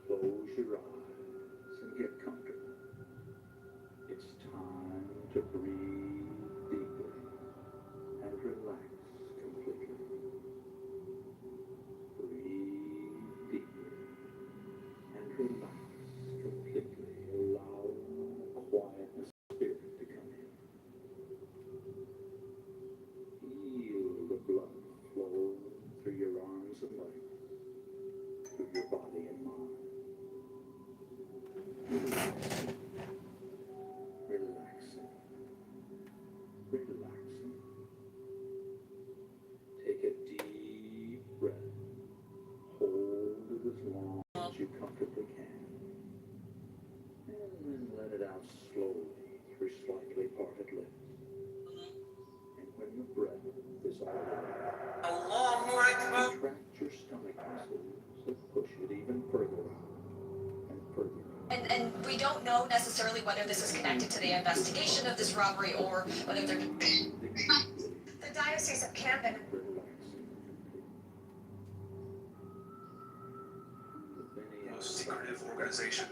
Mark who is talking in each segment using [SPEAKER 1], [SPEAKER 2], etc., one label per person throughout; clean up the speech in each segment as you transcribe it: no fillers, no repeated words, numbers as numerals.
[SPEAKER 1] Close your eyes and get comfortable. It's time to breathe deeply and relax completely. Breathe deeply and relax completely. Allow quiet and spirit to come in. Feel the blood flow through your arms and legs, through your body and mind. Relaxing. Relaxing. Take a deep breath. Hold it as long as you comfortably can. And then let it out slowly through slightly parted lips. And when the breath is all over, contract your stomach muscles and push it even further out and further out.
[SPEAKER 2] And we don't know necessarily whether this is connected to the investigation of this robbery or whether they're... The Diocese of Camden.
[SPEAKER 3] Most secretive organization.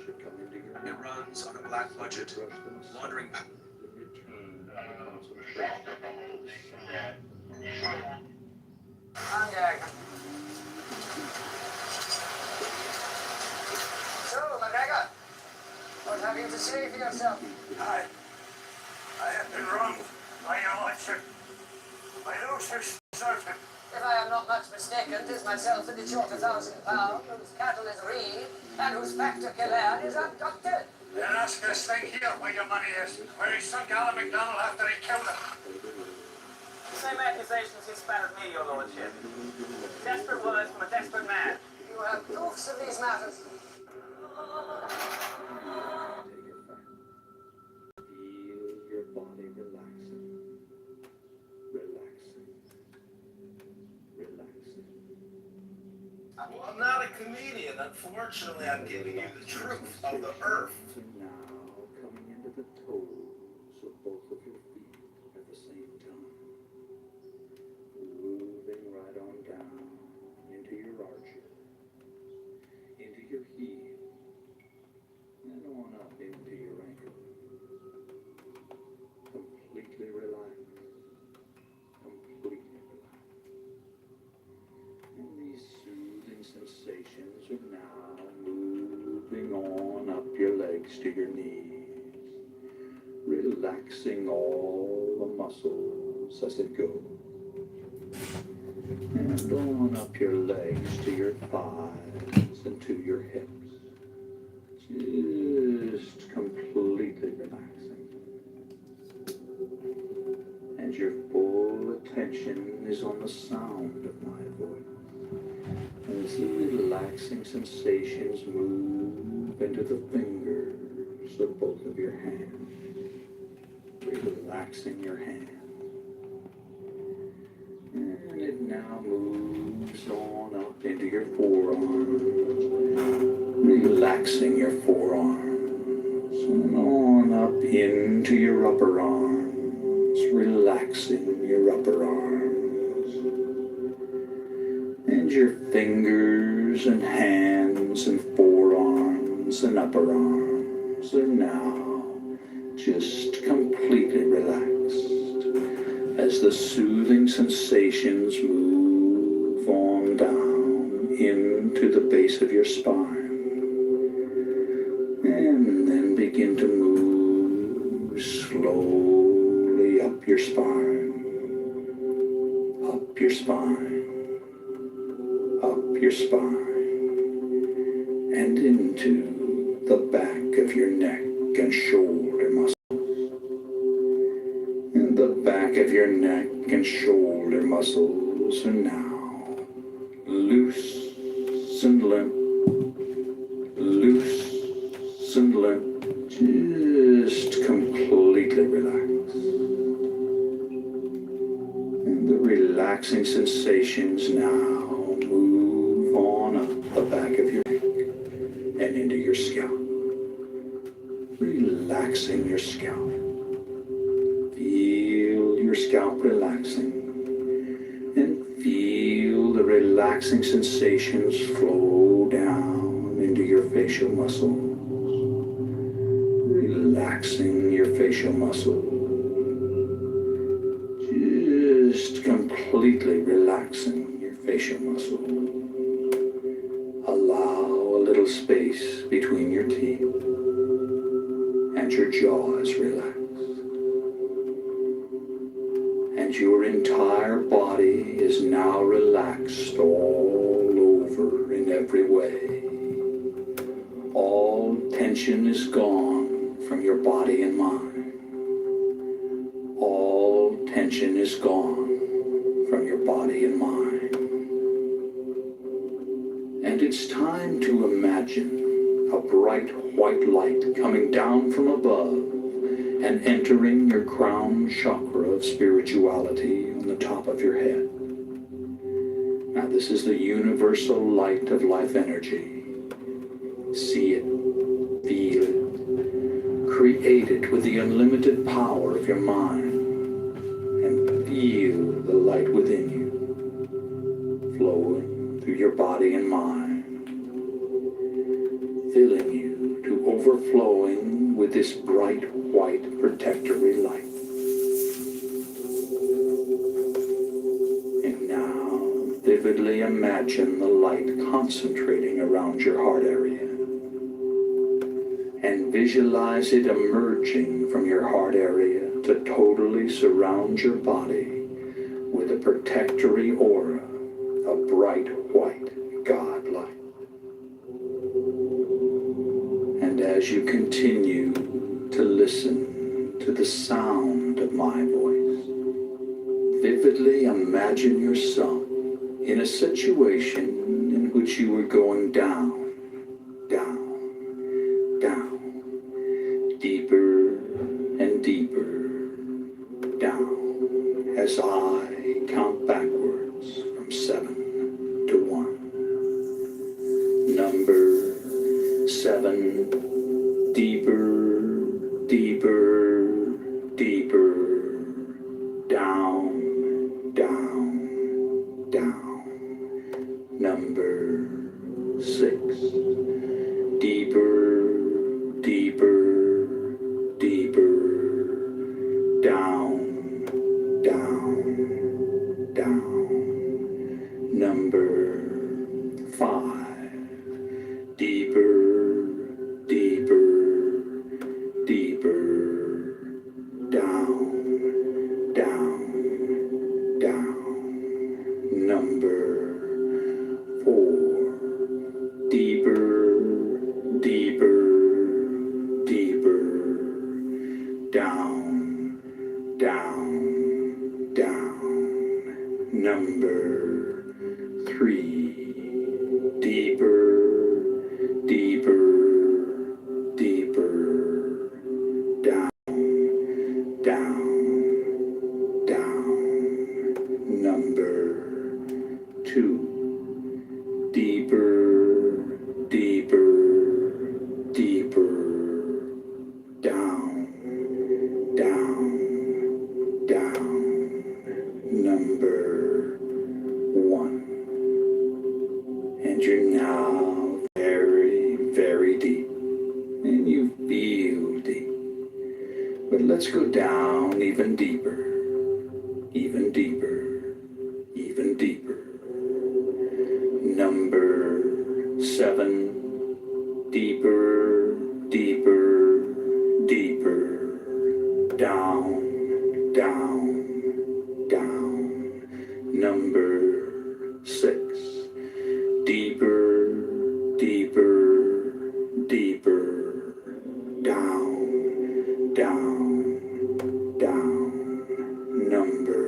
[SPEAKER 3] It runs on a black budget, laundering...
[SPEAKER 4] So, McGregor, what have you to say for yourself?
[SPEAKER 5] I have been wronged by your lordship. My loss is certain.
[SPEAKER 4] If I am not much mistaken, 'tis myself that is short £1,000, whose cattle is reed, and whose factor Killearn is abducted.
[SPEAKER 5] Then ask this thing here where your money is, where he sunk Alan MacDonald after he killed him.
[SPEAKER 6] The same accusations he spat at me, your lordship. Desperate words from a desperate man.
[SPEAKER 4] You have proofs of these matters.
[SPEAKER 1] Take it back. Feel your body relaxing. Relaxing. Relaxing.
[SPEAKER 7] Well, I'm not a comedian. Unfortunately, I'm giving you the truth of the earth.
[SPEAKER 1] Now coming into the toes of both of your feet at the same time. Moving right on down into your arches, into your heel, and on up into your ankle. Completely relaxed. Completely relaxed. And these soothing sensations are now moving on up your legs to your knees, relaxing all the muscles as it goes. And on up your legs to your thighs and to your hips. Just completely relaxing. And your full attention is on the sound of my voice. As the relaxing sensations move into the fingers of both of your hands. Relaxing your hands. And it now moves on up into your forearms, relaxing your forearms, and on up into your upper arms, relaxing your upper arms, and your fingers and hands and forearms and upper arms are now just completely relaxed. As the soothing sensations move on down into the base of your spine, and then begin to move slowly up your spine, up your spine, up your spine, and into the back of your neck and shoulder muscles. The back of your neck and shoulder muscles are now loose and limp, loose and limp, just completely relaxed. And the relaxing sensations now move on up the back of your neck and into your scalp, relaxing your scalp. Feel your scalp relaxing, and feel the relaxing sensations flow down into your facial muscles, relaxing your facial muscles, just completely relaxing your facial muscles. Allow a little space between your teeth and your jaw is relaxed. And your entire body is now relaxed all over in every way. All tension is gone from your body and mind. All tension is gone from your body and mind. And it's time to imagine a bright white light coming down from above and entering your crown chakra of spirituality on the top of your head. Now this is the universal light of life energy. See it, feel it, create it with the unlimited power of your mind, and feel the light within you, flowing through your body and mind, filling you to overflowing with this bright white protectory light. And now vividly imagine the light concentrating around your heart area, and visualize it emerging from your heart area to totally surround your body with a protectory aura of bright white God light. And as you continue to listen to the sound of my voice, vividly imagine yourself in a situation in which you were going down, down, down, deeper and deeper down as I count backwards from 7 to 1. Number 7, deeper, deeper, deeper, down, down, down. Number 6, deeper, deeper, deeper, down, down, down. Number 5, deeper, deeper, deeper, down, down, down. Number 4, deeper, deeper, deeper, down, down, down. Number 3, deeper, deeper, deeper, down, down, down. Number 2, deeper, deeper, deeper, down, down, down. Number 1. And you're now very, very deep, and you feel deep. But let's go down even deeper, even deeper, even deeper. Number 7, deeper, deeper, deeper, down, down, down. Number 6, deeper, deeper, deeper, down, down, down. Number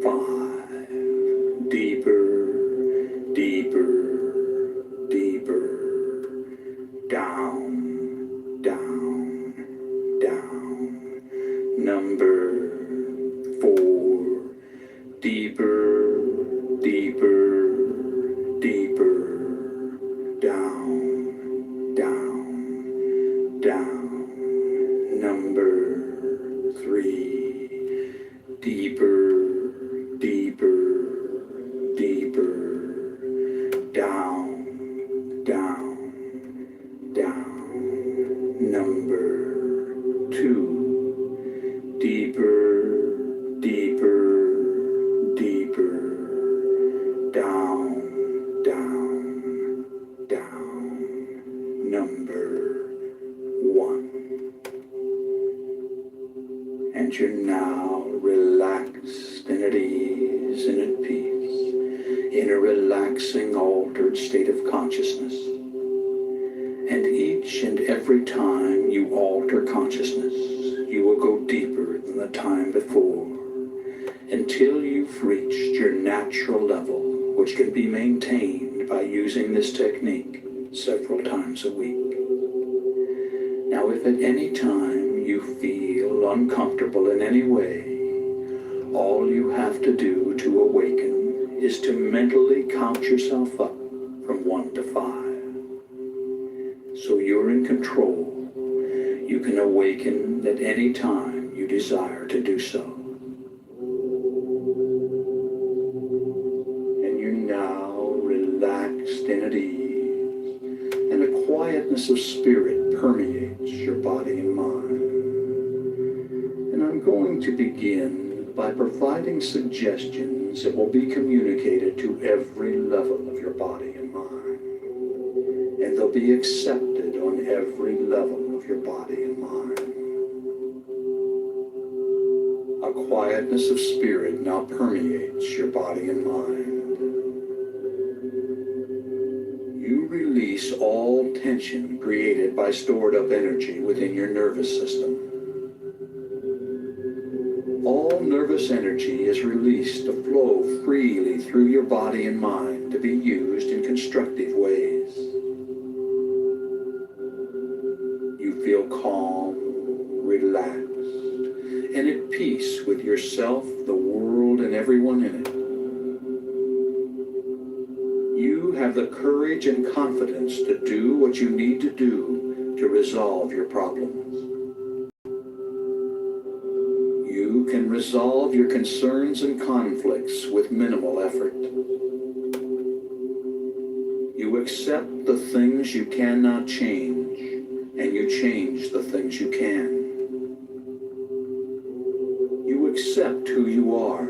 [SPEAKER 1] 5, deeper, deeper, deeper, down, down, down. Number 4, deeper, deeper, deeper, down, down, down. Number 3, deeper, deeper, deeper, down, down, And you're now relaxed and at ease and at peace in a relaxing, altered state of consciousness. And each and every time you alter consciousness, you will go deeper than the time before until you've reached your natural level, which can be maintained by using this technique several times a week. Now, if at any time you feel uncomfortable in any way, all you have to do to awaken is to mentally count yourself up from 1 to 5. So you're in control. You can awaken at any time you desire to do so. And you're now relaxed and at ease, and a quietness of spirit permeates your body and mind. And I'm going to begin by providing suggestions that will be communicated to every level of your body and mind. And they'll be accepted on every level of your body and mind. A quietness of spirit now permeates your body and mind. You release all tension created by stored up energy within your nervous system. All nervous energy is released to flow freely through your body and mind to be used in constructive ways. You feel calm, relaxed, and at peace with yourself, the world, and everyone in it. You have the courage and confidence to do what you need to do to resolve your problems. You can resolve your concerns and conflicts with minimal effort. You accept the things you cannot change, and you change the things you can. You accept who you are.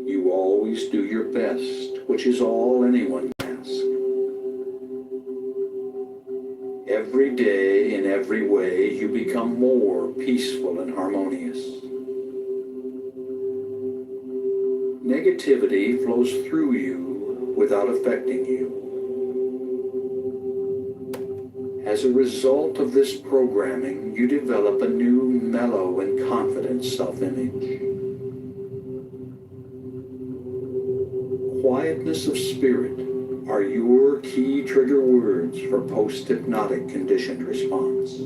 [SPEAKER 1] You always do your best, which is all anyone can ask. Every day, in every way, you become more peaceful and harmonious. Negativity flows through you without affecting you. As a result of this programming, you develop a new, mellow, and confident self-image. Quietness of spirit are your key trigger words for post-hypnotic conditioned response.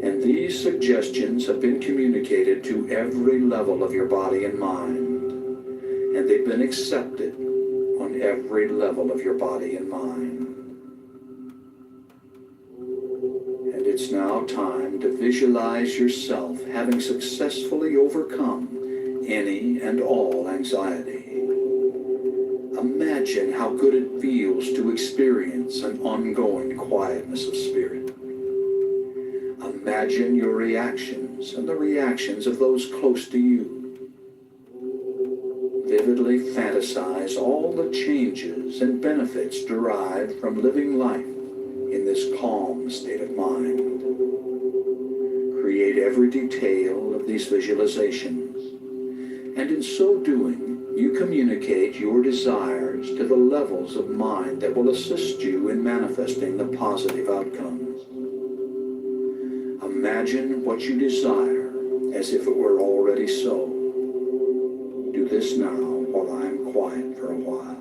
[SPEAKER 1] And these suggestions have been communicated to every level of your body and mind, and they've been accepted on every level of your body and mind. And it's now time to visualize yourself having successfully overcome any and all anxiety. Imagine how good it feels to experience an ongoing quietness of spirit. Imagine your reactions and the reactions of those close to you. Vividly fantasize all the changes and benefits derived from living life in this calm state of mind. Create every detail of these visualizations, and in so doing, you communicate your desires to the levels of mind that will assist you in manifesting the positive outcomes. Imagine what you desire as if it were already so. Do this now while I am quiet for a while.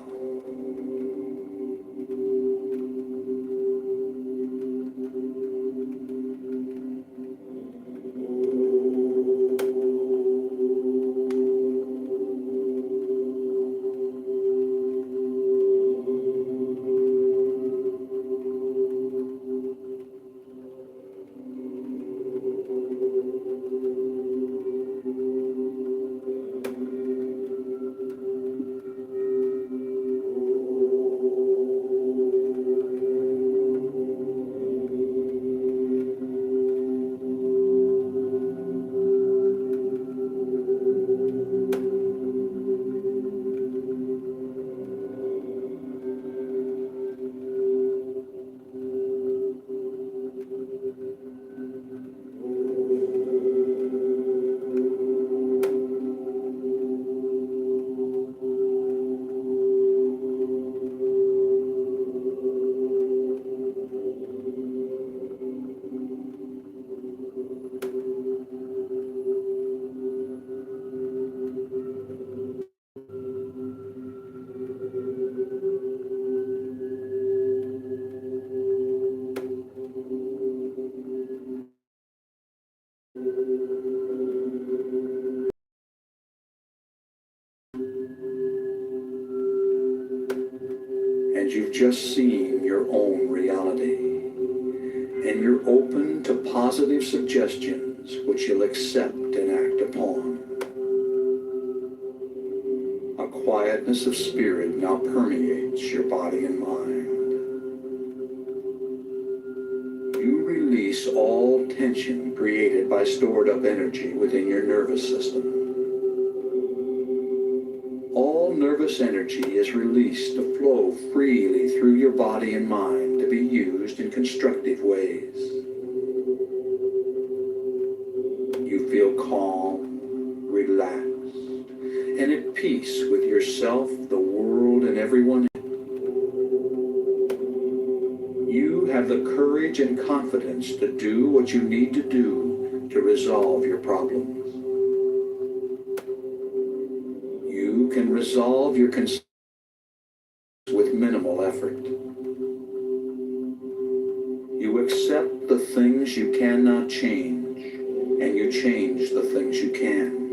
[SPEAKER 1] as you've just seen your own reality, and you're open to positive suggestions which you'll accept and act upon. A quietness of spirit now permeates your body and mind. You release all tension created by stored up energy within your nervous system. All nervous energy is released to flow freely through your body and mind to be used in constructive ways. You feel calm, relaxed, and at peace with yourself, the world, and everyone. You have the courage and confidence to do what you need to do to resolve your problems. You can resolve your concerns with minimal effort. You accept the things you cannot change, and you change the things you can.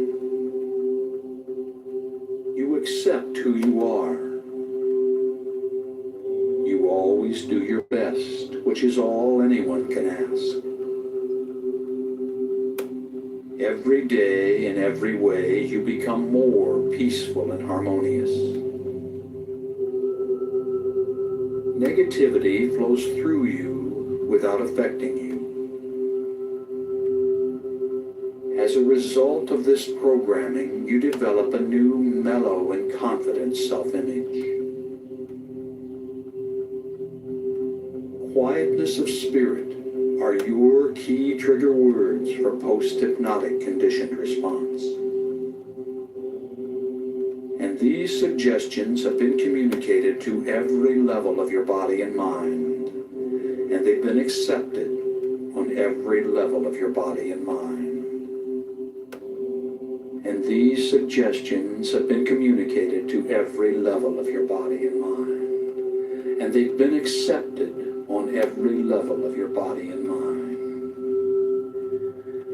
[SPEAKER 1] You accept who you are. You always do your best, which is all anyone can ask. Every day, in every way, you become more peaceful and harmonious. Negativity flows through you without affecting you. As a result of this programming, you develop a new mellow and confident self-image. Quietness of spirit are your key trigger words for post-hypnotic conditioned response. And these suggestions have been communicated to every level of your body and mind, and they've been accepted on every level of your body and mind. And these suggestions have been communicated to every level of your body and mind, and they've been accepted on every level of your body and mind.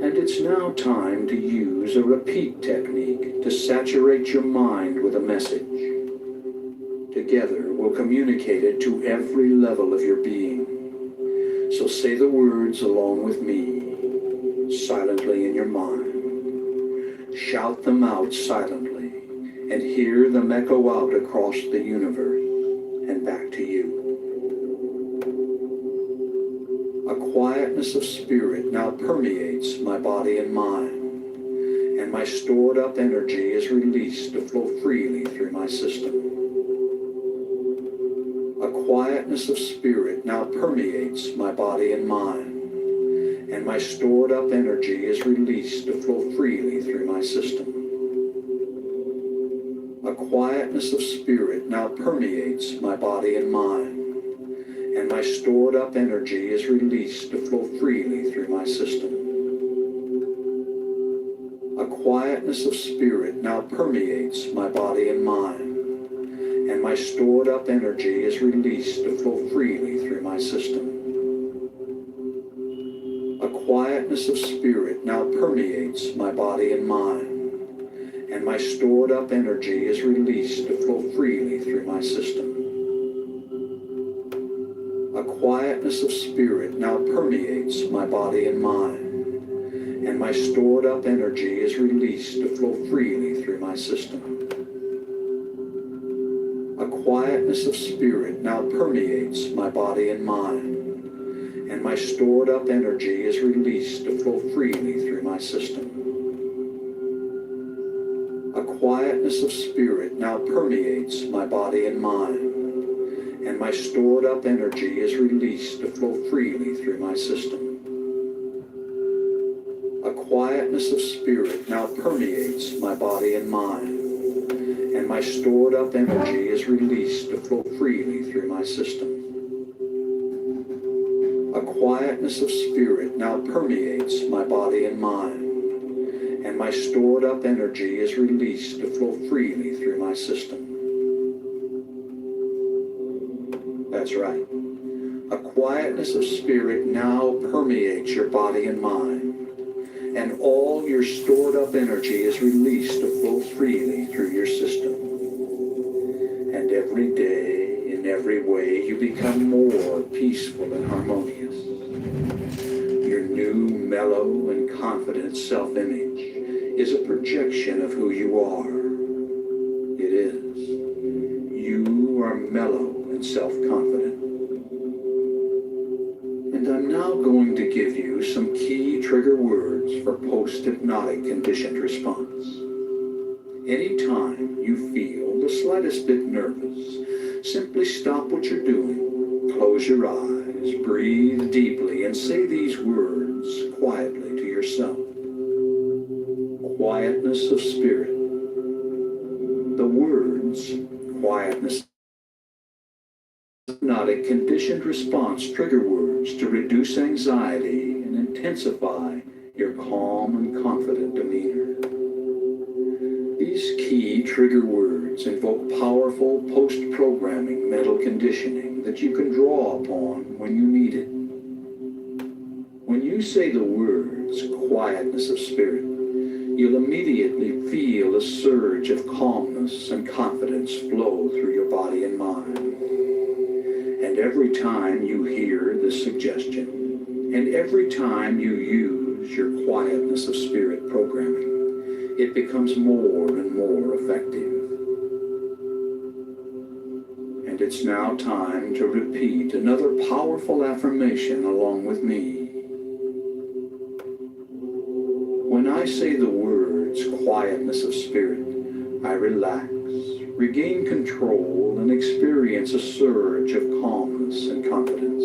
[SPEAKER 1] And it's now time to use a repeat technique to saturate your mind with a message. Together, we'll communicate it to every level of your being. So say the words along with me, silently in your mind. Shout them out silently, and hear them echo out across the universe and back to you. A quietness of spirit now permeates my body and mind, and my stored up energy is released to flow freely through my system. A quietness of spirit now permeates my body and mind, and my stored up energy is released to flow freely through my system. A quietness of spirit now permeates my body and mind, and my stored up energy is released to flow freely through my system. A quietness of spirit now permeates my body and mind, and my stored up energy is released to flow freely through my system. A quietness of spirit now permeates my body and mind, and my stored up energy is released to flow freely through my system. A quietness of spirit now permeates my body and mind, and my stored up energy is released to flow freely through my system. A quietness of spirit now permeates my body and mind, and my stored up energy is released to flow freely through my system. A quietness of spirit now permeates my body and mind, and my stored up energy is released to flow freely through my system. A quietness of spirit now permeates my body and mind, and my stored up energy is released to flow freely through my system. A quietness of spirit now permeates my body and mind, and my stored up energy is released to flow freely through my system. That's right. A quietness of spirit now permeates your body and mind, and all your stored up energy is released to flow freely through your system. And every day, in every way, way, you become more peaceful and harmonious. Your new, mellow, and confident self-image is a projection of who you are. It is. You are mellow and self-confident. And I'm now going to give you some key trigger words for post-hypnotic conditioned response. Anytime you feel the slightest bit nervous, simply stop what you're doing, close your eyes, breathe deeply, and say these words quietly to yourself. Quietness of spirit. The words quietness hypnotic conditioned response trigger words to reduce anxiety and intensify your calm and confident demeanor. These key trigger words invoke powerful post-programming mental conditioning that you can draw upon when you need it. When you say the words quietness of spirit, you'll immediately feel a surge of calmness and confidence flow through your body and mind. And every time you hear this suggestion, and every time you use your quietness of spirit programming, it becomes more and more effective. And it's now time to repeat another powerful affirmation along with me. When I say the words quietness of spirit, I relax, regain control, and experience a surge of calmness and confidence.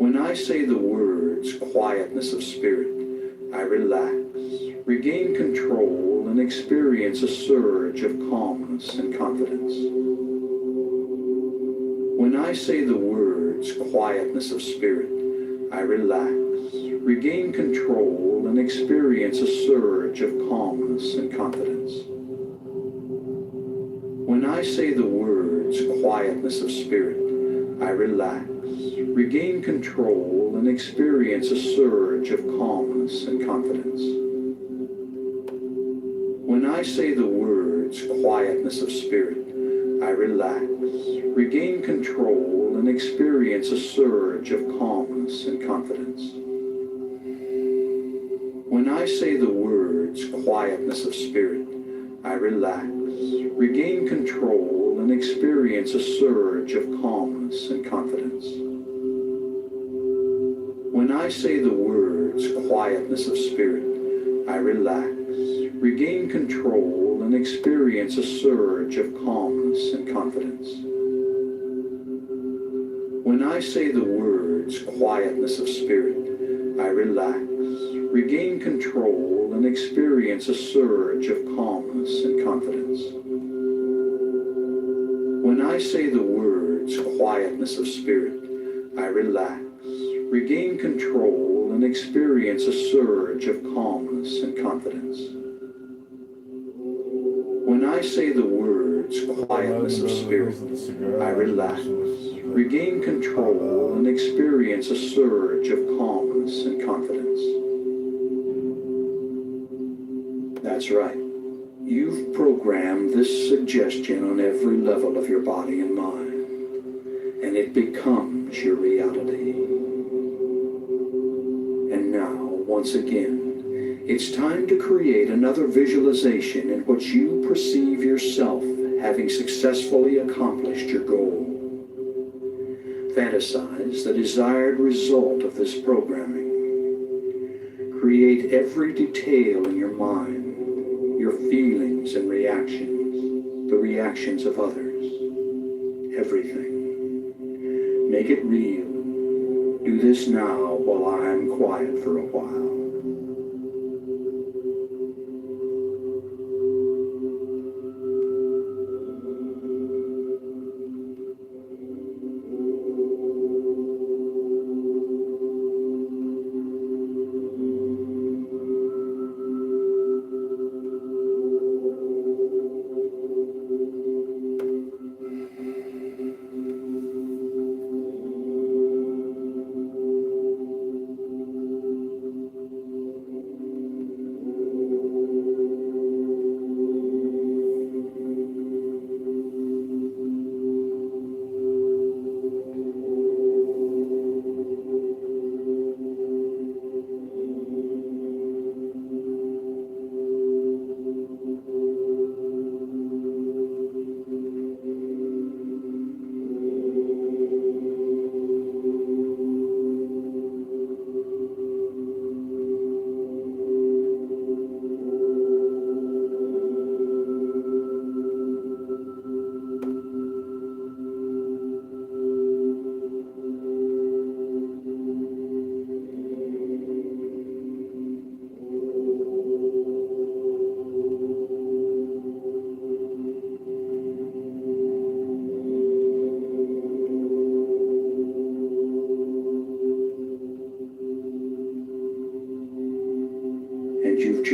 [SPEAKER 1] When I say the words quietness of spirit, I relax, regain control, and experience a surge of calmness and confidence. When I say the words quietness of spirit, I relax, regain control, and experience a surge of calmness and confidence. When I say the words quietness of spirit, I relax, regain control, and experience a surge of calmness and confidence. When I say the words quietness of spirit, I relax, regain control, and experience a surge of calmness and confidence. When I say the words quietness of spirit, I relax, regain control, and experience a surge of calmness and confidence. When I say the words quietness of spirit, I relax, regain control, and experience a surge of calmness and confidence. When I say the words quietness of spirit, I relax, regain control, and experience a surge of calmness and confidence. When I say the words quietness of spirit, I relax, regain control, and experience a surge of calmness and confidence. When I say the words quietness of spirit, I relax, regain control, and experience a surge of calmness and confidence. That's right. You've programmed this suggestion on every level of your body and mind, and it becomes your reality. And now, once again, it's time to create another visualization in which you perceive yourself having successfully accomplished your goal. Fantasize the desired result of this programming. Create every detail in your mind, your feelings and reactions, the reactions of others, everything. Make it real. Do this now while I'm quiet for a while.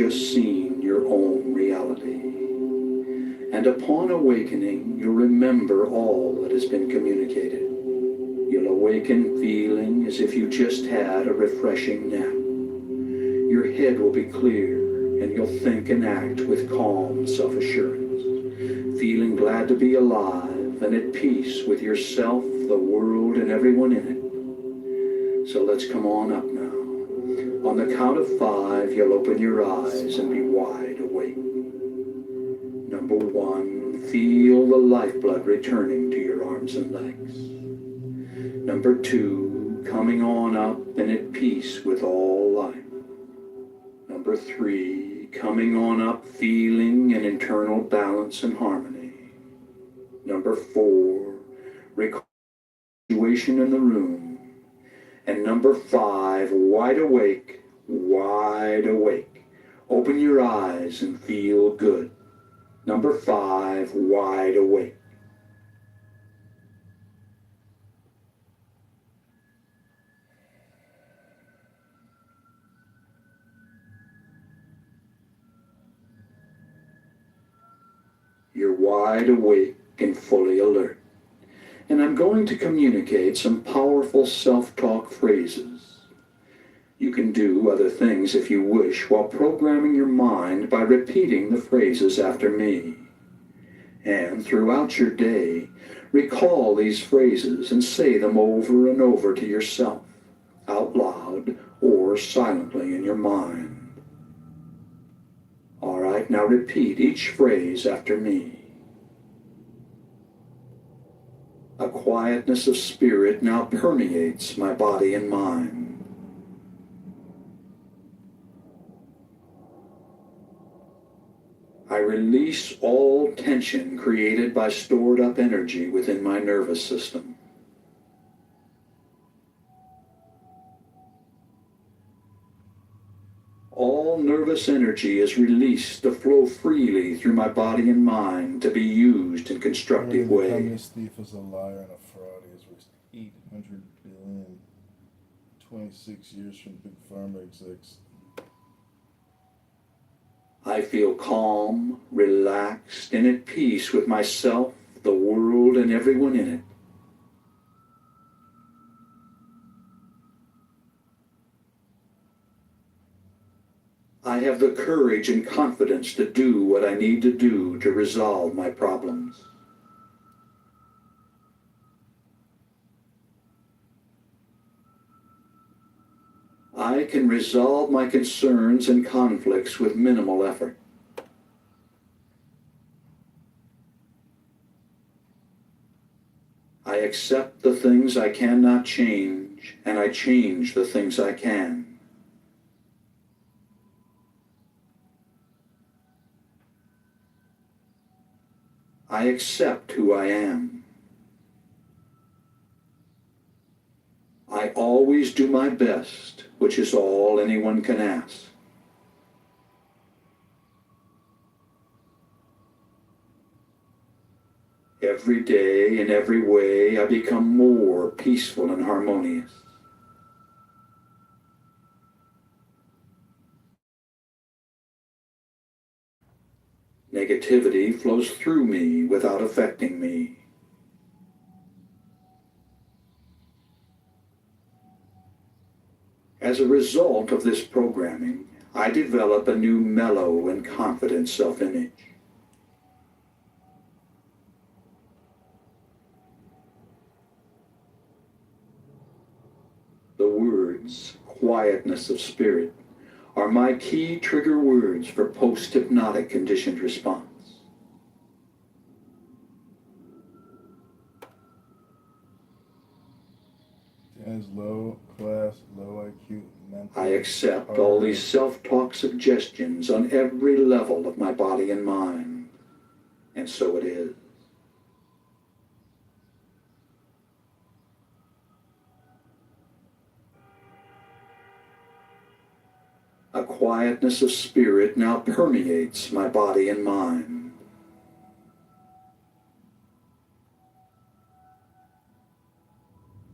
[SPEAKER 1] just seen your own reality. And upon awakening, you'll remember all that has been communicated. You'll awaken feeling as if you just had a refreshing nap. Your head will be clear, and you'll think and act with calm self-assurance, feeling glad to be alive and at peace with yourself, the world, and everyone in it. So let's come on up now. On the count of 5, you'll open your eyes and be wide awake. Number 1, feel the lifeblood returning to your arms and legs. Number 2, coming on up and at peace with all life. Number 3, coming on up feeling an internal balance and harmony. Number 4, recall the situation in the room. And number 5, wide awake, wide awake. Open your eyes and feel good. Number 5, wide awake. You're wide awake and fully alert. And I'm going to communicate some powerful self-talk phrases. You can do other things if you wish while programming your mind by repeating the phrases after me. And throughout your day, recall these phrases and say them over and over to yourself, out loud or silently in your mind. All right, now repeat each phrase after me. A quietness of spirit now permeates my body and mind. I release all tension created by stored up energy within my nervous system. All nervous energy is released to flow freely through my body and mind to be used in constructive ways.
[SPEAKER 8] The communist thief is a liar and a fraud. He has raised $800 billion, 26 years from big pharma execs.
[SPEAKER 1] I feel calm, relaxed, and at peace with myself, the world, and everyone in it. I have the courage and confidence to do what I need to do to resolve my problems. I can resolve my concerns and conflicts with minimal effort. I accept the things I cannot change, and I change the things I can. I accept who I am. I always do my best, which is all anyone can ask. Every day, in every way, I become more peaceful and harmonious. Negativity flows through me without affecting me. As a result of this programming, I develop a new mellow and confident self-image. The words, quietness of spirit, are my key trigger words for post-hypnotic conditioned response.
[SPEAKER 8] As low class, low IQ, mental.
[SPEAKER 1] I accept all these self-talk suggestions on every level of my body and mind, and so it is. A quietness of spirit now permeates my body and mind.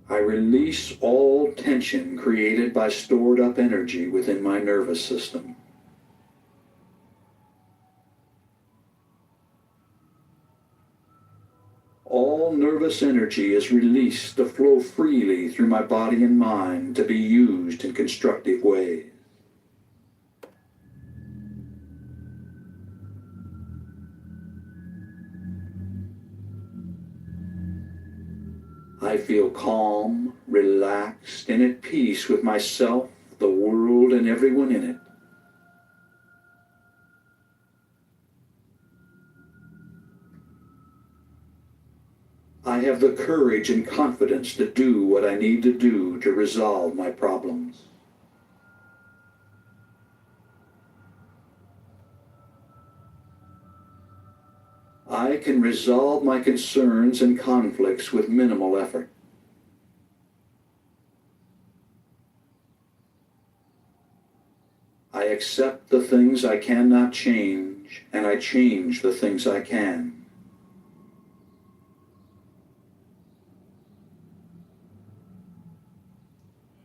[SPEAKER 1] I release all tension created by stored up energy within my nervous system. All nervous energy is released to flow freely through my body and mind to be used in constructive ways. I feel calm, relaxed, and at peace with myself, the world, and everyone in it. I have the courage and confidence to do what I need to do to resolve my problems. I can resolve my concerns and conflicts with minimal effort. I accept the things I cannot change, and I change the things I can.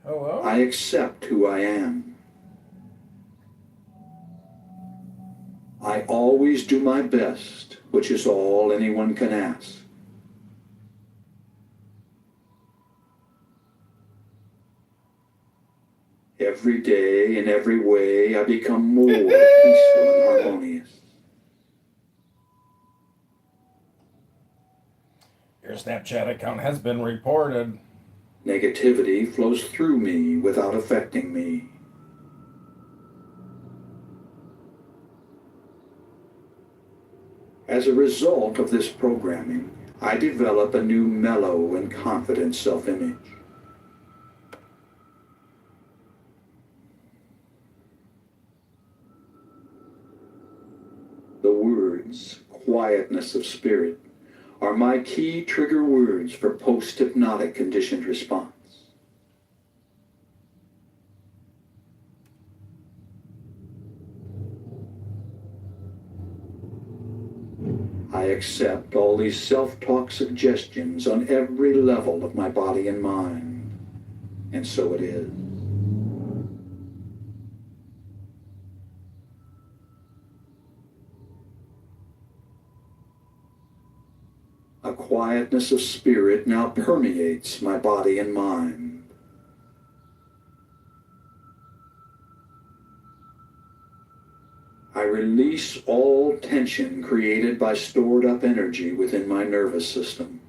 [SPEAKER 8] Hello?
[SPEAKER 1] I accept who I am. I always do my best, which is all anyone can ask. Every day, in every way, I become more peaceful and harmonious.
[SPEAKER 8] Your Snapchat account has been reported.
[SPEAKER 1] Negativity flows through me without affecting me. As a result of this programming, I develop a new mellow and confident self-image. The words, quietness of spirit, are my key trigger words for post-hypnotic conditioned response. I accept all these self-talk suggestions on every level of my body and mind, and so it is. A quietness of spirit now permeates my body and mind. I release all tension created by stored up energy within my nervous system.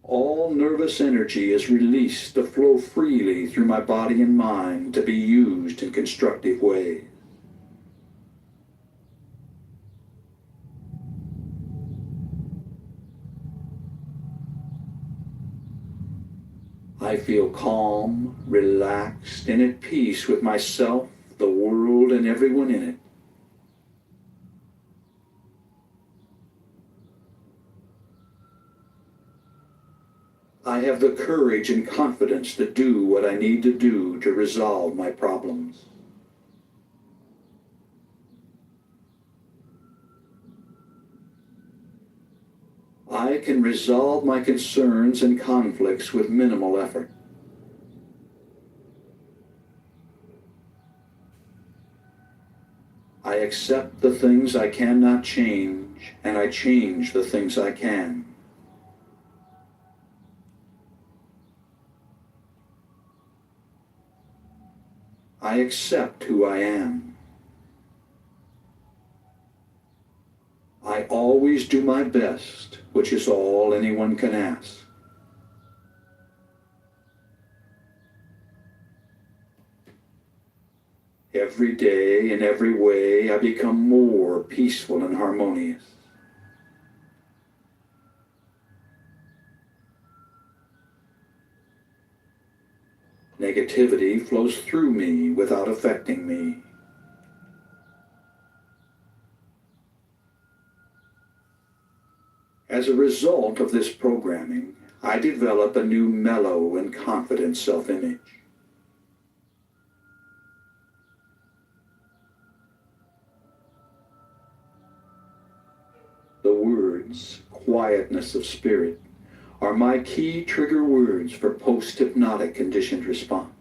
[SPEAKER 1] All nervous energy is released to flow freely through my body and mind to be used in constructive ways. I feel calm, relaxed, and at peace with myself, the world, and everyone in it. I have the courage and confidence to do what I need to do to resolve my problems. I can resolve my concerns and conflicts with minimal effort. I accept the things I cannot change, and I change the things I can. I accept who I am. I always do my best, which is all anyone can ask. Every day, in every way, I become more peaceful and harmonious. Negativity flows through me without affecting me. As a result of this programming, I develop a new mellow and confident self-image. The words, quietness of spirit, are my key trigger words for post-hypnotic conditioned response.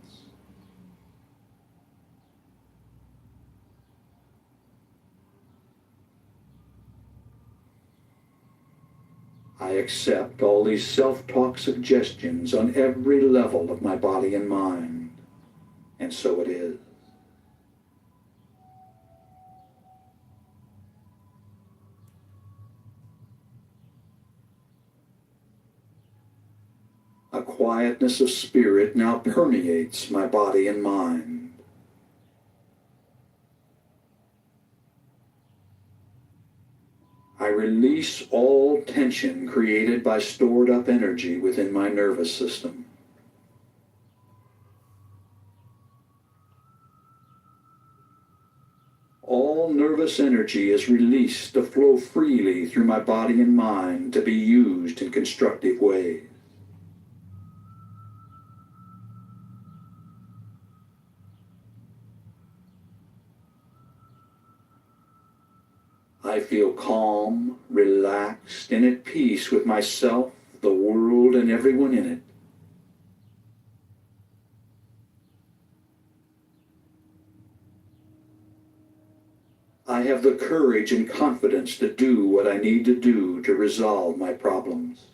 [SPEAKER 1] I accept all these self-talk suggestions on every level of my body and mind, and so it is. A quietness of spirit now permeates my body and mind. I release all tension created by stored up energy within my nervous system. All nervous energy is released to flow freely through my body and mind to be used in constructive ways. I feel calm, relaxed, and at peace with myself, the world, and everyone in it. I have the courage and confidence to do what I need to do to resolve my problems.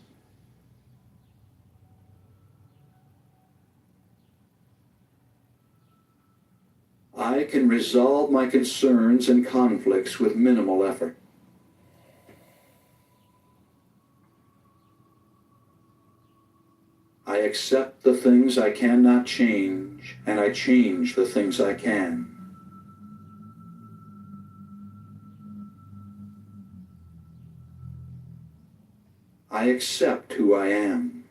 [SPEAKER 1] I can resolve my concerns and conflicts with minimal effort. I accept the things I cannot change, and I change the things I can. I accept who I am.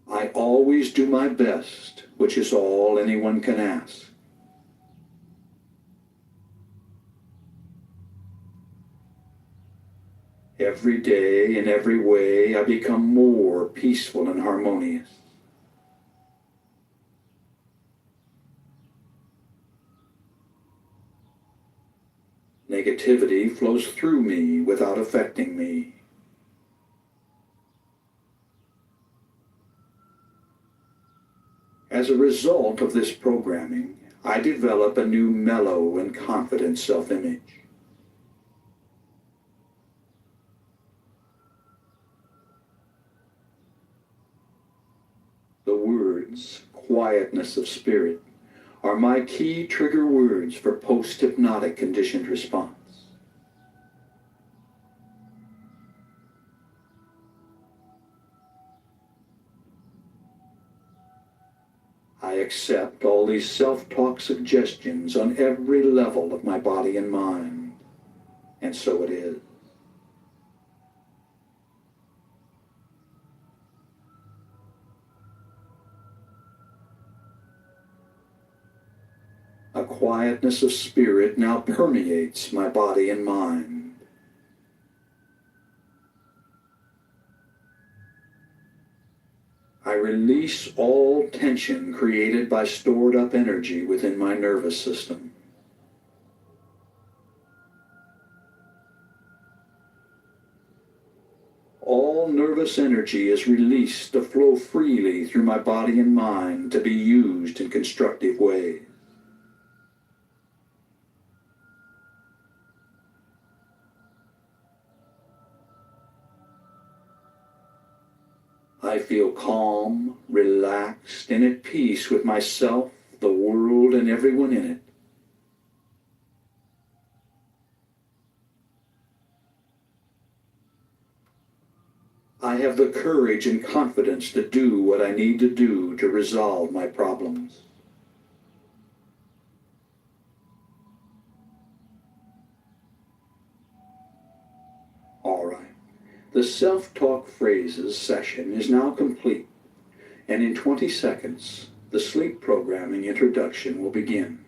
[SPEAKER 1] I always do my best, which is all anyone can ask. Every day, in every way, I become more peaceful and harmonious. Negativity flows through me without affecting me. As a result of this programming, I develop a new mellow and confident self-image. The words, quietness of spirit, are my key trigger words for post-hypnotic conditioned response. I accept all these self-talk suggestions on every level of my body and mind, and so it is. A quietness of spirit now permeates my body and mind. I release all tension created by stored up energy within my nervous system. All nervous energy is released to flow freely through my body and mind to be used in constructive ways. I feel calm, relaxed, and at peace with myself, the world, and everyone in it. I have the courage and confidence to do what I need to do to resolve my problems. All right. The self-talk phrases session is now complete, and in 20 seconds, the sleep programming introduction will begin.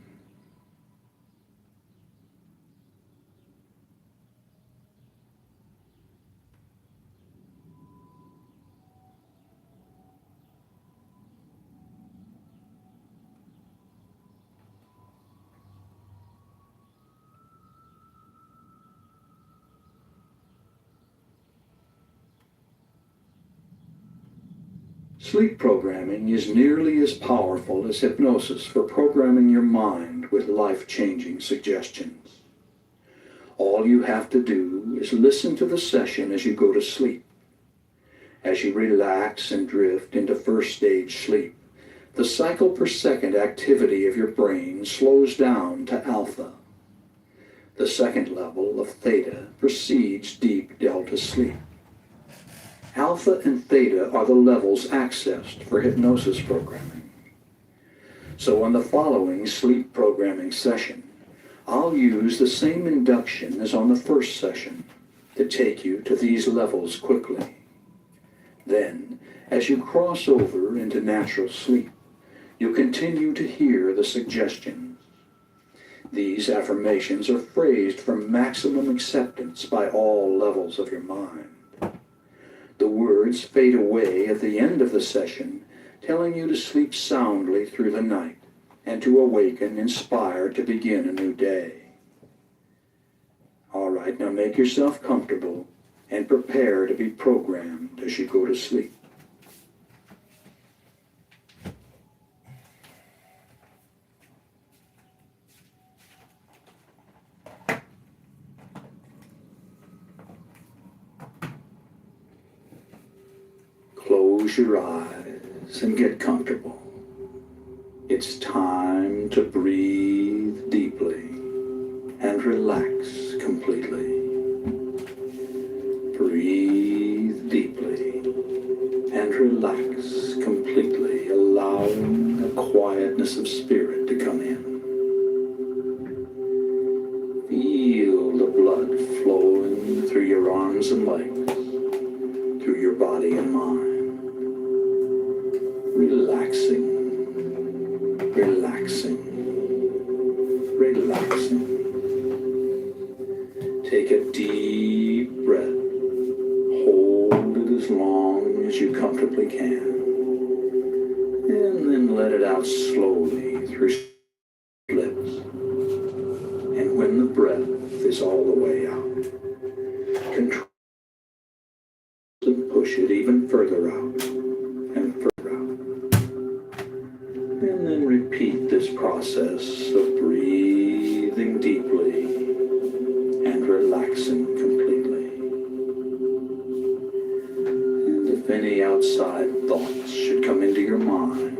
[SPEAKER 1] Sleep programming is nearly as powerful as hypnosis for programming your mind with life-changing suggestions. All you have to do is listen to the session as you go to sleep. As you relax and drift into first stage sleep, the cycle per second activity of your brain slows down to alpha. The second level of theta precedes deep delta sleep. Alpha and theta are the levels accessed for hypnosis programming. So on the following sleep programming session, I'll use the same induction as on the first session to take you to these levels quickly. Then, as you cross over into natural sleep, you'll continue to hear the suggestions. These affirmations are phrased for maximum acceptance by all levels of your mind. The words fade away at the end of the session, telling you to sleep soundly through the night and to awaken inspired to begin a new day. All right, now make yourself comfortable and prepare to be programmed as you go to sleep. Close your eyes and get comfortable. It's time to breathe deeply and relax completely. Breathe deeply and relax completely, allowing a quietness of spirit to come in. Feel the blood flowing through your arms and legs, through your body and mind. Relaxing, relaxing, relaxing. Take a deep breath. Hold it as long as you comfortably can. And then let it out slowly through your lips. And when the breath is all the way out, control and push it even further out and further out. And then repeat this process of breathing deeply and relaxing completely. And if any outside thoughts should come into your mind,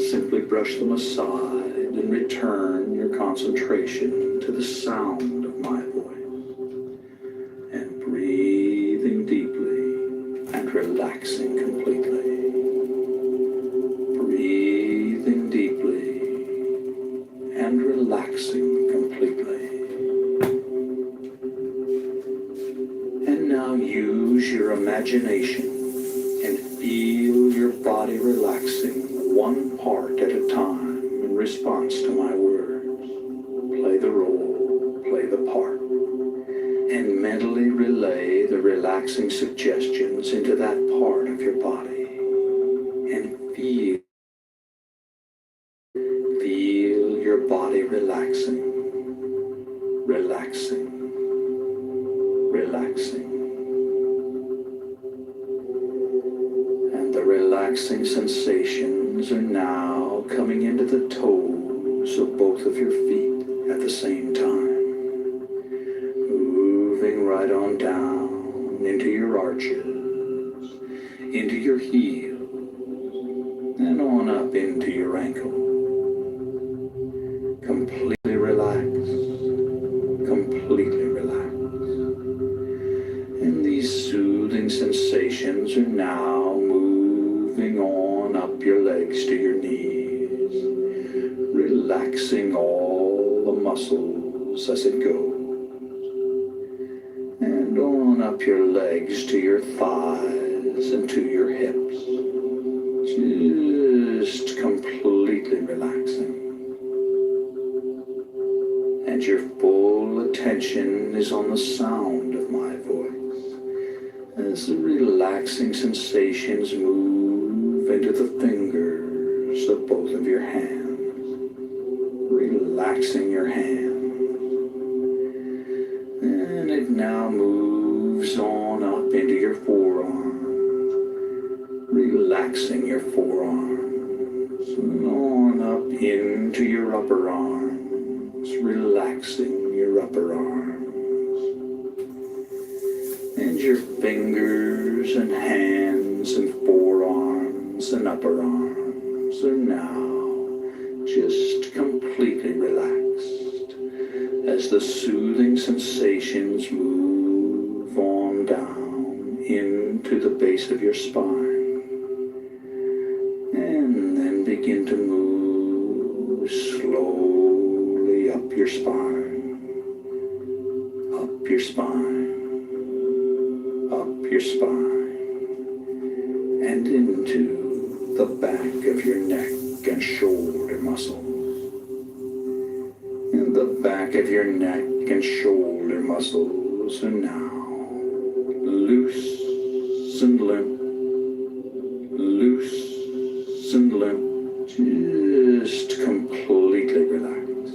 [SPEAKER 1] simply brush them aside and return your concentration to the sound of my voice. And breathing deeply and relaxing completely. Breathing deeply and relaxing completely. And now use your imagination and feel your body relaxing one part at a time in response to my words. Play the role, play the part, and mentally relay the relaxing suggestions into that part of your body. And feel your body relaxing, relaxing, relaxing. And the relaxing sensations are now coming into the toes of both of your feet at the same time. Moving right on down into your arches, into your heels, and on up into your ankles. Completely relaxed, completely relaxed. And these soothing sensations are now moving on up your legs to your knees, relaxing all the muscles as it goes. And on up your legs to your thighs and to your hips, just completely relaxing. And your full attention is on the sound of my voice as the relaxing sensations move into the fingers of both of your hands, relaxing your hands. And it now moves on up into your forearms, relaxing your forearms, and on up into your upper arms, relaxing your upper arms, your fingers and hands and forearms and upper arms are now just completely relaxed as the soothing sensations move on down into the base of your spine and then begin to move slowly up your spine, up your spine, up your spine, and into the back of your neck and shoulder muscles. And the back of your neck and shoulder muscles are now loose and limp, loose and limp, just completely relaxed.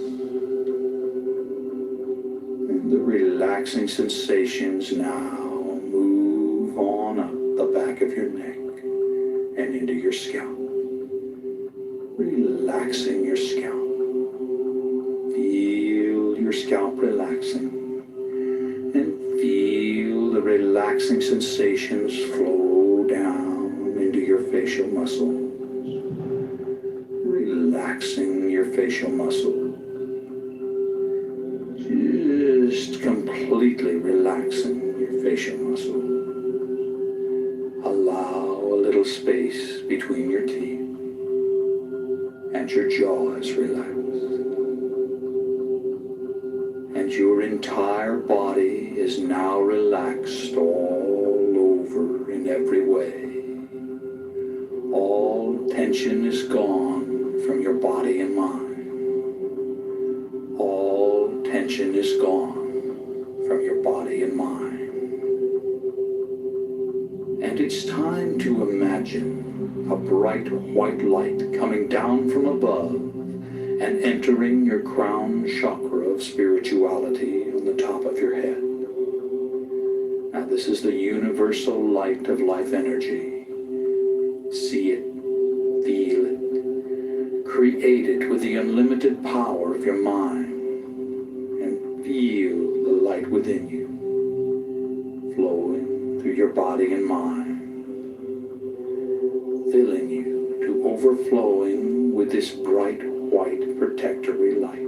[SPEAKER 1] And the relaxing sensations now move on up the back of your neck and into your scalp, relaxing your scalp. Feel your scalp relaxing and feel the relaxing sensations flow down into your facial muscles, relaxing your facial muscles, just completely relaxing your facial muscles. Allow a little space between your teeth and your jaw is relaxed. And your entire body is now relaxed all over in every way. All tension is gone from your body and mind. All tension is gone from your body and mind. And it's time to imagine a bright white light coming down from above and entering your crown chakra of spirituality on the top of your head. Now this is the universal light of life energy. See it, feel it, create it with the unlimited power of your mind, and feel the light within you, flowing through your body and mind, filling you to overflowing with this bright white protectory light.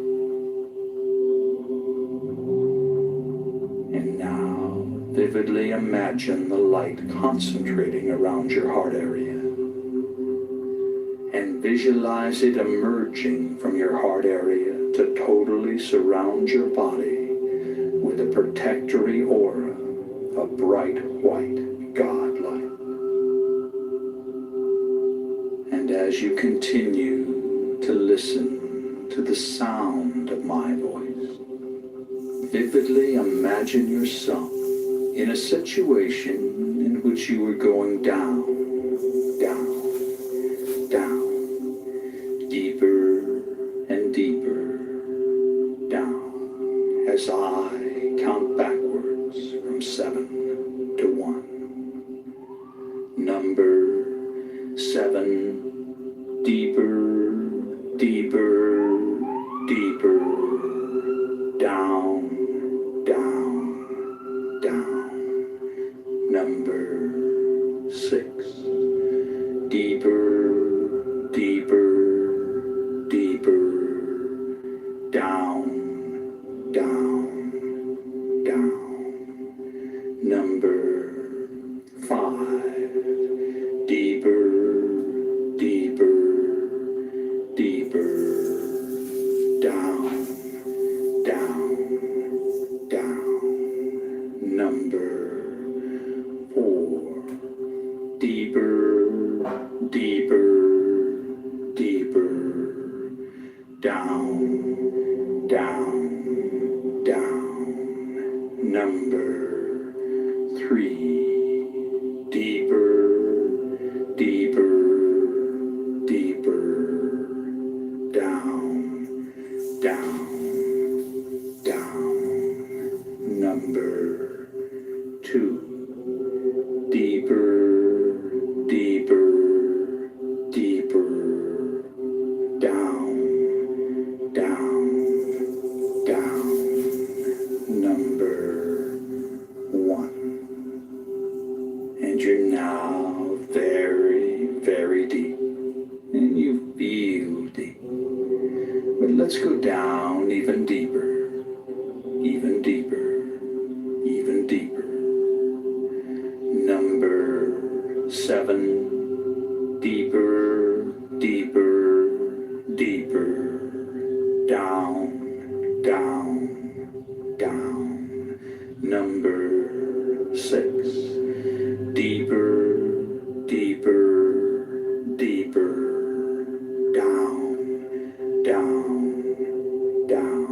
[SPEAKER 1] And now, vividly imagine the light concentrating around your heart area. And visualize it emerging from your heart area to totally surround your body with a protectory aura of bright white God light. And as you continue to listen to the sound of my voice, vividly imagine yourself in a situation in which you are going down, down, down, deeper and deeper down as I count backwards from 7 to 1. Number 7, deeper, deeper, deeper, down, down, down. Number 6, deeper, deeper, deeper, down, down, down. Number 5, deeper, deeper, deeper, down, down, down. Number 4, deeper, deeper, deeper, down, down, down. Number 3, deeper, deeper, deeper, down, down, down. Number 2, deeper, deeper, deeper, down, down, down. Number 1, Let's go down even deeper, even deeper, even deeper. Number 7, deeper, deeper, deeper, down, down, down. Number 6, deeper, deeper, deeper, down, down, down.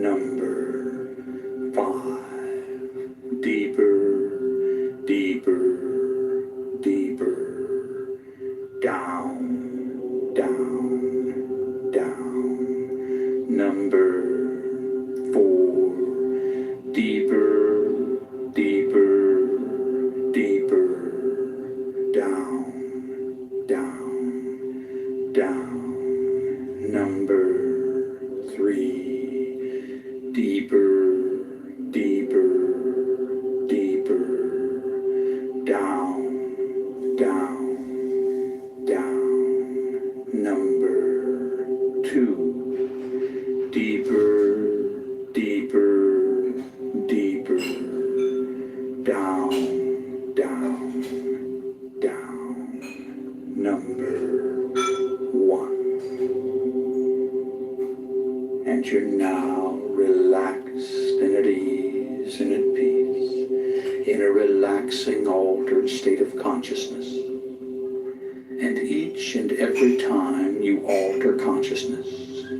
[SPEAKER 1] Number 5, deeper, deeper, deeper, down, down, down. Number 4, deeper, deeper, deeper, down, down, down. Number 3, deeper, deeper, deeper, down, down, down. Number 2, deeper, deeper, deeper, down, down, down. Number 1. And you're now relaxed and at ease and at peace in a relaxing, altered state of consciousness. And each and every time you alter consciousness,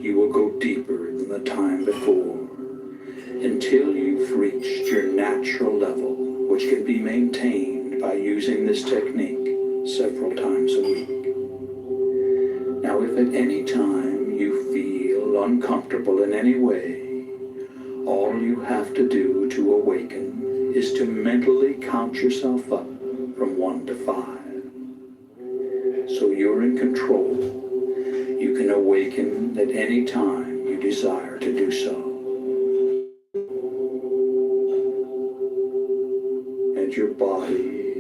[SPEAKER 1] you will go deeper than the time before until you've reached your natural level, which can be maintained by using this technique several times a week. Now, if at any time you feel uncomfortable in any way, all you have to do to awaken is to mentally count yourself up from 1 to 5. So you're in control. You can awaken at any time you desire to do so. And your body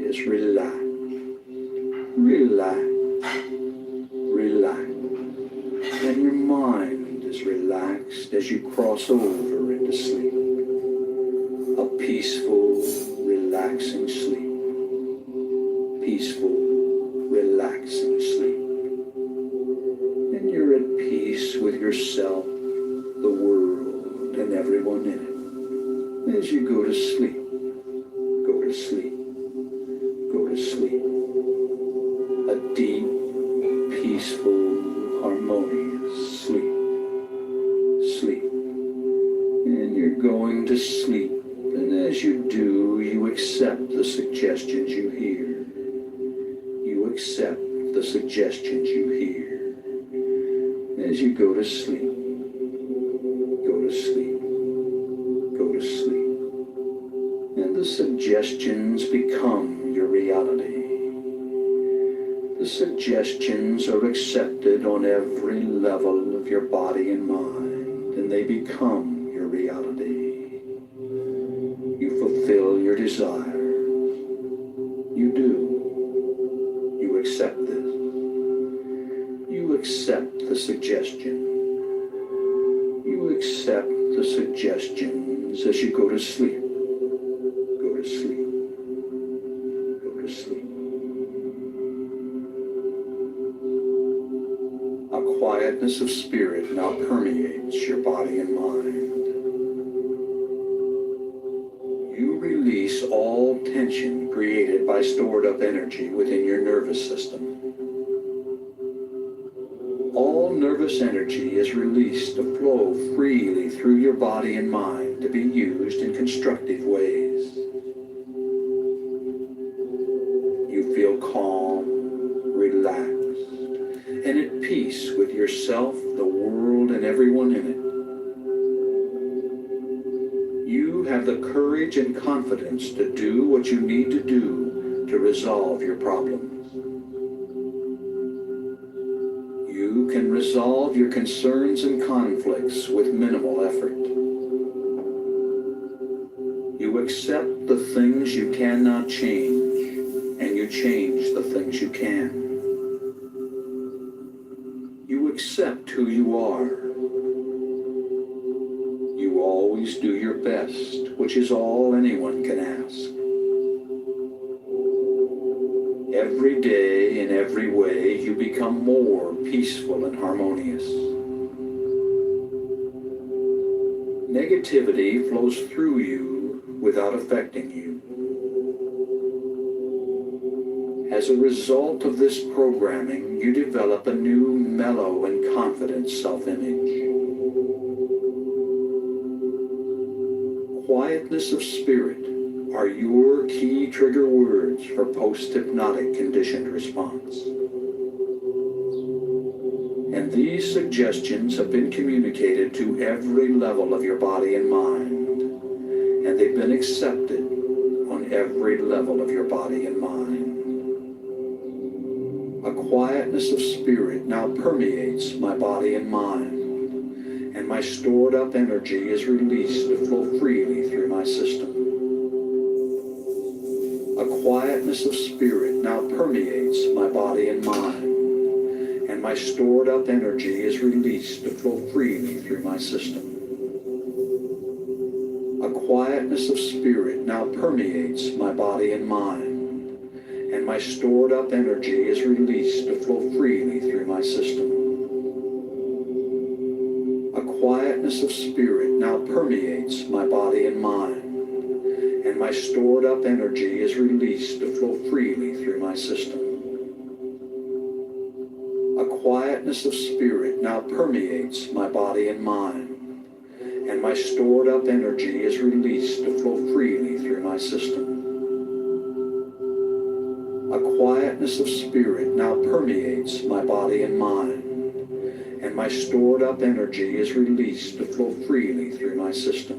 [SPEAKER 1] is relaxed, relaxed, relaxed. And your mind is relaxed as you cross over into sleep. A peaceful, relaxing sleep. Peaceful, relaxing sleep. And you're at peace with yourself, the world, and everyone in it. As you go to sleep, go to sleep, go to sleep. A deep, peaceful, harmonious sleep. Sleep. And you're going to sleep. And as you do, you accept the suggestions you hear. You accept the suggestions you hear. As you go to sleep, go to sleep, go to sleep. And the suggestions become your reality. The suggestions are accepted on every level of your body and mind, and they become your reality. You fulfill your desires. You do. You accept this. You accept the suggestion. You accept the suggestions as you go to sleep. Go to sleep. Go to sleep. A quietness of spirit now permeates your body and mind. You release all tension created by stored up energy within your nervous system. All nervous energy is released to flow freely through your body and mind to be used in constructive ways. You feel calm, relaxed, and at peace with yourself, the world, and everyone in it. You have the courage and confidence to do what you need to do to resolve your problems. You can resolve your concerns and conflicts with minimal effort. You accept the things you cannot change, and you change the things you can. You accept who you are, always do your best, which is all anyone can ask. Every day, in every way, you become more peaceful and harmonious. Negativity flows through you without affecting you. As a result of this programming, you develop a new mellow and confident self-image. Quietness of spirit are your key trigger words for post-hypnotic conditioned response. And these suggestions have been communicated to every level of your body and mind, and they've been accepted on every level of your body and mind. A quietness of spirit now permeates my body and mind, and my stored up energy is released to flow freely through my system. A quietness of spirit now permeates my body and mind, and my stored up energy is released to flow freely through my system. A quietness of spirit now permeates my body and mind, and my stored up energy is released to flow freely through my system. A quietness of spirit now permeates my body and mind, and my stored up energy is released to flow freely through my system. A quietness of spirit now permeates my body and mind, and my stored up energy is released to flow freely through my system. A quietness of spirit now permeates my body and mind, and my stored up energy is released to flow freely through my system.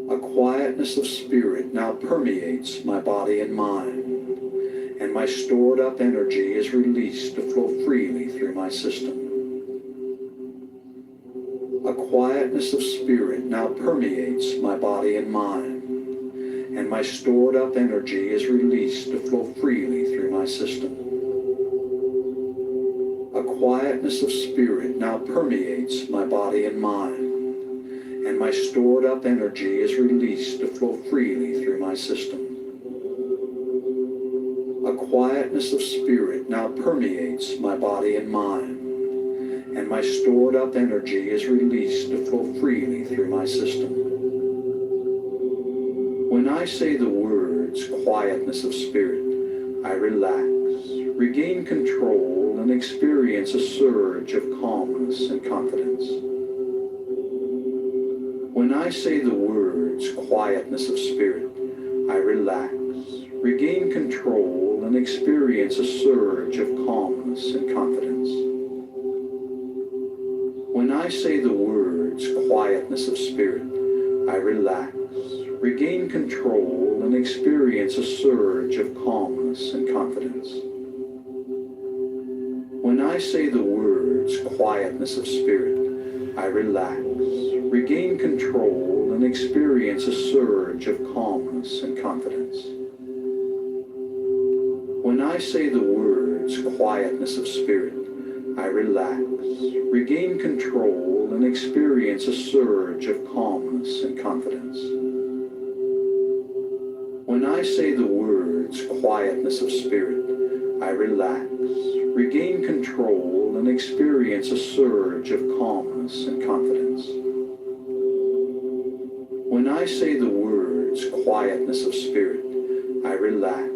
[SPEAKER 1] A quietness of spirit now permeates my body and mind, and my stored up energy is released to flow freely through my system. A quietness of spirit now permeates my body and mind, and my stored up energy is released to flow freely through my system. A quietness of spirit now permeates my body and mind, and my stored up energy is released to flow freely through my system. A quietness of spirit now permeates my body and mind, and my stored up energy is released to flow freely through my system. When I say the words quietness of spirit, I relax, regain control, and experience a surge of calmness and confidence. When I say the words quietness of spirit, I relax, regain control, and experience a surge of calmness and confidence. When I say the words quietness of spirit, I relax, regain control, and experience a surge of calmness and confidence. When I say the words quietness of spirit, I relax, regain control, and experience a surge of calmness and confidence. When I say the words quietness of spirit, I relax, regain control, and experience a surge of calmness and confidence. When I say the words quietness of spirit, I relax, regain control, and experience a surge of calmness and confidence. When I say the words quietness of spirit, I relax,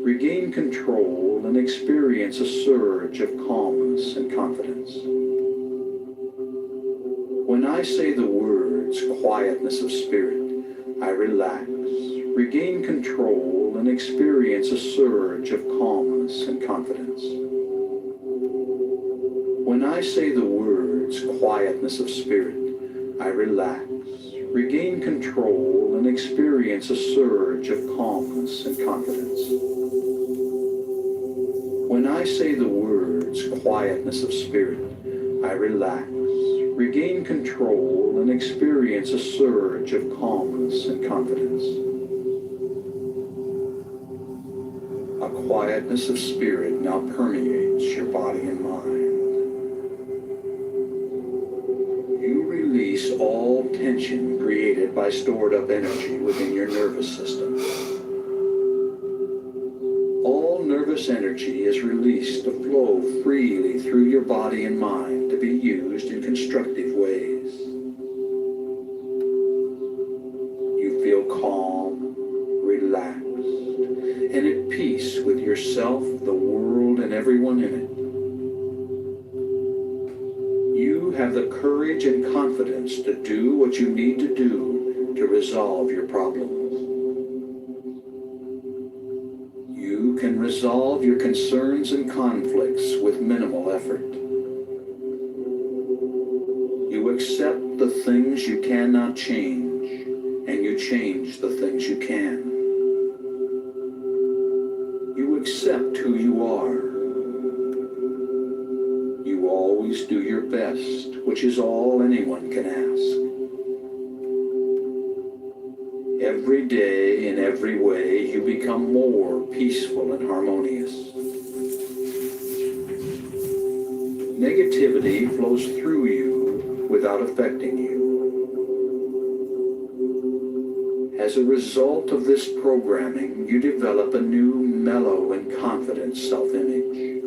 [SPEAKER 1] regain control, and experience a surge of calmness and confidence. When I say the words quietness of spirit, I relax, regain control, and experience a surge of calmness and confidence. When I say the words quietness of spirit, I relax, regain control, and experience a surge of calmness and confidence. When I say the words quietness of spirit, I relax, regain control, and experience a surge of calmness and confidence. A quietness of spirit now permeates your body and mind. You release tension created by stored up energy within your nervous system. All nervous energy is released to flow freely through your body and mind to be used in constructive ways. You feel calm, relaxed, and at peace with yourself, the world, and everyone in it. You have the courage and confidence to do what you need to do to resolve your problems. You can resolve your concerns and conflicts with minimal effort. You accept the things you cannot change, and you change the things you can. You accept who you are. You always do your best, which is all anyone can ask. Every day, in every way, you become more peaceful and harmonious. Negativity flows through you without affecting you. As a result of this programming, you develop a new, mellow, and confident self-image.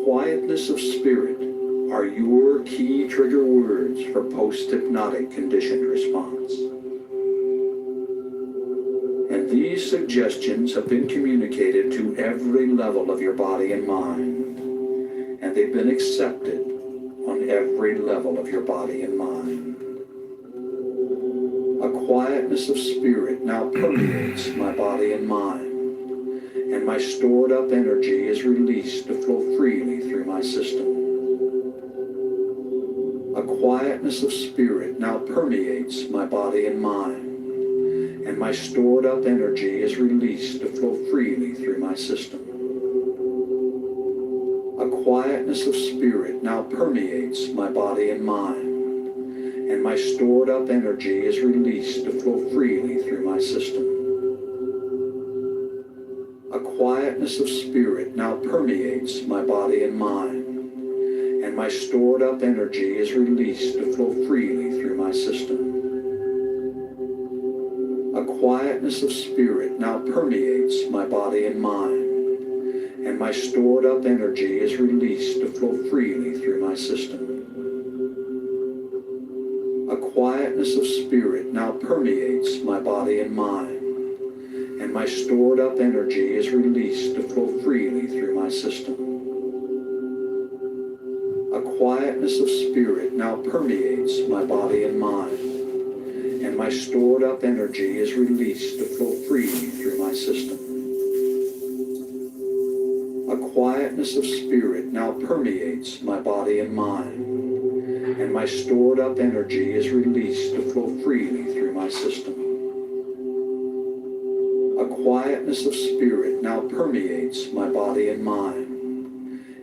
[SPEAKER 1] Quietness of spirit are your key trigger words for post-hypnotic conditioned response. And these suggestions have been communicated to every level of your body and mind, and they've been accepted on every level of your body and mind. A quietness of spirit now permeates my body and mind, and my stored up energy is released to flow freely through my system. A quietness of spirit now permeates my body and mind, and my stored up energy is released to flow freely through my system. A quietness of spirit now permeates my body and mind, and my stored up energy is released to flow freely through my system. A quietness of spirit now permeates my body and mind, and my stored up energy is released to flow freely through my system. A quietness of spirit now permeates my body and mind, and my stored up energy is released to flow freely through my system. A quietness of spirit now permeates my body and mind, and my stored up energy is released to flow freely through my system. A quietness of spirit now permeates my body and mind, and my stored up energy is released to flow freely through my system. A quietness of spirit now permeates my body and mind, and my stored up energy is released to flow freely through my system. A quietness of spirit now permeates my body and mind,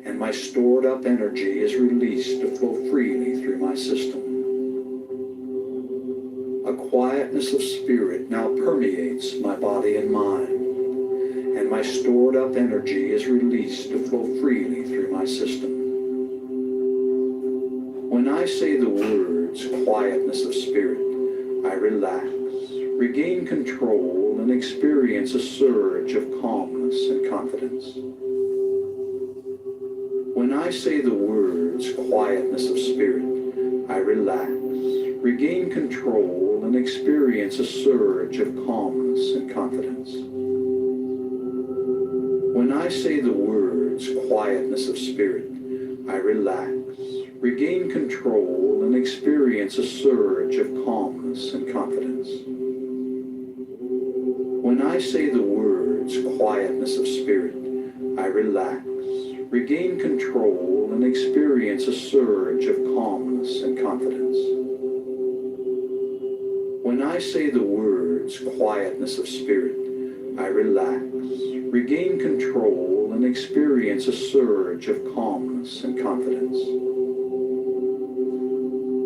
[SPEAKER 1] and my stored up energy is released to flow freely through my system. A quietness of spirit now permeates my body and mind, and my stored up energy is released to flow freely through my system. When I say the words quietness of spirit, I relax, regain control, and experience a surge of calmness and confidence. When I say the words quietness of spirit, I relax, regain control, and experience a surge of calmness and confidence. When I say the words quietness of spirit, I relax, regain control, and experience a surge of calmness and confidence. When I say the words quietness of spirit, I relax, regain control, and experience a surge of calmness and confidence. When I say the words quietness of spirit, I relax, regain control, and experience a surge of calmness and confidence.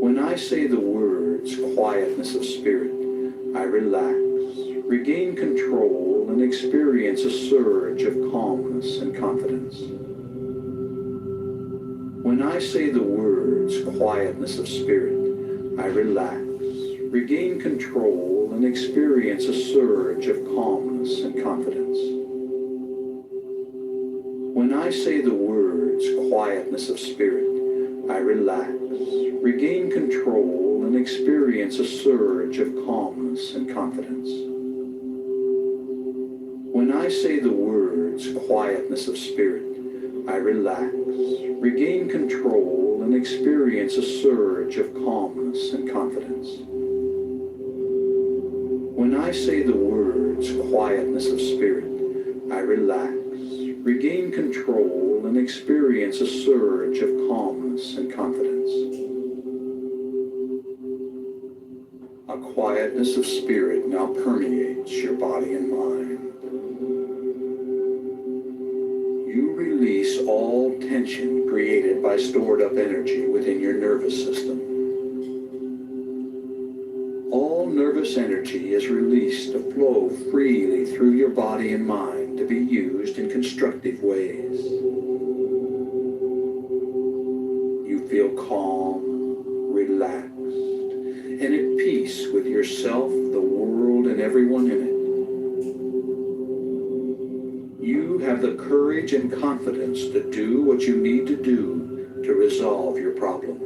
[SPEAKER 1] When I say the words quietness of spirit, I relax, regain control, and experience a surge of calmness and confidence. When I say the words words, quietness of spirit, I relax, regain control, and experience a surge of calmness and confidence. When I say the words, quietness of spirit, I relax, regain control, and experience a surge of calmness and confidence. When I say the words, quietness of spirit, I relax, regain control, and experience a surge of calmness and confidence. When I say the words, quietness of spirit, I relax, regain control, and experience a surge of calmness and confidence. A quietness of spirit now permeates your body and mind. You release all tension created by stored up energy within your nervous system. All nervous energy is released to flow freely through your body and mind to be used in constructive ways. You feel calm, relaxed, and at peace with yourself, the world, and everyone in it. You have the courage and confidence to do what you need to do to resolve your problems.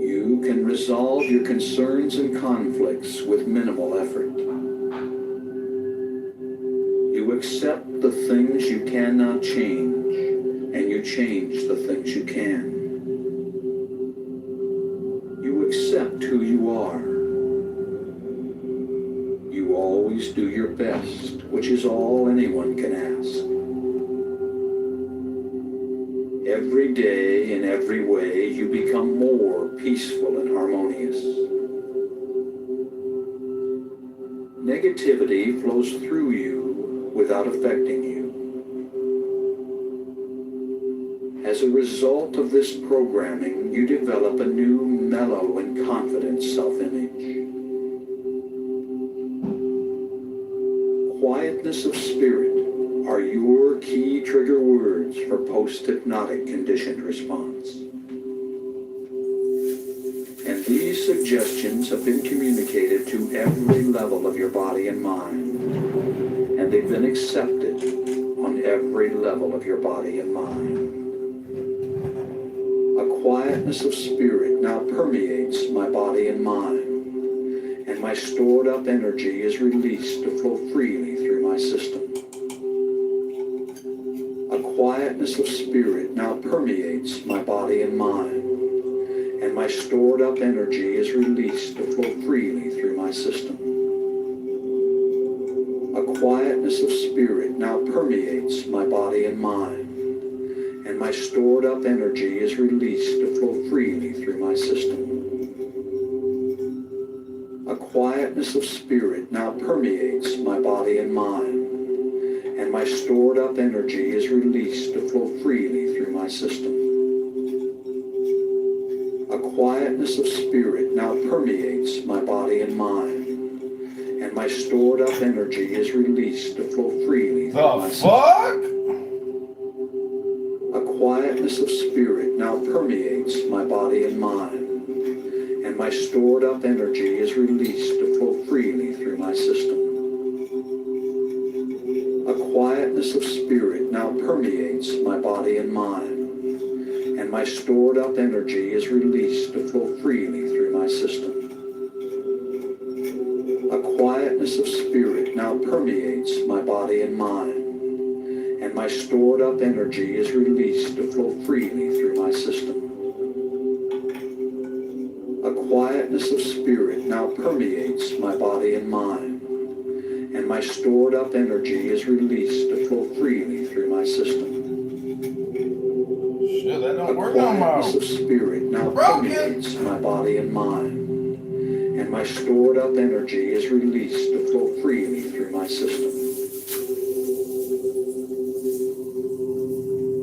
[SPEAKER 1] You can resolve your concerns and conflicts with minimal effort. You accept the things you cannot change, and you change the things you can. You accept who you are. You always do your best, which is all anyone can ask. Every day, in every way, you become more peaceful and harmonious. Negativity flows through you without affecting you. As a result of this programming, you develop a new mellow and confident self-image. Quietness of spirit are your key trigger words for post-hypnotic conditioned response. And these suggestions have been communicated to every level of your body and mind, and they've been accepted on every level of your body and mind. A quietness of spirit now permeates my body and mind, and my stored up energy is released to flow freely through my system. A quietness of spirit now permeates my body and mind, and my stored up energy is released to flow freely through my system. A quietness of spirit now permeates my body and mind, and my stored up energy is released to flow freely through my system. A quietness of spirit now permeates my body and mind, and my stored up energy is released to flow freely through my system. A quietness of spirit now permeates my body and mind, and my stored up energy is released to flow freely through my system. A quietness of spirit now permeates my body and mind, and my stored up energy is released to flow freely through my system. A quietness of spirit now permeates my body and mind, and my stored up energy is released to flow freely through my system. A quietness of spirit now permeates my body and mind, and my stored up energy is released to flow freely through my system. A quietness of spirit now permeates my body and mind, and my stored up energy is released to flow freely through my system.
[SPEAKER 8] Shit, that
[SPEAKER 1] A
[SPEAKER 8] don't work no more.
[SPEAKER 1] quietness of spirit now permeates my body and mind, and my stored up energy is released to flow freely through my system.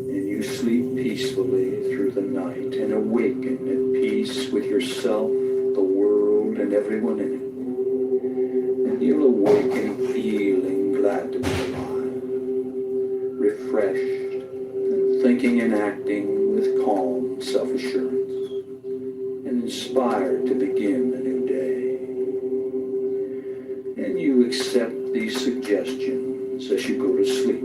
[SPEAKER 1] And you sleep peacefully through the night and awaken at peace with yourself, the world, and everyone in it. And you'll awaken feeling glad to be alive, refreshed, and thinking and acting with calm self-assurance and inspired to begin a new day. And you accept these suggestions as you go to sleep.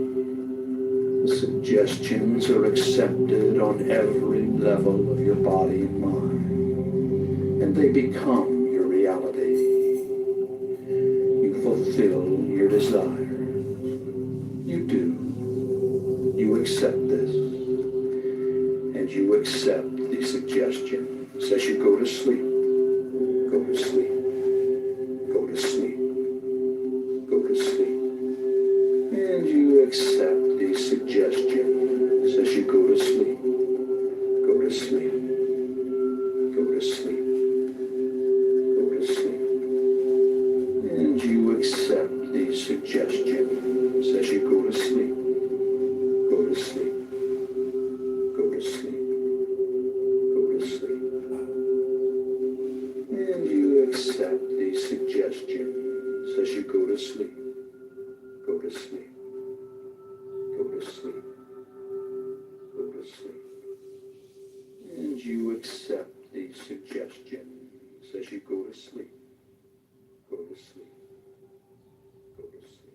[SPEAKER 1] The suggestions are accepted on every level of your body and mind, and they become your reality. You fulfill your desires. You do. You accept this, and you accept these suggestions as you go to sleep. Go to sleep. Go to sleep. Go to sleep. And you accept these suggestions as you go to sleep. Go to sleep. Go to sleep. Go to sleep. And you accept these suggestions as you go to sleep. Go to sleep. Go to sleep. Go to sleep. And you accept these suggestions as you go to sleep. Go to sleep. Go to sleep. Go to sleep. And you accept these suggestions as you go to sleep. Go to sleep. Go to sleep.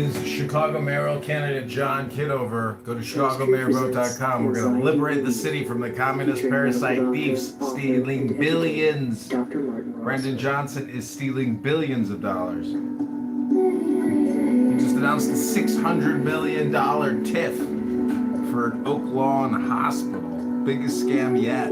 [SPEAKER 9] is Chicago mayoral candidate John Kitover. Go to chicagomayorvote.com. We're going to liberate the city from the communist parasite thieves stealing billions. Brendan Johnson is stealing billions of dollars. He just announced a $600 million TIF for an Oak Lawn hospital. Biggest scam yet.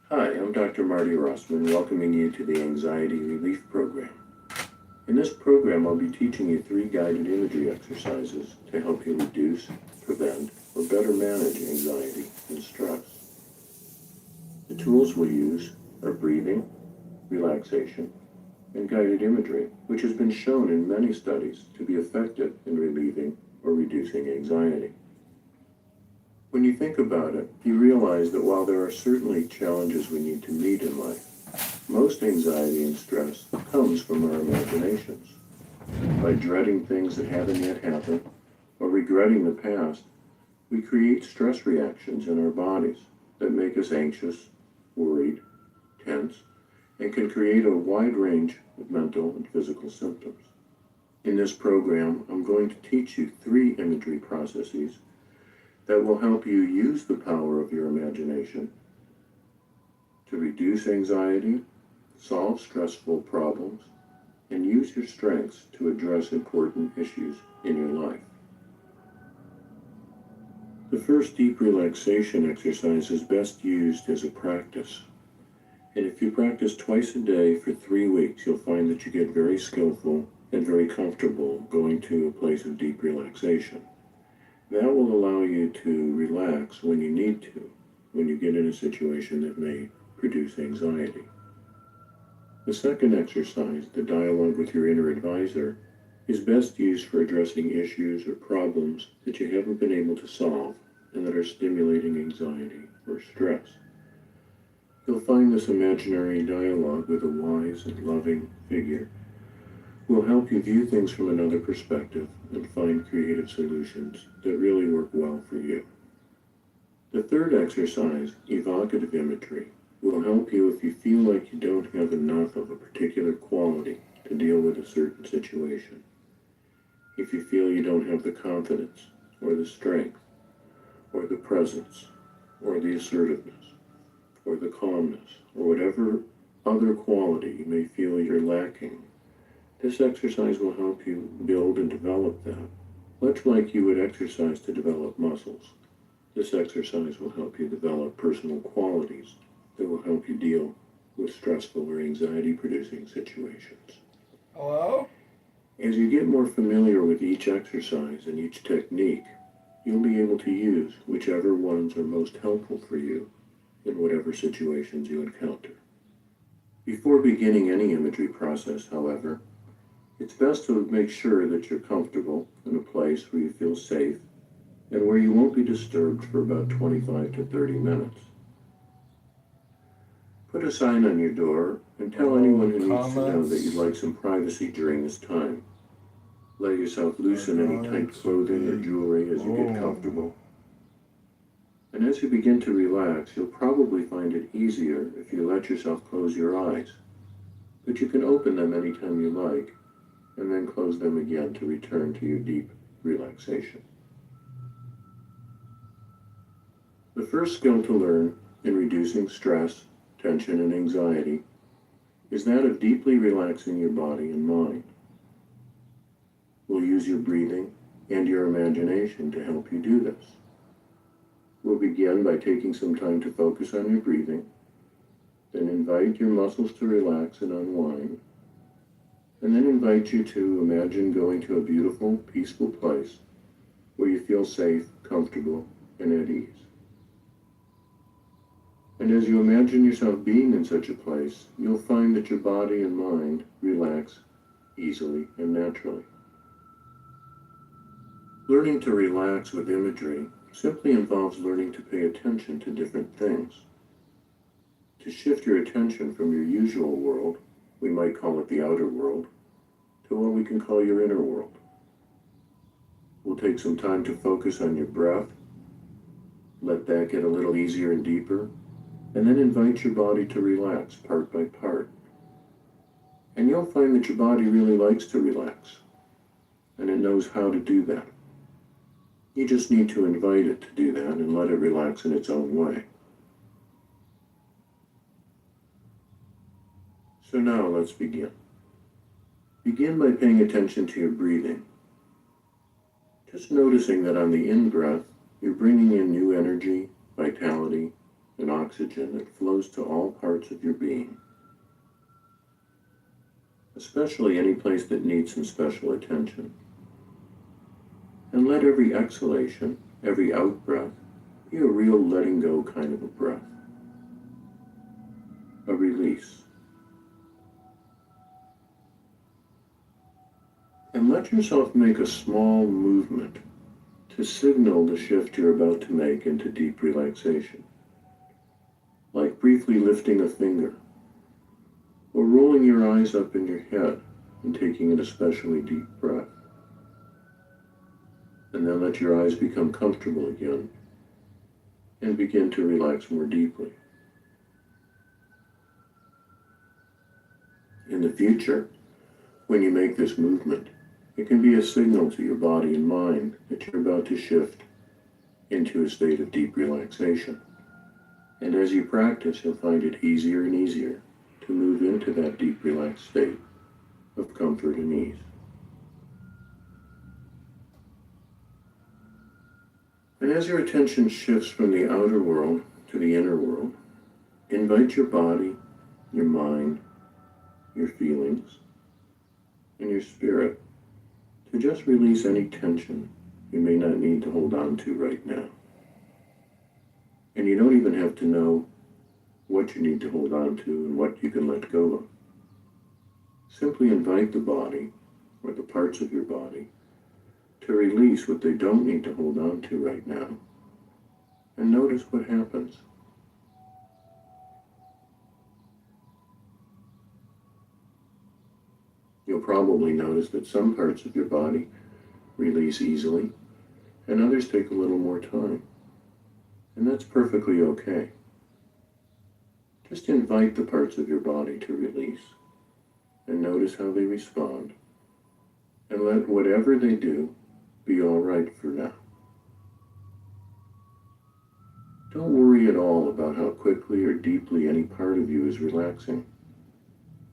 [SPEAKER 1] Hi, I'm Dr. Marty Rossman, welcoming you to the Anxiety Relief Program. In this program, I'll be teaching you 3 guided imagery exercises to help you reduce, prevent, or better manage anxiety and stress. The tools we'll use are breathing, relaxation, and guided imagery, which has been shown in many studies to be effective in relieving or reducing anxiety. When you think about it, you realize that while there are certainly challenges we need to meet in life, most anxiety and stress comes from our imaginations. By dreading things that haven't yet happened, or regretting the past, we create stress reactions in our bodies that make us anxious, worried, tense, and can create a wide range of mental and physical symptoms. In this program, I'm going to teach you 3 imagery processes that will help you use the power of your imagination to reduce anxiety, solve stressful problems, and use your strengths to address important issues in your life. The first deep relaxation exercise is best used as a practice. And if you practice twice a day for 3 weeks, you'll find that you get very skillful and very comfortable going to a place of deep relaxation. That will allow you to relax when you need to, when you get in a situation that may produce anxiety. The second exercise, the dialogue with your inner advisor, is best used for addressing issues or problems that you haven't been able to solve and that are stimulating anxiety or stress. You'll find this imaginary dialogue with a wise and loving figure will help you view things from another perspective and find creative solutions that really work well for you. The third exercise, evocative imagery, will help you if you feel like you don't have enough of a particular quality to deal with a certain situation. If you feel you don't have the confidence, or the strength, or the presence, or the assertiveness, or the calmness, or whatever other quality you may feel you're lacking, this exercise will help you build and develop that, much like you would exercise to develop muscles. This exercise will help you develop personal qualities that will help you deal with stressful or anxiety-producing situations.
[SPEAKER 9] Hello?
[SPEAKER 1] As you get more familiar with each exercise and each technique, you'll be able to use whichever ones are most helpful for you in whatever situations you encounter. Before beginning any imagery process, however, it's best to make sure that you're comfortable in a place where you feel safe and where you won't be disturbed for about 25 to 30 minutes. Put a sign on your door and tell anyone who needs to know that you'd like some privacy during this time. Let yourself loosen any tight clothing or jewelry as you get comfortable. And as you begin to relax, you'll probably find it easier if you let yourself close your eyes. But you can open them anytime you like, and then close them again to return to your deep relaxation. The first skill to learn in reducing stress, tension, and anxiety is that of deeply relaxing your body and mind. We'll use your breathing and your imagination to help you do this. We'll begin by taking some time to focus on your breathing, then invite your muscles to relax and unwind, and then invite you to imagine going to a beautiful, peaceful place where you feel safe, comfortable, and at ease. And as you imagine yourself being in such a place, you'll find that your body and mind relax easily and naturally. Learning to relax with imagery simply involves learning to pay attention to different things. To shift your attention from your usual world, we might call it the outer world, to what we can call your inner world. We'll take some time to focus on your breath. Let that get a little easier and deeper, and then invite your body to relax part by part. And you'll find that your body really likes to relax, and it knows how to do that. You just need to invite it to do that and let it relax in its own way. So now let's begin. Begin by paying attention to your breathing. Just noticing that on the in-breath, you're bringing in new energy, vitality, and oxygen that flows to all parts of your being, especially any place that needs some special attention. And let every exhalation, every out-breath, be a real letting go kind of a breath, a release. And let yourself make a small movement to signal the shift you're about to make into deep relaxation, like briefly lifting a finger, or rolling your eyes up in your head and taking an especially deep breath. And then let your eyes become comfortable again and begin to relax more deeply. In the future, when you make this movement, it can be a signal to your body and mind that you're about to shift into a state of deep relaxation. And as you practice, you'll find it easier and easier to move into that deep relaxed state of comfort and ease. And as your attention shifts from the outer world to the inner world, invite your body, your mind, your feelings, and your spirit to just release any tension you may not need to hold on to right now. And you don't even have to know what you need to hold on to and what you can let go of. Simply invite the body, or the parts of your body, to release what they don't need to hold on to right now, and notice what happens. You'll probably notice that some parts of your body release easily, and others take a little more time. And that's perfectly okay. Just invite the parts of your body to release, and notice how they respond, and let whatever they do be all right for now. Don't worry at all about how quickly or deeply any part of you is relaxing,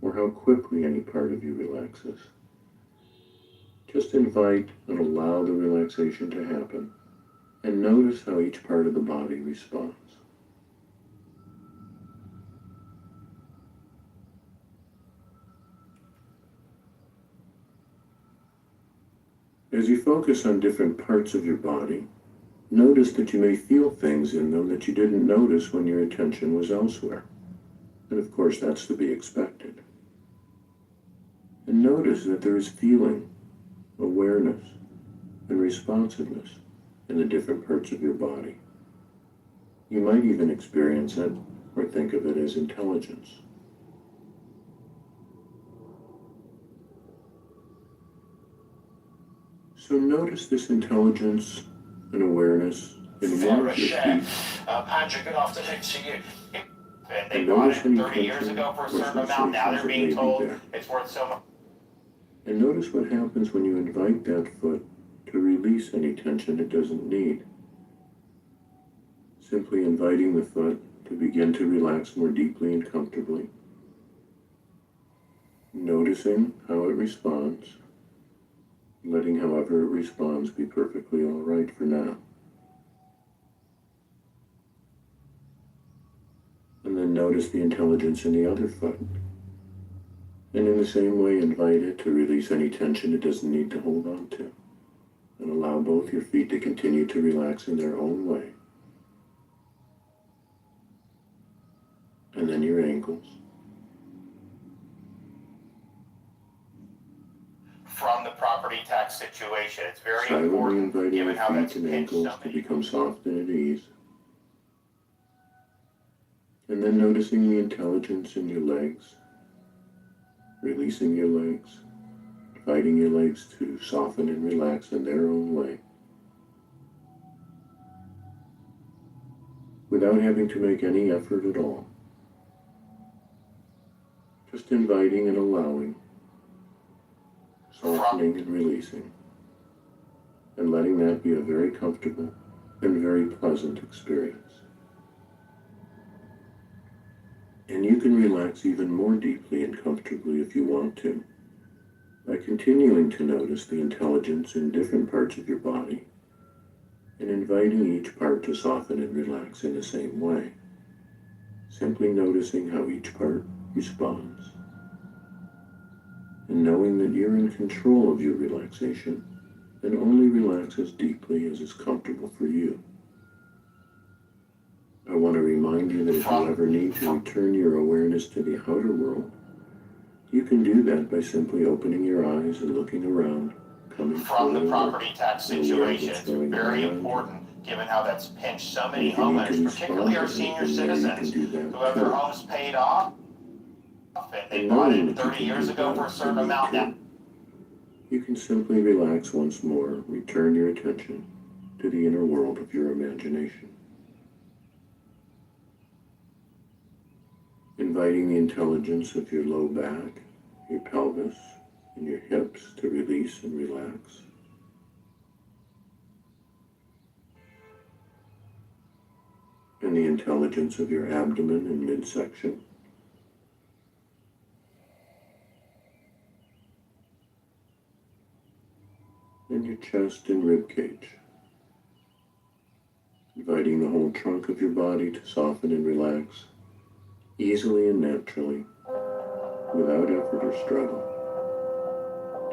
[SPEAKER 1] or how quickly any part of you relaxes. Just invite and allow the relaxation to happen, and notice how each part of the body responds. As you focus on different parts of your body, notice that you may feel things in them that you didn't notice when your attention was elsewhere. And of course, that's to be expected. And notice that there is feeling, awareness, and responsiveness in the different parts of your body. You might even experience it or think of it as intelligence. So notice this intelligence and awareness in one of your feet.
[SPEAKER 5] Patrick, good afternoon to you. And they
[SPEAKER 1] And
[SPEAKER 5] bought
[SPEAKER 1] notice
[SPEAKER 5] it
[SPEAKER 1] any
[SPEAKER 5] 30 years
[SPEAKER 1] tension
[SPEAKER 5] ago for a
[SPEAKER 1] or
[SPEAKER 5] certain amount. Now they're
[SPEAKER 1] sensations that may
[SPEAKER 5] being
[SPEAKER 1] be
[SPEAKER 5] told
[SPEAKER 1] there.
[SPEAKER 5] it's worth so much.
[SPEAKER 1] And notice what happens when you invite that foot to release any tension it doesn't need. Simply inviting the foot to begin to relax more deeply and comfortably. Noticing how it responds, letting however it responds be perfectly all right for now. And then notice the intelligence in the other foot. And in the same way, invite it to release any tension it doesn't need to hold on to. And allow both your feet to continue to relax in their own way. And then your ankles.
[SPEAKER 5] From the property tax situation. It's very
[SPEAKER 1] Silently
[SPEAKER 5] important
[SPEAKER 1] inviting
[SPEAKER 5] given
[SPEAKER 1] your
[SPEAKER 5] how that's
[SPEAKER 1] feet and
[SPEAKER 5] pinched
[SPEAKER 1] ankles
[SPEAKER 5] so
[SPEAKER 1] to
[SPEAKER 5] many.
[SPEAKER 1] become soft and at ease. And then noticing the intelligence in your legs. Releasing your legs. inviting your legs to soften and relax in their own way, without having to make any effort at all. Just inviting and allowing, softening and releasing, and letting that be a very comfortable and very pleasant experience. And you can relax even more deeply and comfortably if you want to, by continuing to notice the intelligence in different parts of your body and inviting each part to soften and relax in the same way, simply noticing how each part responds, and knowing that you're in control of your relaxation and only relax as deeply as is comfortable for you. I want to remind you that if you ever need to return your awareness to the outer world, you can do that by simply opening your eyes and looking around, coming
[SPEAKER 10] from the
[SPEAKER 1] forward,
[SPEAKER 10] property tax
[SPEAKER 1] and aware of
[SPEAKER 10] situation.
[SPEAKER 1] what's
[SPEAKER 10] It's
[SPEAKER 1] going
[SPEAKER 10] very
[SPEAKER 1] on.
[SPEAKER 10] important, given how that's pinched so many
[SPEAKER 1] If you need to
[SPEAKER 10] homeowners,
[SPEAKER 1] respond
[SPEAKER 10] particularly
[SPEAKER 1] to
[SPEAKER 10] our senior
[SPEAKER 1] anything there, you
[SPEAKER 10] citizens
[SPEAKER 1] can do that
[SPEAKER 10] who have their
[SPEAKER 1] too.
[SPEAKER 10] homes paid off, and they
[SPEAKER 1] And
[SPEAKER 10] bought
[SPEAKER 1] knowing
[SPEAKER 10] it
[SPEAKER 1] that you
[SPEAKER 10] 30
[SPEAKER 1] can
[SPEAKER 10] years
[SPEAKER 1] do
[SPEAKER 10] ago
[SPEAKER 1] that
[SPEAKER 10] for a
[SPEAKER 1] if you
[SPEAKER 10] certain
[SPEAKER 1] need
[SPEAKER 10] amount
[SPEAKER 1] to,
[SPEAKER 10] now.
[SPEAKER 1] you can simply relax once more, return your attention to the inner world of your imagination. Inviting the intelligence of your low back, your pelvis, and your hips to release and relax. And the intelligence of your abdomen and midsection. And your chest and rib cage. Inviting the whole trunk of your body to soften and relax, easily and naturally, without effort or struggle.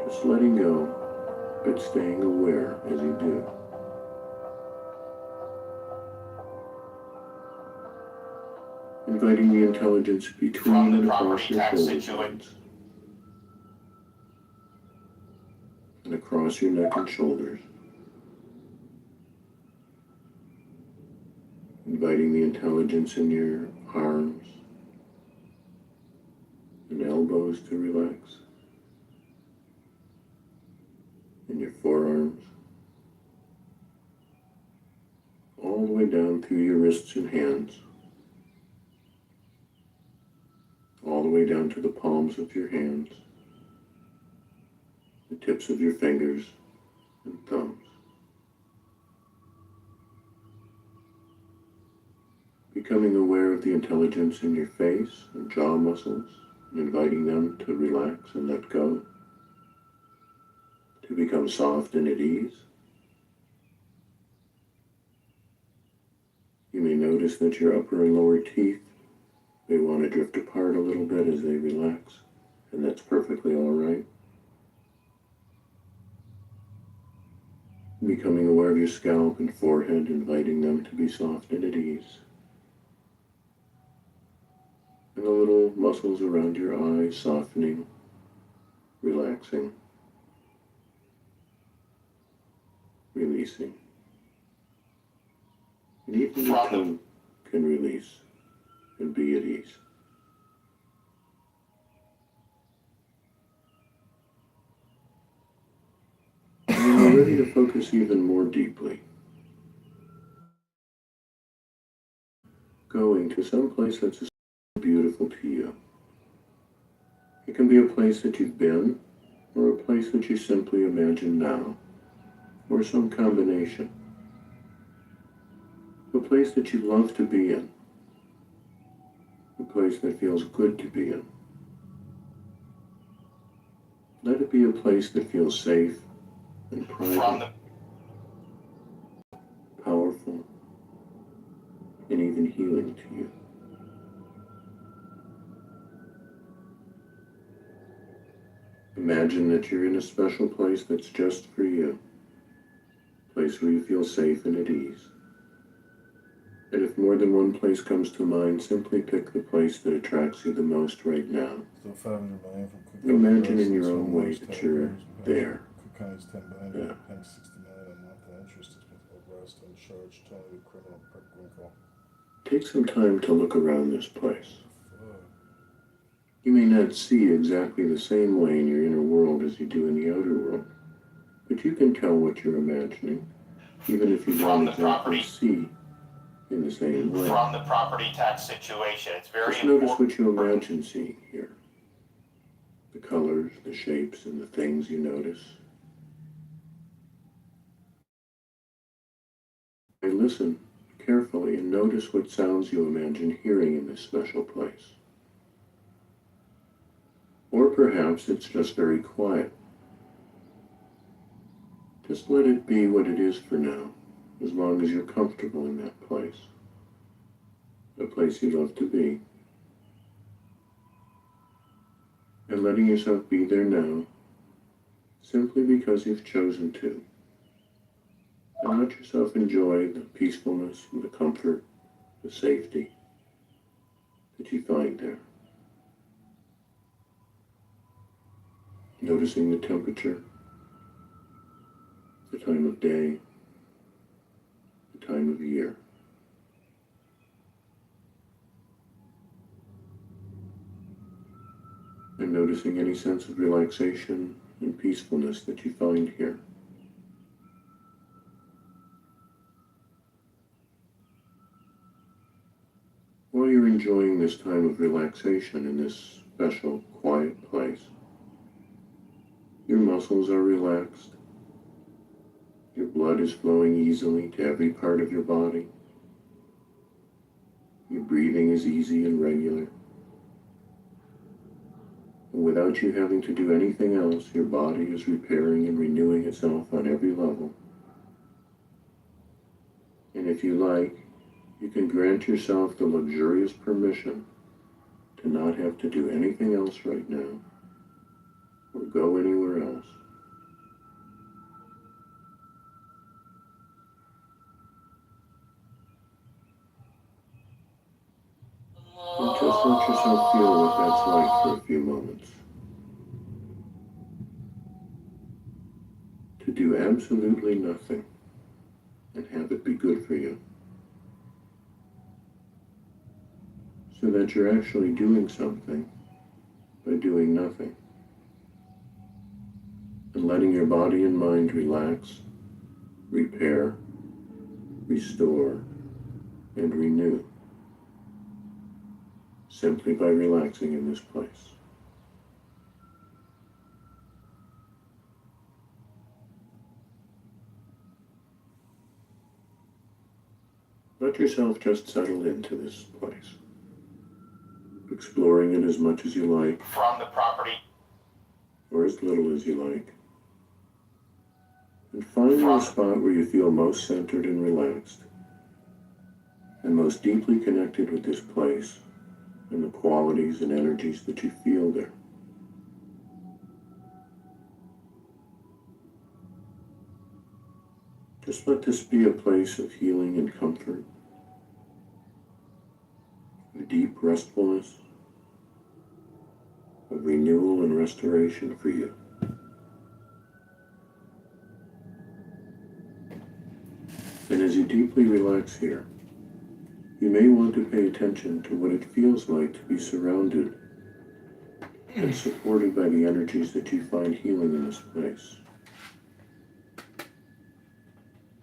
[SPEAKER 1] Just letting go, but staying aware as you do. Inviting the intelligence between and across your shoulder blades, and across your neck and shoulders. Inviting the intelligence in your arms and elbows to relax, in your forearms, all the way down through your wrists and hands, all the way down to the palms of your hands, the tips of your fingers and thumbs. Becoming aware of the intelligence in your face and jaw muscles, and inviting them to relax and let go, to become soft and at ease. You may notice that your upper and lower teeth may want to drift apart a little bit as they relax, and that's perfectly all right. Becoming aware of your scalp and forehead, inviting them to be soft and at ease. And the little muscles around your eyes softening, relaxing, releasing. And even your tongue can release and be at ease. And when you're ready to focus even more deeply, going to some place that's beautiful to you. It can be a place that you've been, or a place that you simply imagine now, or some combination. A place that you love to be in. A place that feels good to be in. Let it be a place that feels safe and private, powerful, and even healing to you. Imagine that you're in a special place that's just for you, a place where you feel safe and at ease. And if more than one place comes to mind, simply pick the place that attracts you the most right now.
[SPEAKER 8] Still 500 million from Cook
[SPEAKER 1] Imagine in your own way that you're there.
[SPEAKER 8] Cook County's 10 billion,
[SPEAKER 1] Yeah.
[SPEAKER 8] paying 60 million a month in interest is with arrest and charge Tony the criminal Winkle.
[SPEAKER 1] Take some time to look around this place. You may not see exactly the same way in your inner world as you do in the outer world, but you can tell what you're imagining, even if you
[SPEAKER 10] From
[SPEAKER 1] don't
[SPEAKER 10] the
[SPEAKER 1] exactly
[SPEAKER 10] property.
[SPEAKER 1] see in the same way.
[SPEAKER 10] From the property tax situation, it's very
[SPEAKER 1] Just notice
[SPEAKER 10] important.
[SPEAKER 1] what you imagine seeing here. The colors, the shapes, and the things you notice. And listen carefully and notice what sounds you imagine hearing in this special place. Or perhaps it's just very quiet. Just let it be what it is for now, as long as you're comfortable in that place. A place you love to be. And letting yourself be there now, simply because you've chosen to. And let yourself enjoy the peacefulness and the comfort, the safety that you find there. Noticing the temperature, the time of day, the time of year. And noticing any sense of relaxation and peacefulness that you find here. While you're enjoying this time of relaxation in this special, quiet place, your muscles are relaxed. Your blood is flowing easily to every part of your body. Your breathing is easy and regular. And without you having to do anything else, your body is repairing and renewing itself on every level. And if you like, you can grant yourself the luxurious permission to not have to do anything else right now, or go anywhere else. And just let yourself feel what that's like for a few moments. To do absolutely nothing and have it be good for you. So that you're actually doing something by doing nothing. And letting your body and mind relax, repair, restore, and renew. Simply by relaxing in this place. Let yourself just settle into this place, exploring it as much as you like,
[SPEAKER 10] From the property.
[SPEAKER 1] or as little as you like. And find a spot where you feel most centered and relaxed, and most deeply connected with this place and the qualities and energies that you feel there. Just let this be a place of healing and comfort, of deep restfulness, of renewal and restoration for you. And as you deeply relax here, you may want to pay attention to what it feels like to be surrounded and supported by the energies that you find healing in this place.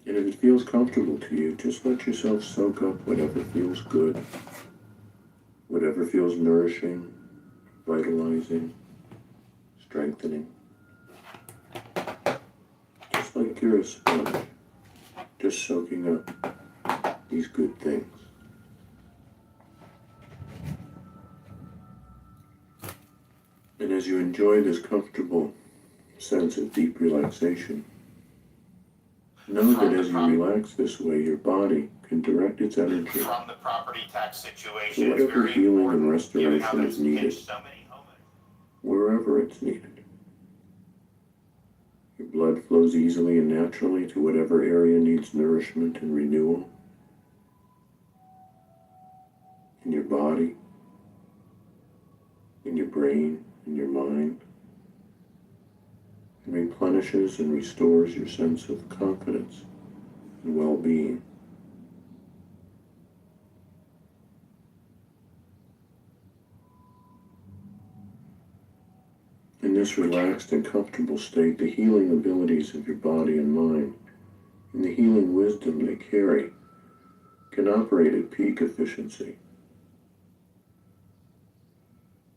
[SPEAKER 1] And if it feels comfortable to you, just let yourself soak up whatever feels good, whatever feels nourishing, vitalizing, strengthening. Just like you're a sponge, just soaking up these good things. And as you enjoy this comfortable sense of deep relaxation, know that as you relax this way, your body can direct its energy
[SPEAKER 10] From the property tax
[SPEAKER 1] to
[SPEAKER 10] situation, it's
[SPEAKER 1] whatever
[SPEAKER 10] very
[SPEAKER 1] healing and
[SPEAKER 10] important, given how
[SPEAKER 1] restoration
[SPEAKER 10] that's
[SPEAKER 1] is needed,
[SPEAKER 10] pinched so many homeowners.
[SPEAKER 1] wherever it's needed. Your blood flows easily and naturally to whatever area needs nourishment and renewal in your body, in your brain, in your mind, and replenishes and restores your sense of confidence and well-being. In this relaxed and comfortable state, the healing abilities of your body and mind and the healing wisdom they carry can operate at peak efficiency.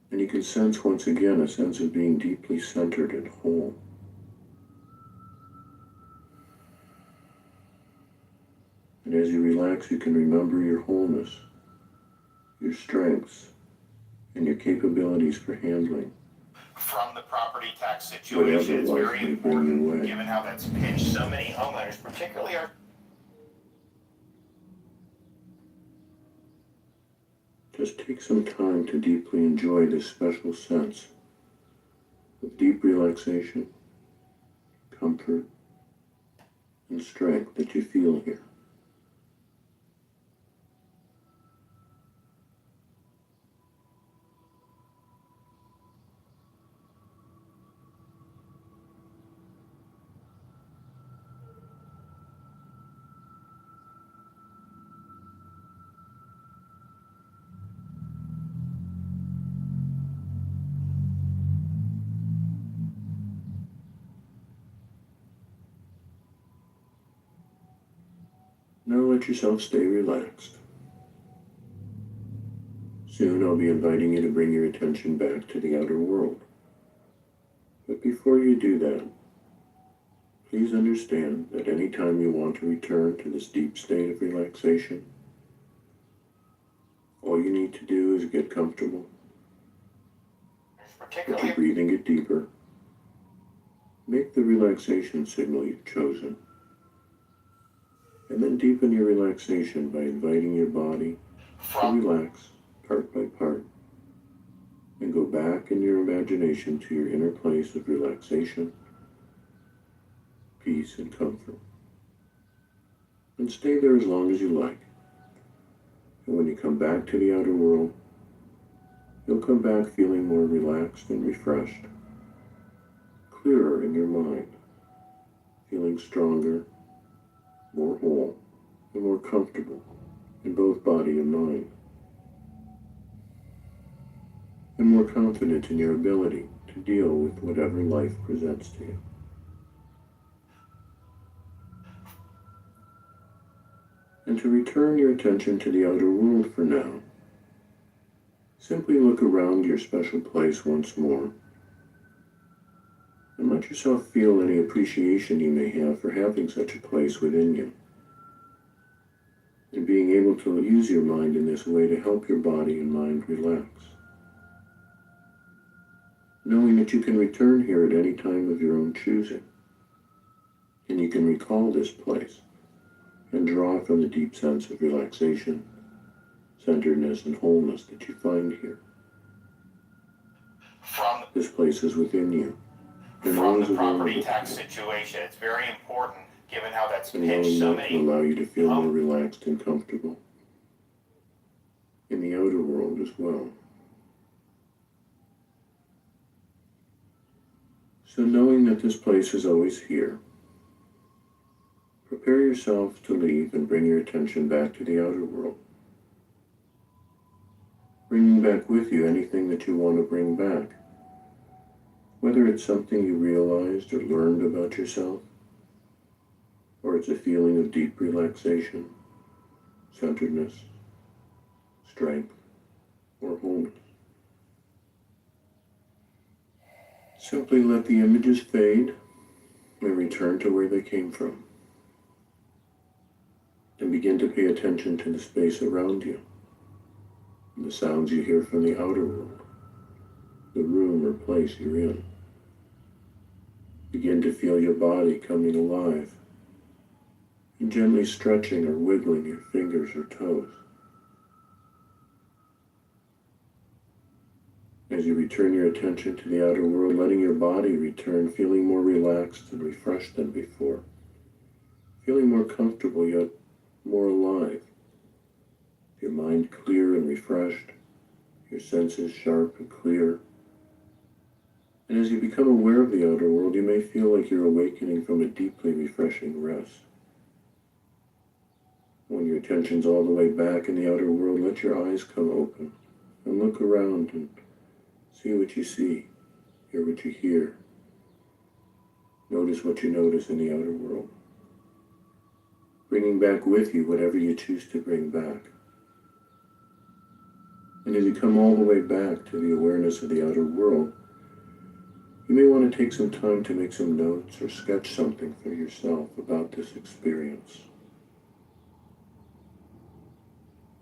[SPEAKER 1] And you can sense once again a sense of being deeply centered and whole. And as you relax, you can remember your wholeness, your strengths, and your capabilities for handling
[SPEAKER 10] From the property tax situation, it's very
[SPEAKER 1] may bring your
[SPEAKER 10] important,
[SPEAKER 1] way.
[SPEAKER 10] given how that's pinched so many homeowners, particularly our.
[SPEAKER 1] Just take some time to deeply enjoy this special sense of deep relaxation, comfort, and strength that you feel here. Now let yourself stay relaxed. Soon I'll be inviting you to bring your attention back to the outer world. But before you do that, please understand that any time you want to return to this deep state of relaxation, all you need to do is get comfortable, let your breathing get deeper, make the relaxation signal you've chosen, and then deepen your relaxation by inviting your body to relax part by part and go back in your imagination to your inner place of relaxation, peace, and comfort. And stay there as long as you like. And when you come back to the outer world, you'll come back feeling more relaxed and refreshed, clearer in your mind, feeling stronger, more whole, and more comfortable in both body and mind, and more confident in your ability to deal with whatever life presents to you. And to return your attention to the outer world for now, simply look around your special place once more and let yourself feel any appreciation you may have for having such a place within you and being able to use your mind in this way to help your body and mind relax. Knowing that you can return here at any time of your own choosing, and you can recall this place and draw from the deep sense of relaxation, centeredness, and wholeness that you find here. This place is within you.
[SPEAKER 10] From the property tax situation, it's very important, given how that's pinched so many.
[SPEAKER 1] To allow you to feel more relaxed and comfortable in the outer world as well. So knowing that this place is always here, prepare yourself to leave and bring your attention back to the outer world. Bringing back with you anything that you want to bring back, whether it's something you realized or learned about yourself, or it's a feeling of deep relaxation, centeredness, strength, or wholeness. Simply let the images fade and return to where they came from. And begin to pay attention to the space around you, and the sounds you hear from the outer world, the room or place you're in. Begin to feel your body coming alive, and gently stretching or wiggling your fingers or toes. As you return your attention to the outer world, letting your body return, feeling more relaxed and refreshed than before, feeling more comfortable yet more alive, your mind clear and refreshed, your senses sharp and clear. And as you become aware of the outer world, you may feel like you're awakening from a deeply refreshing rest. When your attention's all the way back in the outer world, let your eyes come open and look around and see what you see here within. what you hear. Notice what you notice in the outer world. Bringing back with you whatever you choose to bring back. And as you come all the way back to the awareness of the outer world, you may want to take some time to make some notes or sketch something for yourself about this experience.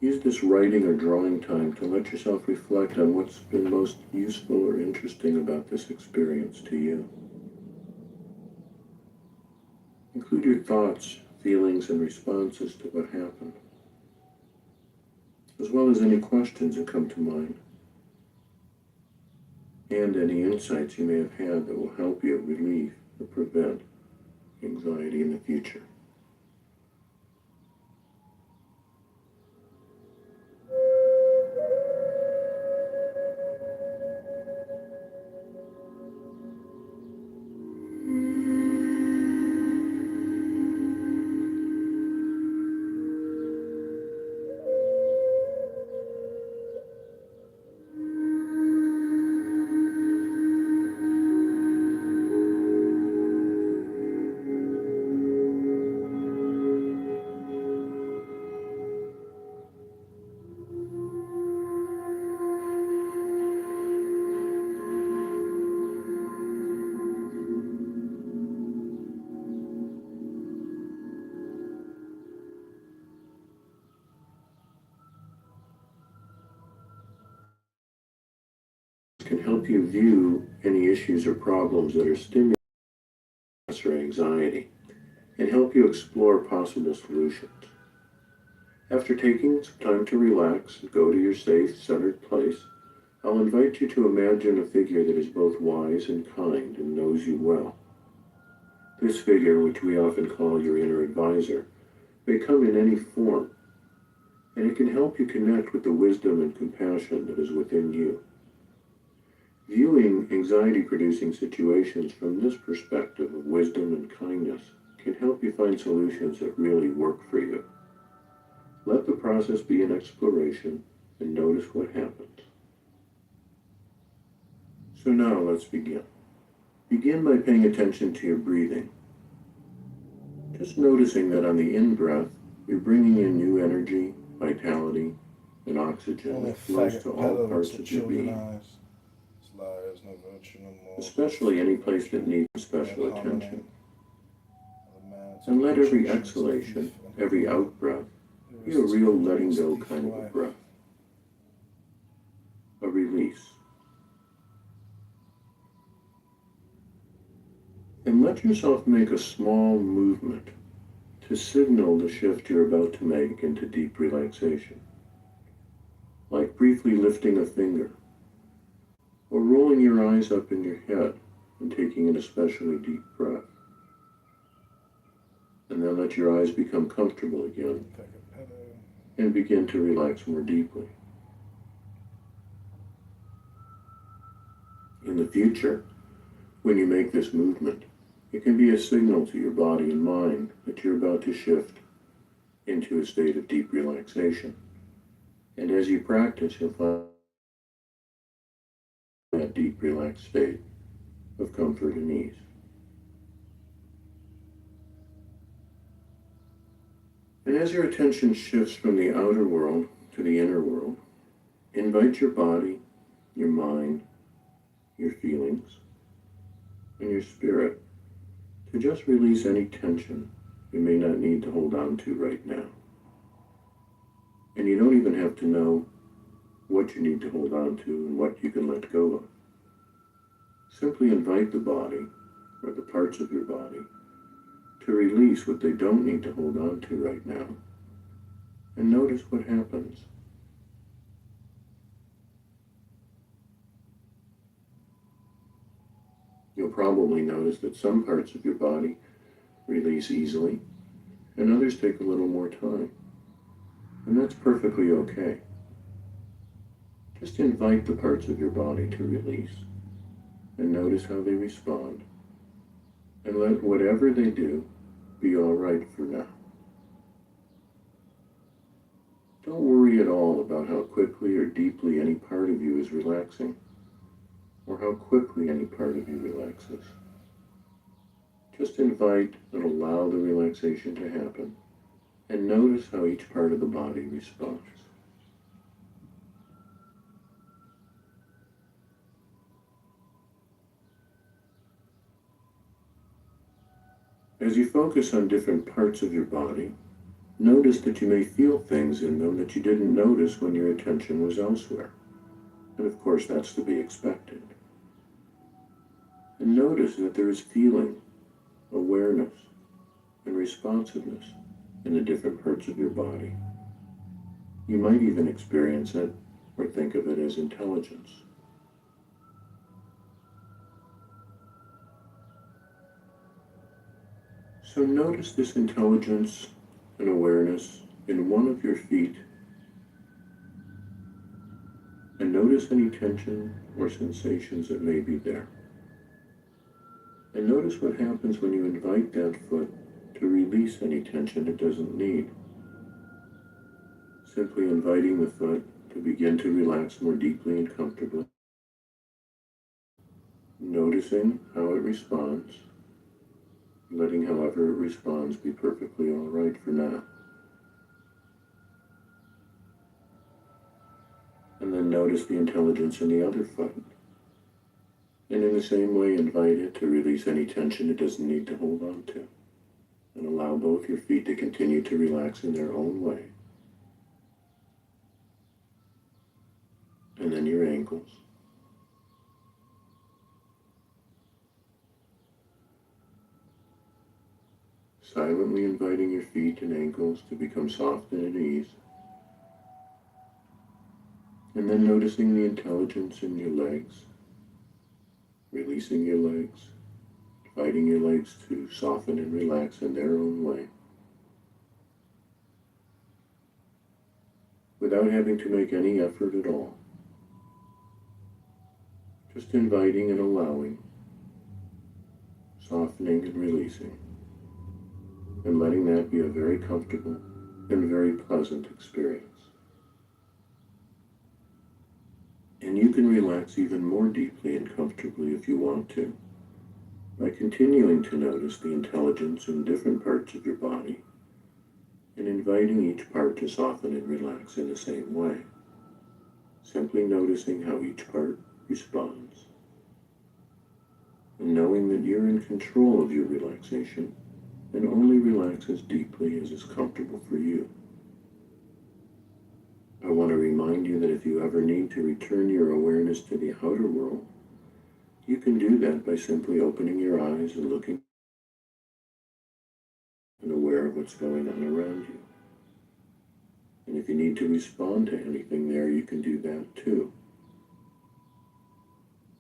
[SPEAKER 1] Use this writing or drawing time to let yourself reflect on what's been most useful or interesting about this experience to you. Include your thoughts, feelings, and responses to what happened, as well as any questions that come to mind, and any insights you may have had that will help you relieve or prevent anxiety in the future. Can help you view any issues or problems that are stimulating stress or anxiety and help you explore possible solutions. After taking some time to relax and go to your safe, centered place, I'll invite you to imagine a figure that is both wise and kind and knows you well. This figure, which we often call your inner advisor, may come in any form, and it can help you connect with the wisdom and compassion that is within you. Viewing anxiety-producing situations from this perspective of wisdom and kindness can help you find solutions that really work for you. Let the process be an exploration and notice what happens. So now let's begin. Begin by paying attention to your breathing. Just noticing that on the in-breath, you're bringing in new energy, vitality, and oxygen that flows to all parts of your being. Especially any place that needs special attention. And let every exhalation, every out-breath, be a real letting go kind of a breath. A release. And let yourself make a small movement to signal the shift you're about to make into deep relaxation. Like briefly lifting a finger, or rolling your eyes up in your head and taking an especially deep breath. And then let your eyes become comfortable again and begin to relax more deeply. In the future, when you make this movement, it can be a signal to your body and mind that you're about to shift into a state of deep relaxation. And as you practice, you'll find that deep, relaxed state of comfort and ease. And as your attention shifts from the outer world to the inner world, invite your body, your mind, your feelings, and your spirit to just release any tension you may not need to hold on to right now. And you don't even have to know what you need to hold on to and what you can let go of. Simply invite the body, or the parts of your body, to release what they don't need to hold on to right now, and notice what happens. You'll probably notice that some parts of your body release easily, and others take a little more time. And that's perfectly okay. Just invite the parts of your body to release, and notice how they respond, and let whatever they do be all right for now. Don't worry at all about how quickly or deeply any part of you is relaxing. or how quickly any part of you relaxes. Just invite and allow the relaxation to happen, and notice how each part of the body responds. As you focus on different parts of your body, notice that you may feel things in them that you didn't notice when your attention was elsewhere. And of course, that's to be expected. And notice that there is feeling, awareness, and responsiveness in the different parts of your body. You might even experience it or think of it as intelligence. So notice this intelligence and awareness in one of your feet, and notice any tension or sensations that may be there. And notice what happens when you invite that foot to release any tension it doesn't need. Simply inviting the foot to begin to relax more deeply and comfortably. Noticing how it responds, letting however it responds be perfectly all right for now. And then notice the intelligence in the other foot. And in the same way, invite it to release any tension it doesn't need to hold on to. And allow both your feet to continue to relax in their own way. And then your ankles. Silently inviting your feet and ankles to become soft and at ease. And then noticing the intelligence in your legs. Releasing your legs. Inviting your legs to soften and relax in their own way. Without having to make any effort at all. Just inviting and allowing. Softening and releasing. And letting that be a very comfortable and very pleasant experience. And you can relax even more deeply and comfortably if you want to, by continuing to notice the intelligence in different parts of your body, and inviting each part to soften and relax in the same way. Simply noticing how each part responds, and knowing that you're in control of your relaxation, and only relax as deeply as is comfortable for you. I want to remind you that if you ever need to return your awareness to the outer world, you can do that by simply opening your eyes and looking and aware of what's going on around you. And if you need to respond to anything there, you can do that too.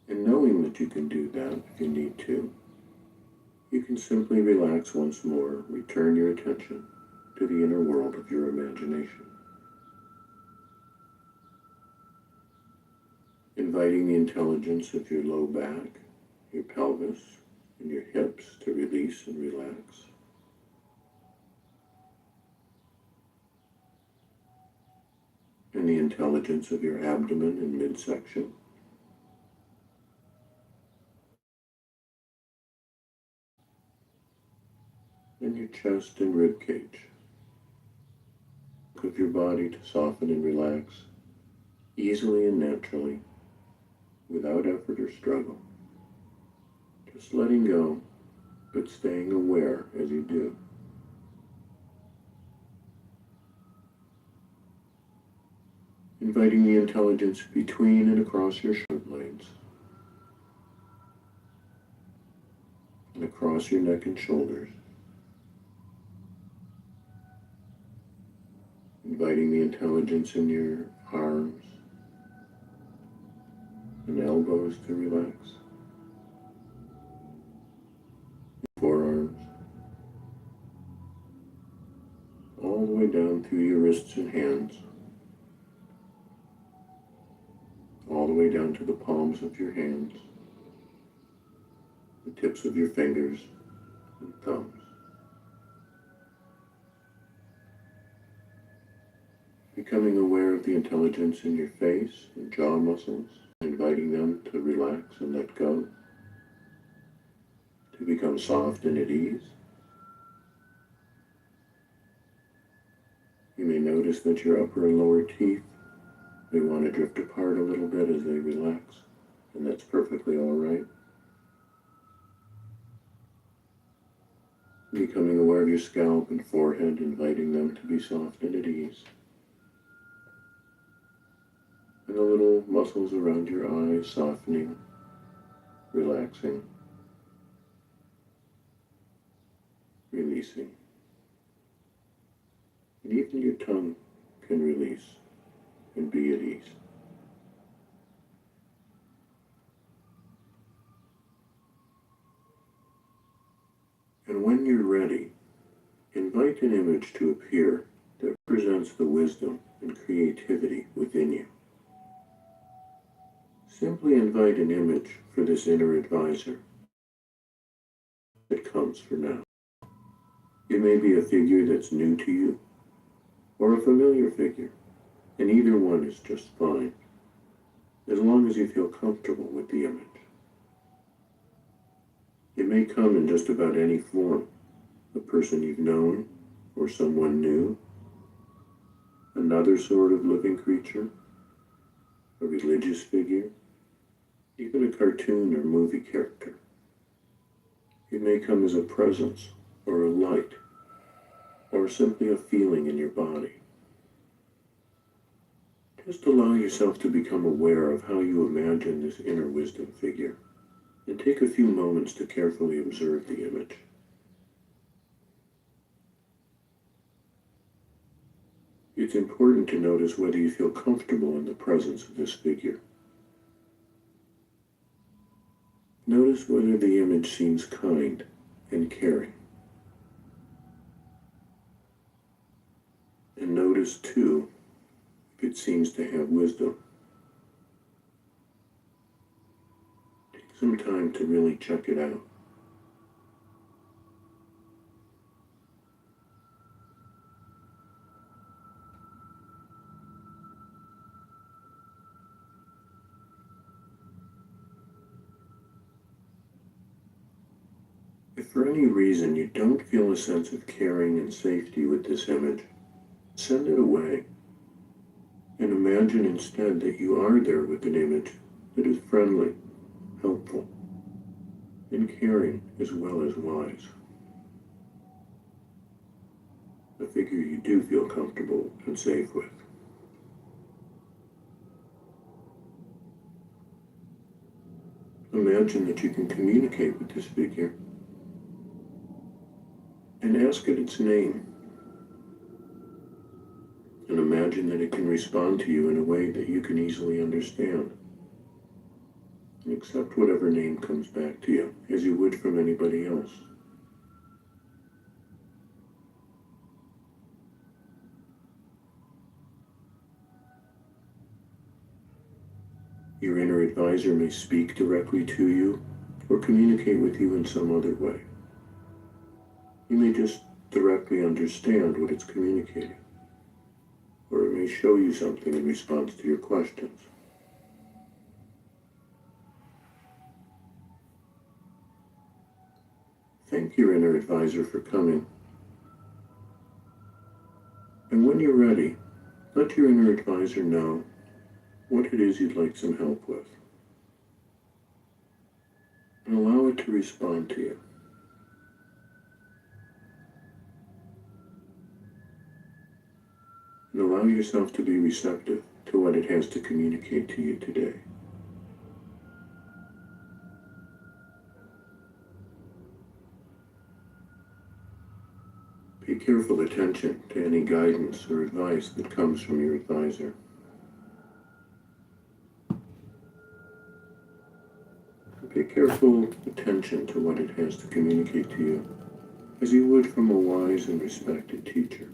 [SPEAKER 1] And knowing that you can do that if you need to, you can simply relax once more, return your attention to the inner world of your imagination. Inviting the intelligence of your low back, your pelvis, and your hips to release and relax. And the intelligence of your abdomen and midsection. And your chest and rib cage. Of your body to soften and relax easily and naturally, without effort or struggle. Just letting go, but staying aware as you do. Inviting the intelligence between and across your shoulder blades, and across your neck and shoulders. Inviting the intelligence in your arms and elbows to relax. Forearms. All the way down through your wrists and hands. All the way down to the palms of your hands. The tips of your fingers and thumbs. Becoming aware of the intelligence in your face and jaw muscles, inviting them to relax and let go, to become soft and at ease. You may notice that your upper and lower teeth may want to drift apart a little bit as they relax, and that's perfectly all right. Becoming aware of your scalp and forehead, inviting them to be soft and at ease. And the little muscles around your eyes softening, relaxing, releasing. And even your tongue can release and be at ease. And when you're ready, invite an image to appear that represents the wisdom and creativity within you. Simply invite an image for this inner advisor that comes for now. It may be a figure that's new to you, or a familiar figure, and either one is just fine, as long as you feel comfortable with the image. It may come in just about any form, a person you've known, or someone new, another sort of living creature, a religious figure, even a cartoon or movie character. It may come as a presence, or a light, or simply a feeling in your body. Just allow yourself to become aware of how you imagine this inner wisdom figure, and take a few moments to carefully observe the image. It's important to notice whether you feel comfortable in the presence of this figure. Notice whether the image seems kind and caring. And notice, too, if it seems to have wisdom. Take some time to really check it out. If for any reason you don't feel a sense of caring and safety with this image, send it away. And imagine instead that you are there with an image that is friendly, helpful, and caring as well as wise. A figure you do feel comfortable and safe with. Imagine that you can communicate with this figure and ask it its name. And imagine that it can respond to you in a way that you can easily understand. And accept whatever name comes back to you, as you would from anybody else. Your inner advisor may speak directly to you or communicate with you in some other way. You may just directly understand what it's communicating, or it may show you something in response to your questions. Thank your inner advisor for coming. And when you're ready, let your inner advisor know what it is you'd like some help with. And allow it to respond to you. And allow yourself to be receptive to what it has to communicate to you today. Pay careful attention to any guidance or advice that comes from your advisor. Pay careful attention to what it has to communicate to you, as you would from a wise and respected teacher.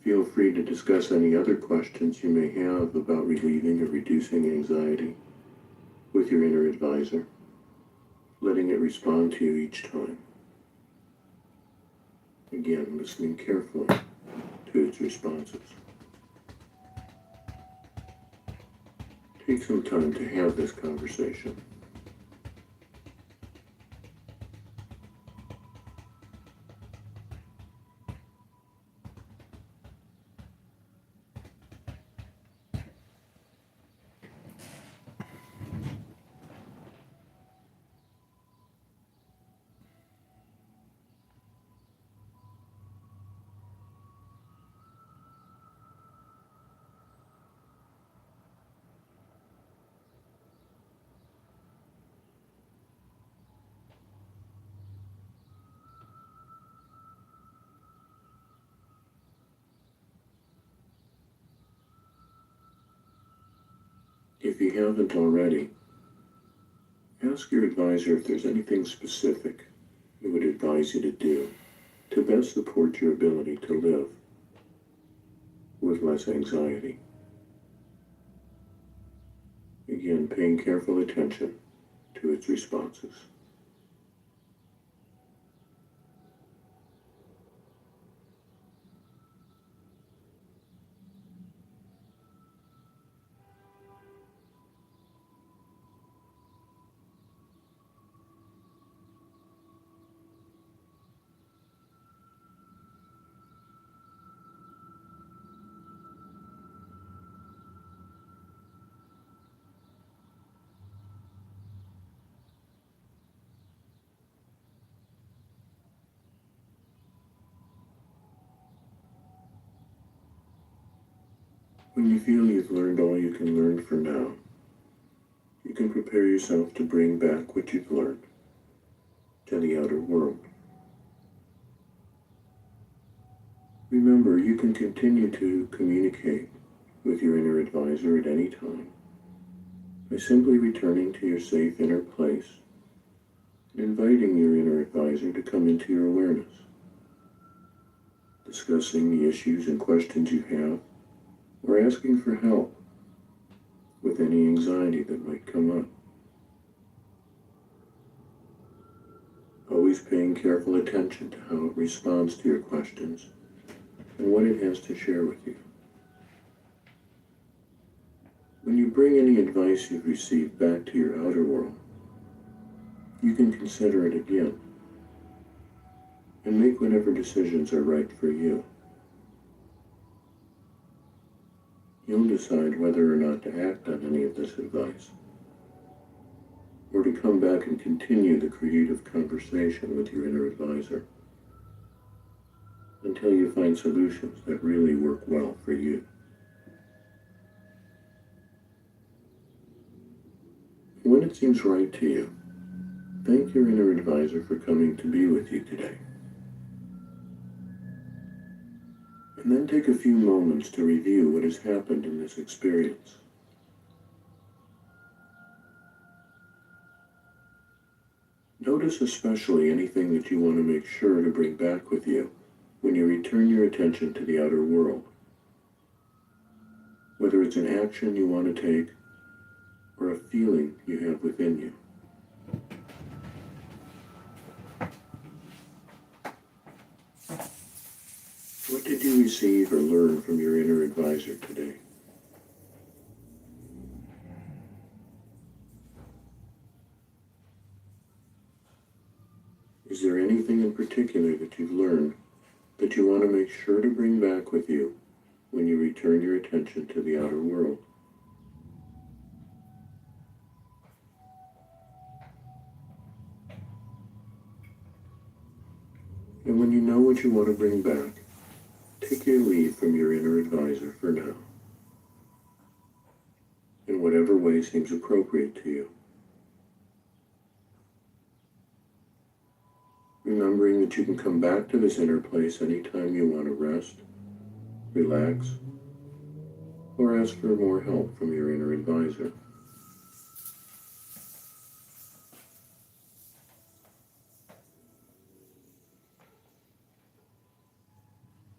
[SPEAKER 1] Feel free to discuss any other questions you may have about relieving or reducing anxiety with your inner advisor, letting it respond to you each time. Again, listening carefully to its responses. Take some time to have this conversation. If you haven't already, ask your advisor if there's anything specific he would advise you to do to best support your ability to live with less anxiety. Again, paying careful attention to its responses. When you feel you've learned all you can learn for now, you can prepare yourself to bring back what you've learned to the outer world. Remember, you can continue to communicate with your inner advisor at any time by simply returning to your safe inner place and inviting your inner advisor to come into your awareness, discussing the issues and questions you have, or asking for help with any anxiety that might come up. Always paying careful attention to how it responds to your questions and what it has to share with you. When you bring any advice you've received back to your outer world, you can consider it again and make whatever decisions are right for you. You'll decide whether or not to act on any of this advice, or to come back and continue the creative conversation with your inner advisor until you find solutions that really work well for you. When it seems right to you, thank your inner advisor for coming to be with you today. And then take a few moments to review what has happened in this experience. Notice especially anything that you want to make sure to bring back with you when you return your attention to the outer world. Whether it's an action you want to take or a feeling you have within you. What did you receive or learn from your inner advisor today? Is there anything in particular that you've learned that you want to make sure to bring back with you when you return your attention to the outer world? And when you know what you want to bring back, take your leave from your inner advisor for now, in whatever way seems appropriate to you. Remembering that you can come back to this inner place anytime you want to rest, relax, or ask for more help from your inner advisor.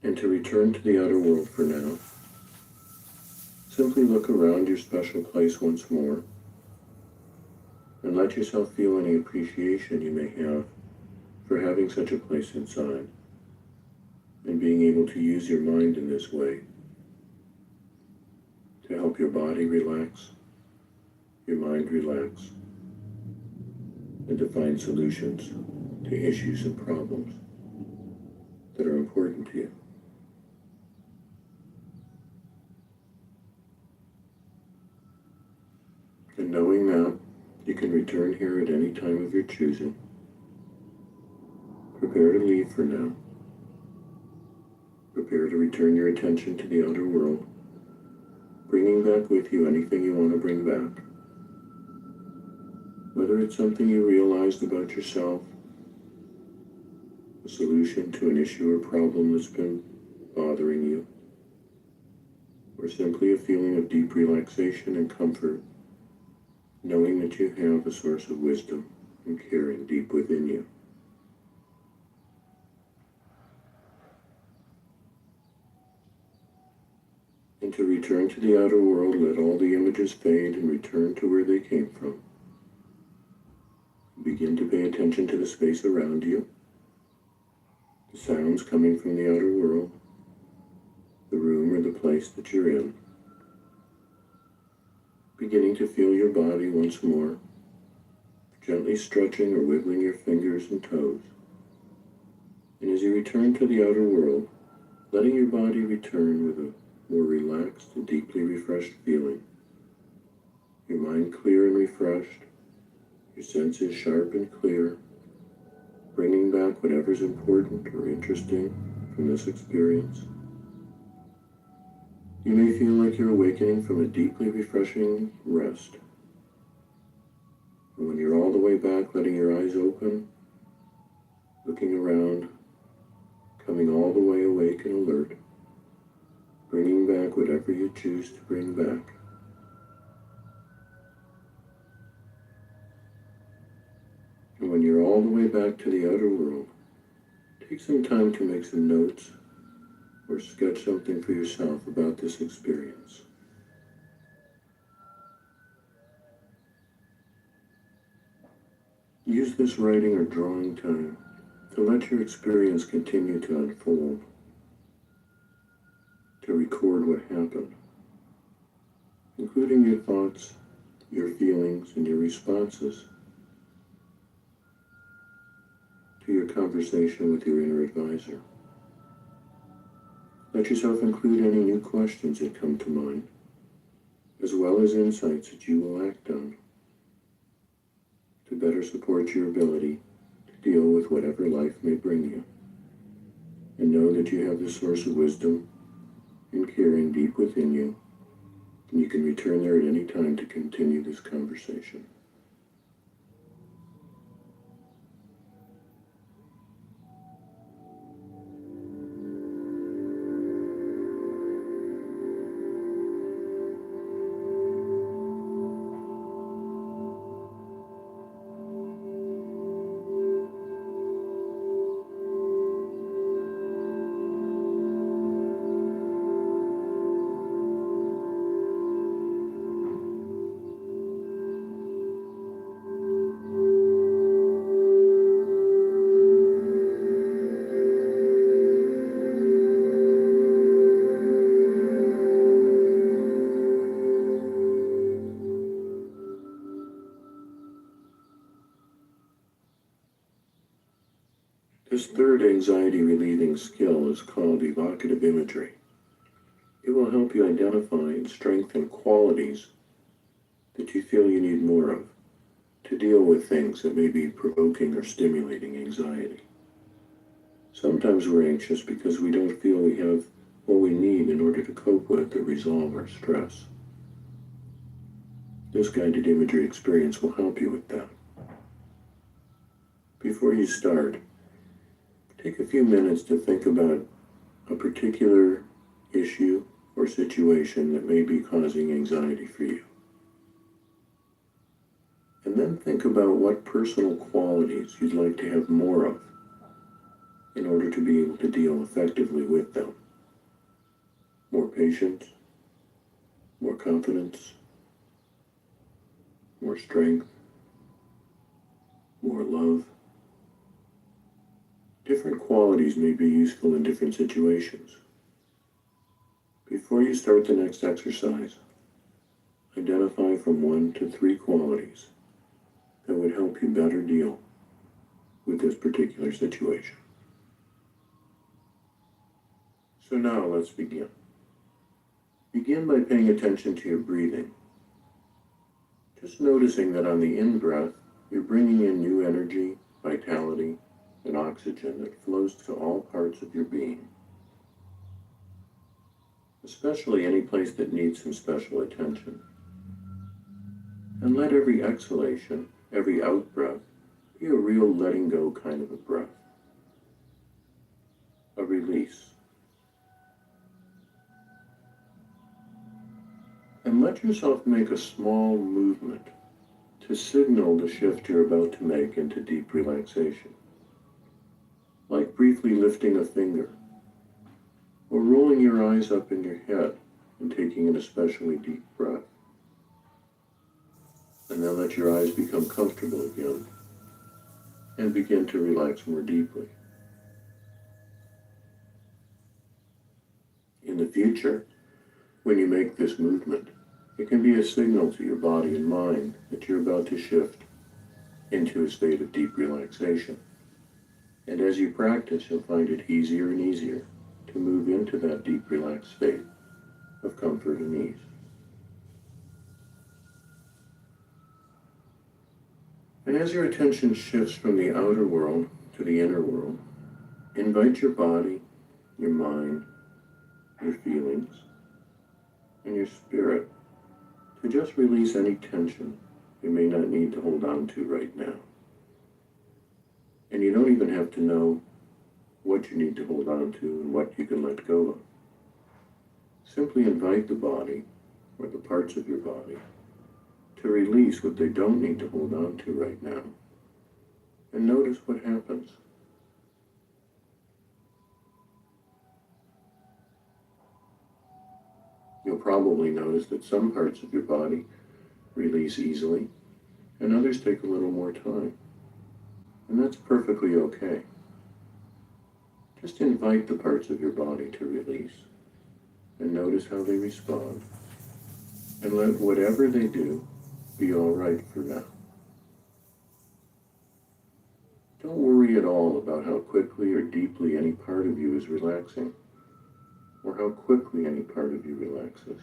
[SPEAKER 1] And to return to the outer world for now, simply look around your special place once more and let yourself feel any appreciation you may have for having such a place inside. And being able to use your mind in this way to help your body relax, your mind relax, and to find solutions to issues and problems that are important to you. And knowing that, you can return here at any time of your choosing. Prepare to leave for now. Prepare to return your attention to the outer world, bringing back with you anything you want to bring back. Whether it's something you realized about yourself, a solution to an issue or problem that's been bothering you, or simply a feeling of deep relaxation and comfort, knowing that you have a source of wisdom and caring deep within you. And to return to the outer world, let all the images fade and return to where they came from. Begin to pay attention to the space around you, the sounds coming from the outer world, the room or the place that you're in. Beginning to feel your body once more, gently stretching or wiggling your fingers and toes. And as you return to the outer world, letting your body return with a more relaxed and deeply refreshed feeling. Your mind clear and refreshed, your senses sharp and clear, bringing back whatever's important or interesting from this experience. You may feel like you're awakening from a deeply refreshing rest. And when you're all the way back, letting your eyes open, looking around, coming all the way awake and alert, bringing back whatever you choose to bring back. And when you're all the way back to the outer world, take some time to make some notes or sketch something for yourself about this experience. Use this writing or drawing time to let your experience continue to unfold, to record what happened, including your thoughts, your feelings, and your responses to your conversation with your inner advisor. Let yourself include any new questions that come to mind, as well as insights that you will act on to better support your ability to deal with whatever life may bring you. And know that you have the source of wisdom and caring deep within you, and you can return there at any time to continue this conversation. This third anxiety-relieving skill is called evocative imagery. It will help you identify and strengthen qualities that you feel you need more of to deal with things that may be provoking or stimulating anxiety. Sometimes we're anxious because we don't feel we have what we need in order to cope with or resolve our stress. This guided imagery experience will help you with that. Before you start, take a few minutes to think about a particular issue or situation that may be causing anxiety for you. And then think about what personal qualities you'd like to have more of in order to be able to deal effectively with them. More patience, more confidence, more strength, more love. Different qualities may be useful in different situations. Before you start the next exercise, identify from 1 to 3 qualities that would help you better deal with this particular situation. So now let's begin. Begin by paying attention to your breathing. Just noticing that on the in-breath, you're bringing in new energy, vitality, and oxygen that flows to all parts of your being, especially any place that needs some special attention. And let every exhalation, every out-breath, be a real letting go kind of a breath, a release. And let yourself make a small movement to signal the shift you're about to make into deep relaxation, like briefly lifting a finger, or rolling your eyes up in your head and taking an especially deep breath. And then let your eyes become comfortable again and begin to relax more deeply. In the future, when you make this movement, it can be a signal to your body and mind that you're about to shift into a state of deep relaxation. And as you practice, you'll find it easier and easier to move into that deep relaxed state of comfort and ease. And as your attention shifts from the outer world to the inner world, invite your body, your mind, your feelings, and your spirit to just release any tension you may not need to hold on to right now. And you don't even have to know what you need to hold on to and what you can let go of. Simply invite the body, or the parts of your body, to release what they don't need to hold on to right now. And notice what happens. You'll probably notice that some parts of your body release easily, and others take a little more time. And that's perfectly okay. Just invite the parts of your body to release, and notice how they respond, and let whatever they do be all right for now. Don't worry at all about how quickly or deeply any part of you is relaxing, or how quickly any part of you relaxes.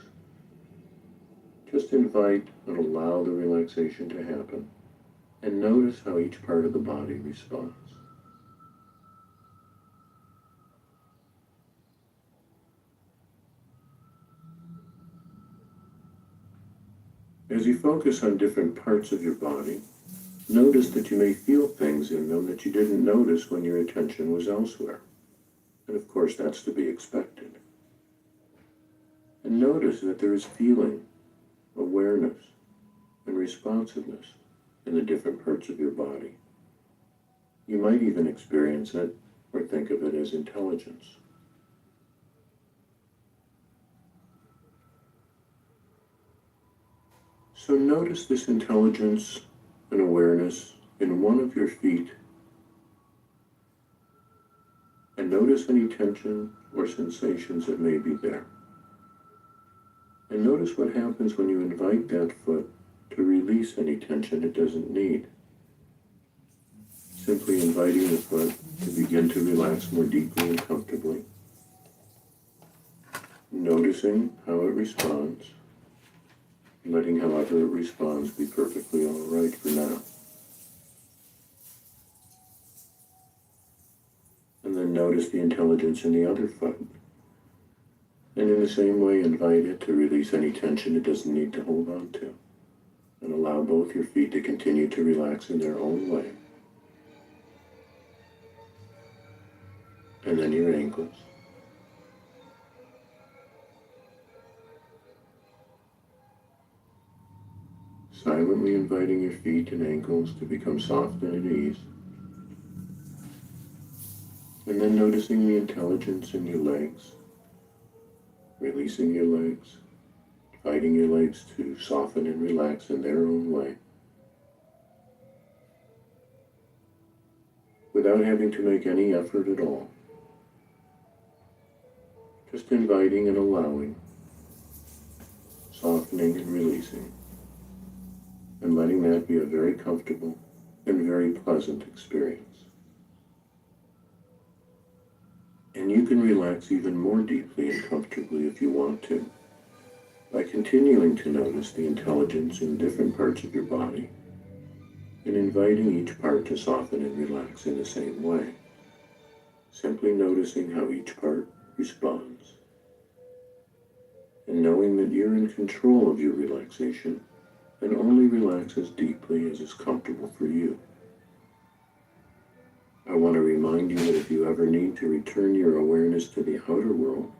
[SPEAKER 1] Just invite and allow the relaxation to happen, and notice how each part of the body responds. As you focus on different parts of your body, notice that you may feel things in them that you didn't notice when your attention was elsewhere. And of course, that's to be expected. And notice that there is feeling, awareness, and responsiveness in the different parts of your body. You might even experience it or think of it as intelligence. So notice this intelligence and awareness in one of your feet, and notice any tension or sensations that may be there. And notice what happens when you invite that foot to release any tension it doesn't need. Simply inviting the foot to begin to relax more deeply and comfortably. Noticing how it responds. Letting however it responds be perfectly all right for now. And then notice the intelligence in the other foot. And in the same way, invite it to release any tension it doesn't need to hold on to. And allow both your feet to continue to relax in their own way. And then your ankles. Silently inviting your feet and ankles to become soft and at ease. And then noticing the intelligence in your legs. Releasing your legs. Inviting your legs to soften and relax in their own way. With without having to make any effort at all. Just inviting and allowing, softening and releasing, and letting that be a very comfortable and very pleasant experience. And you can relax even more deeply and comfortably if you want to, by continuing to notice the intelligence in different parts of your body, and inviting each part to soften and relax in the same way, simply noticing how each part responds, and knowing that you're in control of your relaxation and only relax as deeply as is comfortable for you. I want to remind you that if you ever need to return your awareness to the outer world,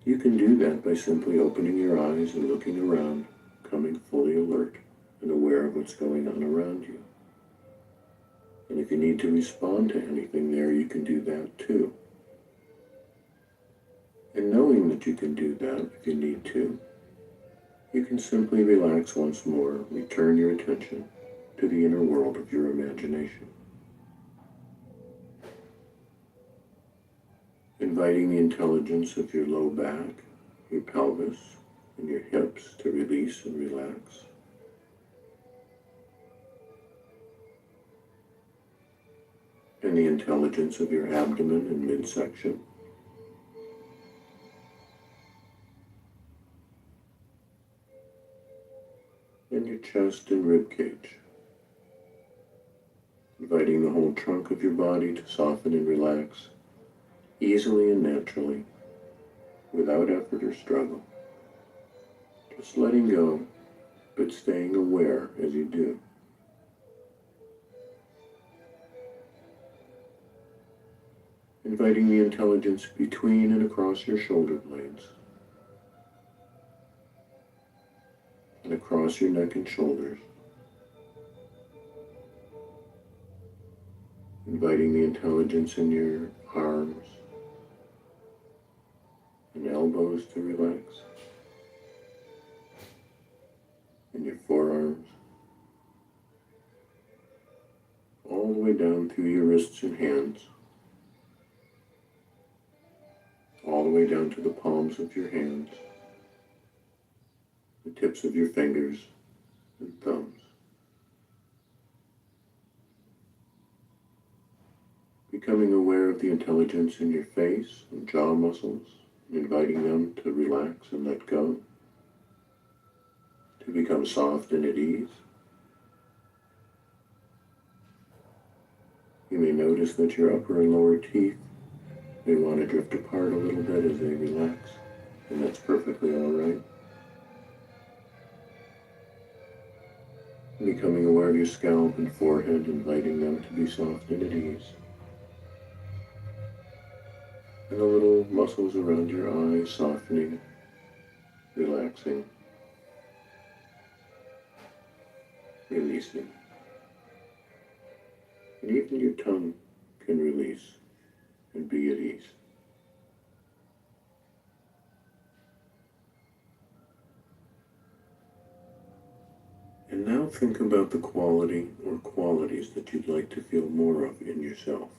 [SPEAKER 1] you can do that by simply opening your eyes and looking around, becoming fully alert and aware of what's going on around you. And if you need to respond to anything there, you can do that too. And knowing that you can do that if you need to, you can simply relax once more, return your attention to the inner world of your imagination. Inviting the intelligence of your low back, your pelvis, and your hips to release and relax. And the intelligence of your abdomen and midsection. And your chest and rib cage. Inviting the whole trunk of your body to soften and relax, easily and naturally, without effort or struggle. Just letting go, but staying aware as you do. Inviting the intelligence between and across your shoulder blades, and across your neck and shoulders. Inviting the intelligence in your arms and elbows to relax, and your forearms, all the way down through your wrists and hands, all the way down to the palms of your hands, the tips of your fingers and thumbs. Becoming aware of the intelligence in your face and jaw muscles, and inviting them to relax and let go, to become soft and at ease. You may notice that your upper and lower teeth may want to drift apart a little bit as they relax, and that's perfectly all right. Becoming aware of your scalp and forehead, inviting them to be soft and at ease. And the little muscles around your eyes softening, relaxing, releasing. And even your tongue can release and be at ease. And now think about the quality or qualities that you'd like to feel more of in yourself.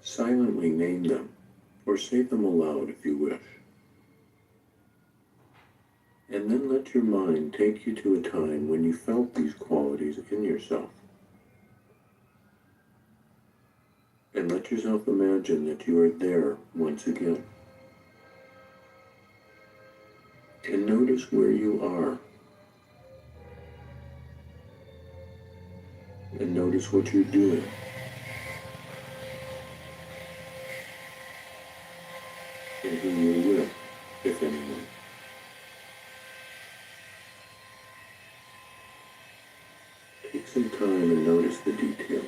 [SPEAKER 1] Silently name them, or say them aloud if you wish. And then let your mind take you to a time when you felt these qualities in yourself. And let yourself imagine that you are there once again. And notice where you are. And notice what you're doing. And who you're with, if anyone. Take some time and notice the details.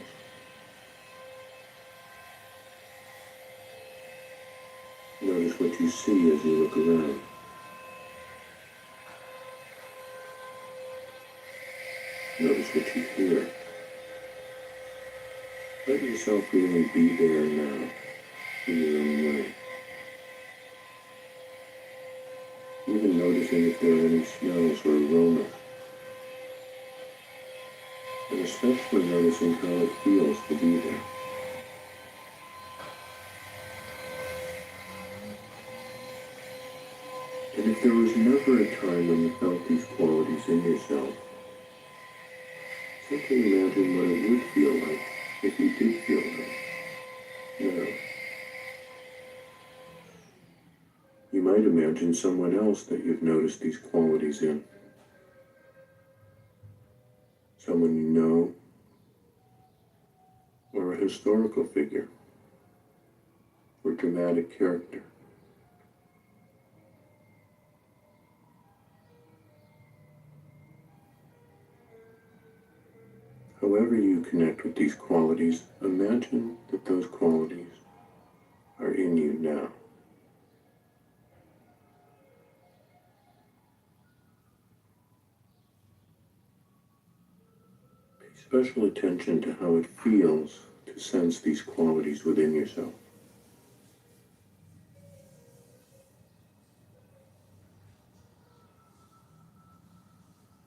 [SPEAKER 1] Notice what you see as you look around. Notice what you hear. Let yourself really be there now, in your own way. Even noticing if there are any smells or aromas and especially noticing how it feels to be there. And if there was never a time when you felt these qualities in yourself, simply imagine what it would feel like if you did feel them. Now, you might imagine someone else that you've noticed these qualities in. Someone you know, or a historical figure, or dramatic character. However you connect with these qualities, imagine that those qualities are in you now. Pay special attention to how it feels to sense these qualities within yourself.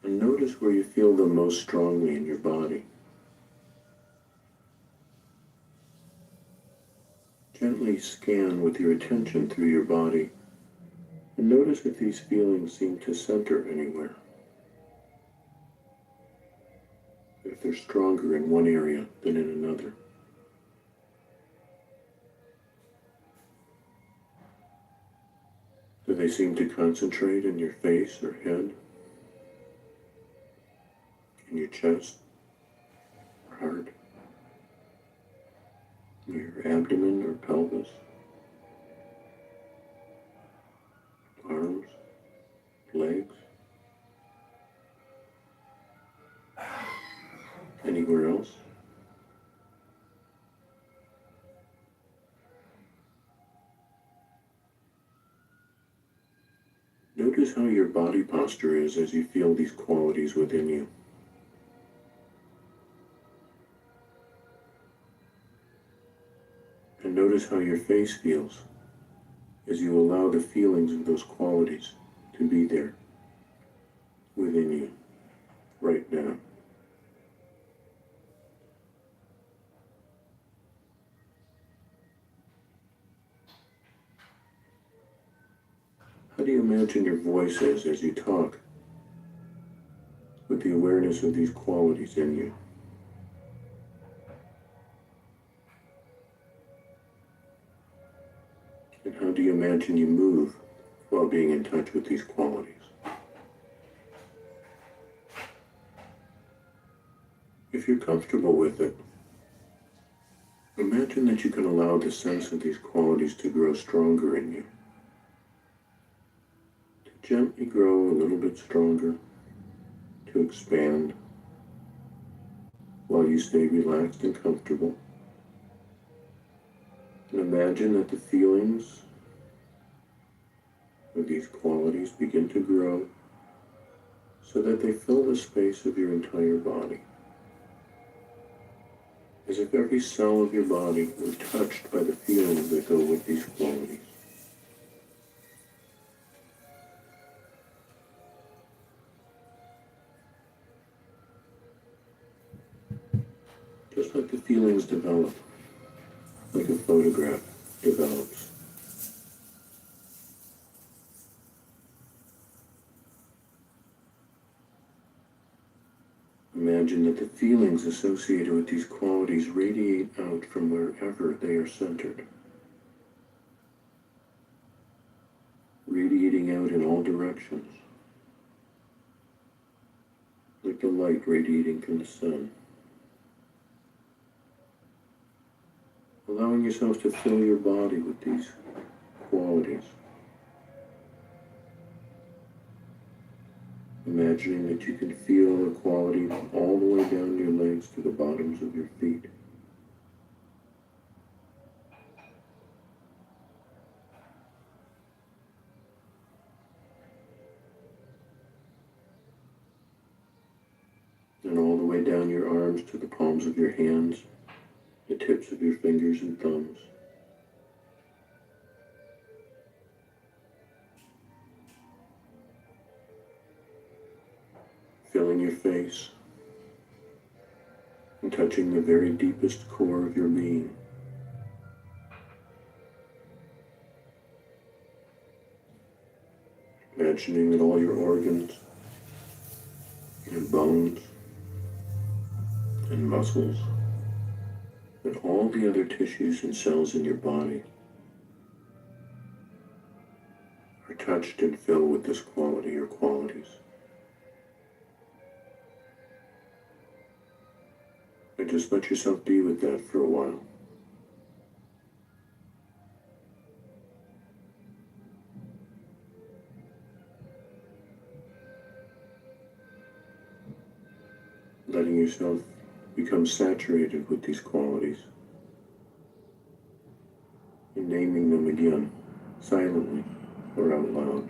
[SPEAKER 1] And notice where you feel them most strongly in your body. Gently scan with your attention through your body and notice if these feelings seem to center anywhere. If they're stronger in one area than in another. Do they seem to concentrate in your face or head? In your chest or heart? In your abdomen or pelvis? Arms? Legs? Anywhere else? Notice how your body posture is as you feel these qualities within you. And notice how your face feels as you allow the feelings of those qualities to be there within you right now. How do you imagine your voice is as you talk with the awareness of these qualities in you? And how do you imagine you move while being in touch with these qualities? If you're comfortable with it, imagine that you can allow the sense of these qualities to grow stronger in you. To gently grow a little bit stronger, to expand, while you stay relaxed and comfortable. And imagine that the feelings of these qualities begin to grow so that they fill the space of your entire body. As if every cell of your body were touched by the feelings that go with these qualities. Just like the feelings develop, like a photograph develops. Imagine that the feelings associated with these qualities radiate out from wherever they are centered. Radiating out in all directions. Like the light radiating from the sun. Allowing yourself to fill your body with these qualities. Imagining that you can feel the quality all the way down your legs to the bottoms of your feet. And all the way down your arms to the palms of your hands, the tips of your fingers and thumbs. Filling your face, and touching the very deepest core of your being. Imagining that all your organs, your bones, and muscles, and all the other tissues and cells in your body are touched and filled with this quality or qualities. And just let yourself be with that for a while. Letting yourself become saturated with these qualities and naming them again, silently or out loud.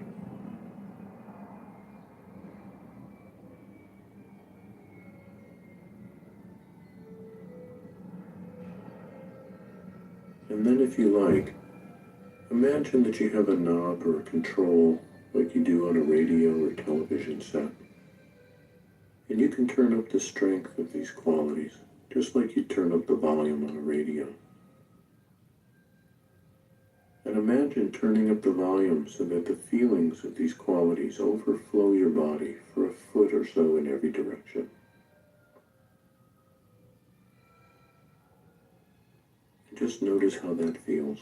[SPEAKER 1] And then if you like, imagine that you have a knob or a control like you do on a radio or television set. And you can turn up the strength of these qualities, just like you turn up the volume on a radio. And imagine turning up the volume so that the feelings of these qualities overflow your body for a foot or so in every direction. And just notice how that feels.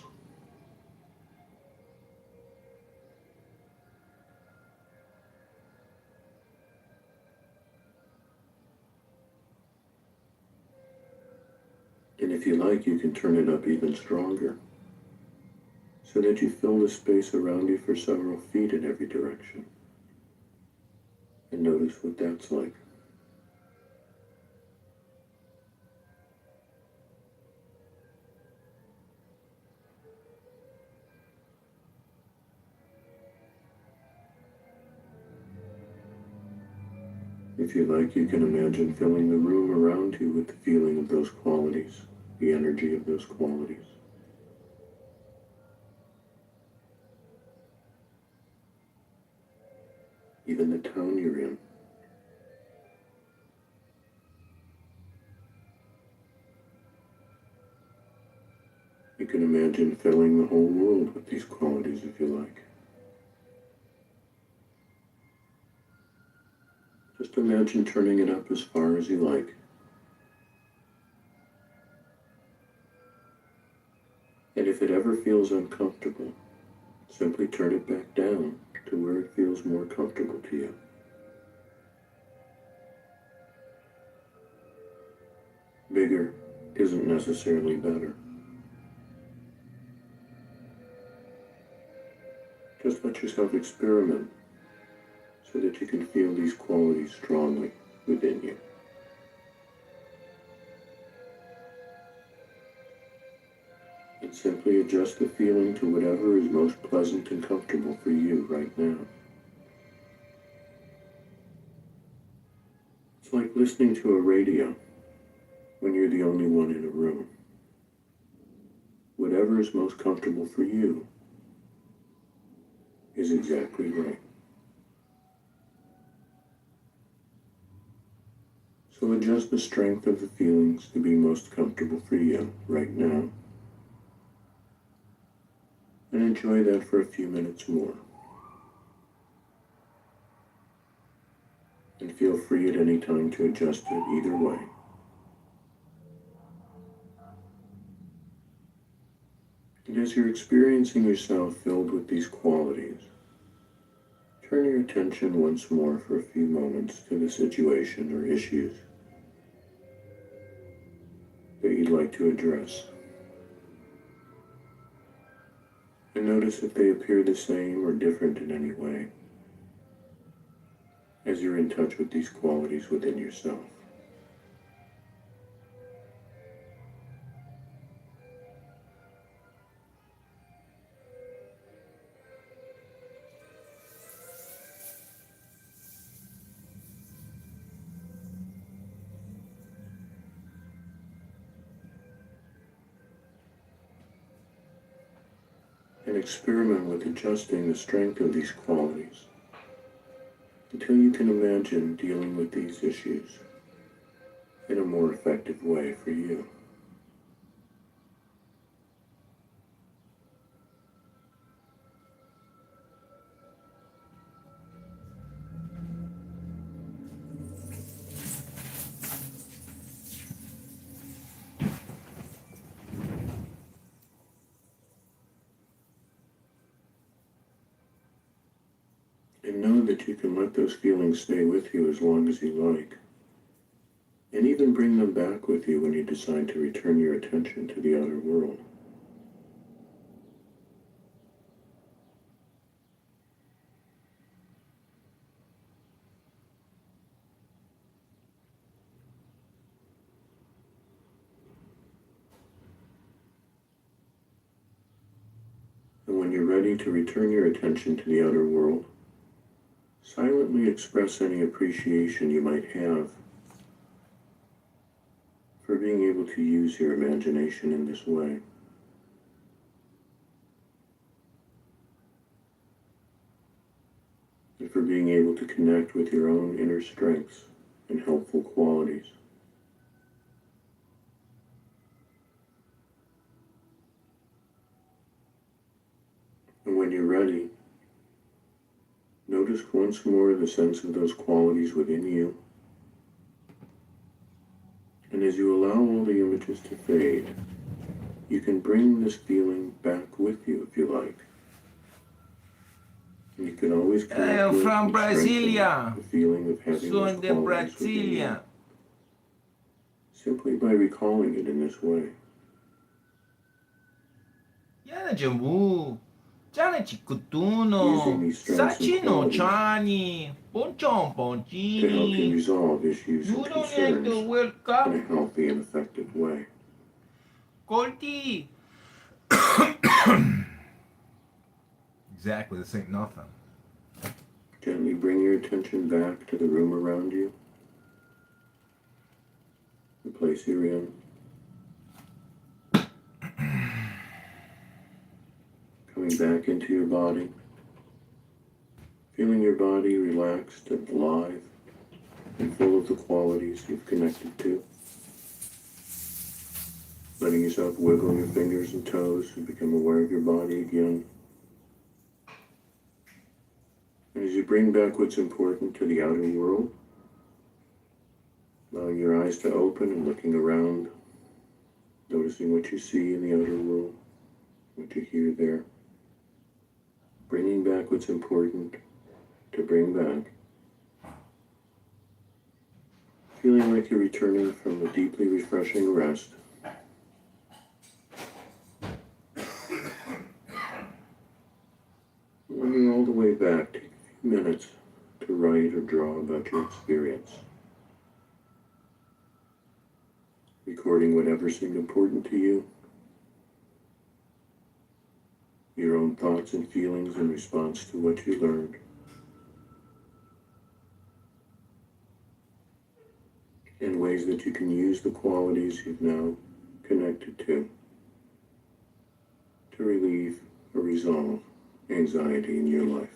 [SPEAKER 1] And if you like, you can turn it up even stronger, so that you fill the space around you for several feet in every direction. And notice what that's like. If you like, you can imagine filling the room around you with the feeling of those qualities, the energy of those qualities. Even the tone you're in. You can imagine filling the whole world with these qualities if you like. Just imagine turning it up as far as you like. And if it ever feels uncomfortable, simply turn it back down to where it feels more comfortable to you. Bigger isn't necessarily better. Just let yourself experiment so that you can feel these qualities strongly within you. And simply adjust the feeling to whatever is most pleasant and comfortable for you right now. It's like listening to a radio when you're the only one in a room. Whatever is most comfortable for you is exactly right. So adjust the strength of the feelings to be most comfortable for you right now. And enjoy that for a few minutes more. And feel free at any time to adjust it either way. And as you're experiencing yourself filled with these qualities, turn your attention once more for a few moments to the situation or issues that you'd like to address. And notice if they appear the same or different in any way as you're in touch with these qualities within yourself. And experiment with adjusting the strength of these qualities until you can imagine dealing with these issues in a more effective way for you. And know that you can let those feelings stay with you as long as you like, and even bring them back with you when you decide to return your attention to the outer world. And when you're ready to return your attention to the outer world, silently express any appreciation you might have for being able to use your imagination in this way. And for being able to connect with your own inner strengths and helpful qualities. And when you're ready, notice once more the sense of those qualities within you. And as you allow all the images to fade, you can bring this feeling back with you if you like. And you can always connect with
[SPEAKER 9] from
[SPEAKER 1] and strengthen
[SPEAKER 9] Brasilia.
[SPEAKER 1] the feeling of having those
[SPEAKER 9] Soy de
[SPEAKER 1] qualities within you,
[SPEAKER 9] Brasilia.
[SPEAKER 1] simply by recalling it in this way.
[SPEAKER 9] Yana Jambu. Jana
[SPEAKER 1] Using
[SPEAKER 9] Chikutuno.
[SPEAKER 1] these strengths and
[SPEAKER 9] Sachino
[SPEAKER 1] qualities
[SPEAKER 9] Chani. Ponchon
[SPEAKER 1] to help you
[SPEAKER 9] Ponchini.
[SPEAKER 1] resolve issues and
[SPEAKER 9] You don't
[SPEAKER 1] concerns
[SPEAKER 9] have to
[SPEAKER 1] in
[SPEAKER 9] welcome.
[SPEAKER 1] a healthy and effective way.
[SPEAKER 9] Colty. Exactly, this ain't nothing.
[SPEAKER 1] Gently bring your attention back to the room around you, the place you're in. Coming back into your body, feeling your body relaxed and alive and full of the qualities you've connected to. Letting yourself wiggle your fingers and toes and become aware of your body again. And as you bring back what's important to the outer world, allowing your eyes to open and looking around, noticing what you see in the outer world, what you hear there. Bringing back what's important to bring back. Feeling like you're returning from a deeply refreshing rest. When you're all the way back, take a few minutes to write or draw about your experience. Recording whatever seemed important to you. Your own thoughts and feelings in response to what you learned. And ways that you can use the qualities you've now connected to relieve or resolve anxiety in your life.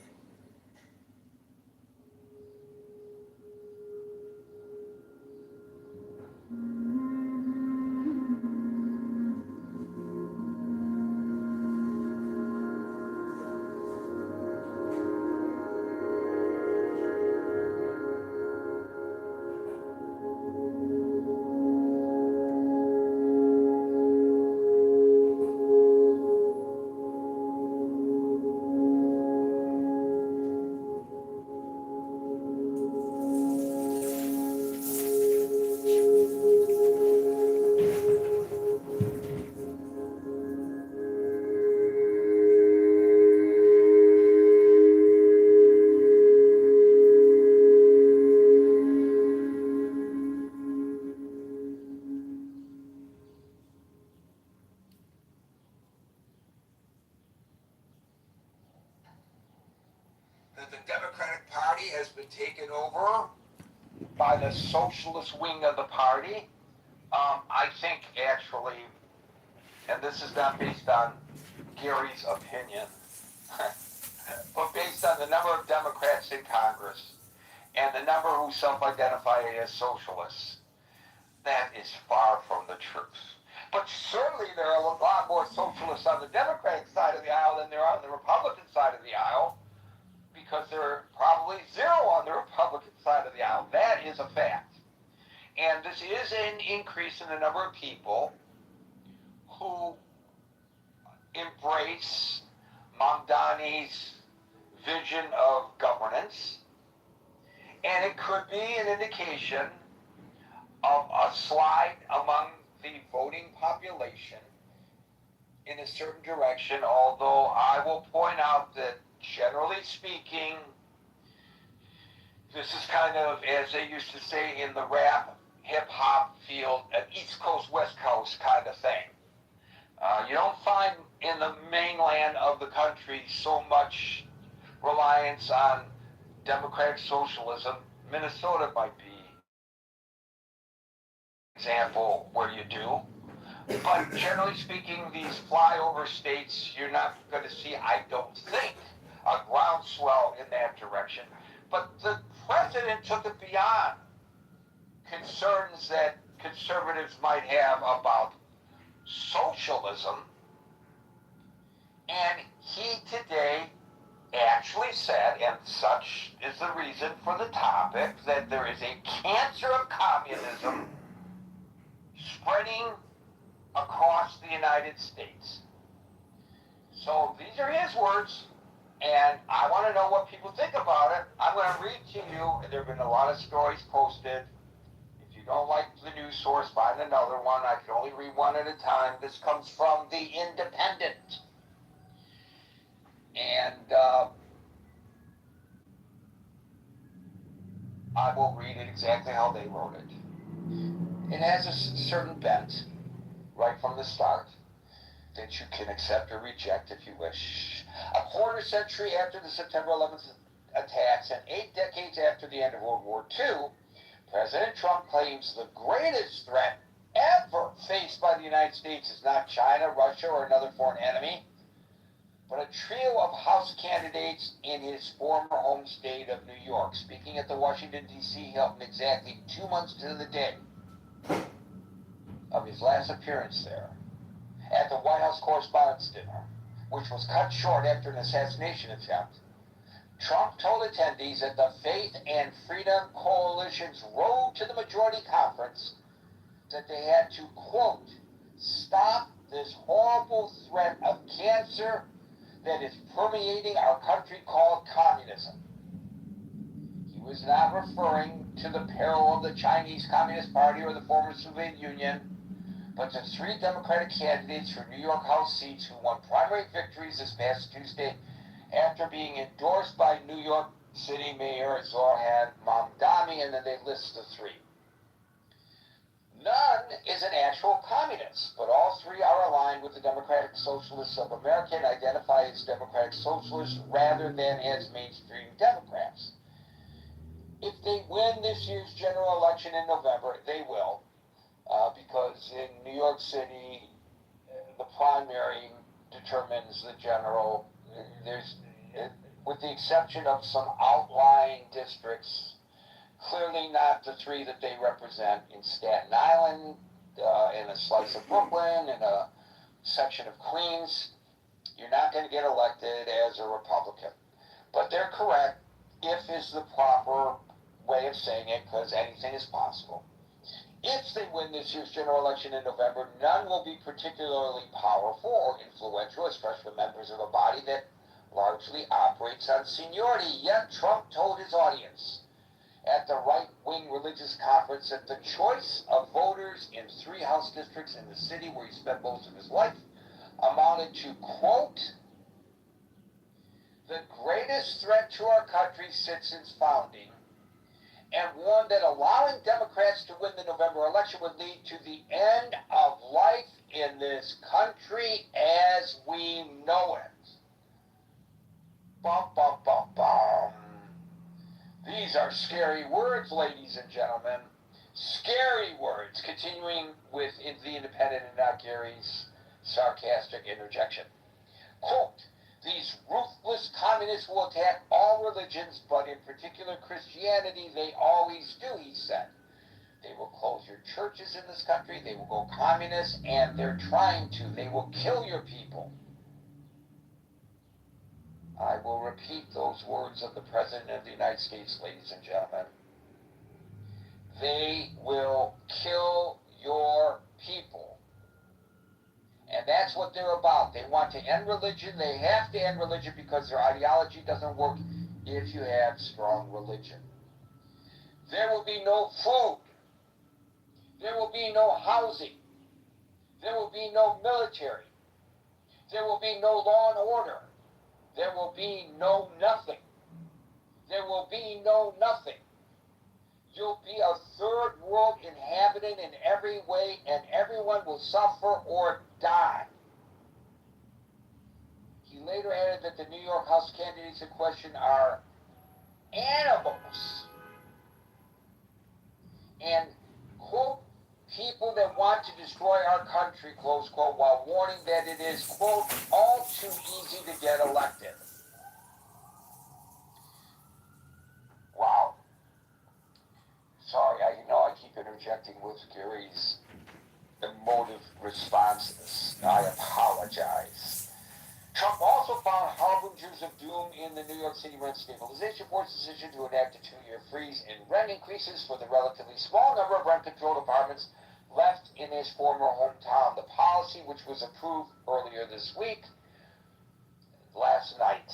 [SPEAKER 7] That the Democratic Party has been taken over by the socialist wing of the party. I think actually, and this is not based on Gary's opinion, but based on the number of Democrats in Congress and the number who self-identify as socialists, That is far from the truth. But certainly there are a lot more socialists on the Democratic side of the aisle than there are on the Republican side of the aisle, because there are probably zero on the Republican side of the aisle. That is a fact. And this is an increase in the number of people who embrace Mamdani's vision of governance, and it could be an indication of a slide among the voting population in a certain direction, although I will point out that generally speaking, this is kind of, as they used to say in the rap hip-hop field, an East Coast, West Coast kind of thing. You don't find in the mainland of the country so much reliance on democratic socialism. Minnesota might be an example where you do. But generally speaking, these flyover states, you're not going to see, I don't think, a groundswell in that direction. But the president took it beyond concerns that conservatives might have about socialism. And he today actually said, and such is the reason for the topic, that there is a cancer of communism spreading across the United States. So these are his words, and I want to know what people think about it. I'm going to read to you, and there have been a lot of stories posted. If you don't like the news source, find another one. I can only read one at a time. This comes from The Independent. And I will read it exactly how they wrote it. It has a certain bent, right from the start, that you can accept or reject if you wish. A quarter century after the September 11th attacks and 8 decades after the end of World War II, President Trump claims the greatest threat ever faced by the United States is not China, Russia, or another foreign enemy, but a trio of House candidates in his former home state of New York. Speaking at the Washington, D.C. Hilton exactly 2 months to the day of his last appearance there, at the White House Correspondents' Dinner, which was cut short after an assassination attempt, Trump told attendees that the Faith and Freedom Coalition's road to the majority conference that they had to, quote, stop this horrible threat of cancer that is permeating our country called communism. He was not referring to the peril of the Chinese Communist Party or the former Soviet Union, but to 3 Democratic candidates for New York House seats who won primary victories this past Tuesday after being endorsed by New York City Mayor Zohran Mamdani, and then they list the 3. None is an actual communist, but all 3 are aligned with the Democratic Socialists of America and identify as Democratic Socialists rather than as mainstream Democrats. If they win this year's general election in November, they will, because in New York City, the primary determines the general. There's, with the exception of some outlying districts, clearly not the 3 that they represent in Staten Island, in a slice of Brooklyn, in a section of Queens. You're not going to get elected as a Republican. But they're correct, if is the proper way of saying it, because anything is possible. If they win this year's general election in November, none will be particularly powerful or influential as freshman members of a body that largely operates on seniority. Yet Trump told his audience at the right-wing religious conference that the choice of voters in 3 House districts in the city where he spent most of his life amounted to, quote, the greatest threat to our country since its founding, and warned that allowing Democrats to win the November election would lead to the end of life in this country as we know it. Bum, bum, bum, bum. These are scary words, ladies and gentlemen. Scary words. Continuing with The Independent and not Gary's sarcastic interjection. Quote, these ruthless communists will attack all religions, but in particular Christianity. They always do, he said. They will close your churches in this country. They will go communist, and they're trying to. They will kill your people. I will repeat those words of the President of the United States, ladies and gentlemen. They will kill your people. And that's what they're about. They want to end religion. They have to end religion because their ideology doesn't work if you have strong religion. There will be no food. There will be no housing. There will be no military. There will be no law and order. There will be no nothing. There will be no nothing. You'll be a third world inhabitant in every way, and everyone will suffer or die. He later added that the New York House candidates in question are animals. And, quote, people that want to destroy our country, close quote, while warning that it is, quote, all too easy to get elected. Wow. Sorry, I know I keep interjecting with Gary's emotive responses. I apologize. Trump also found harbingers of doom in the New York City Rent Stabilization Board's decision to enact a 2-year freeze in rent increases for the relatively small number of rent-controlled apartments left in his former hometown. The policy, which was approved earlier this week, last night,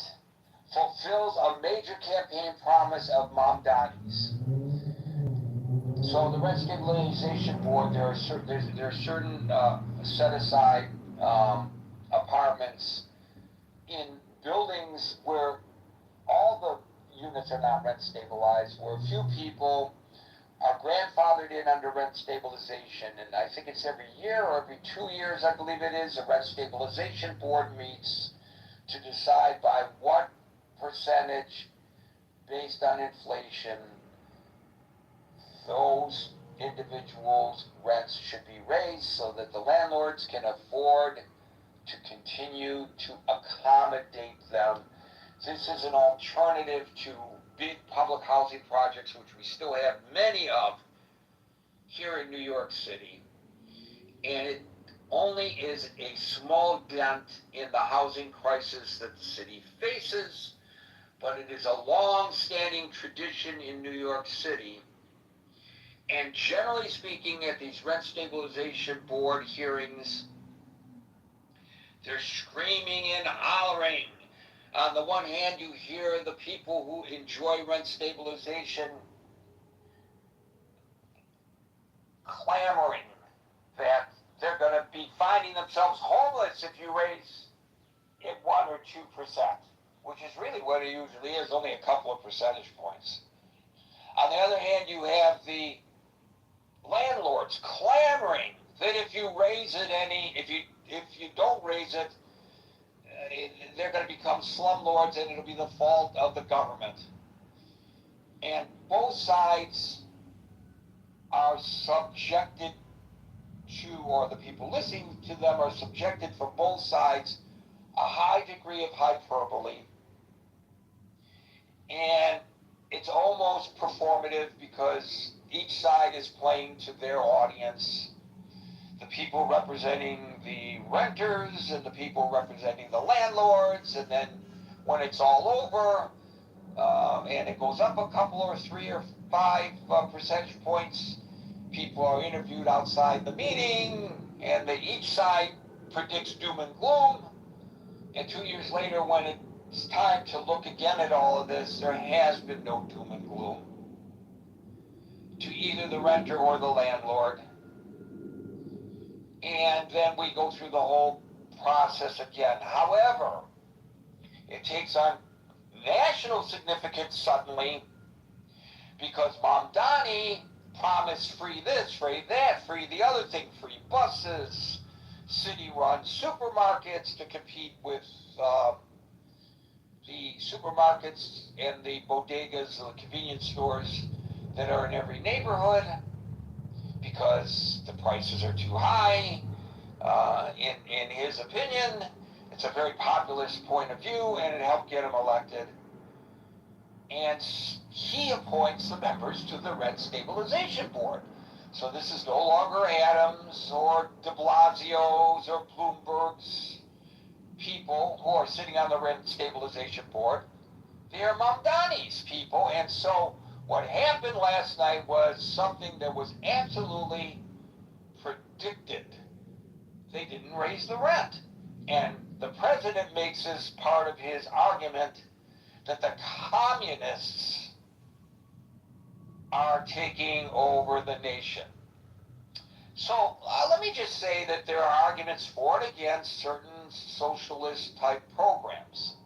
[SPEAKER 7] fulfills a major campaign promise of Mom Donnie's. So the Rent Stabilization Board, there are certain set-aside apartments in buildings where all the units are not rent stabilized, where a few people are grandfathered in under rent stabilization, and I think it's every year or every 2 years, I believe it is, the Rent Stabilization Board meets to decide by what percentage, based on inflation, those individuals' rents should be raised so that the landlords can afford to continue to accommodate them. This is an alternative to big public housing projects, which we still have many of here in New York City. And it only is a small dent in the housing crisis that the city faces, but it is a long-standing tradition in New York City. And generally speaking, at these Rent Stabilization Board hearings, they're screaming and hollering. On the one hand, you hear the people who enjoy rent stabilization clamoring that they're going to be finding themselves homeless if you raise it 1 or 2%, which is really what it usually is, only a couple of percentage points. On the other hand, you have the landlords clamoring that if you raise it if you don't raise it, they're going to become slumlords and it'll be the fault of the government. And both sides are subjected to, or the people listening to them are subjected from both sides, a high degree of hyperbole. And it's almost performative because each side is playing to their audience. The people representing the renters and the people representing the landlords, and then when it's all over and it goes up a couple or 3 or 5 percentage points, people are interviewed outside the meeting and each side predicts doom and gloom, and 2 years later when it's time to look again at all of this, there has been no doom and gloom to either the renter or the landlord. And then we go through the whole process again. However, it takes on national significance suddenly because Mom Donnie promised free this, free that, free the other thing, free buses, city-run supermarkets to compete with the supermarkets and the bodegas, the convenience stores that are in every neighborhood, because the prices are too high. In his opinion, it's a very populist point of view, and it helped get him elected. And he appoints the members to the Rent Stabilization Board. So this is no longer Adams or de Blasio's or Bloomberg's people who are sitting on the rent stabilization board. They're Mamdani's people. And so what happened last night was something that was absolutely predicted. They didn't raise the rent. And the president makes as part of his argument that the communists are taking over the nation. So let me just say that there are arguments for and against certain socialist type programs.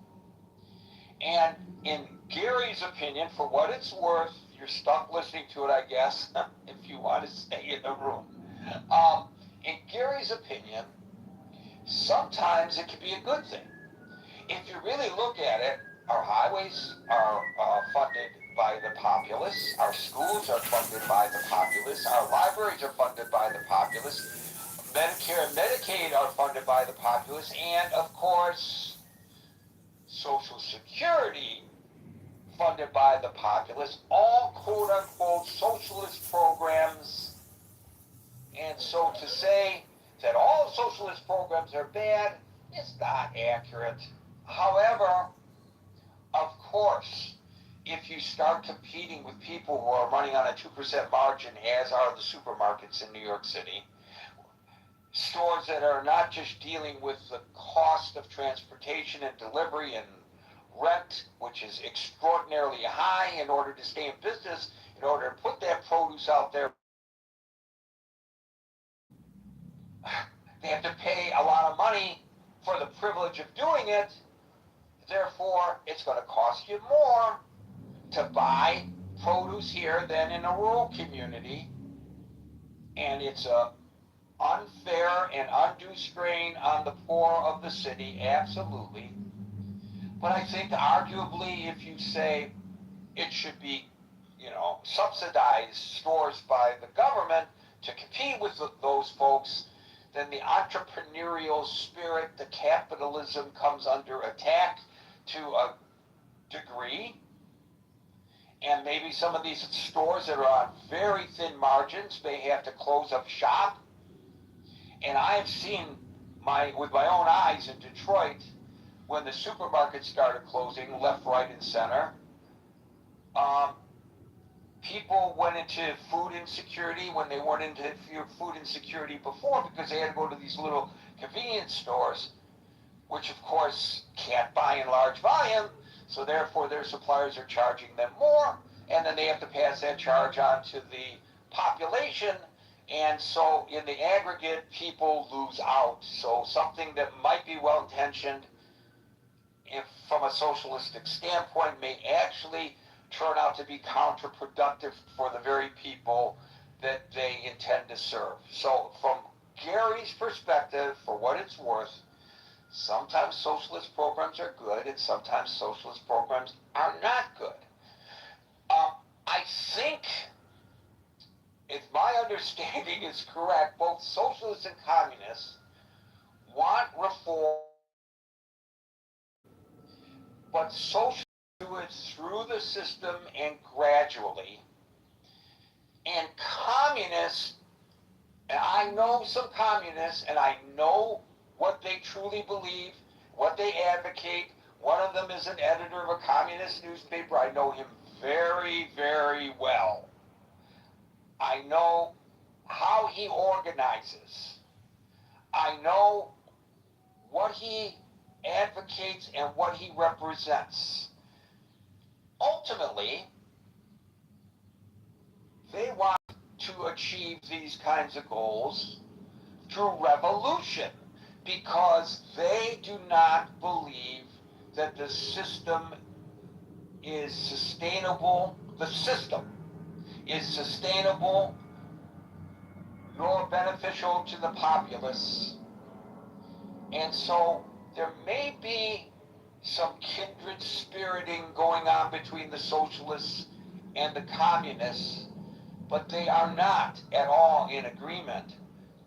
[SPEAKER 7] And in Gary's opinion, for what it's worth, you're stuck listening to it, I guess, if you want to stay in the room. In Gary's opinion, sometimes it can be a good thing. If you really look at it, our highways are funded by the populace, our schools are funded by the populace, our libraries are funded by the populace, Medicare and Medicaid are funded by the populace, and of course, Social Security funded by the populace, all quote-unquote socialist programs. And so to say that all socialist programs are bad is not accurate. However, of course, if you start competing with people who are running on a 2% margin, as are the supermarkets in New York City, stores that are not just dealing with the cost of transportation and delivery and rent, which is extraordinarily high in order to stay in business, in order to put that produce out there, they have to pay a lot of money for the privilege of doing it. Therefore, it's going to cost you more to buy produce here than in a rural community. And it's a unfair and undue strain on the poor of the city, absolutely. But I think arguably if you say it should be, subsidized stores by the government to compete with those folks, then the entrepreneurial spirit, the capitalism comes under attack to a degree. And maybe some of these stores that are on very thin margins may have to close up shop. And I've seen with my own eyes in Detroit, when the supermarkets started closing left, right, and center, people went into food insecurity when they weren't into food insecurity before, because they had to go to these little convenience stores, which of course can't buy in large volume, so therefore their suppliers are charging them more, and then they have to pass that charge on to the population, and so in the aggregate people lose out. So something that might be well-intentioned if from a socialistic standpoint may actually turn out to be counterproductive for the very people that they intend to serve. So from Gary's perspective, for what it's worth, sometimes socialist programs are good and sometimes socialist programs are not good. I think, if my understanding is correct, both socialists and communists want reform, but socialists do it through the system and gradually. And communists, and I know some communists, and I know what they truly believe, what they advocate. One of them is an editor of a communist newspaper. I know him very, very well. I know how he organizes. I know what he advocates and what he represents. Ultimately, they want to achieve these kinds of goals through revolution, because they do not believe that the system is sustainable. The system is sustainable nor beneficial to the populace. And so there may be some kindred spiriting going on between the socialists and the communists, but they are not at all in agreement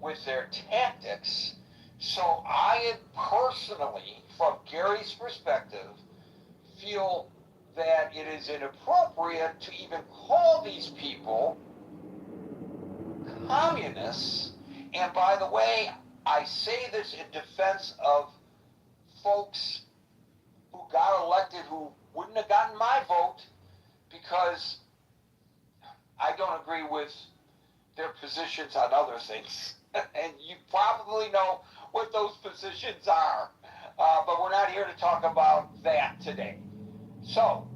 [SPEAKER 7] with their tactics. So I personally, from Gary's perspective, feel that it is inappropriate to even call these people communists. And by the way, I say this in defense of folks who got elected who wouldn't have gotten my vote because I don't agree with their positions on other things. And you probably know what those positions are. But we're not here to talk about that today. So,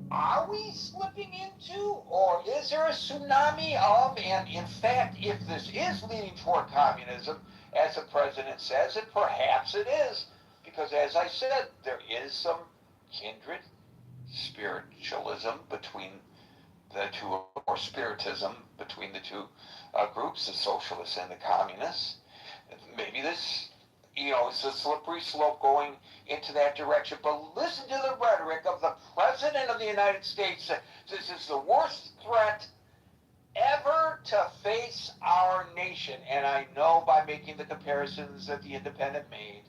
[SPEAKER 7] are we slipping into, or is there a tsunami of, and in fact, if this is leading toward communism, as the president says, and perhaps it is, because as I said, there is some kindred spiritualism between the two, or spiritism between the two groups, the socialists and the communists. Maybe this, it's a slippery slope going into that direction. But listen to the rhetoric of the President of the United States. This is the worst threat ever to face our nation. And I know by making the comparisons that the Independent made,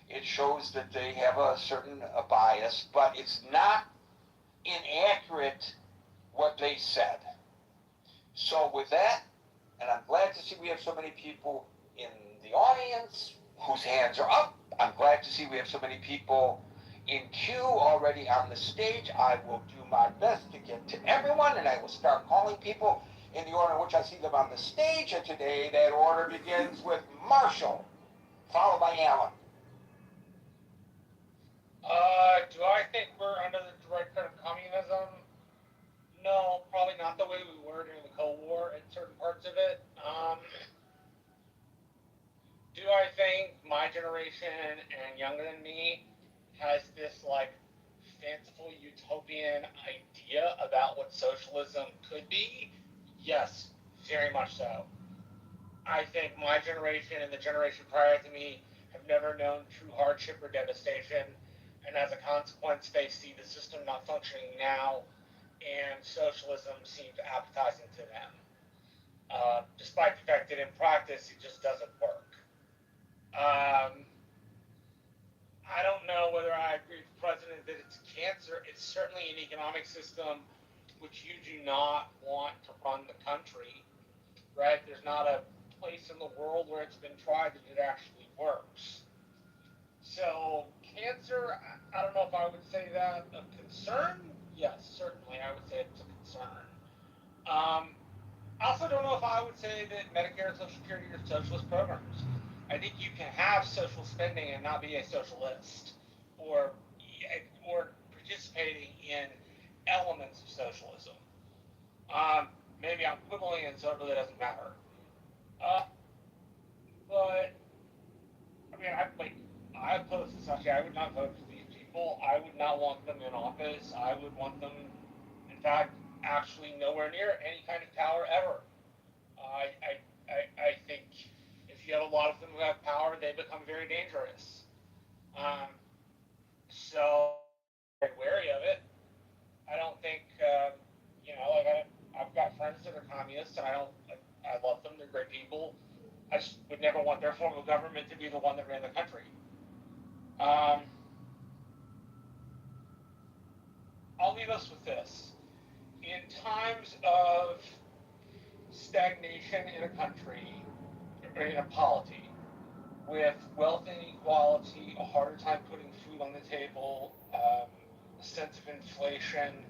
[SPEAKER 7] it shows that they have a certain bias, but it's not inaccurate what they said. So with that, and I'm glad to see we have so many people in the audience whose hands are up. I'm glad to see we have so many people in queue already on the stage. I will do my best to get to everyone, and I will start calling people in the order in which I see them on the stage. And today that order begins with Marshall, followed by Alan.
[SPEAKER 6] Do I think we're under the direct threat of communism? No, probably not the way we were during the Cold War in certain parts of it. Do I think my generation and younger than me has this fanciful utopian idea about what socialism could be? Yes, very much so. I think my generation and the generation prior to me have never known true hardship or devastation, and as a consequence, they see the system not functioning now, and socialism seems appetizing to them. Despite the fact that in practice it just doesn't work. I don't know whether I agree with the president that it's cancer. It's certainly an economic system which you do not want to run the country, right? There's not a place in the world where it's been tried that it actually works. So cancer, I don't know if I would say that a concern. Yes, certainly I would say it's a concern. I also don't know if I would say that Medicare and Social Security are socialist programs. I think you can have social spending and not be a socialist, or participating in elements of socialism. Maybe I'm quibbling, and so it really doesn't matter. But I mean, I oppose society. I would not vote for these people. I would not want them in office. I would want them, in fact, actually nowhere near any kind of power ever. I think if you have a lot of them who have power, they become very dangerous. So I'm very wary of it. I don't think, I've got friends that are communists, and I love them. They're great people. I just would never want their form of government to be the one that ran the country. I'll leave us with this. In times of stagnation in a country, or in a polity, with wealth inequality, a harder time putting food on the table, a sense of inflation,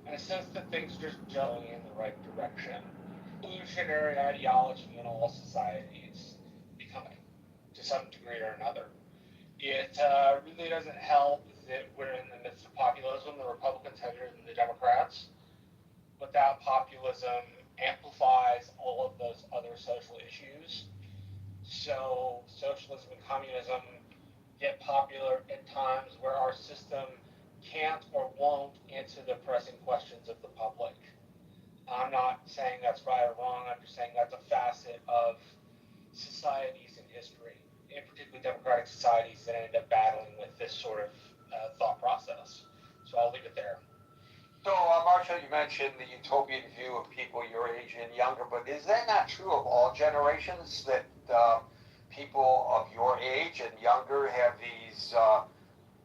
[SPEAKER 6] and a sense that things are just going in the right direction. Evolutionary ideology in all societies becoming, to some degree or another. It really doesn't help that we're in the midst of populism. The Republicans heavier than the Democrats. But that populism amplifies all of those other social issues. So socialism and communism get popular at times where our system can't or won't answer the pressing questions of the public. I'm not saying that's right or wrong. I'm just saying that's a facet of societies in history, in particularly democratic societies that end up battling with this sort of thought process. So I'll leave it there.
[SPEAKER 7] So, Marshall, you mentioned the utopian view of people your age and younger, but is that not true of all generations, that people of your age and younger have these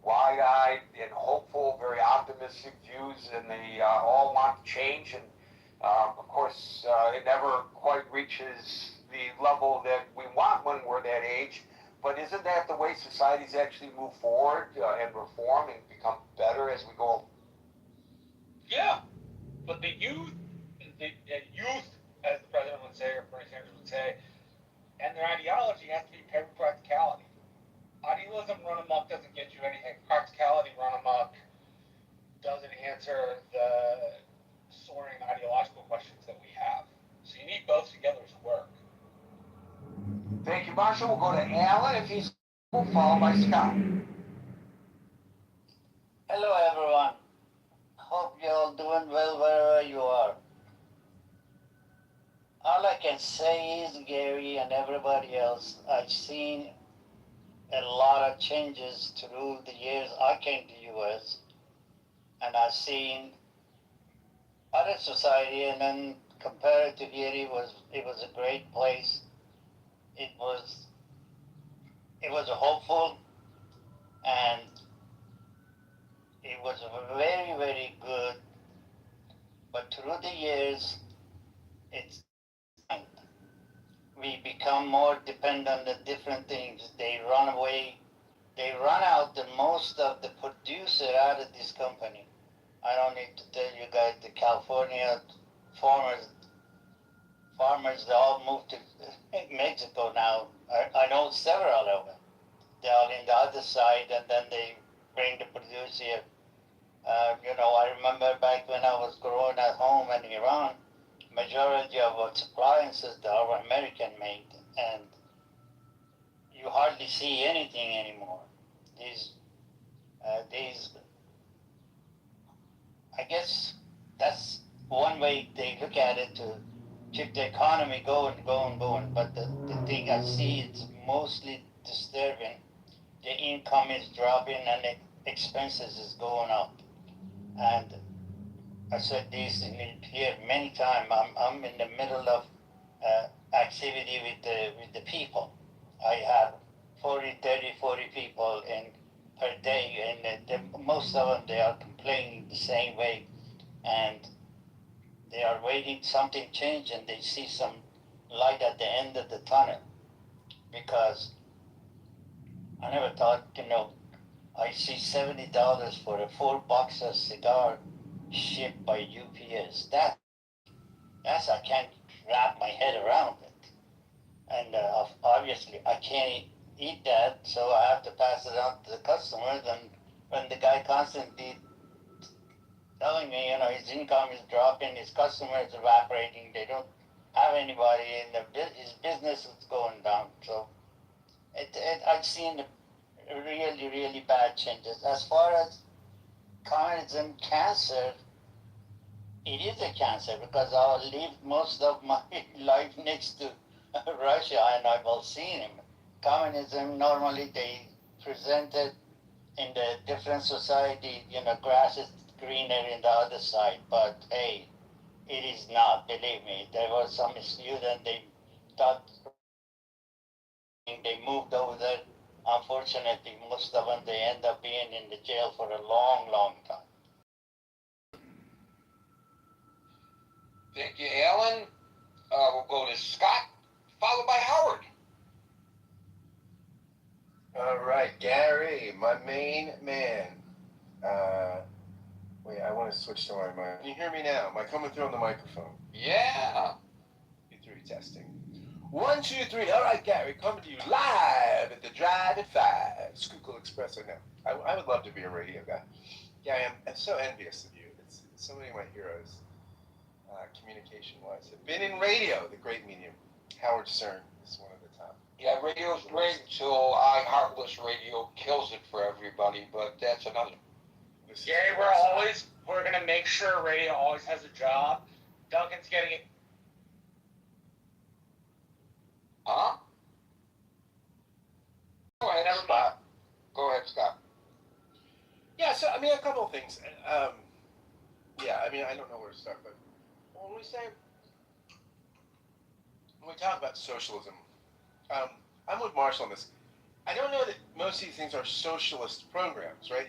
[SPEAKER 7] wide-eyed and hopeful, very optimistic views, and they all want change, and Of course, it never quite reaches the level that we want when we're that age. But isn't that the way societies actually move forward and reform and become better as we go?
[SPEAKER 6] Yeah, but the youth, as the president would say, or Bernie Sanders would say, and their ideology has to be paired with practicality. Idealism run amok doesn't get you anything. Practicality run amok doesn't answer the soaring ideological questions that we have. So you need both together to work.
[SPEAKER 7] Thank you, Marshall. We'll go to Alan if he's followed by Scott.
[SPEAKER 11] Hello, everyone. Hope you're all doing well wherever you are. All I can say is, Gary and everybody else, I've seen a lot of changes through the years I came to U.S. and I've seen other society, and then compared to here, it was a great place. It was hopeful, and it was very, very good. But through the years, we become more dependent on different things. They run away. They run out the most of the producer out of this company. I don't need to tell you guys, the California farmers, they all moved to Mexico now. I know several of them. They're all in the other side, and then they bring the produce here. I remember back when I was growing at home in Iran, majority of our appliances that are American made, and you hardly see anything anymore. These, I guess that's one way they look at it, to keep the economy going. But the thing I see, it's mostly disturbing. The income is dropping and the expenses is going up. And I said this here many times. I'm in the middle of activity with the people. I have 40 people per day, and most of them, they are complaining the same way, and they are waiting something change, and they see some light at the end of the tunnel. Because I never thought, I see $70 for a 4 box of cigar shipped by UPS. That's I can't wrap my head around it. And obviously I can't eat that, so I have to pass it on to the customers. And when the guy constantly telling me, his income is dropping, his customers evaporating, they don't have anybody, and his business is going down. So I've seen really, really bad changes. As far as communism, cancer, it is a cancer, because I lived most of my life next to Russia, and I've all seen him. Communism, normally they present it in the different society, grass is greener in the other side, but hey, it is not, believe me. There was some student, they thought they moved over there. Unfortunately, most of them, they end up being in the jail for a long, long time.
[SPEAKER 7] Thank you, Alan. We'll go to Scott, followed by Howard.
[SPEAKER 12] All right, Gary, my main man. Wait, I want to switch to my mic. Can you hear me now? Am I coming through on the microphone?
[SPEAKER 7] Yeah.
[SPEAKER 12] 2, 3, testing. 1, 2, 3. All right, Gary, coming to you live at the Drive at 5. Schuylkill Express, I know. I would love to be a radio guy. Gary, I'm so envious of you. It's so many of my heroes, communication-wise, have been in radio, the great medium. Howard Stern is one of the top.
[SPEAKER 7] Yeah, radio's great until iHeartless Radio kills it for everybody, but that's another.
[SPEAKER 6] Gary, we're gonna make sure radio always has a job. Duncan's getting it.
[SPEAKER 7] Huh? All right, never mind. Go ahead, Scott.
[SPEAKER 12] Yeah, so, a couple of things. I don't know where to start, but when we talk about socialism, I'm with Marshall on this. I don't know that most of these things are socialist programs, right?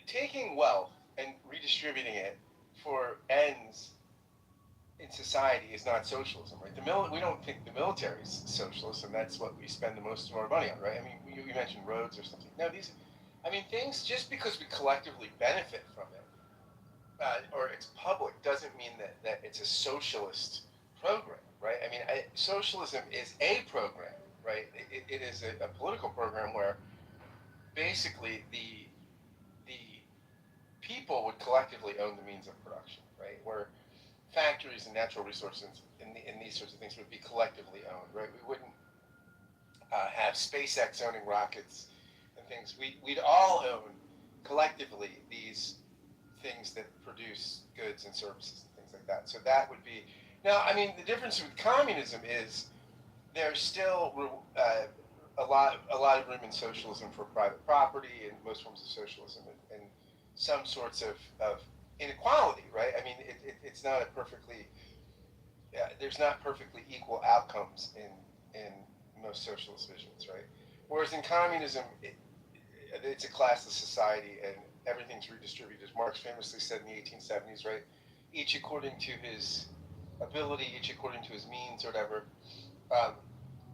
[SPEAKER 12] Taking wealth and redistributing it for ends in society is not socialism, right? We don't think the military is socialist, and that's what we spend the most of our money on, right? I mean, you mentioned roads or something. No, things, just because we collectively benefit from it, or it's public, doesn't mean that it's a socialist program, right? I mean, socialism is a program, right? It is a political program where basically the people would collectively own the means of production, right? Where factories and natural resources and these sorts of things would be collectively owned, right? We wouldn't have SpaceX owning rockets and things. We'd all own collectively these things that produce goods and services and things like that. So that would be, now, I mean, the difference with communism is there's still a lot of room in socialism for private property and most forms of socialism and some sorts of inequality, right? I mean, it's not a perfectly, there's not perfectly equal outcomes in most socialist visions, right? Whereas in communism, it's a classless society and everything's redistributed, as Marx famously said in the 1870s, right? Each according to his ability, each according to his means, or whatever.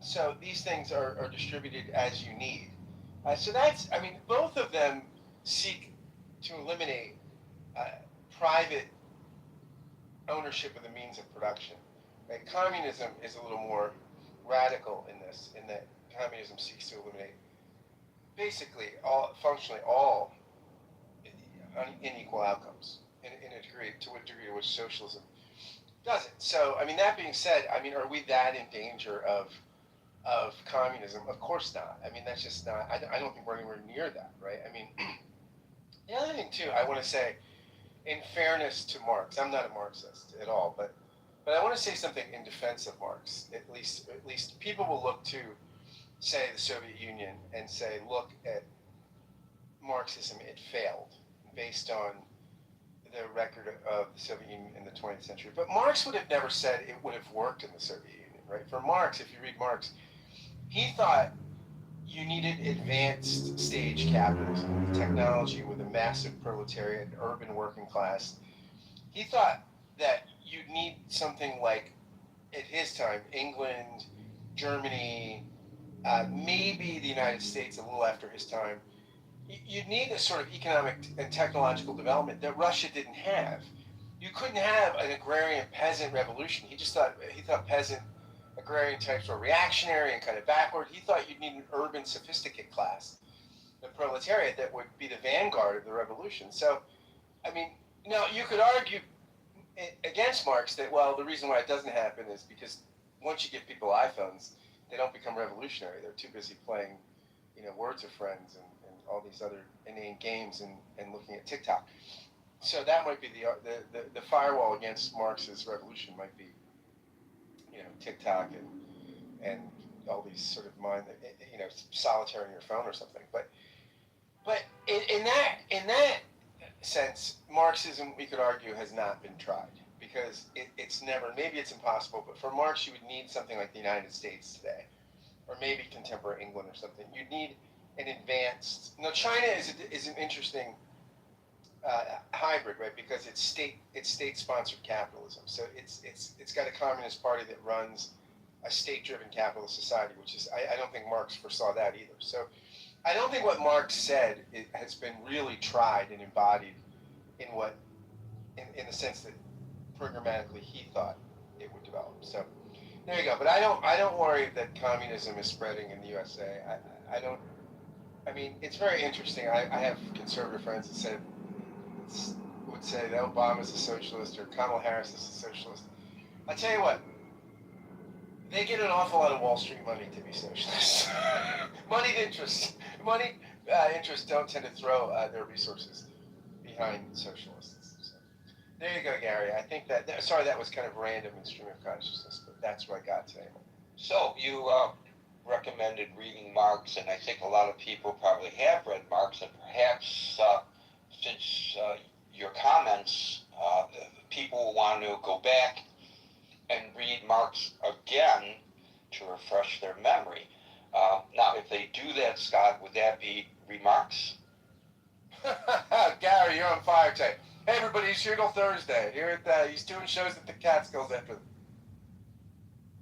[SPEAKER 12] So these things are distributed as you need. So that's, I mean, both of them seek to eliminate private ownership of the means of production. Right? Communism is a little more radical in this, in that communism seeks to eliminate basically functionally all unequal outcomes in a degree, to a degree to which socialism doesn't. So, I mean, that being said, I mean, are we that in danger of communism? Of course not. I mean, that's just not, I don't think we're anywhere near that, right? I mean, the other thing too, I want to say, in fairness to Marx, I'm not a Marxist at all, but I want to say something in defense of Marx. At least people will look to, say, the Soviet Union and say, look at Marxism, it failed based on the record of the Soviet Union in the 20th century. But Marx would have never said it would have worked in the Soviet Union, right? For Marx, if you read Marx, he thought you needed advanced stage capitalism, technology with a massive proletariat, urban working class. He thought that you'd need something like, at his time, England, Germany, maybe the United States a little after his time. You'd need a sort of economic and technological development that Russia didn't have. You couldn't have an agrarian peasant revolution. He thought peasant agrarian types were reactionary and kind of backward. He thought you'd need an urban sophisticate class, the proletariat, that would be the vanguard of the revolution. So, I mean, now you could argue against Marx that, well, the reason why it doesn't happen is because once you give people iPhones, they don't become revolutionary. They're too busy playing, Words with Friends and all these other inane games and looking at TikTok. So that might be the firewall against Marx's revolution might be, TikTok and all these sort of solitaire in your phone or something. But in that sense, Marxism, we could argue, has not been tried because it's never, maybe it's impossible, but for Marx you would need something like the United States today, or maybe contemporary England or something. You'd need an advanced. Now, China is an interesting hybrid, right? Because it's state-sponsored capitalism. So it's got a communist party that runs a state-driven capitalist society, which is I don't think Marx foresaw that either. So I don't think what Marx said has been really tried and embodied in the sense that programmatically he thought it would develop. So there you go. But I don't worry that communism is spreading in the USA. I mean, it's very interesting. I have conservative friends that would say that Obama's a socialist or Kamala Harris is a socialist. I tell you what, they get an awful lot of Wall Street money to be socialists. Moneyed interests don't tend to throw their resources behind socialists. So, there you go, Gary. I think sorry that was kind of random in stream of consciousness, but that's what I got today.
[SPEAKER 10] So you recommended reading Marx, and I think a lot of people probably have read Marx, and perhaps since your comments, people want to go back and read Marx again to refresh their memory. Now, if they do that, Scott, would that be remarks?
[SPEAKER 12] Gary, you're on fire today. Hey everybody, it's Shingle Thursday. Here at he's doing shows at the Catskills after them.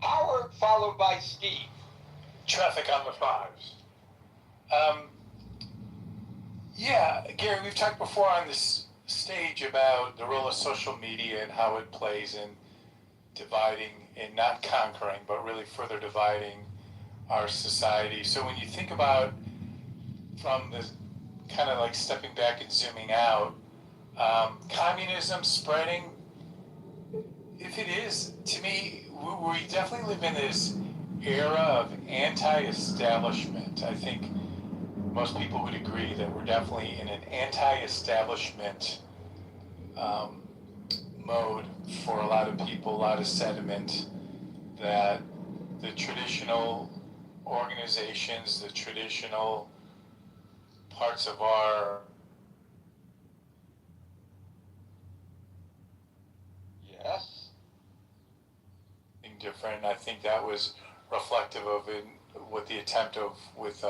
[SPEAKER 10] Howard, followed by Steve.
[SPEAKER 13] Traffic on the fives. Yeah, Gary, we've talked before on this stage about the role of social media and how it plays in dividing and not conquering, but really further dividing our society. So when you think about from the kind of like stepping back and zooming out, communism spreading, if it is, to me, we definitely live in this era of anti-establishment. I think most people would agree that we're definitely in an anti-establishment mode for a lot of people, a lot of sentiment that the traditional organizations, the traditional parts of our
[SPEAKER 10] Yes.
[SPEAKER 13] different. I think that was reflective of what the attempt of with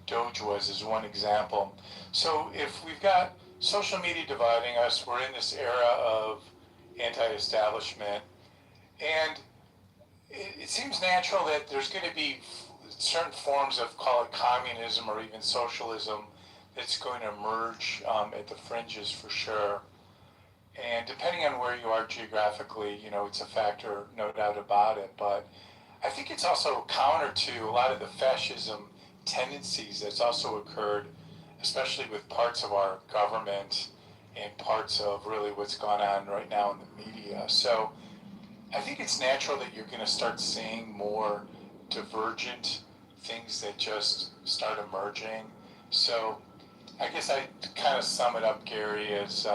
[SPEAKER 13] Doge was as one example. So if we've got social media dividing us, we're in this era of anti-establishment, and it seems natural that there's going to be certain forms of, call it communism or even socialism, that's going to emerge at the fringes for sure. And depending on where you are geographically, it's a factor, no doubt about it. But I think it's also counter to a lot of the fascism tendencies that's also occurred, especially with parts of our government and parts of really what's gone on right now in the media. So I think it's natural that you're going to start seeing more divergent things that just start emerging. So I guess I kind of sum it up, Gary, as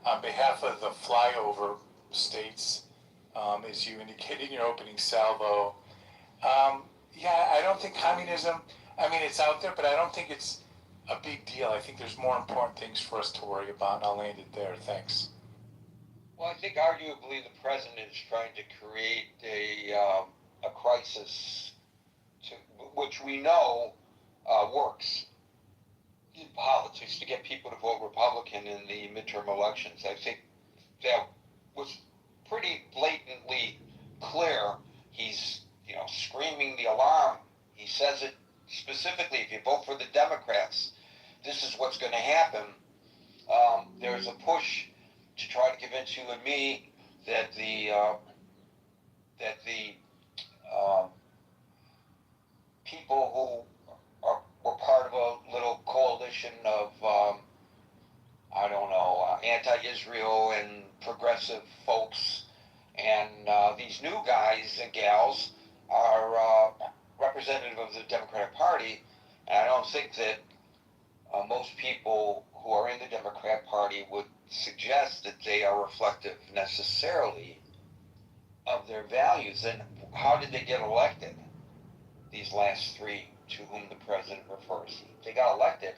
[SPEAKER 13] on behalf of the flyover states, as you indicated in your opening salvo, I don't think communism, it's out there, but I don't think it's a big deal. I think there's more important things for us to worry about, and I'll land it there. Thanks.
[SPEAKER 10] Well, I think arguably the president is trying to create a crisis, which we know works in politics to get people to vote Republican in the midterm elections. I think that was pretty blatantly clear. He's, screaming the alarm. He says it specifically, if you vote for the Democrats, this is what's going to happen. There's a push to try to convince you and me that the people who were part of a little coalition of anti-Israel and progressive folks, and these new guys and gals are representative of the Democratic Party, and I don't think that most people who are in the Democrat Party would suggest that they are reflective necessarily of their values. And how did they get elected, these last three to whom the president refers? They got elected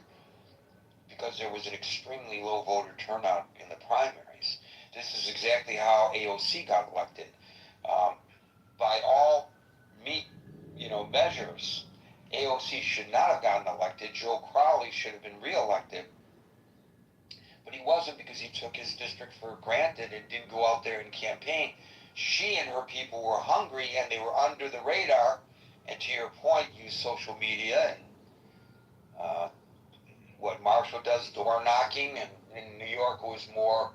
[SPEAKER 10] because there was an extremely low voter turnout in the primaries. This is exactly how AOC got elected. By all measures, AOC should not have gotten elected. Joe Crowley should have been reelected, but he wasn't because he took his district for granted and didn't go out there and campaign. She and her people were hungry, and they were under the radar, and to your point, used social media and what Marshall does, door knocking, and in New York it was more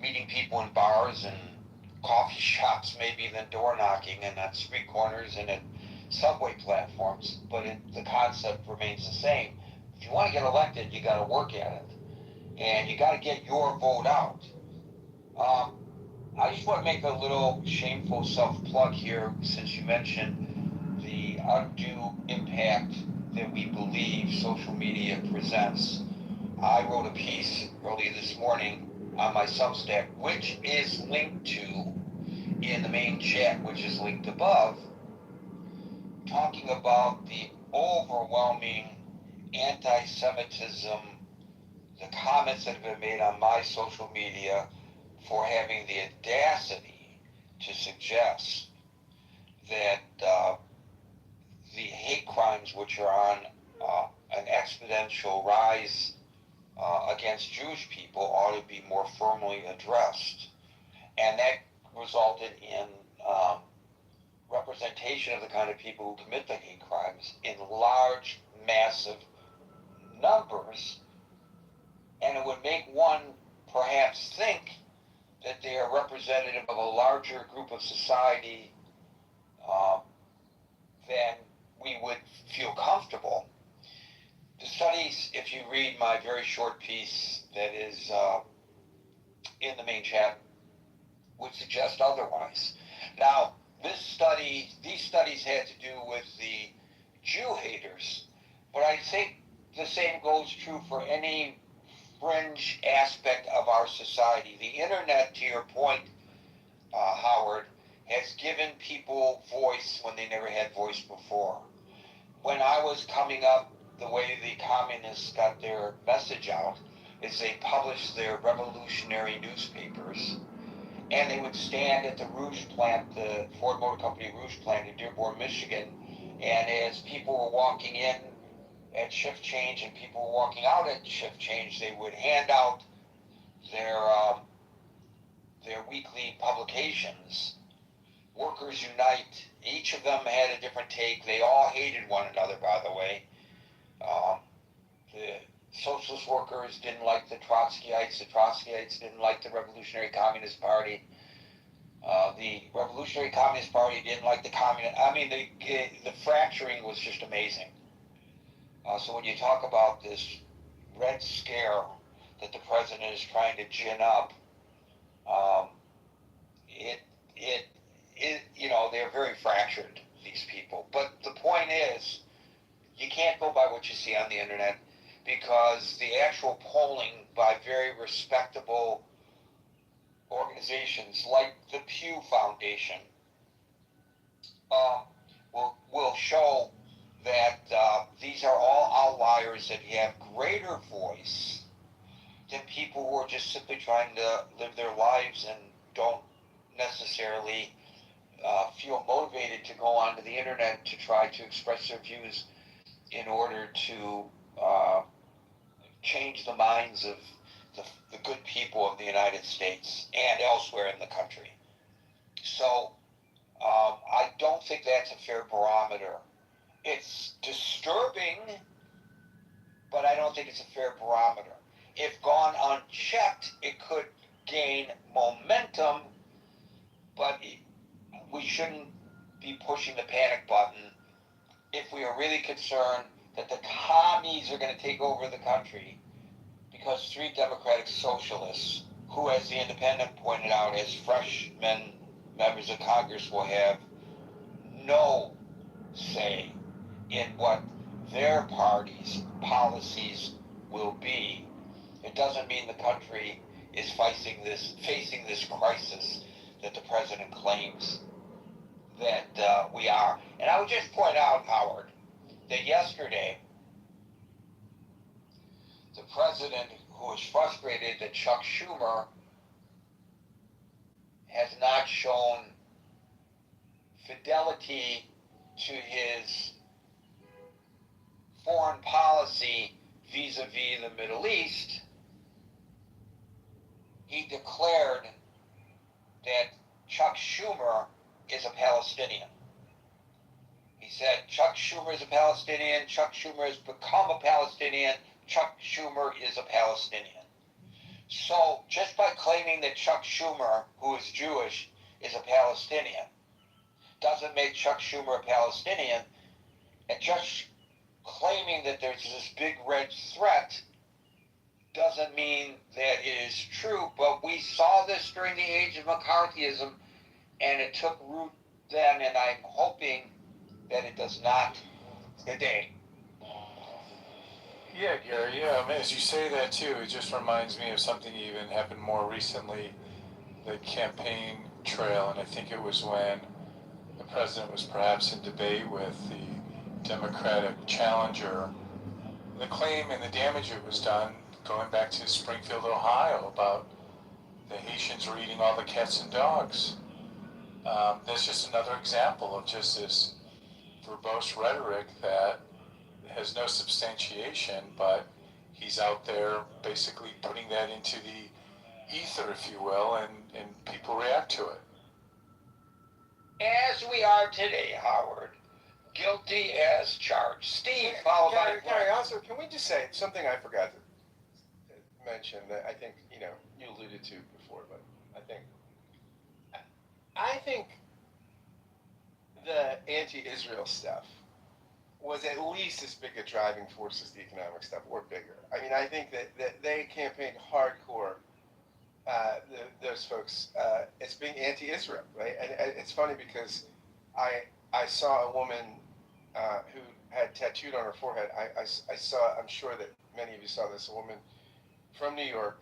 [SPEAKER 10] meeting people in bars and coffee shops maybe than door knocking, and at street corners and at subway platforms, but the concept remains the same. If you want to get elected, you got to work at it, and you got to get your vote out. I just want to make a little shameful self-plug here, since you mentioned the undue impact that we believe social media presents. I wrote a piece early this morning on my Substack, which is linked to in the main chat, which is linked above, talking about the overwhelming anti-Semitism, the comments that have been made on my social media for having the audacity to suggest that the hate crimes, which are on an exponential rise against Jewish people ought to be more firmly addressed. And that resulted in representation of the kind of people who commit the hate crimes in large, massive numbers. And it would make one perhaps think that they are representative of a larger group of society than we would feel comfortable. The studies, if you read my very short piece that is in the main chat, would suggest otherwise. Now, these studies had to do with the Jew haters, but I think the same goes true for any fringe aspect of our society. The internet, to your point, Howard, has given people voice when they never had voice before. When I was coming up, the way the communists got their message out is they published their revolutionary newspapers, and they would stand at the Rouge plant, the Ford Motor Company Rouge plant in Dearborn, Michigan, and as people were walking in at shift change and people were walking out at shift change, they would hand out their weekly publications. Workers Unite. Each of them had a different take. They all hated one another, by the way. The socialist workers didn't like the Trotskyites. The Trotskyites didn't like the Revolutionary Communist Party. The Revolutionary Communist Party didn't like the Communist. I mean, the fracturing was just amazing. So when you talk about this Red Scare that the president is trying to gin up, they're very fractured, these people. But the point is, you can't go by what you see on the internet, because the actual polling by very respectable organizations like the Pew Foundation will show that these are all outliers that have greater voice than people who are just simply trying to live their lives and don't necessarily feel motivated to go onto the internet to try to express their views in order to change the minds of the good people of the United States and elsewhere in the country. So I don't think that's a fair barometer. It's disturbing, but I don't think it's a fair barometer. If gone unchecked, it could gain momentum, but we shouldn't be pushing the panic button if we are really concerned that the commies are going to take over the country, because three democratic socialists, who, as the Independent pointed out, as freshman members of Congress, will have no say in what their party's policies will be. It doesn't mean the country is facing this crisis that the president claims that we are. And I would just point out, Howard, that yesterday, the president, who was frustrated that Chuck Schumer has not shown fidelity to his foreign policy vis-a-vis the Middle East, he declared that Chuck Schumer is a Palestinian. He said, Chuck Schumer is a Palestinian, Chuck Schumer has become a Palestinian, Chuck Schumer is a Palestinian. So just by claiming that Chuck Schumer, who is Jewish, is a Palestinian, doesn't make Chuck Schumer a Palestinian, and just claiming that there's this big red threat doesn't mean that it is true. But we saw this during the age of McCarthyism, and it took root then, and I'm hoping that it does not today.
[SPEAKER 13] Yeah, Gary, as you say that too, it just reminds me of something even happened more recently, the campaign trail, and I think it was when the president was perhaps in debate with the Democratic challenger. The claim and the damage it was done, going back to Springfield, Ohio, about the Haitians were eating all the cats and dogs. That's just another example of just this verbose rhetoric that has no substantiation, but he's out there basically putting that into the ether, if you will, and people react to it.
[SPEAKER 7] As we are today, Howard, guilty as charged. Steve, followed by
[SPEAKER 12] Gary, also, can we just say something I forgot to mention that I think, you alluded to before, but I think the anti-Israel stuff was at least as big a driving force as the economic stuff, or bigger. I mean, I think that they campaigned hardcore, those folks, as being anti-Israel, right? And it's funny because I saw a woman who had tattooed on her forehead. I saw, I'm sure that many of you saw this, a woman from New York.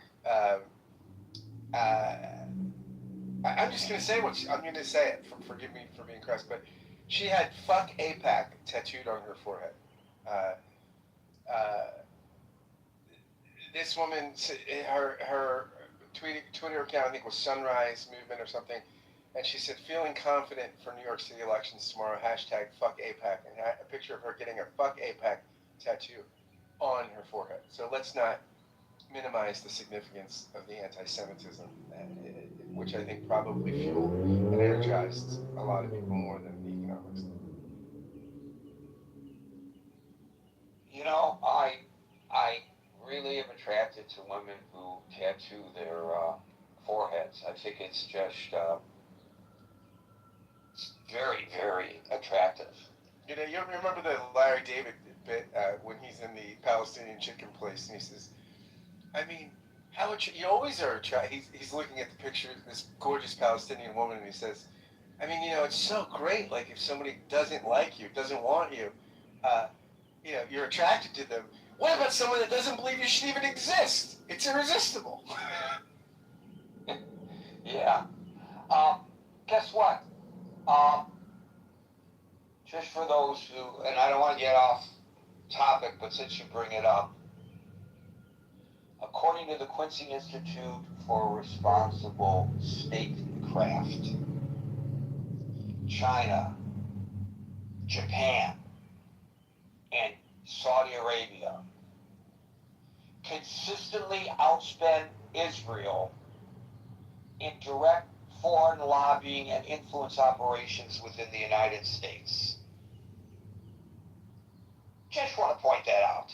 [SPEAKER 12] I'm just going to say I'm going to say it. Forgive me for being crass, but she had "fuck AIPAC" tattooed on her forehead. This woman, her Twitter account, I think, was Sunrise Movement or something, and she said, "Feeling confident for New York City elections tomorrow, hashtag fuck AIPAC," and had a picture of her getting a "fuck AIPAC" tattoo on her forehead. So let's not minimize the significance of the anti-Semitism, which I think probably fueled and energized a lot of people more than the economics.
[SPEAKER 10] I really am attracted to women who tattoo their foreheads. I think it's just very, very attractive.
[SPEAKER 12] You remember the Larry David bit when he's in the Palestinian chicken place, and he says, I mean, you always are attracted. He's looking at the picture of this gorgeous Palestinian woman, and he says, I mean, it's so great. Like, if somebody doesn't like you, doesn't want you, you're attracted to them. What about someone that doesn't believe you should even exist? It's irresistible.
[SPEAKER 10] Yeah. Guess what? Just for those who, and I don't want to get off topic, but since you bring it up, according to the Quincy Institute for Responsible Statecraft, China, Japan, and Saudi Arabia consistently outspend Israel in direct foreign lobbying and influence operations within the United States. Just want to point that out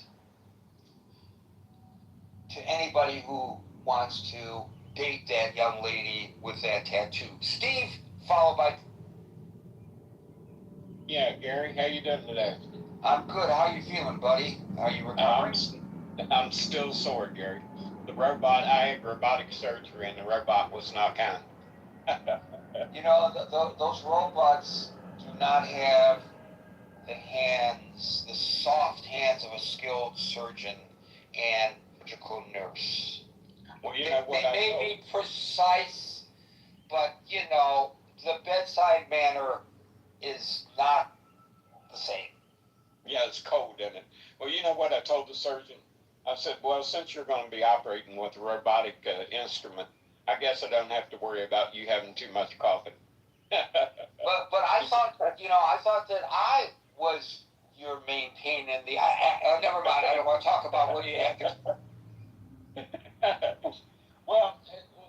[SPEAKER 10] to anybody who wants to date that young lady with that tattoo. Steve, followed by...
[SPEAKER 6] Yeah, Gary, how you doing today?
[SPEAKER 10] I'm good. How you feeling, buddy? Are you recovering?
[SPEAKER 6] I'm still sore, Gary. I had robotic surgery, and the robot was not kind.
[SPEAKER 10] Those robots do not have the soft hands of a skilled surgeon and surgical nurse.
[SPEAKER 6] Well,
[SPEAKER 10] they may be precise, but the bedside manner is not the same.
[SPEAKER 6] Yeah, it's cold, isn't it? Well, you know what I told the surgeon? I said, well, since you're going to be operating with a robotic instrument, I guess I don't have to worry about you having too much coughing.
[SPEAKER 10] but I thought that I was your main pain in the. Never mind. I don't want to talk about what you have to.
[SPEAKER 6] Well,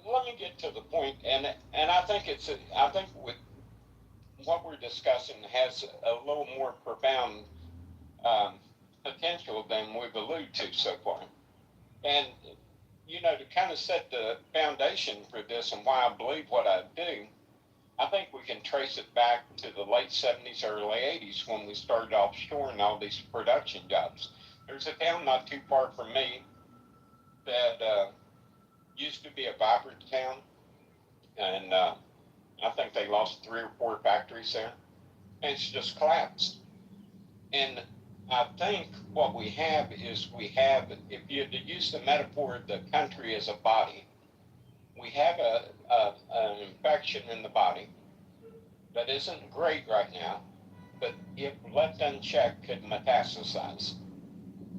[SPEAKER 6] let me get to the point, and I think I think with what we're discussing has a little more profound potential than we've alluded to so far. And to kind of set the foundation for this and why I believe what I do, I think we can trace it back to the late 70s, early 80s when we started offshoring all these production jobs. There's a town not too far from me that used to be a vibrant town, and I think they lost 3 or 4 factories there, and it's just collapsed. And I think what we have is if you had to use the metaphor of the country as a body, we have an infection in the body that isn't great right now, but if left unchecked could metastasize.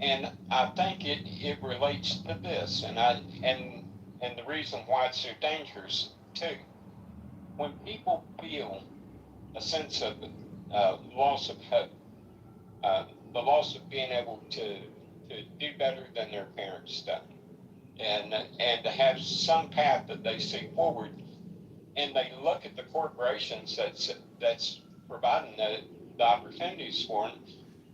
[SPEAKER 6] And I think it relates to this, and the reason why it's so dangerous too. When people feel a sense of loss of hope, the loss of being able to
[SPEAKER 14] to do better than their parents done, and to have some path that they see forward, and they look at the corporations that's providing the opportunities for them,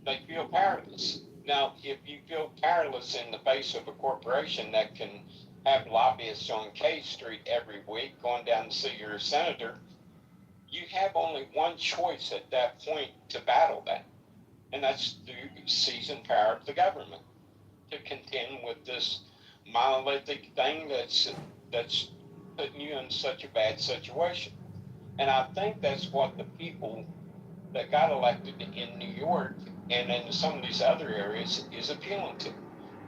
[SPEAKER 14] they feel powerless. Now, if you feel powerless in the face of a corporation that can have lobbyists on K Street every week going down to see your senator, you have only one choice at that point to battle that, and that's through seizing power of the government to contend with this monolithic thing that's putting you in such a bad situation. And I think that's what the people that got elected in New York and in some of these other areas is appealing to.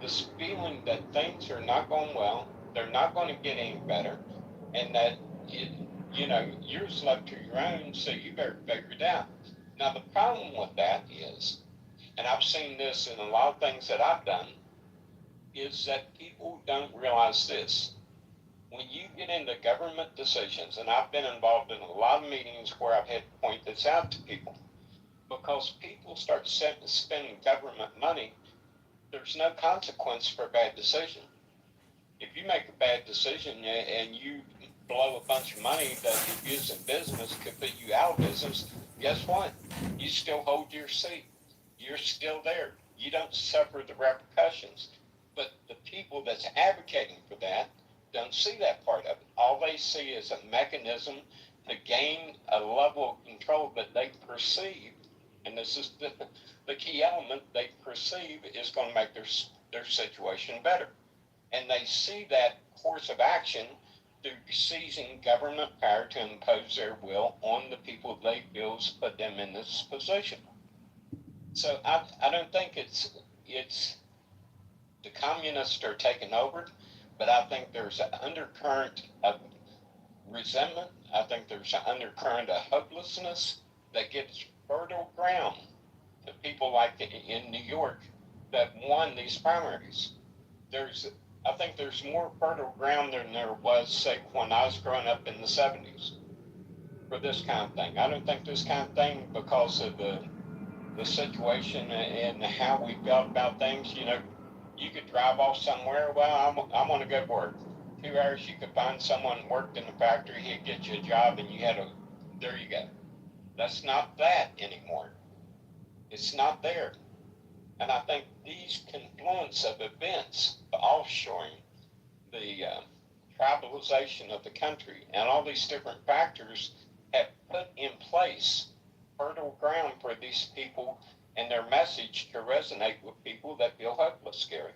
[SPEAKER 14] This feeling that things are not going well, they're not going to get any better, and that you're left to your own, so you better figure it out. Now the problem with that is, and I've seen this in a lot of things that I've done, is that people don't realize this. When you get into government decisions, and I've been involved in a lot of meetings where I've had to point this out to people, because people start spending government money, there's no consequence for a bad decision. If you make a bad decision and you blow a bunch of money that you use in business could put you out of business, guess what? You still hold your seat. You're still there. You don't suffer the repercussions. But the people that's advocating for that don't see that part of it. All they see is a mechanism to gain a level of control that they perceive, and this is the key element, they perceive is going to make their situation better. And they see that course of action through seizing government power to impose their will on the people they feel has put them in this position. So I don't think it's the communists are taking over, but I think there's an undercurrent of resentment. I think there's an undercurrent of hopelessness that gives fertile ground to people like in New York that won these primaries. I think there's more fertile ground than there was, say, when I was growing up in the 70s for this kind of thing. I don't think this kind of thing, because of the situation and how we felt about things, you could drive off somewhere. Well, I want to go to work. 2 hours, you could find someone who worked in the factory. He'd get you a job, and there you go. That's not that anymore. It's not there. And I think these confluence of events, the offshoring, the tribalization of the country, and all these different factors have put in place fertile ground for these people and their message to resonate with people that feel hopeless, Gary.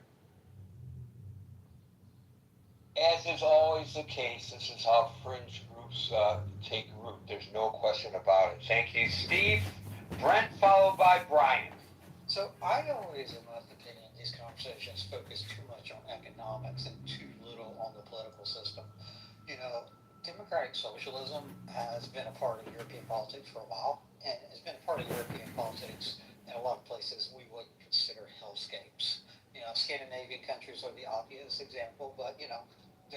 [SPEAKER 10] As is always the case, this is how fringe groups take root. There's no question about it. Thank you, Steve. Brent, followed by Brian.
[SPEAKER 15] So I always, in my opinion, these conversations focus too much on economics and too little on the political system. Democratic socialism has been a part of European politics for a while, and it's been a part of European politics in a lot of places we would consider hellscapes. Scandinavian countries are the obvious example, but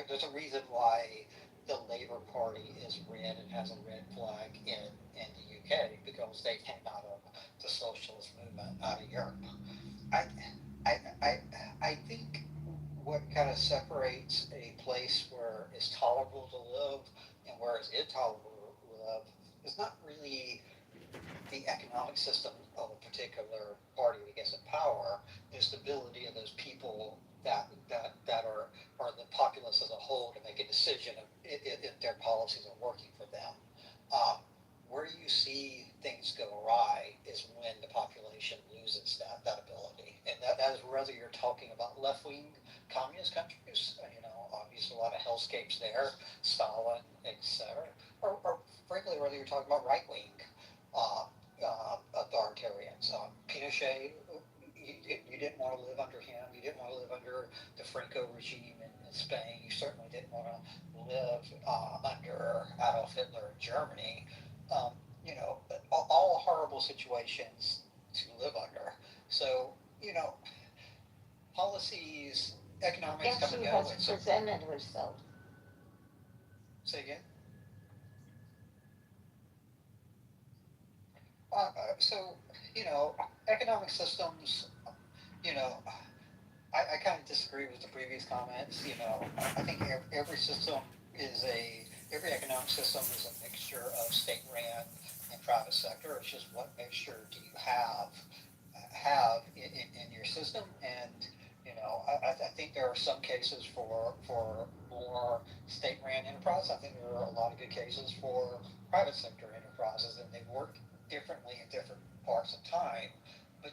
[SPEAKER 15] there's a reason why the Labour Party is red and has a red flag in the UK, because they came out of the socialist movement out of Europe. I think what kind of separates a place where it's tolerable to live and where it's intolerable to live is not really the economic system of a particular party that gets in power, the stability of those people that are the populace as a whole to make a decision if their policies are working for them. Where you see things go awry is when the population loses that ability. And that is whether you're talking about left-wing communist countries, obviously a lot of hellscapes there, Stalin, etc., or frankly, whether you're talking about right-wing authoritarians. Pinochet, you didn't want to live under him. You didn't want to live under the Franco regime in Spain. You certainly didn't want to live under Adolf Hitler in Germany. All horrible situations to live under. So, policies, economics come and go.
[SPEAKER 16] Guess who has presented herself?
[SPEAKER 15] Say again? So, economic systems, I kind of disagree with the previous comments. You know, I think every system every economic system is a mixture of state ran and private sector. It's just what mixture do you have in your system? And you know, I think there are some cases for more state ran enterprise. I think there are a lot of good cases for private sector enterprises, and they work differently in different parts of time. But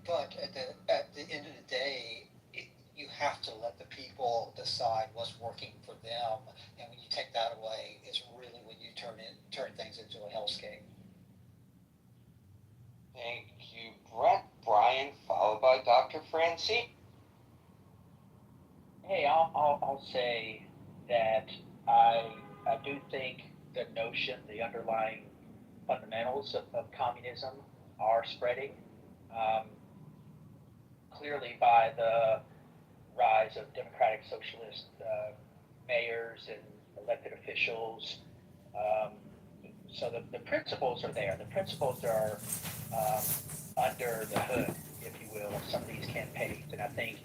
[SPEAKER 15] but at the end of the day, you have to let the people decide what's working for them. And when you take that away, is really when you turn things into a hellscape.
[SPEAKER 10] Thank you, Brent. Brian, followed by Dr. Francine.
[SPEAKER 16] Hey, I'll say that I do think the notion, the underlying fundamentals of communism are spreading. Clearly, by the rise of democratic socialist mayors and elected officials. So the principles are there. The principles are under the hood, if you will, of some of these campaigns. And I think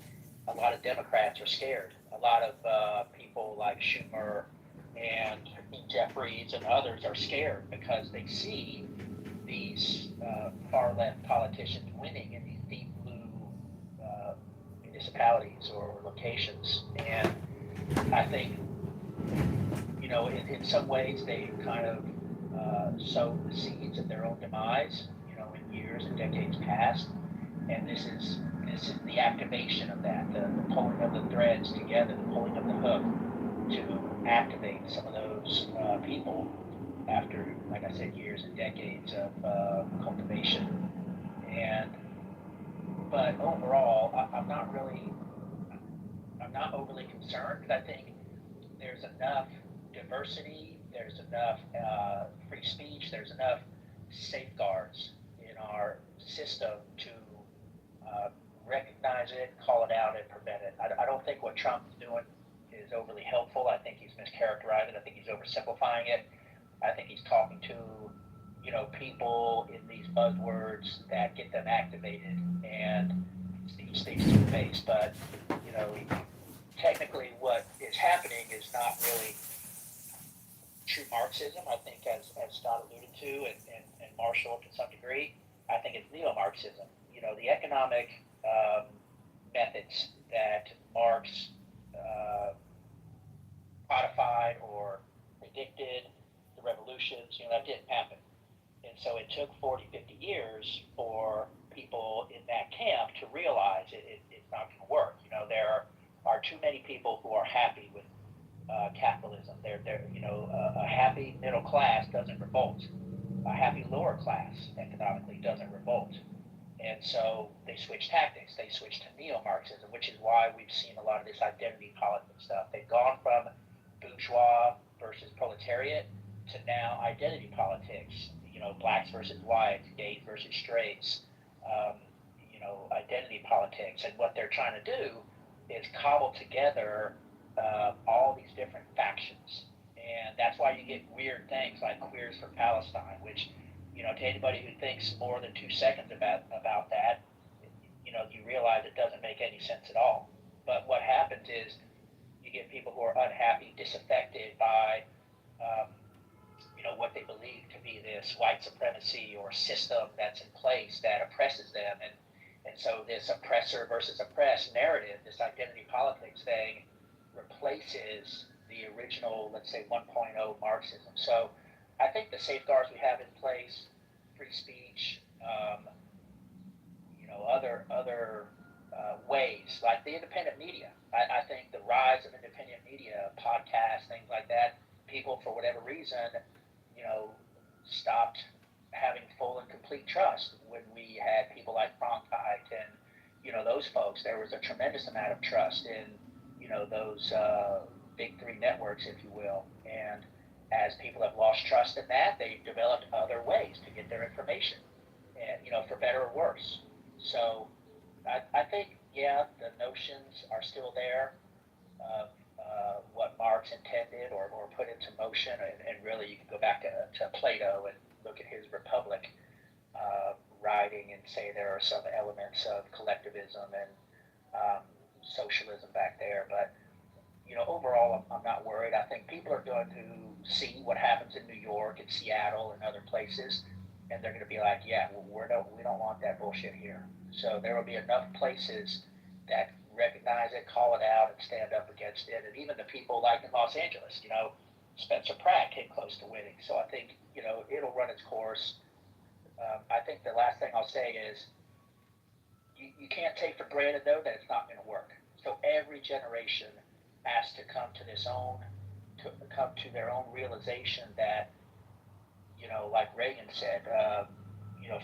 [SPEAKER 16] a lot of Democrats are scared. A lot of people like Schumer and Jeffries and others are scared because they see these far left politicians winning in these deep blue municipalities or locations. And I think, you know, in some ways they kind of sowed the seeds of their own demise, you know, in years and decades past. And this is the activation of that, the pulling of the threads together, the pulling of the hook to activate some of those people after, like I said, years and decades of cultivation. But overall, I'm not overly concerned because I think there's enough diversity, there's enough free speech, there's enough safeguards in our system to recognize it, call it out, and prevent it. I don't think what Trump's doing is overly helpful. I think he's mischaracterizing it. I think he's oversimplifying it. I think he's talking to, you know, people in these buzzwords that get them activated, and he speaks to the base. But, you know, technically what is happening is not really true Marxism, I think, as Scott alluded to, and Marshall to some degree. I think it's neo-Marxism. You know, the economic methods that Marx codified or predicted, the revolutions, you know, that didn't happen. And so it took 40, 50 years for people in that camp to realize it's not going to work. You know, there are too many people who are happy with capitalism. You know, a happy middle class doesn't revolt. A happy lower class economically doesn't revolt. And so they switched tactics. They switched to neo-Marxism, which is why we've seen a lot of this identity politics stuff. They've gone from bourgeois versus proletariat to now identity politics. You know, blacks versus whites, gays versus straights. You know, identity politics. And what they're trying to do is cobble together all these different factions. And that's why you get weird things like Queers for Palestine, which, you know, to anybody who thinks more than 2 seconds about that, you know, you realize it doesn't make any sense at all. But what happens is you get people who are unhappy, disaffected by, you know, what they believe to be this white supremacy or system that's in place that oppresses them. And so this oppressor versus oppressed narrative, this identity politics thing, replaces the original, let's say, 1.0 Marxism. So I think the safeguards we have in place, free speech, you know, other ways, like the independent media. I think the rise of independent media, podcasts, things like that, people, for whatever reason, you know, stopped having full and complete trust when we had people like Cronkite and, you know, those folks. There was a tremendous amount of trust in, you know, those big three networks, if you will. And as people have lost trust in that, they've developed other ways to get their information, and, you know, for better or worse. So I think, yeah, the notions are still there of what Marx intended or put into motion. And really, you can go back to Plato and look at his Republic writing and say there are some elements of collectivism and socialism back there. But overall, I'm not worried. I think people are going to see what happens in New York and Seattle and other places, and they're going to be like, yeah, well, we don't want that bullshit here. So there will be enough places that recognize it, call it out, and stand up against it. And even the people like in Los Angeles, Spencer Pratt came close to winning. So I think, it'll run its course. I think the last thing I'll say is you can't take for granted, though, that it's not going to work. So every generation has to come to their own realization that, like Reagan said,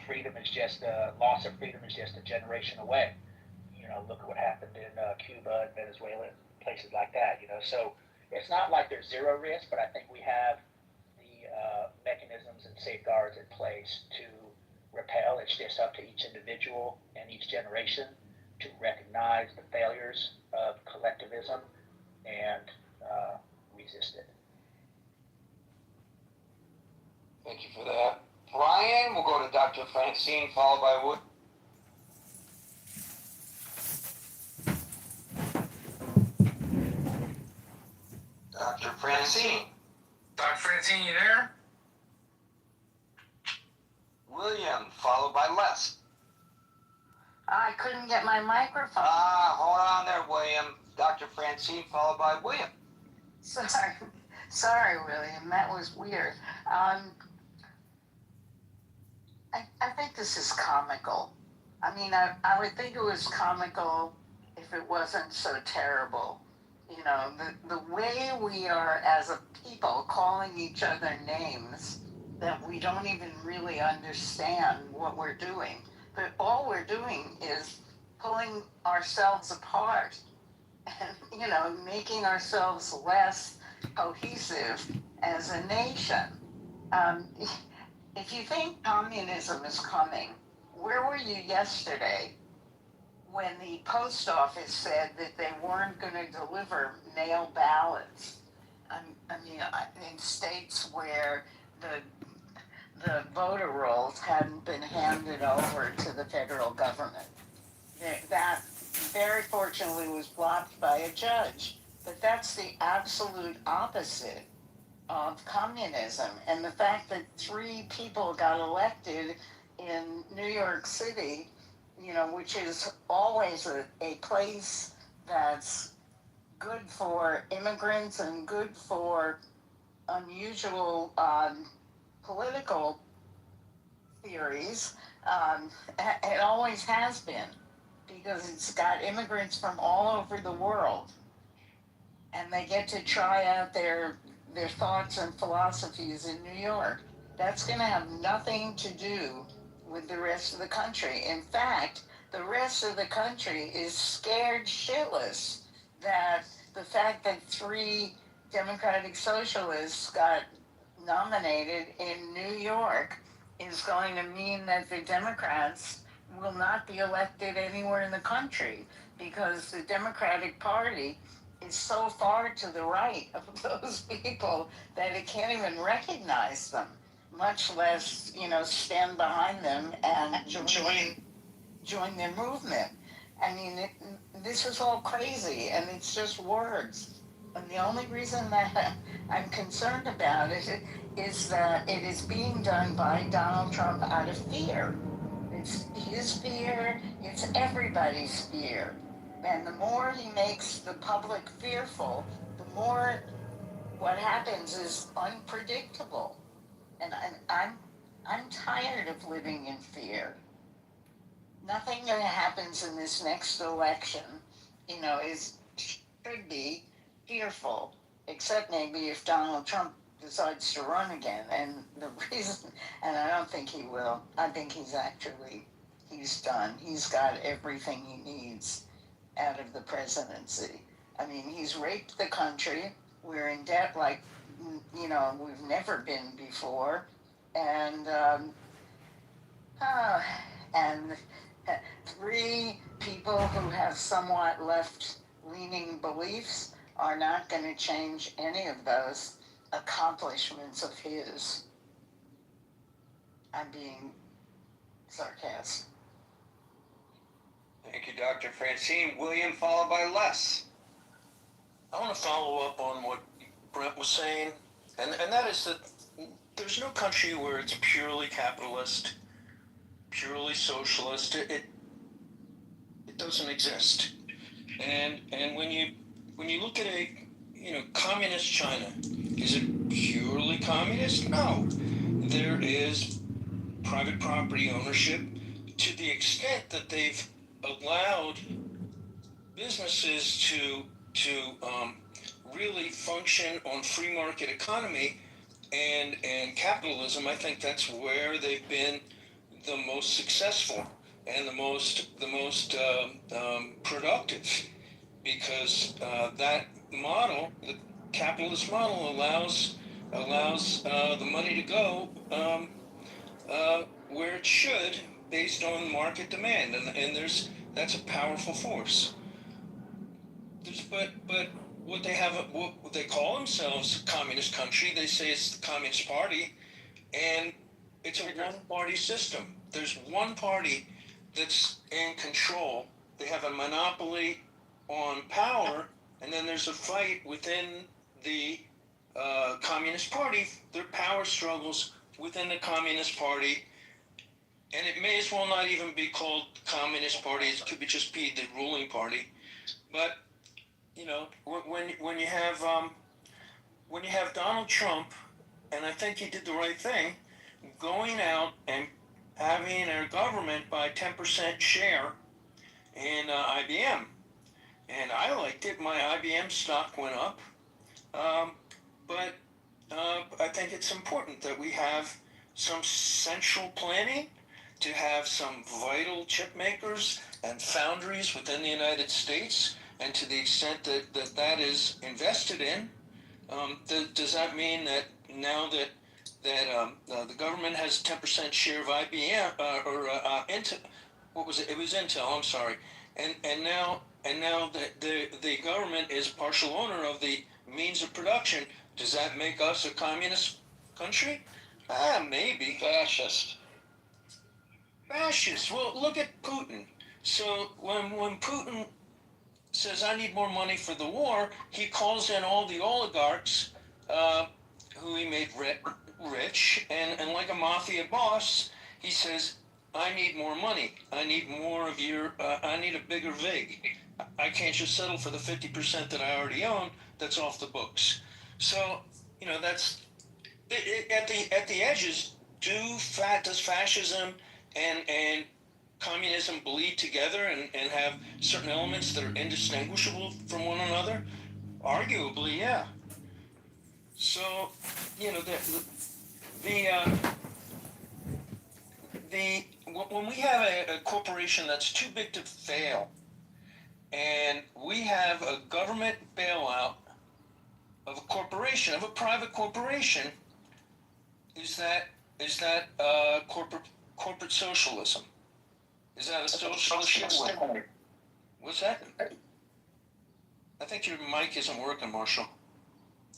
[SPEAKER 16] freedom is just loss of freedom is just a generation away. Look at what happened in Cuba and Venezuela and places like that. So it's not like there's zero risk, but I think we have the mechanisms and safeguards in place to repel. It's just up to each individual and each generation to recognize the failures of collectivism and resist it.
[SPEAKER 10] Thank you for that. Brian, we'll go to Dr. Francine, followed by Wood. Dr. Francine.
[SPEAKER 5] Dr. Francine, you there?
[SPEAKER 10] William, followed by Les.
[SPEAKER 17] I couldn't get my microphone.
[SPEAKER 10] Hold on there, William. Dr. Francine, followed by William.
[SPEAKER 17] Sorry, William. That was weird. I think this is comical. I mean, I would think it was comical if it wasn't so terrible. The way we are as a people calling each other names that we don't even really understand what we're doing. But all we're doing is pulling ourselves apart and, making ourselves less cohesive as a nation. If you think communism is coming, where were you yesterday when the post office said that they weren't going to deliver mail ballots? In states where the voter rolls hadn't been handed over to the federal government. That very fortunately was blocked by a judge. But that's the absolute opposite of communism. And the fact that 3 people got elected in New York City, which is always a place that's good for immigrants and good for unusual political theories, it always has been, because it's got immigrants from all over the world, and they get to try out their thoughts and philosophies in New York. That's going to have nothing to do with the rest of the country. In fact, the rest of the country is scared shitless that the fact that 3 Democratic Socialists got nominated in New York is going to mean that the Democrats will not be elected anywhere in the country, because the Democratic Party is so far to the right of those people that it can't even recognize them, much less, stand behind them and join their movement. I mean, this is all crazy, and it's just words. And the only reason that I'm concerned about it is that it is being done by Donald Trump out of fear. It's his fear, it's everybody's fear. And the more he makes the public fearful, the more what happens is unpredictable. And I'm tired of living in fear. Nothing that happens in this next election, should be fearful, except maybe if Donald Trump decides to run again. And the reason, and I don't think he will, I think he's done. He's got everything he needs out of the presidency. I mean, he's raped the country. We're in debt like, we've never been before. And 3 people who have somewhat left-leaning beliefs are not going to change any of those accomplishments of his. I'm being sarcastic.
[SPEAKER 18] Thank you, Dr. Francine. William, followed by Les.
[SPEAKER 19] I want to follow up on what Brent was saying, and that is that there's no country where it's purely capitalist, purely socialist. It doesn't exist. And when you look at a communist China, is it purely communist? No. There is private property ownership to the extent that they've allowed businesses to really function on free market economy and capitalism. I think that's where they've been the most successful and the most productive, because that model, the capitalist model, allows the money to go where it should, based on market demand, and that's a powerful force. But what they call themselves, a communist country, they say it's the Communist Party, and it's a one-party system. There's one party that's in control. They have a monopoly on power, and then there's a fight within the Communist Party. There are power struggles within the Communist Party, and it may as well not even be called Communist Party. It could just be the ruling party. But when you have Donald Trump, and I think he did the right thing, going out and having our government buy 10% share in IBM, and I liked it. My IBM stock went up, but I think it's important that we have some central planning to have some vital chip makers and foundries within the United States, and to the extent that is invested in, does that mean that now that the government has 10% share of IBM Intel? What was it? It was Intel. I'm sorry. And now that the government is partial owner of the means of production, does that make us a communist country? Maybe.
[SPEAKER 14] Fascist.
[SPEAKER 19] Well, look at Putin. So when Putin says, I need more money for the war, he calls in all the oligarchs who he made rich, and like a mafia boss, he says, I need more money. I need more of your, I need a bigger VIG. I can't just settle for the 50% that I already own that's off the books. So, that's, at the edges, does fascism and communism bleed together and have certain elements that are indistinguishable from one another? Arguably, yeah. So, when we have a corporation that's too big to fail, and we have a government bailout of a corporation, of a private corporation, is that corporate socialism? Is that a socialist system? What's that? I think your mic isn't working, Marshall.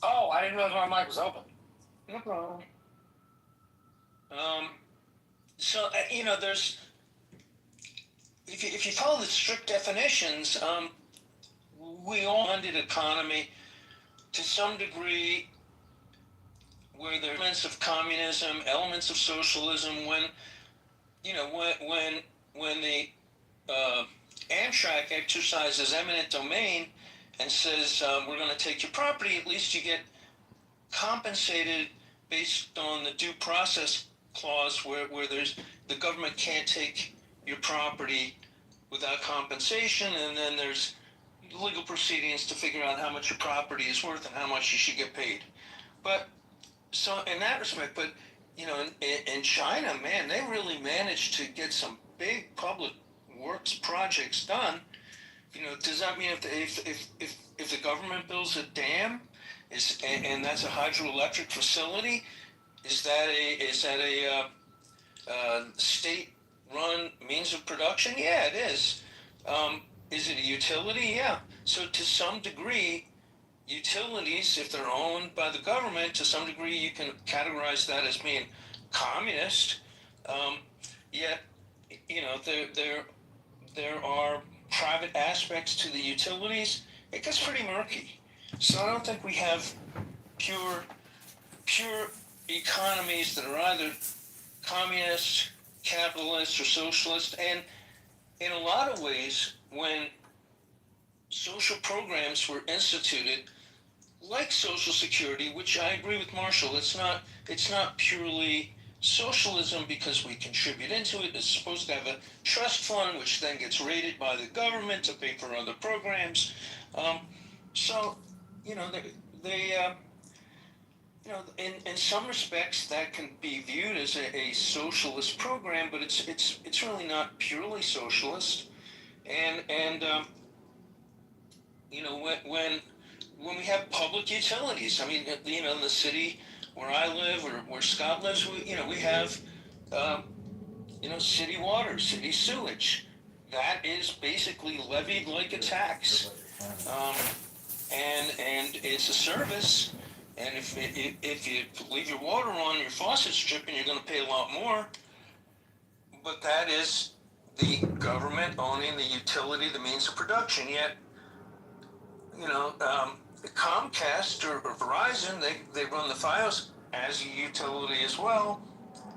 [SPEAKER 5] Oh, I didn't realize my mic was open.
[SPEAKER 19] No problem. So, there's, if you follow the strict definitions, we all funded economy to some degree, where there are elements of communism, elements of socialism. When the Amtrak exercises eminent domain and says, we're going to take your property, at least you get compensated based on the due process clause, where there's, the government can't take your property without compensation, and then there's legal proceedings to figure out how much your property is worth and how much you should get paid. But so in that respect, but in China, man, they really managed to get some big public works projects done. Does that mean if the government builds a dam, and that's a hydroelectric facility, is that a state-run means of production? Yeah, it is. Is it a utility? Yeah. So to some degree, utilities, if they're owned by the government, to some degree you can categorize that as being communist. Yet, there are private aspects to the utilities, it gets pretty murky. So I don't think we have pure economies that are either communist, capitalist, or socialist. And in a lot of ways, when social programs were instituted, like Social Security, which I agree with Marshall, it's not purely socialism because we contribute into it. It's supposed to have a trust fund, which then gets rated by the government to pay for other programs. So, you know, you know, in some respects, that can be viewed as a socialist program, but it's really not purely socialist. And you know, when we have public utilities, I mean, you know, in the city where I live or where Scott lives, we have, you know, city water, city sewage. That is basically levied like a tax, and it's a service. And if you leave your water on, your faucet's dripping, you're going to pay a lot more. But that is the government owning the utility, the means of production. Yet, you know, Comcast or Verizon, they run the FiOS as a utility as well,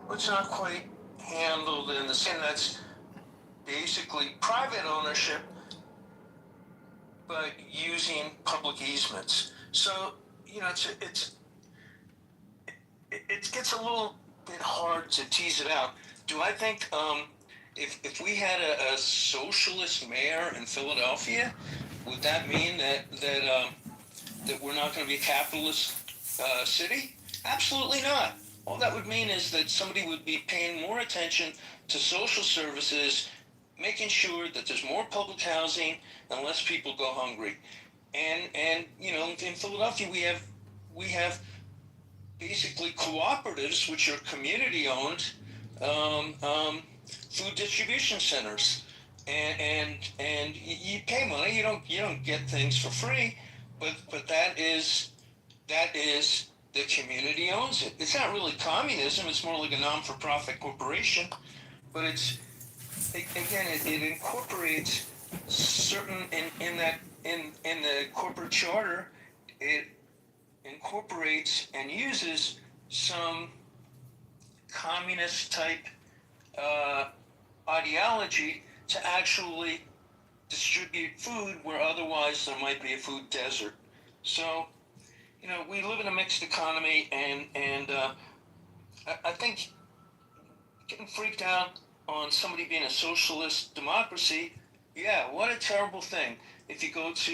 [SPEAKER 19] but it's not quite handled in the same. That's basically private ownership, but using public easements. So, you know, it gets a little bit hard to tease it out. Do I think if we had a socialist mayor in Philadelphia, would that mean that we're not going to be a capitalist city? Absolutely not. All that would mean is that somebody would be paying more attention to social services, making sure that there's more public housing and less people go hungry. And you know, in Philadelphia we have basically cooperatives, which are community-owned food distribution centers, and you pay money. You don't get things for free, but that is the community owns it. It's not really communism. It's more like a non-for-profit corporation, but it incorporates certain in the corporate charter. It incorporates and uses some communist type ideology to actually distribute food where otherwise there might be a food desert. So, you know, we live in a mixed economy, and I think getting freaked out on somebody being a socialist democracy, yeah, what a terrible thing. If you go to,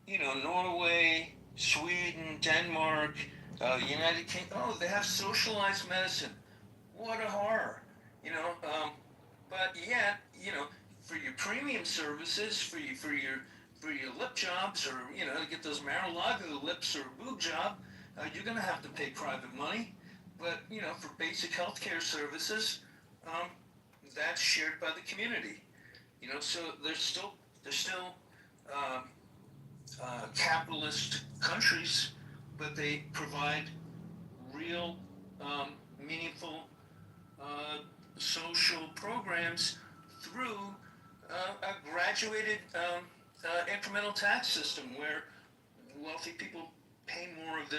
[SPEAKER 19] you know, Norway, Sweden, Denmark, United Kingdom, oh, they have socialized medicine. What a horror, you know. But yet, you know, for your premium services, for your lip jobs, or you know, to get those Mar-a-Lago lips or a boob job, you're going to have to pay private money. But you know, for basic healthcare services, that's shared by the community. You know, so there's still capitalist countries, but they provide real meaningful social programs through a graduated incremental tax system where wealthy people pay more of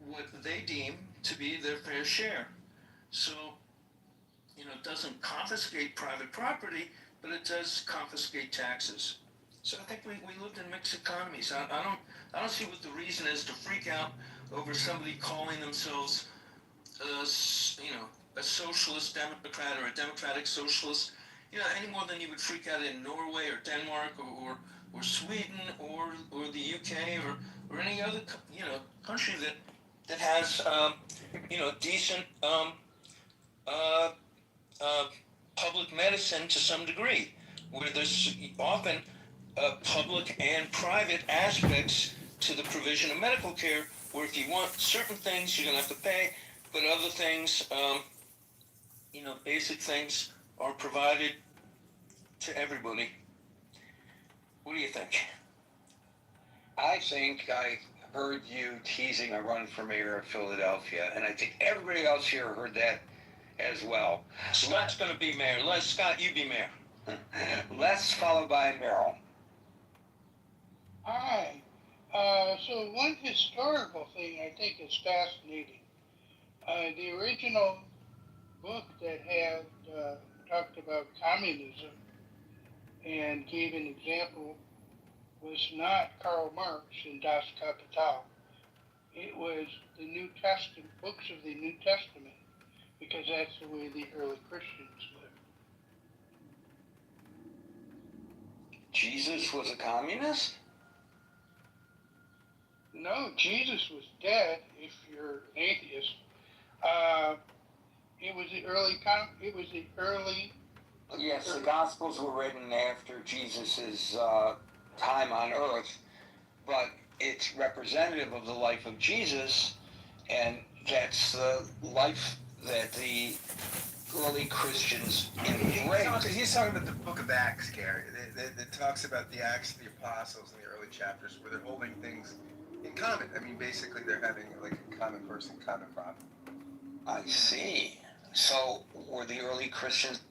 [SPEAKER 19] what they deem to be their fair share. So, you know, it doesn't confiscate private property, but it does confiscate taxes. So I think we lived in mixed economies. I don't see what the reason is to freak out over somebody calling themselves you know, a socialist Democrat or a democratic socialist, you know, any more than you would freak out in Norway or Denmark or Sweden or the UK or any other, you know, country that has you know, decent public medicine to some degree, where there's often public and private aspects to the provision of medical care, where if you want certain things, you're going to have to pay, but other things, you know, basic things are provided to everybody. What do you think?
[SPEAKER 10] I think I heard you teasing a run for mayor of Philadelphia, and I think everybody else here heard that
[SPEAKER 18] as well.
[SPEAKER 19] Scott's going to be mayor. Scott, you be mayor.
[SPEAKER 18] Les followed by Merrill.
[SPEAKER 20] Hi. So one historical thing I think is fascinating. The original book that had talked about communism and gave an example was not Karl Marx in Das Kapital. It was the New Testament, books of the New Testament, because that's the way the early Christians lived.
[SPEAKER 18] Jesus was a communist?
[SPEAKER 20] No, Jesus was dead. If you're an atheist, it was the early.
[SPEAKER 18] Yes, the Gospels were written after Jesus' time on earth, but it's representative of the life of Jesus, and that's the life that the early Christians embraced.
[SPEAKER 12] He's talking about the book of Acts, Gary, that talks about the Acts of the Apostles in the early chapters where they're holding things in common. I mean, basically they're having like a common person, common problem.
[SPEAKER 18] I see. So were the early Christians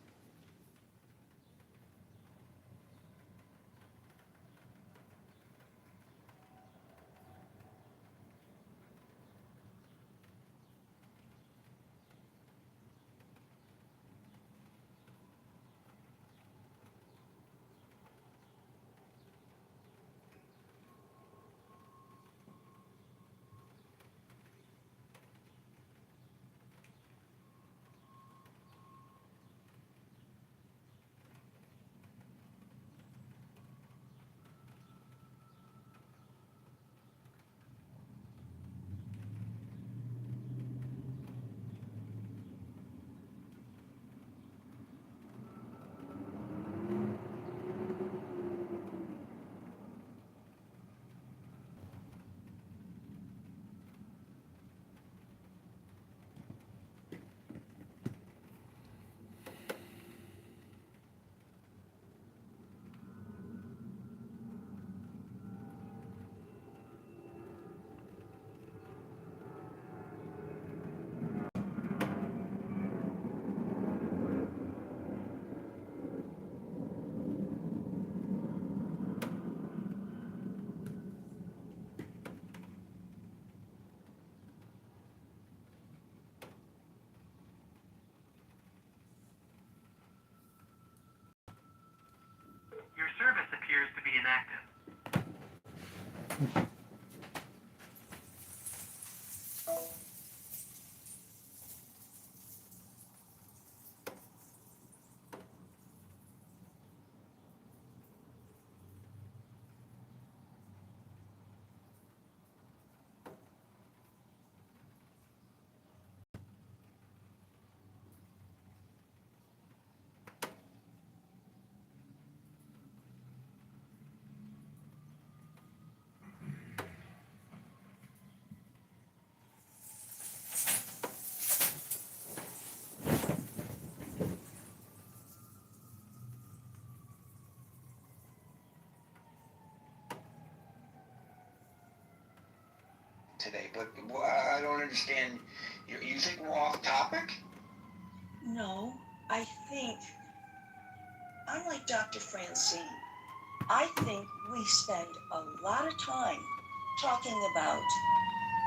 [SPEAKER 21] Your service appears to be inactive.
[SPEAKER 18] today? But I don't understand. You think we're off topic?
[SPEAKER 22] No, I think, I'm like Dr. Francine. I think we spend a lot of time talking about,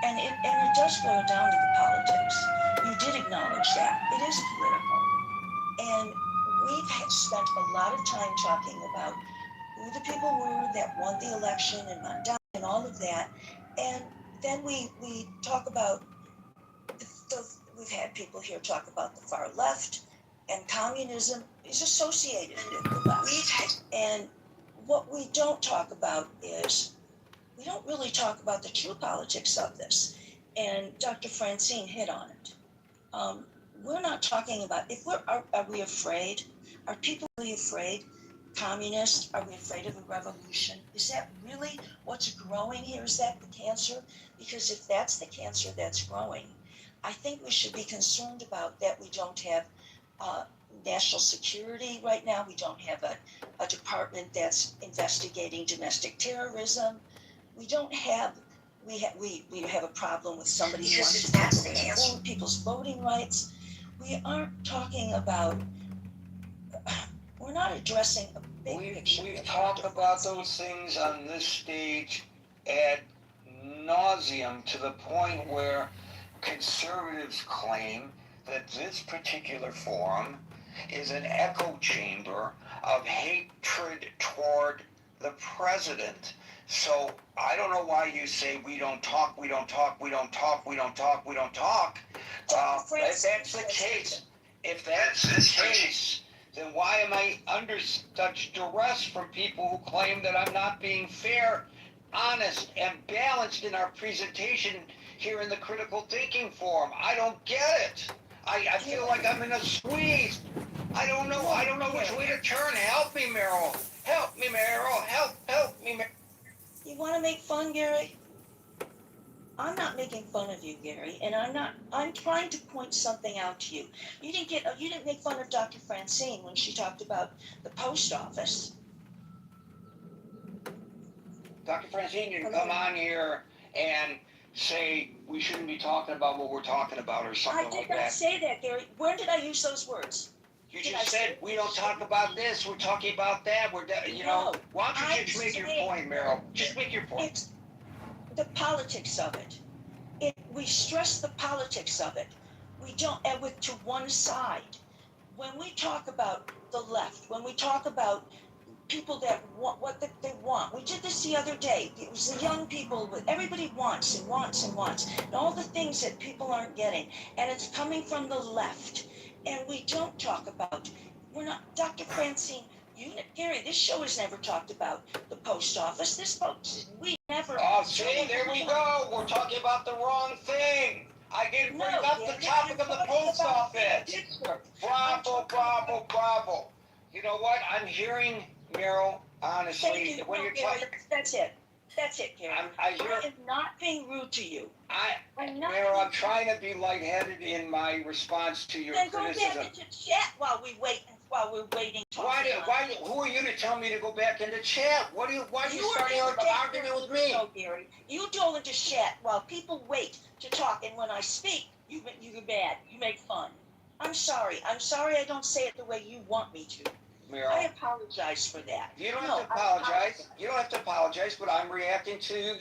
[SPEAKER 22] and it does boil down to the politics. You did acknowledge that. It is political. And we've spent a lot of time talking about who the people were that won the election and Mondale and all of that. And then we talk about, we've had people here talk about the far left, and communism is associated with the left. And what we don't talk about is, we don't really talk about the true politics of this. And Dr. Francine hit on it. We're not talking about, are we afraid? Are people really afraid? Communists? Are we afraid of a revolution? Is that really what's growing here? Is that the cancer? Because if that's the cancer that's growing, I think we should be concerned about that. We don't have national security right now. We don't have a department that's investigating domestic terrorism. We don't have, we have a problem with somebody who wants to take away people's voting rights. we aren't talking about, we're not addressing a big picture.
[SPEAKER 18] We've talked about those things on this stage ad nauseum to the point where conservatives claim that this particular forum is an echo chamber of hatred toward the president. So I don't know why you say we don't talk, we don't talk, we don't talk, we don't talk, we don't talk. If that's the case, then why am I under such duress from people who claim that I'm not being fair, honest, and balanced in our presentation here in the Critical Thinking Forum? I don't get it. I feel like I'm in a squeeze. I don't know which way to turn. Help me, Meryl. Help me, Meryl. Help me, Meryl.
[SPEAKER 22] You want to make fun, Gary? I'm not making fun of you, Gary, and I'm trying to point something out to you. You didn't make fun of Dr. Francine when she talked about the post office.
[SPEAKER 18] Dr. Francine, you can come on here and say we shouldn't be talking about what we're talking about or something like that.
[SPEAKER 22] I did not say that, Gary. When did I use those words?
[SPEAKER 18] You just said we don't talk about this, we're talking about that, why don't you just make your point, Meryl? Just make your point.
[SPEAKER 22] It's the politics of it. We stress the politics of it. We don't, and with to one side. When we talk about the left, when we talk about people that want what they want, we did this the other day. It was the young people, everybody wants and wants and wants, and all the things that people aren't getting, and it's coming from the left. And we don't talk about, we're not, Dr. Francine, Gary, this show has never talked about the post office. We never.
[SPEAKER 18] Oh, see, there we go. We're talking about the wrong thing. I didn't bring up the topic of the post office. Bravo, bravo, bravo. You know what? I'm hearing, Meryl, honestly, when you're talking.
[SPEAKER 22] That's it. That's it, Gary. I am not being rude to you.
[SPEAKER 18] Meryl, I'm trying to be lightheaded in my response to your criticism.
[SPEAKER 22] Then go back into chat while we're waiting.
[SPEAKER 18] Who are you to tell me to go back into chat? Why are you starting an argument with me?
[SPEAKER 22] No, Gary. You go into chat while people wait to talk, and when I speak, you're bad. You make fun. I'm sorry. I don't say it the way you want me to.
[SPEAKER 18] Meryl,
[SPEAKER 22] I apologize for that.
[SPEAKER 18] You don't have to apologize. You don't have to apologize, but I'm reacting to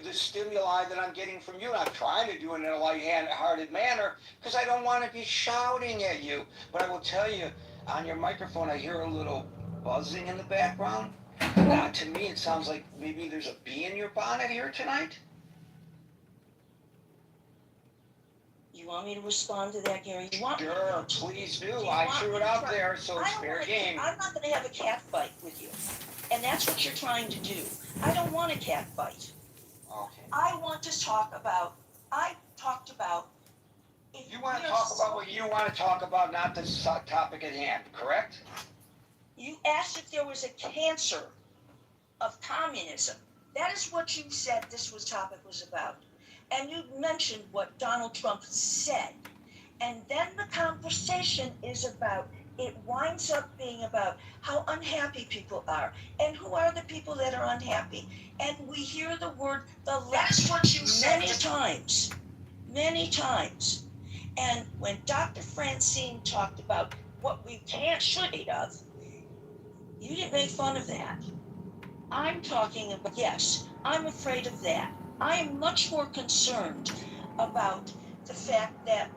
[SPEAKER 18] the stimuli that I'm getting from you. And I'm trying to do it in a light-hearted manner because I don't want to be shouting at you. But I will tell you, on your microphone, I hear a little buzzing in the background. To me, it sounds like maybe there's a bee in your bonnet here tonight.
[SPEAKER 22] You want me to respond to that, Gary?
[SPEAKER 18] Sure, please do. I threw it out there, so it's fair game.
[SPEAKER 22] I'm not going to have a cat fight with you. And that's what you're trying to do. I don't want a cat fight.
[SPEAKER 18] Okay.
[SPEAKER 22] I want to talk about,
[SPEAKER 18] You want to talk about what you want to talk about, not the topic at hand, correct?
[SPEAKER 22] You asked if there was a cancer of communism. That is what you said this topic was about. And you mentioned what Donald Trump said. And then the conversation winds up being about how unhappy people are. And who are the people that are unhappy? And we hear the word the left many times. And when Dr. Francine talked about what we should eat of, you didn't make fun of that. I'm talking about, yes, I'm afraid of that. I am much more concerned about the fact that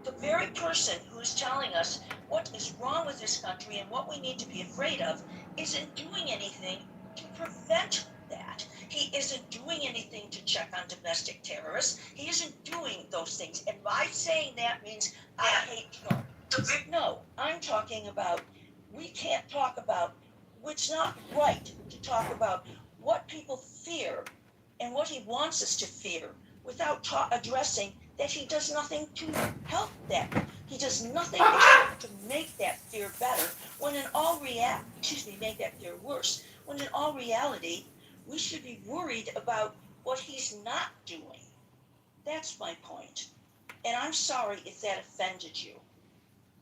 [SPEAKER 22] the very person who is telling us what is wrong with this country and what we need to be afraid of isn't doing anything to prevent that. He isn't doing anything to check on domestic terrorists. He isn't doing those things. And by saying that means I hate Trump. No, I'm talking about, we can't talk about, it's not right to talk about what people fear and what he wants us to fear without addressing that he does nothing to help that. He does nothing except to make that fear better, when in all make that fear worse, when in all reality, we should be worried about what he's not doing. That's my point. And I'm sorry if that offended you.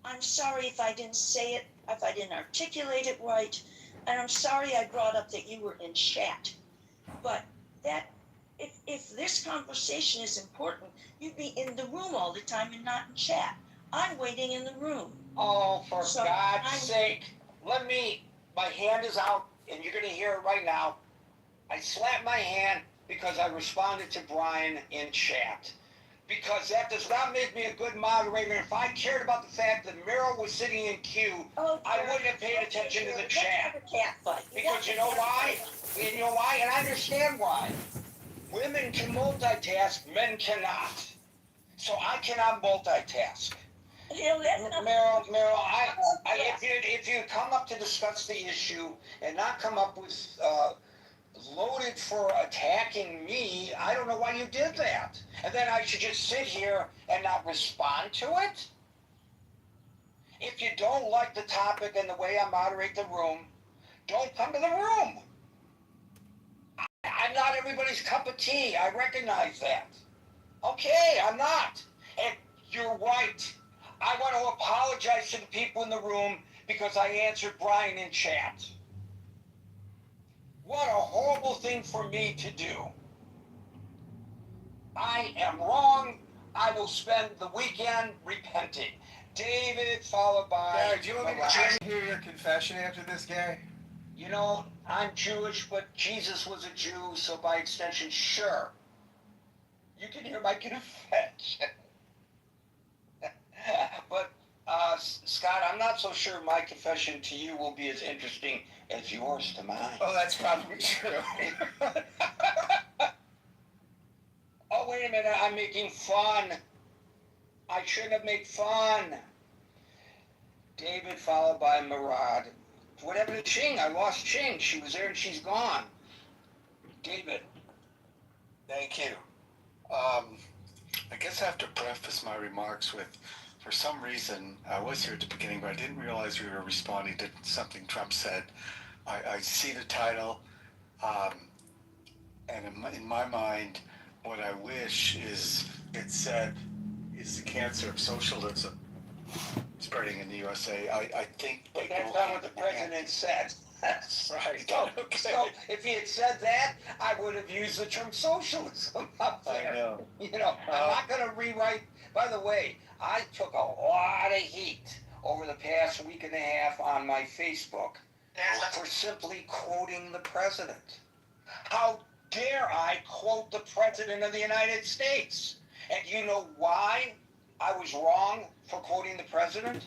[SPEAKER 22] I'm sorry if I didn't say it, if I didn't articulate it right, and I'm sorry I brought up that you were in chat. But that, if this conversation is important, you'd be in the room all the time and not in chat. I'm waiting in the room.
[SPEAKER 7] Oh, for
[SPEAKER 22] So
[SPEAKER 7] God's
[SPEAKER 22] I'm-
[SPEAKER 7] sake, my hand is out, and you're gonna hear it right now. I slapped my hand because I responded to Brian in chat. Because that does not make me a good moderator. If I cared about the fact that Meryl was sitting in queue, I wouldn't have paid attention to the chat. Because you know why? You know why? And I understand why. Women can multitask, men cannot. So I cannot multitask. Meryl, if you come up to discuss the issue and not come up with loaded for attacking me, I don't know why you did that. And then I should just sit here and not respond to it? If you don't like the topic and the way I moderate the room, don't come to the room. I'm not everybody's cup of tea. I recognize that. Okay, I'm not. And you're right. I want to apologize to the people in the room because I answered Brian in chat. What a horrible thing for me to do. I am wrong. I will spend the weekend repenting. David, followed by...
[SPEAKER 12] Gary, do you want me to hear your confession after this, Gary?
[SPEAKER 7] You know, I'm Jewish, but Jesus was a Jew, so by extension, sure. You can hear my confession. But, Scott, I'm not so sure my confession to you will be as interesting as yours to mine.
[SPEAKER 12] Oh, that's probably true.
[SPEAKER 7] Oh, wait a minute, I'm making fun. I shouldn't have made fun. David, followed by Murad. What happened to Ching? I lost Ching. She was there and she's gone. David.
[SPEAKER 13] Thank you. I guess I have to preface my remarks with, for some reason, I was here at the beginning, but I didn't realize we were responding to something Trump said. I see the title, and in my mind, what I wish is it said, is the cancer of socialism spreading in the USA? I think
[SPEAKER 7] But that's not what the president said.
[SPEAKER 13] Right.
[SPEAKER 7] So if he had said that, I would have used the term socialism up there.
[SPEAKER 13] I know.
[SPEAKER 7] You know, I'm not going to rewrite. By the way, I took a lot of heat over the past week and a half on my Facebook for simply quoting the president. How dare I quote the president of the United States? And you know why I was wrong for quoting the president?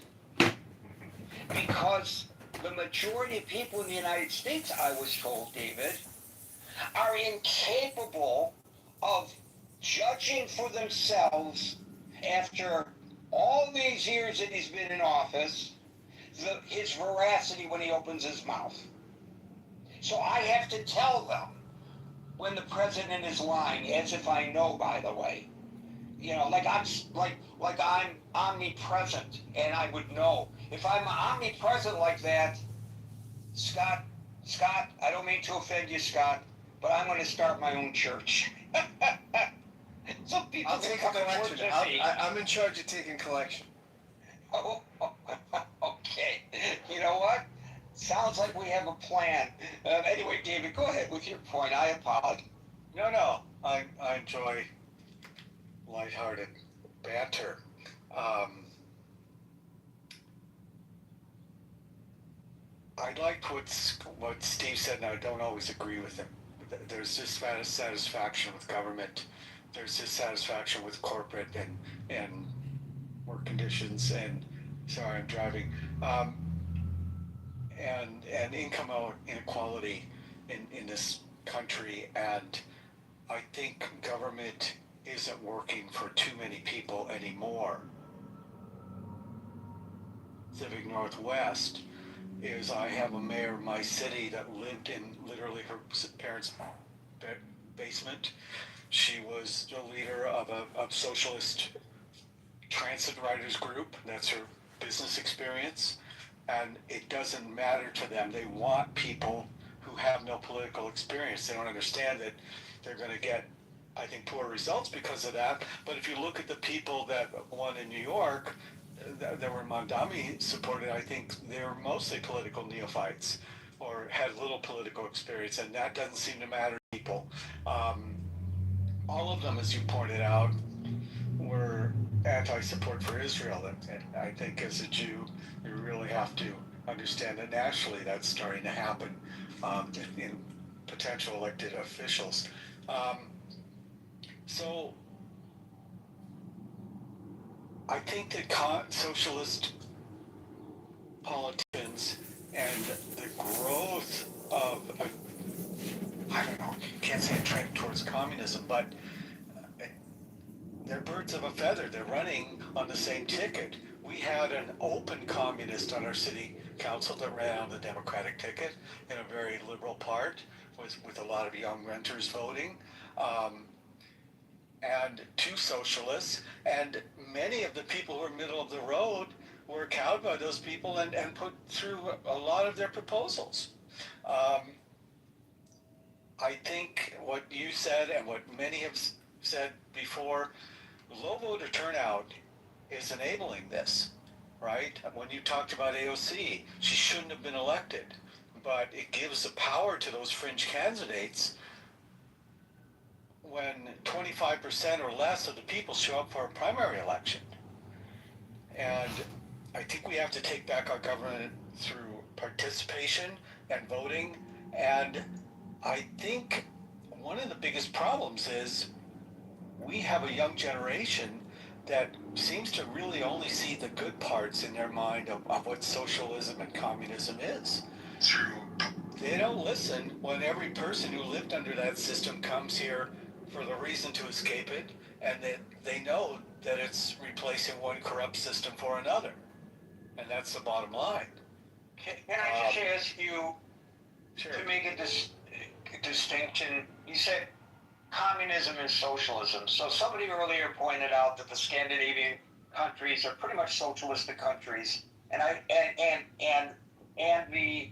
[SPEAKER 7] Because the majority of people in the United States, I was told, David, are incapable of judging for themselves after all these years that he's been in office, his veracity when he opens his mouth. So I have to tell them when the president is lying, as if I know, by the way. You know, like I'm omnipresent, and I would know. If I'm omnipresent like that, Scott, I don't mean to offend you, Scott, but I'm going to start my own church. So people
[SPEAKER 12] I'll take a
[SPEAKER 7] come and
[SPEAKER 12] collection.
[SPEAKER 7] worship me.
[SPEAKER 12] I'm in charge of taking collection.
[SPEAKER 7] Oh, okay. You know what? Sounds like we have a plan. Anyway, David, go ahead with your point. I apologize.
[SPEAKER 13] No. I enjoy lighthearted banter. I like what Steve said, and I don't always agree with him. There's dissatisfaction with government. There's dissatisfaction with corporate and work conditions. And sorry, I'm driving. And income inequality in this country. And I think government isn't working for too many people anymore. Pacific Northwest is I have a mayor of my city that lived in literally her parents' basement. She was the leader of a socialist transit riders group. That's her business experience. And it doesn't matter to them. They want people who have no political experience. They don't understand that they're going to get, I think, poor results because of that. But if you look at the people that won in New York, that were Mondami supported, I think they were mostly political neophytes or had little political experience, and that doesn't seem to matter to people. All of them, as you pointed out, were anti-support for Israel. And I think as a Jew, you really have to understand that nationally that's starting to happen in potential elected officials. So I think that socialist politicians and the growth of, I don't know, you can't say a trend towards communism, but they're birds of a feather. They're running on the same ticket. We had an open communist on our city council that ran on the Democratic ticket in a very liberal part with a lot of young renters voting. And two socialists, and many of the people who are middle of the road were cowed by those people and put through a lot of their proposals. I think what you said and what many have said before, low voter turnout is enabling this, right? When you talked about AOC, she shouldn't have been elected, but it gives the power to those fringe candidates when 25% or less of the people show up for a primary election. And I think we have to take back our government through participation and voting. And I think one of the biggest problems is we have a young generation that seems to really only see the good parts in their mind of what socialism and communism is. They don't listen when every person who lived under that system comes here for the reason to escape it, and that they know that it's replacing one corrupt system for another. And that's the bottom line.
[SPEAKER 7] Can I just ask you to make a distinction? You said communism and socialism. So somebody earlier pointed out that the Scandinavian countries are pretty much socialistic countries, and the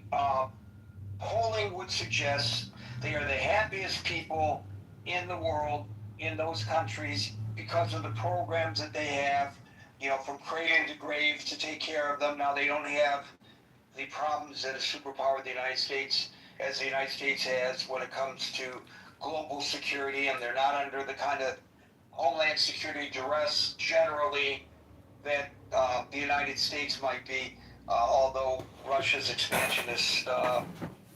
[SPEAKER 7] polling would suggest they are the happiest people in the world in those countries because of the programs that they have, you know, from cradle to grave to take care of them. Now they don't have the problems that a superpower, the United States, as the United States has when it comes to global security, and they're not under the kind of homeland security duress generally that the United States might be, although Russia's expansionist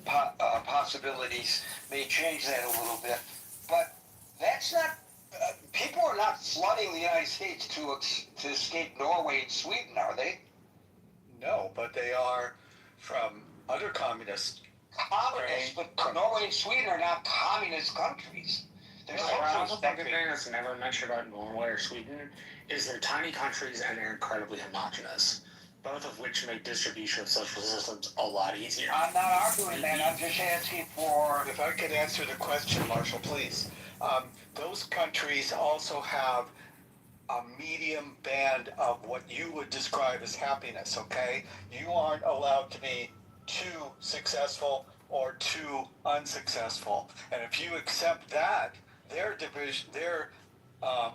[SPEAKER 7] possibilities may change that a little bit. But that's not, people are not flooding the United States to escape Norway and Sweden, are they?
[SPEAKER 13] No, but they are from other communists.
[SPEAKER 7] Communists, but Norway and Sweden are not communist countries. They're
[SPEAKER 2] The thing that's never mentioned about Norway or Sweden is they're tiny countries and they're incredibly homogenous, both of which make distribution of social systems a lot easier.
[SPEAKER 7] I'm not arguing that. I'm just asking for...
[SPEAKER 13] If I could answer the question, Marshall, please. Those countries also have a medium band of what you would describe as happiness, okay? You aren't allowed to be too successful or too unsuccessful. And if you accept that, their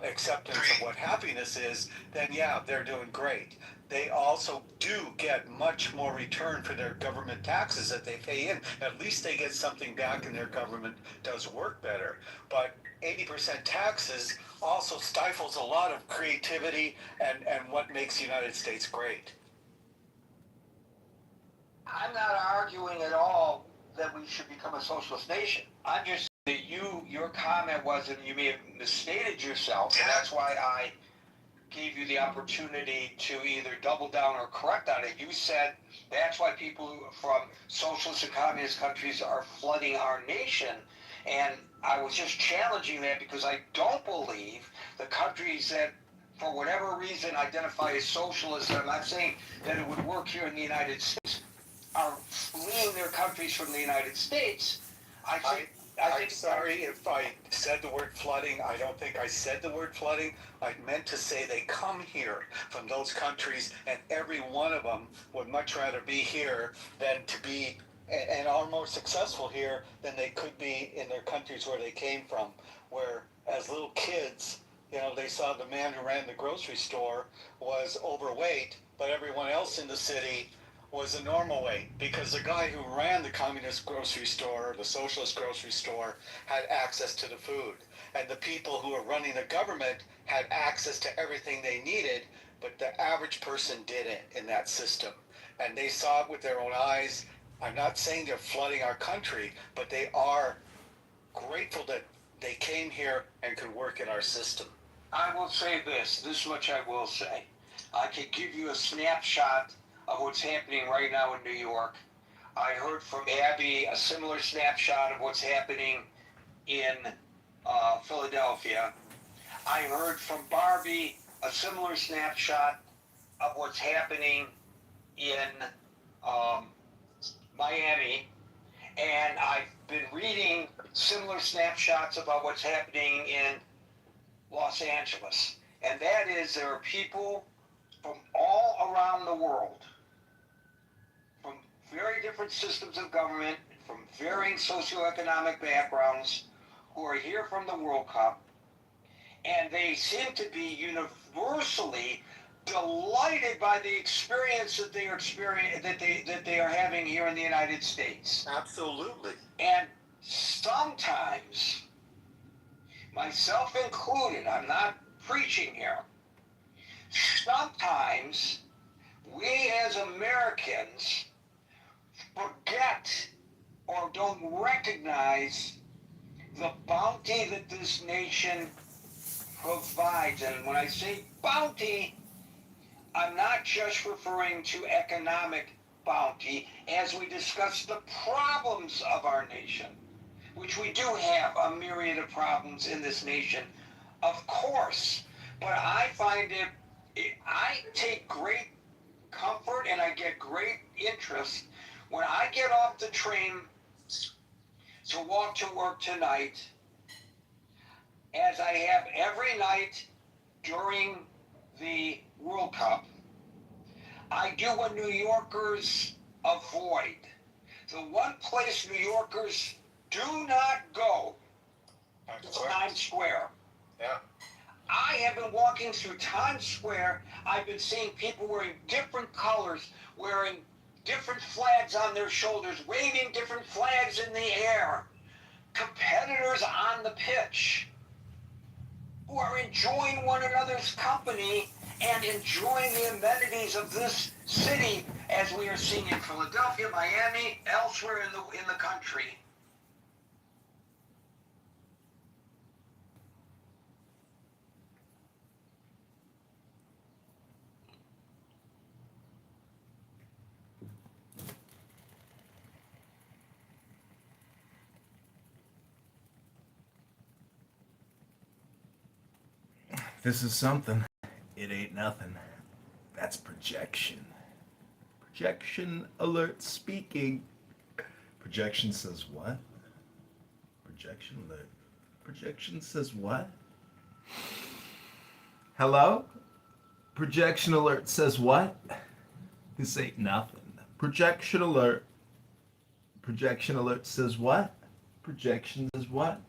[SPEAKER 13] acceptance of what happiness is, then yeah, they're doing great. They also do get much more return for their government taxes that they pay in. At least they get something back and their government does work better. But 80% taxes also stifles a lot of creativity and what makes the United States great.
[SPEAKER 7] I'm not arguing at all that we should become a socialist nation. I'm just that your comment was, and you may have misstated yourself, and that's why I gave you the opportunity to either double down or correct on it. You said that's why people from socialist and communist countries are flooding our nation, and I was just challenging that because I don't believe the countries that for whatever reason identify as socialist, and I'm not saying that it would work here in the United States, are fleeing their countries from the United States.
[SPEAKER 13] I'm sorry if I said the word flooding. I don't think I said the word flooding. I meant to say they come here from those countries, and every one of them would much rather be here than to be, and are more successful here than they could be in their countries where they came from, where as little kids, you know, they saw the man who ran the grocery store was overweight, but everyone else in the city
[SPEAKER 3] was a normal way, because the guy who ran the communist grocery store, the socialist grocery store, had access to the food. And the people who were running the government had access to everything they needed, but the average person didn't in that system. And they saw it with their own eyes. I'm not saying they're flooding our country, but they are grateful that they came here and could work in our system.
[SPEAKER 18] I will say this much I will say. I could give you a snapshot of what's happening right now in New York. I heard from Abby a similar snapshot of what's happening in Philadelphia. I heard from Barbie a similar snapshot of what's happening in Miami. And I've been reading similar snapshots about what's happening in Los Angeles. And that is, there are people from all around the world, from very different systems of government, from varying socioeconomic backgrounds, who are here from the World Cup, and they seem to be universally delighted by the experience that they are having here in the United States.
[SPEAKER 3] Absolutely.
[SPEAKER 18] And sometimes, myself included, I'm not preaching here, sometimes we as Americans forget or don't recognize the bounty that this nation provides. And when I say bounty, I'm not just referring to economic bounty as we discuss the problems of our nation, which we do have a myriad of problems in this nation, of course. But I find I take great comfort and I get great interest when I get off the train to walk to work tonight, as I have every night during the World Cup. I do what New Yorkers avoid. The one place New Yorkers do not go is Times Square.
[SPEAKER 12] Yeah.
[SPEAKER 18] I have been walking through Times Square. I've been seeing people wearing different colors, wearing different flags on their shoulders, waving different flags in the air. Competitors on the pitch who are enjoying one another's company and enjoying the amenities of this city, as we are seeing in Philadelphia, Miami, elsewhere in the country.
[SPEAKER 9] This is something. It ain't nothing. That's projection. Projection alert speaking. Projection says what? Projection alert. Projection says what? Hello? Projection alert says what? This ain't nothing. Projection alert. Projection alert says what? Projection says what?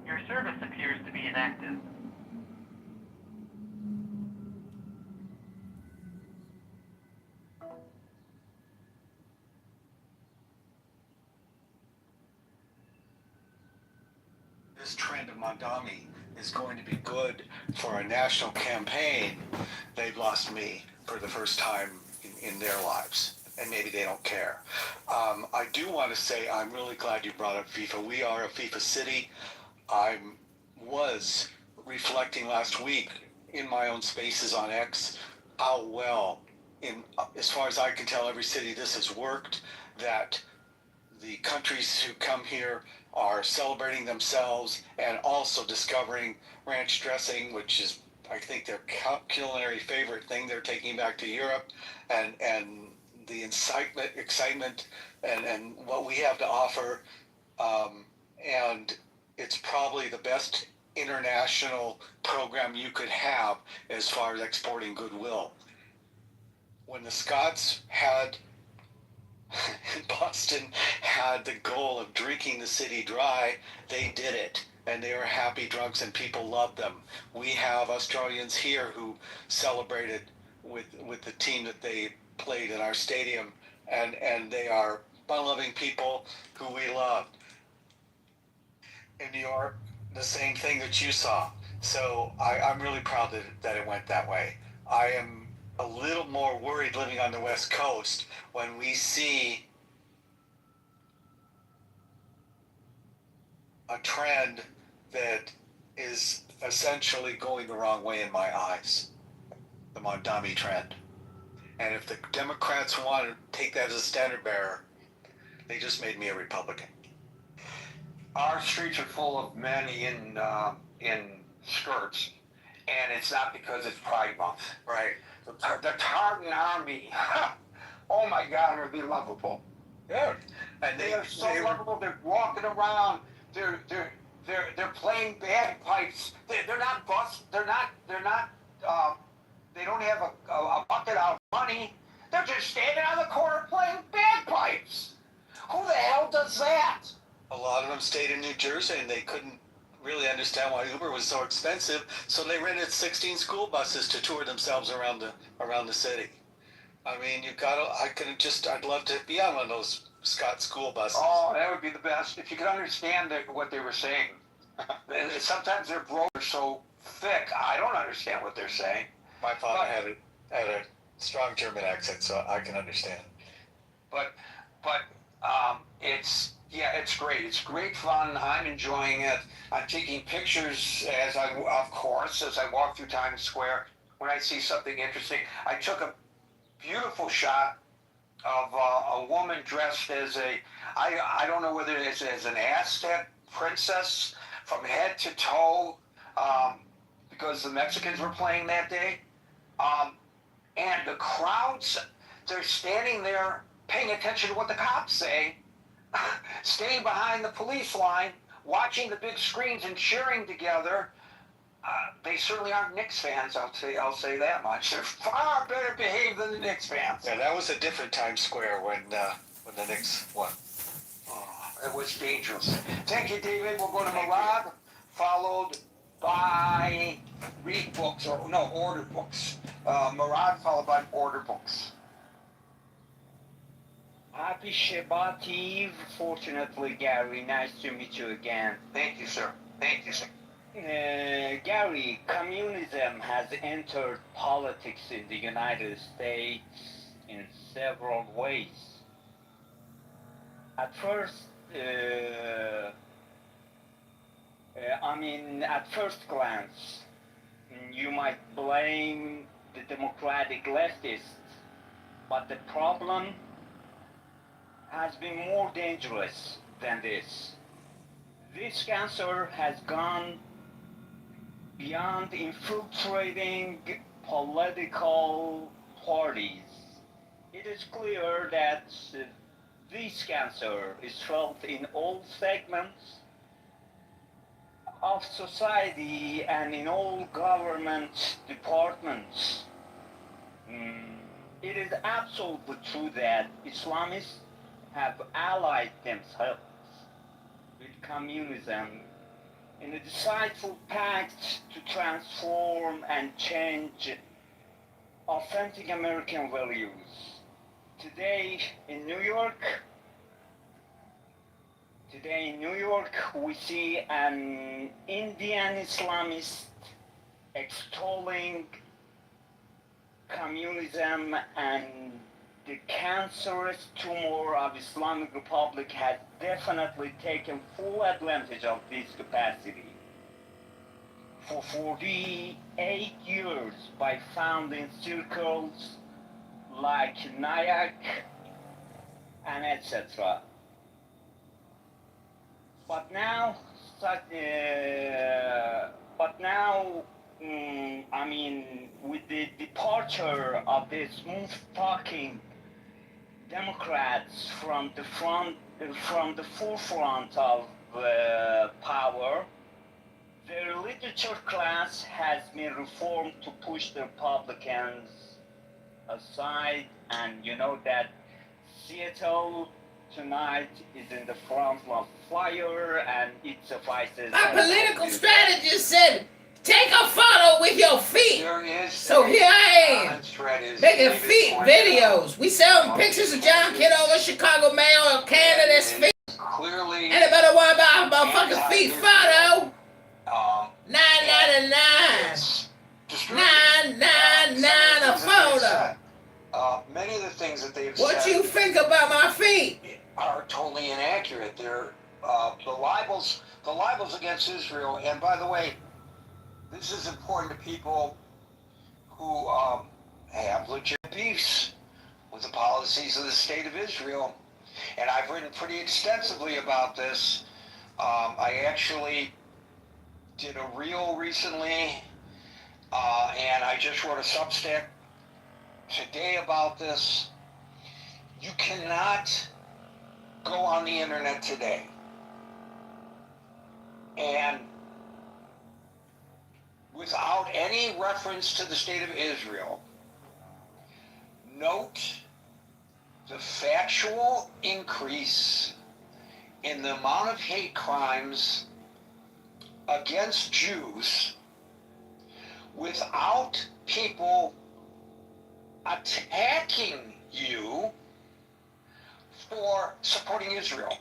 [SPEAKER 21] Your service appears to be inactive.
[SPEAKER 3] this trend of Mondami is going to be good for a national campaign, they've lost me for the first time in their lives. And maybe they don't care. I do want to say I'm really glad you brought up FIFA. We are a FIFA city. I was reflecting last week in my own spaces on X how well, as far as I can tell, every city this has worked, that the countries who come here are celebrating themselves and also discovering ranch dressing, which is, I think, their culinary favorite thing they're taking back to Europe, and the excitement and what we have to offer. And it's probably the best international program you could have as far as exporting goodwill. When the Scots had in Boston had the goal of drinking the city dry, they did it. And they were happy drunks and people loved them. We have Australians here who celebrated with the team that they played in our stadium, and they are fun-loving people who we love. In New York, the same thing that you saw. So I'm really proud that it went that way. I am a little more worried living on the West Coast when we see a trend that is essentially going the wrong way in my eyes, the Mondami trend. And if the Democrats want to take that as a standard bearer, they just made me a Republican.
[SPEAKER 7] Our streets are full of men in skirts, and it's not because it's Pride Month.
[SPEAKER 3] Right.
[SPEAKER 7] The Tartan Army. Oh my God, are they lovable?
[SPEAKER 3] Yeah.
[SPEAKER 7] And they are so lovable. They're walking around. They're playing bagpipes. They're not bus. They're not. They don't have a bucket of money. They're just standing on the corner playing bagpipes. Who the hell does that?
[SPEAKER 3] A lot of them stayed in New Jersey and they couldn't really understand why Uber was so expensive, so they rented 16 school buses to tour themselves around the city. I mean, I'd love to be on one of those Scott school buses.
[SPEAKER 7] Oh, that would be the best. If you could understand what they were saying. Sometimes their brogues are so thick, I don't understand what they're saying.
[SPEAKER 3] My father had a strong German accent, so I can understand.
[SPEAKER 7] But it's great. It's great fun. I'm enjoying it. I'm taking pictures as I walk through Times Square. When I see something interesting, I took a beautiful shot of a woman dressed as I don't know whether it's as an Aztec princess from head to toe, because the Mexicans were playing that day. And the crowds, they're standing there paying attention to what the cops say, staying behind the police line, watching the big screens and cheering together. They certainly aren't Knicks fans, I'll say that much. They're far better behaved than the Knicks fans.
[SPEAKER 3] Yeah, that was a different Times Square when the Knicks won.
[SPEAKER 7] Oh, it was dangerous. Thank you, David. We'll go to Murad, followed by read books, order books. Murad followed by order books.
[SPEAKER 4] Happy Shabbat Eve. Fortunately, Gary, nice to meet you again.
[SPEAKER 7] Thank you, sir. Thank you, sir.
[SPEAKER 4] Gary, communism has entered politics in the United States in several ways. At first, at first glance, you might blame the democratic leftists, but the problem has been more dangerous than this. This cancer has gone beyond infiltrating political parties. It is clear that this cancer is felt in all segments of society and in all government departments. It is absolutely true that Islamists have allied themselves with communism in a decisive pact to transform and change authentic American values. Today in New York, Today in New York, we see an Indian Islamist extolling communism, and the cancerous tumor of Islamic Republic has definitely taken full advantage of this capacity. For 48 years, by founding circles like Nyack and etc. But now, I mean, with the departure of the smooth-talking Democrats from the forefront of power, the literature class has been reformed to push the Republicans aside, and you know that Seattle tonight is in the front of fire, and it suffices.
[SPEAKER 1] My political strategist said, take a photo with your feet. So here I am, making feet videos. We selling pictures of John Kitover, Chicago mayor candidate's feet. Clearly. Anybody want to buy a motherfucking feet photo? $9.99. $9.99 a photo.
[SPEAKER 18] Many of the things that they've
[SPEAKER 1] What
[SPEAKER 18] said
[SPEAKER 1] you think about my feet?
[SPEAKER 18] Are totally inaccurate. They're the libels against Israel. And by the way, this is important to people who have legit beefs with the policies of the state of Israel. And I've written pretty extensively about this. I actually did a reel recently, and I just wrote a Substack today about this. You cannot go on the internet today and without any reference to the state of Israel, note the factual increase in the amount of hate crimes against Jews without people attacking you for supporting Israel.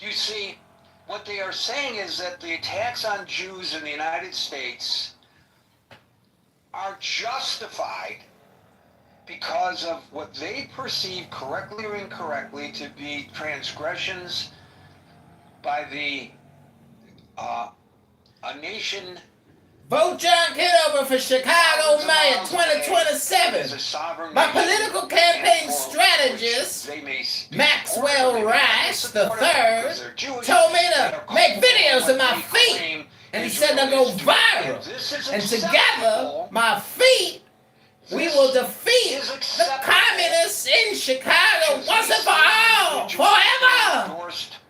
[SPEAKER 18] You see, what they are saying is that the attacks on Jews in the United States are justified because of what they perceive, correctly or incorrectly, to be transgressions by a nation.
[SPEAKER 1] Vote John Kitover for Chicago Mayor 2027. My political campaign strategist, Maxwell Rice III, told me to make videos of my feet, and he said they'll go viral. And together, my feet, we will defeat the communists in Chicago once and for all, forever.
[SPEAKER 18] Endorsed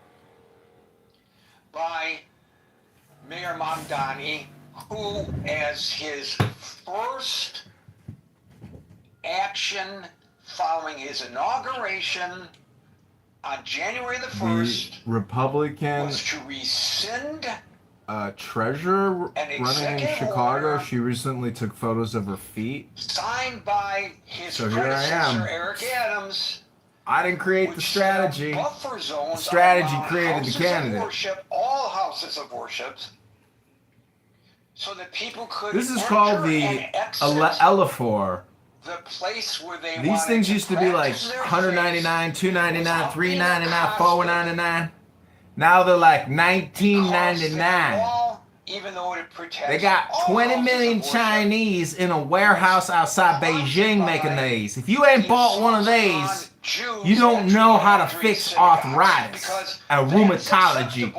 [SPEAKER 18] by Mayor Mamdani, who, as his first action following his inauguration on January the 1st,
[SPEAKER 9] Republican
[SPEAKER 18] was to rescind
[SPEAKER 9] treasurer running in Chicago. She recently took photos of her feet.
[SPEAKER 18] Signed by his
[SPEAKER 9] So here I am.
[SPEAKER 18] Eric Adams.
[SPEAKER 9] I didn't create the strategy. The strategy created the candidate.
[SPEAKER 18] Worship, all houses of worship, so that people could.
[SPEAKER 9] This is called the Elaphor.
[SPEAKER 18] The place where they
[SPEAKER 9] These things used to be like $199, $299, $399, $499. Now they're like $19.99.
[SPEAKER 18] Even though it protects.
[SPEAKER 9] They got 20 million Chinese in a warehouse outside Beijing making these. If you ain't bought one of these, you don't know how to fix arthritis and rheumatology.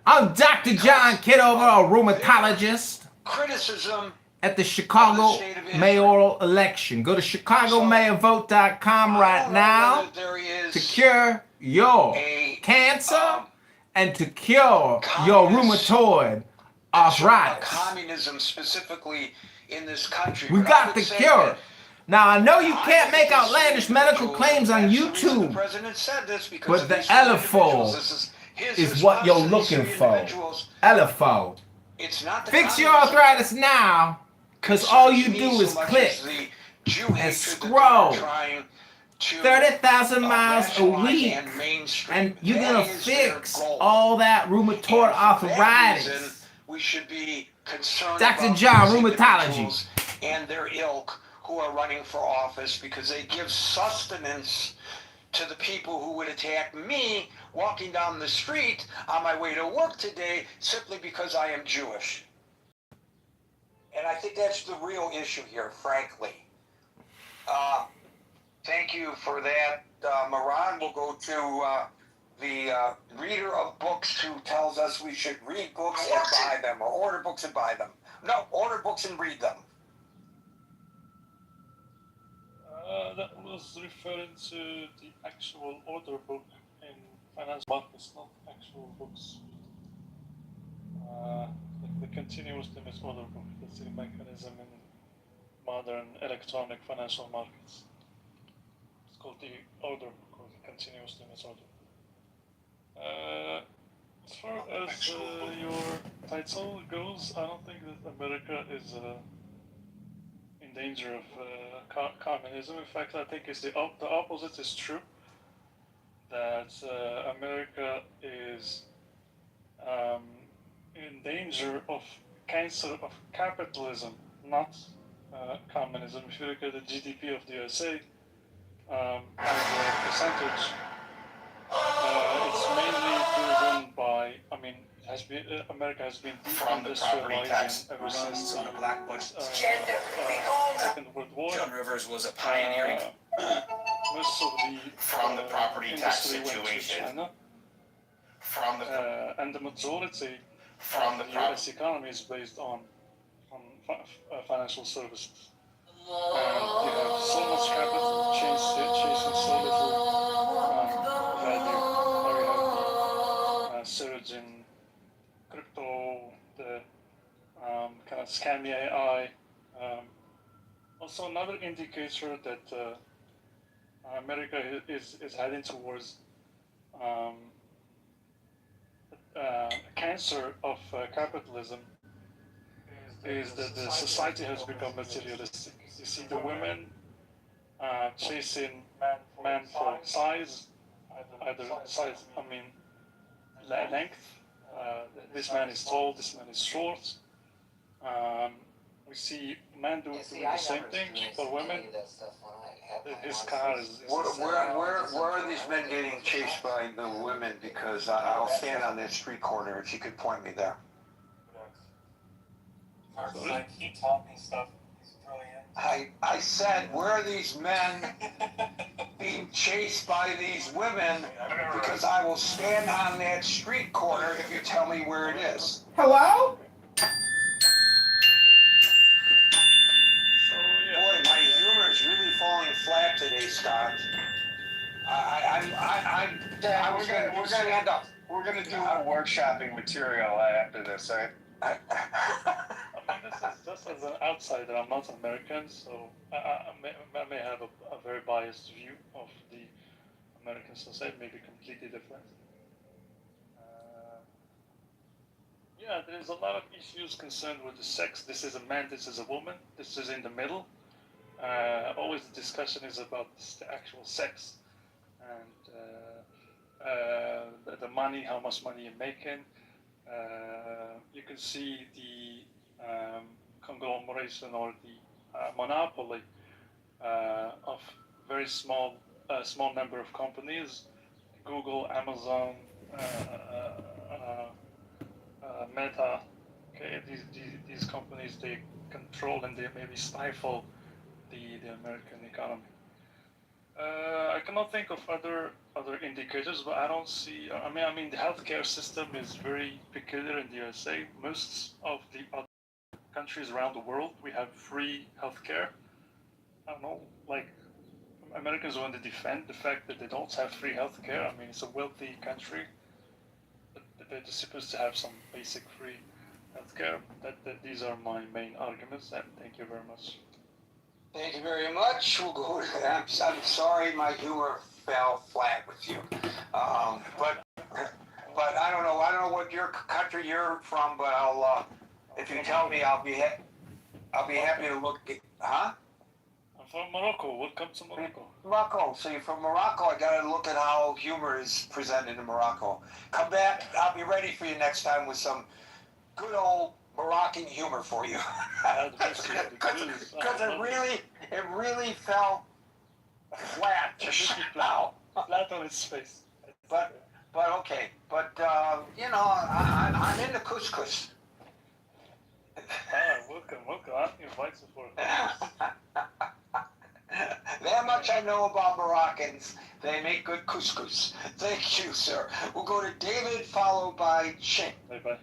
[SPEAKER 9] I'm Dr. John Kitover, a rheumatologist.
[SPEAKER 18] Criticism
[SPEAKER 9] at the Chicago mayoral election. Go to ChicagoMayorVote.com right now to cure your cancer and to cure your rheumatoid arthritis.
[SPEAKER 18] Communism specifically in this country.
[SPEAKER 9] We got the cure. Now I know you can't make outlandish medical claims on YouTube, but the Elaphor is what you're looking for. Elaphor. Fix your arthritis now, because all you do is click and scroll
[SPEAKER 7] to
[SPEAKER 9] 30,000 miles a
[SPEAKER 7] rationalize
[SPEAKER 9] week,
[SPEAKER 7] and mainstream.
[SPEAKER 9] and you're
[SPEAKER 7] That
[SPEAKER 9] gonna
[SPEAKER 7] is their
[SPEAKER 9] fix
[SPEAKER 7] goal.
[SPEAKER 9] all that rheumatoid
[SPEAKER 7] And for that reason,
[SPEAKER 9] arthritis.
[SPEAKER 7] we should be concerned
[SPEAKER 9] Dr.
[SPEAKER 7] about
[SPEAKER 9] John,
[SPEAKER 7] these
[SPEAKER 9] rheumatology.
[SPEAKER 7] individuals and their ilk who are running for office because they give sustenance to the people who would attack me walking down the street on my way to work today simply because I am Jewish. And I think that's the real issue here, frankly. Thank you for that. Moran will go to the reader of books who tells us we should read books and buy them, or order books and buy them. No, order books and read them.
[SPEAKER 8] That was referring to the actual order book in finance markets, not actual books. The continuous limit order book, that's the mechanism in modern electronic financial markets. It's called the order book, or the continuous limit order book. As far as your title goes, I don't think that America is in danger of communism. In fact, I think it's the opposite is true. That America is in danger of cancer of capitalism, not communism. If you look at the GDP of the USA as a percentage, it's mainly driven by, America has been deindustrializing ever since the Second World War.
[SPEAKER 11] Joan Rivers was a pioneering
[SPEAKER 8] Most of the
[SPEAKER 11] from the property tax
[SPEAKER 8] industry went to
[SPEAKER 11] situation.
[SPEAKER 8] China,
[SPEAKER 11] From the
[SPEAKER 8] and the majority
[SPEAKER 11] from
[SPEAKER 8] of the U.S. economy is based on financial services. And you have so much capital chasing so little value. Now we have the surge in crypto, the kind of scammy AI. Also, another indicator that America is heading towards cancer of capitalism is that the society has become materialistic. You see the women chasing men for size, either size, length. This man is tall, this man is short. We see men doing the same thing for women. His car is.
[SPEAKER 7] Where are these men getting chased by the women? Because I'll stand on that street corner if you could point me there.
[SPEAKER 8] He taught me stuff. He's brilliant.
[SPEAKER 7] I said, where are these men being chased by these women? Because I will stand on that street corner if you tell me where it is.
[SPEAKER 1] Hello?
[SPEAKER 7] Boy, my humor is really falling flat today, Scott.
[SPEAKER 12] We're gonna do a workshopping material after this, right?
[SPEAKER 8] This is an outsider. I'm not American, so I may have a very biased view of the American society, maybe completely different. Yeah, there's a lot of issues concerned with the sex. This is a man, this is a woman, this is in the middle. Always the discussion is about the actual sex and the money, how much money you're making. You can see the conglomeration or the monopoly of very small number of companies, Google, Amazon, Meta. Okay, these companies, they control and they maybe stifle the American economy. I cannot think of other indicators, but I don't see. I mean, the healthcare system is very peculiar in the USA. Most of the other countries around the world, we have free healthcare. I don't know, like Americans want to defend the fact that they don't have free healthcare. I mean, it's a wealthy country, but they're just supposed to have some basic free healthcare. That these are my main arguments, and thank you very much.
[SPEAKER 7] Thank you very much. We'll go. I'm sorry, my humor fell flat with you. But I don't know. I don't know what your country you're from, but I'll if you tell me, I'll be happy to look. Huh?
[SPEAKER 8] I'm from Morocco. Welcome to Morocco.
[SPEAKER 7] Morocco. So you're from Morocco. I got to look at how humor is presented in Morocco. Come back. I'll be ready for you next time with some good old Moroccan humor for you. Because it really fell flat just now.
[SPEAKER 8] Flat on its face.
[SPEAKER 7] But okay. But I'm into couscous.
[SPEAKER 8] Welcome. I'm invited for
[SPEAKER 7] That much I know about Moroccans. They make good couscous. Thank you, sir. We'll go to David, followed by Shane.
[SPEAKER 8] Bye-bye.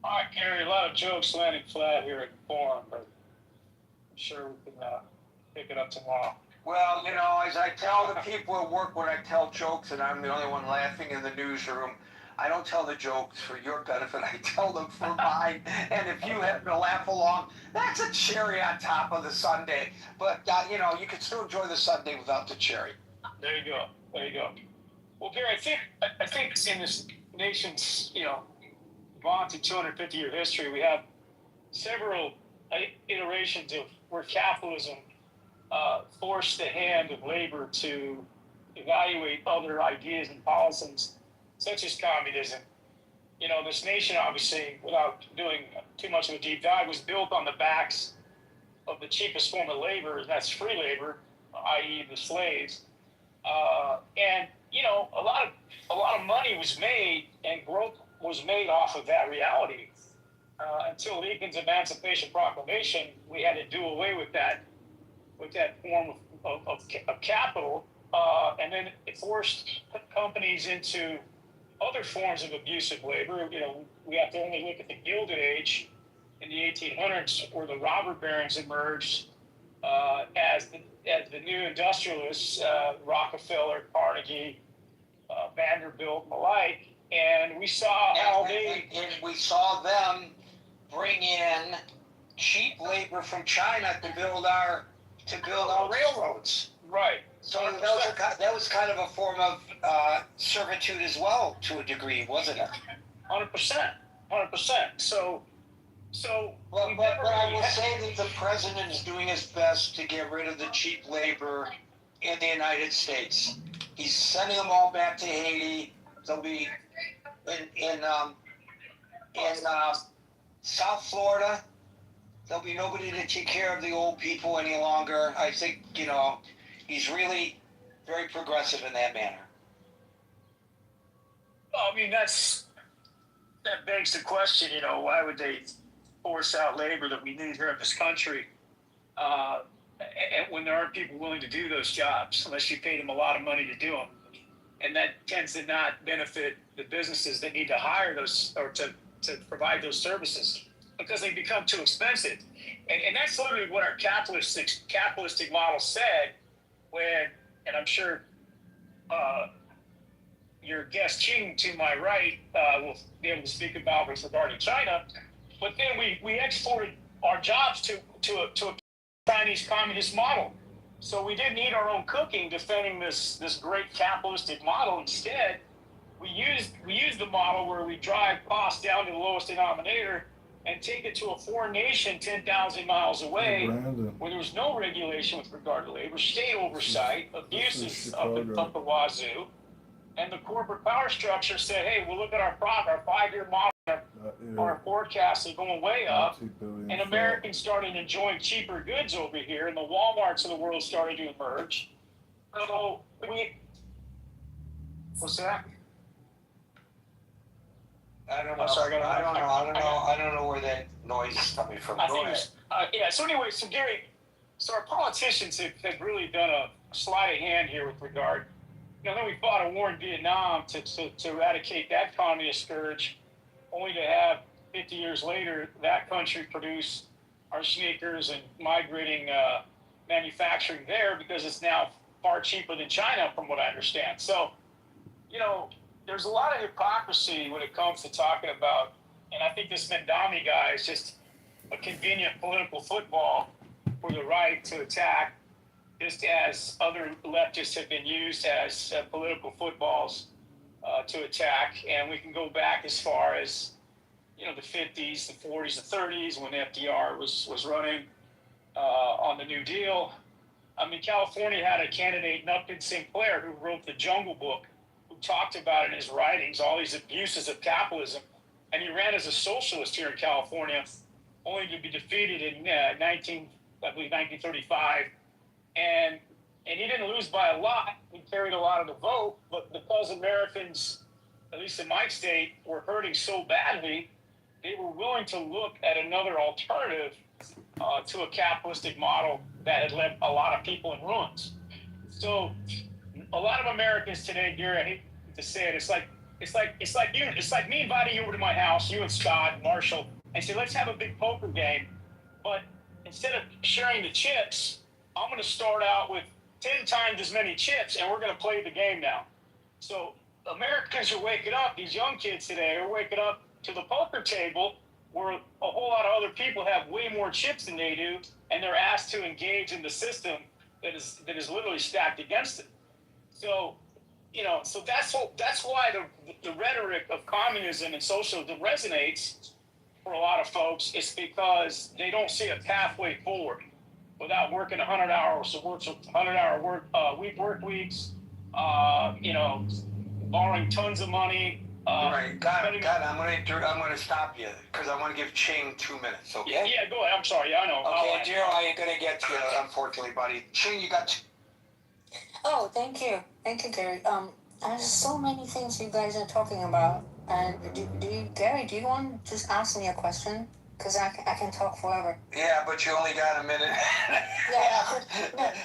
[SPEAKER 6] All right, Gary, a lot of jokes landing flat here at the forum, but I'm sure we can pick it up tomorrow.
[SPEAKER 7] Well, as I tell the people at work when I tell jokes and I'm the only one laughing in the newsroom, I don't tell the jokes for your benefit. I tell them for mine. And if you happen to laugh along, that's a cherry on top of the sundae. But, you can still enjoy the sundae without the cherry.
[SPEAKER 6] There you go. Well, Gary, I think in this nation's, vaunted 250-year history, we have several iterations of where capitalism forced the hand of labor to evaluate other ideas and policies, such as communism. This nation, obviously, without doing too much of a deep dive, was built on the backs of the cheapest form of labor, and that's free labor, i.e. the slaves. And a lot of money was made and growth was made off of that reality. Until Lincoln's Emancipation Proclamation, we had to do away with that form of capital, and then it forced companies into other forms of abusive labor. We have to only look at the Gilded Age in the 1800s, where the robber barons emerged as the new industrialists, Rockefeller, Carnegie, Vanderbilt, and the like. And we saw how
[SPEAKER 7] we saw them bring in cheap labor from China to build our railroads.
[SPEAKER 6] Right.
[SPEAKER 7] So that was kind of a form of servitude as well, to a degree, wasn't it?
[SPEAKER 6] 100%. So.
[SPEAKER 7] But I will say that the president is doing his best to get rid of the cheap labor in the United States. He's sending them all back to Haiti. They'll be in South Florida. There'll be nobody to take care of the old people any longer. I think, he's really very progressive in that manner.
[SPEAKER 6] I mean, that begs the question, why would they force out labor that we need here in this country and when there aren't people willing to do those jobs, unless you paid them a lot of money to do them? And that tends to not benefit the businesses that need to hire those or to provide those services, because they become too expensive. And that's literally what our capitalistic model said when, and I'm sure your guest Ching to my right will be able to speak about this regarding China, but then we exported our jobs to a Chinese communist model. So we didn't eat our own cooking defending this great capitalistic model. Instead, we used the model where we drive costs down to the lowest denominator and take it to a foreign nation 10,000 miles away, where there was no regulation with regard to labor, state oversight, abuses of the wazoo, and the corporate power structure said, hey, we'll look at our 5-year model, our forecasts are going way up, and Americans started enjoying cheaper goods over here, and the Walmarts of the world started to emerge. So what's that?
[SPEAKER 7] I don't know. I don't know where that noise is coming from. Go ahead.
[SPEAKER 6] So anyway, so Gary, our politicians have really done a sleight of hand here with regard. Then we fought a war in Vietnam to eradicate that communist scourge, only to have 50 years later that country produce our sneakers and migrating manufacturing there because it's now far cheaper than China, from what I understand. So, there's a lot of hypocrisy when it comes to talking about, and I think this Mendami guy is just a convenient political football for the right to attack, just as other leftists have been used as political footballs to attack. And we can go back as far as the 50s, the 40s, the 30s when FDR was running on the New Deal. I mean, California had a candidate, Upton Sinclair, who wrote the Jungle Book, who talked about in his writings all these abuses of capitalism. And he ran as a socialist here in California, only to be defeated in 1935. And he didn't lose by a lot. He carried a lot of the vote, but because Americans, at least in my state, were hurting so badly, they were willing to look at another alternative to a capitalistic model that had left a lot of people in ruins. So a lot of Americans today, Gary, I hate to say it, it's like me inviting you over to my house, you and Scott, Marshall, and say, let's have a big poker game. But instead of sharing the chips, I'm going to start out with 10 times as many chips, and we're going to play the game now. So Americans are waking up, these young kids today are waking up to the poker table where a whole lot of other people have way more chips than they do, and they're asked to engage in the system that is literally stacked against it. So, so that's why the rhetoric of communism and socialism resonates for a lot of folks. It's because they don't see a pathway forward without working 100 hours, 100-hour work weeks, borrowing tons of money.
[SPEAKER 12] Right, got it. I'm gonna stop you because I want to give Ching 2 minutes. Okay?
[SPEAKER 6] Yeah, go ahead. I'm sorry. Yeah, I know.
[SPEAKER 12] Okay, Daryl, I ain't gonna get to you, unfortunately, buddy. Ching, you got.
[SPEAKER 15] Oh, thank you, Gary. There's so many things you guys are talking about. And Gary, do you want to just ask me a question? Because I can talk forever.
[SPEAKER 12] Yeah, but you only got a minute.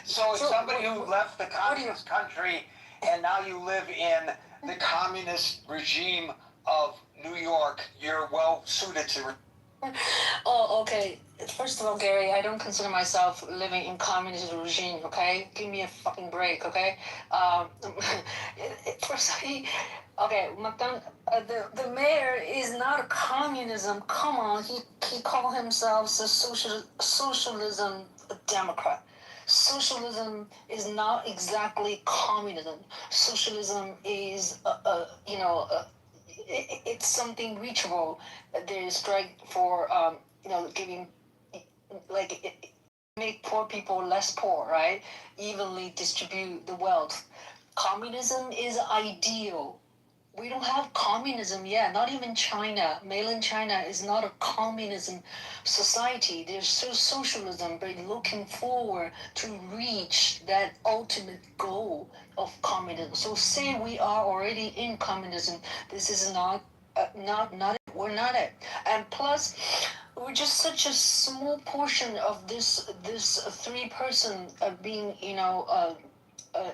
[SPEAKER 12] So as somebody who left the communist country and now you live in the communist regime of New York, you're well suited to.
[SPEAKER 15] Oh, okay. First of all, Gary, I don't consider myself living in communist regime, okay? Give me a fucking break, okay? Firstly, okay, the mayor is not a communism. Come on, he called himself a socialism Democrat. Socialism is not exactly communism. Socialism is, it's something reachable. There is strike for, giving, make poor people less poor, right? Evenly distribute the wealth. Communism is ideal. We don't have communism yet. Not even China. Mainland China is not a communism society. There's still socialism, but looking forward to reach that ultimate goal of communism. So say we are already in communism. This is not we're not it. And plus, we're just such a small portion of this 3-person being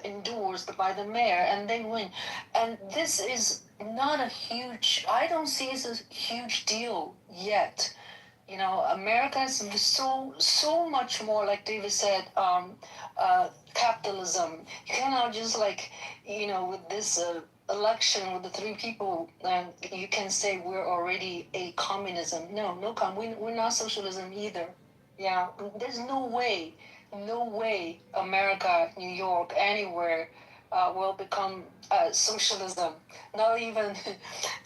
[SPEAKER 15] endorsed by the mayor, and they win. And this is not a huge. I don't see it as a huge deal yet. America is so much more, like David said, capitalism. You cannot just with this election with the 3 people, you can say we're already a communism. No, we're not socialism either. Yeah, there's no way America, New York, anywhere will become socialism. Not even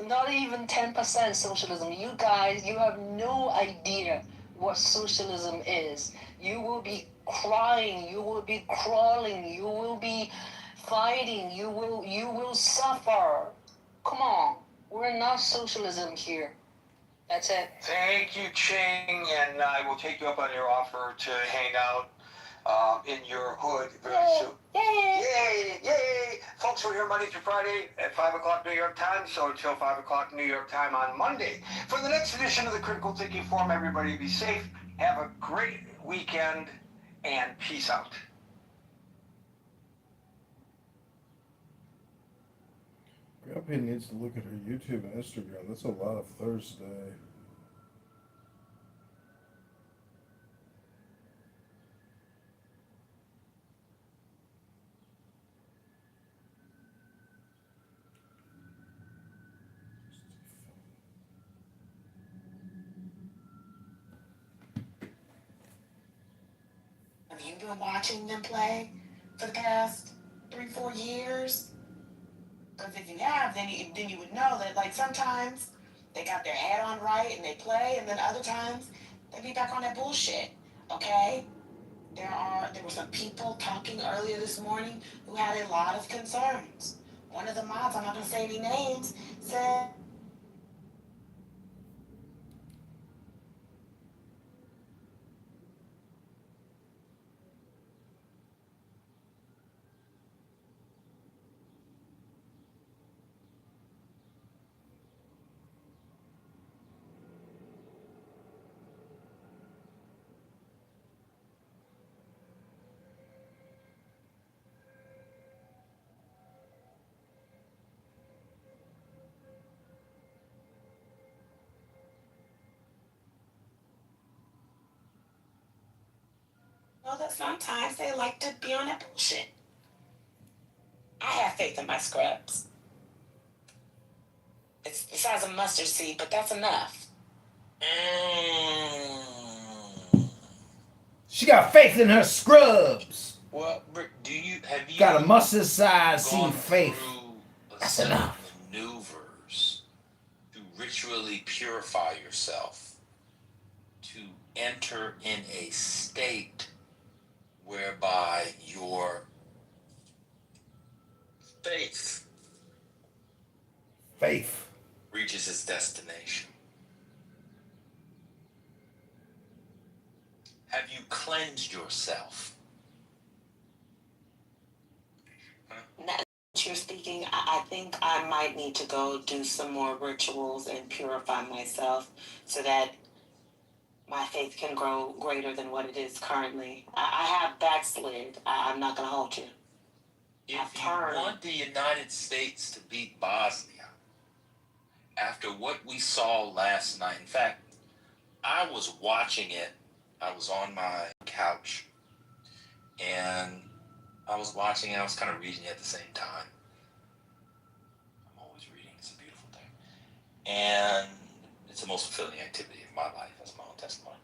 [SPEAKER 15] 10% socialism. You guys, you have no idea what socialism is. You will be crying. You will be crawling. You will be fighting. You will suffer. Come on, we're not socialism here. That's it.
[SPEAKER 12] Thank you, Ching, and I will take you up on your offer to hang out in your hood very soon. Yay! Yay! Folks, we're here Monday through Friday at 5 o'clock New York time, so until 5 o'clock New York time on Monday. For the next edition of the Critical Thinking Forum, everybody be safe, have a great weekend, and peace out.
[SPEAKER 9] Grumpy needs to look at her YouTube and Instagram. That's a lot of Thursday.
[SPEAKER 15] Have you been watching them play for the past 3-4 years? Because if you have, then you would know that sometimes
[SPEAKER 16] they got their head on right and they play, and then other times they be back on that bullshit. Okay? There were some people talking earlier this morning who had a lot of concerns. One of the mods, I'm not gonna say any names, said that sometimes they like to be on that bullshit. I have faith in my scrubs. It's the size of a mustard seed, but that's enough.
[SPEAKER 9] She got faith in her scrubs.
[SPEAKER 17] Well, Brick, have you
[SPEAKER 9] Got a mustard size seed
[SPEAKER 17] gone
[SPEAKER 9] faith.
[SPEAKER 17] through a
[SPEAKER 9] That's
[SPEAKER 17] set
[SPEAKER 9] enough.
[SPEAKER 17] of maneuvers to ritually purify yourself, to enter in a state whereby your faith reaches its destination? Have you cleansed yourself?
[SPEAKER 16] Now that you're speaking, I think I might need to go do some more rituals and purify myself so that my faith can grow greater than what it is currently. I have backslid. I'm not going to hold you.
[SPEAKER 17] If you want the United States to beat Bosnia, after what we saw last night, in fact, I was watching it. I was on my couch, and I was watching it. I was kind of reading it at the same time. I'm always reading. It's a beautiful thing. And it's the most fulfilling activity of my life. That's my own testimony.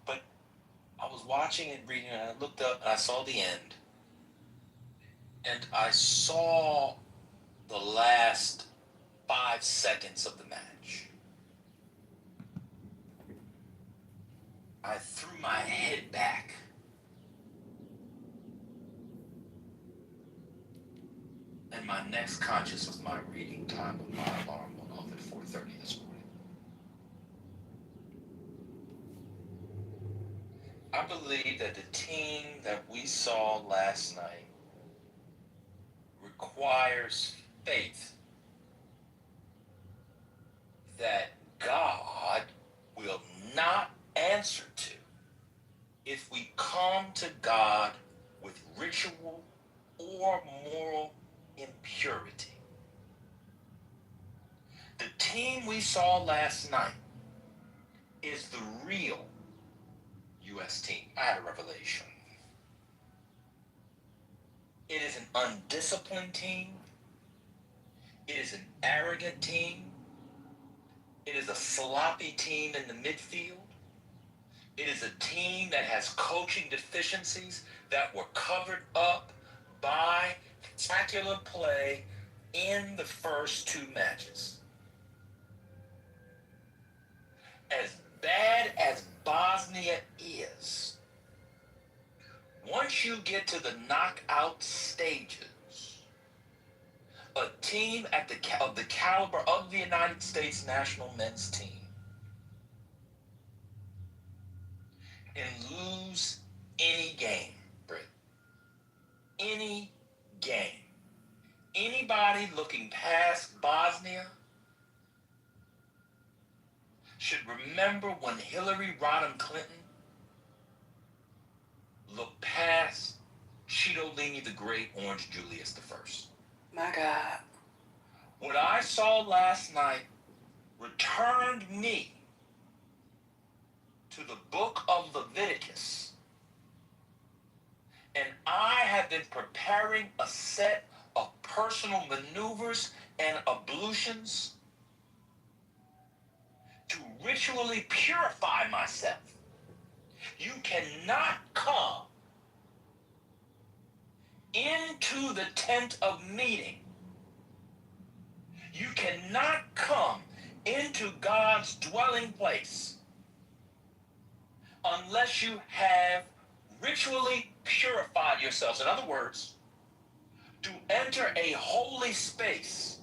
[SPEAKER 17] But I was watching it, reading it, and I looked up, and I saw the end. And I saw the last 5 seconds of the match. I threw my head back. And my next conscious was my reading time when my alarm went off at 4:30 this morning. I believe that the team that we saw last night requires faith that God will not answer to if we come to God with ritual or moral impurity. The team we saw last night is the real U.S. team. I had a revelation. It is an undisciplined team. It is an arrogant team. It is a sloppy team in the midfield. It is a team that has coaching deficiencies that were covered up by spectacular play in the first 2 matches. As bad as Bosnia is, once you get to the knockout stages, a team of the caliber of the United States national men's team can lose any game, Britt. Any game. Anybody looking past Bosnia should remember when Hillary Rodham Clinton looked past Cheeto Leahy the Great, Orange Julius I.
[SPEAKER 16] My God.
[SPEAKER 17] What I saw last night returned me to the book of Leviticus. And I have been preparing a set of personal maneuvers and ablutions to ritually purify myself. You cannot come into the tent of meeting. You cannot come into God's dwelling place unless you have ritually purified yourselves. In other words, to enter a holy space,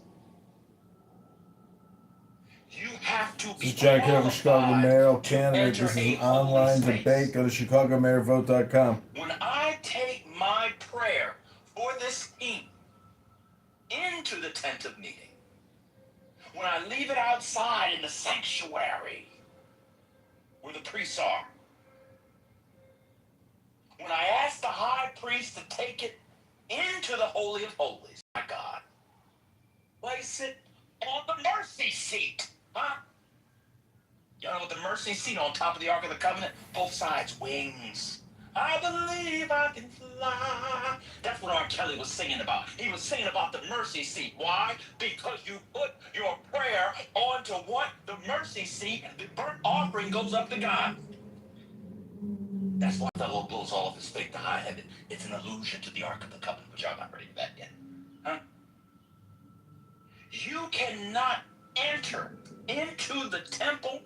[SPEAKER 17] you have to be
[SPEAKER 9] This is John Kitover, Chicago mayoral candidate. This is an online
[SPEAKER 17] space.
[SPEAKER 9] debate. Go to ChicagoMayorVote.com.
[SPEAKER 17] When I take my prayer for this team into the tent of meeting, when I leave it outside in the sanctuary where the priests are, when I ask the high priest to take it into the Holy of Holies, my God, place it on the mercy seat, huh? You know what the mercy seat on top of the Ark of the Covenant? Both sides, wings. I believe I can fly. That's what R. Kelly was singing about. He was singing about the mercy seat. Why? Because you put your prayer onto what? The mercy seat. The burnt offering goes up to God. That's why the fellow blows all of his faith to high heaven. It's an allusion to the Ark of the Covenant, but y'all not ready for that yet. Huh? You cannot enter into the temple,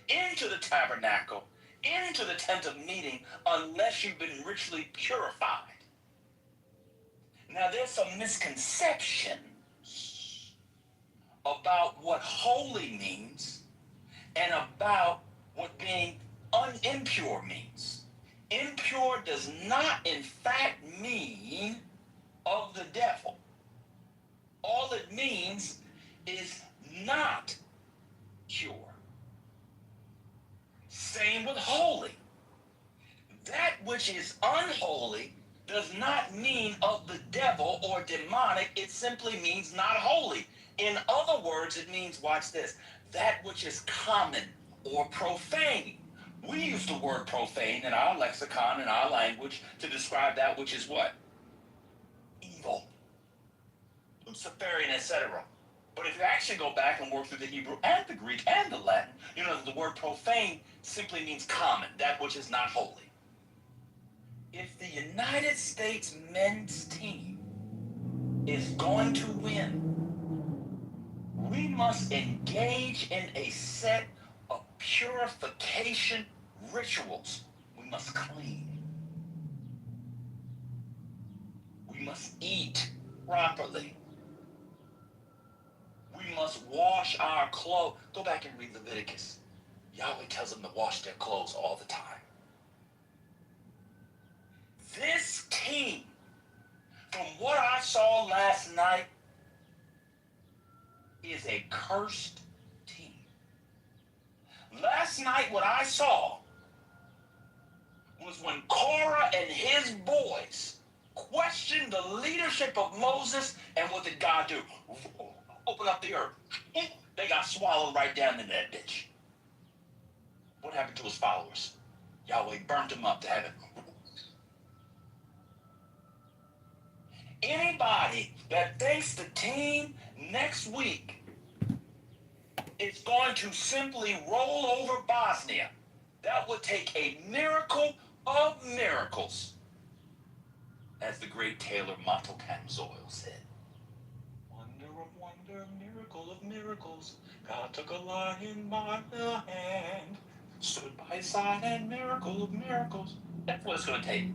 [SPEAKER 17] into the tabernacle, into the tent of meeting unless you've been ritually purified. Now, there's some misconceptions about what holy means and about what being impure means. Impure does not, in fact, mean of the devil. All it means is not pure. Same with holy. That which is unholy does not mean of the devil or demonic. It simply means not holy. In other words, it means, watch this, that which is common or profane. We use the word profane in our lexicon, in our language, to describe that which is what? Evil, Luciferian, etc. But if you actually go back and work through the Hebrew and the Greek and the Latin, you know that the word profane simply means common, that which is not holy. If the United States men's team is going to win, we must engage in a set of purification rituals. We must clean. We must eat properly. We must wash our clothes. Go back and read Leviticus. Yahweh tells them to wash their clothes all the time. This team, from what I saw last night, is a cursed team. Last night, what I saw was when Korah and his boys questioned the leadership of Moses, and what did God do? Open up the earth. They got swallowed right down in that ditch. What happened to his followers? Yahweh burnt them up to heaven. Anybody that thinks the team next week is going to simply roll over Bosnia, that would take a miracle of miracles, as the great Taylor Motto Camzoil said. Wonder of wonder, miracle of miracles. God took a lion by the hand, stood by his side, and miracle of miracles. That's what it's going to take.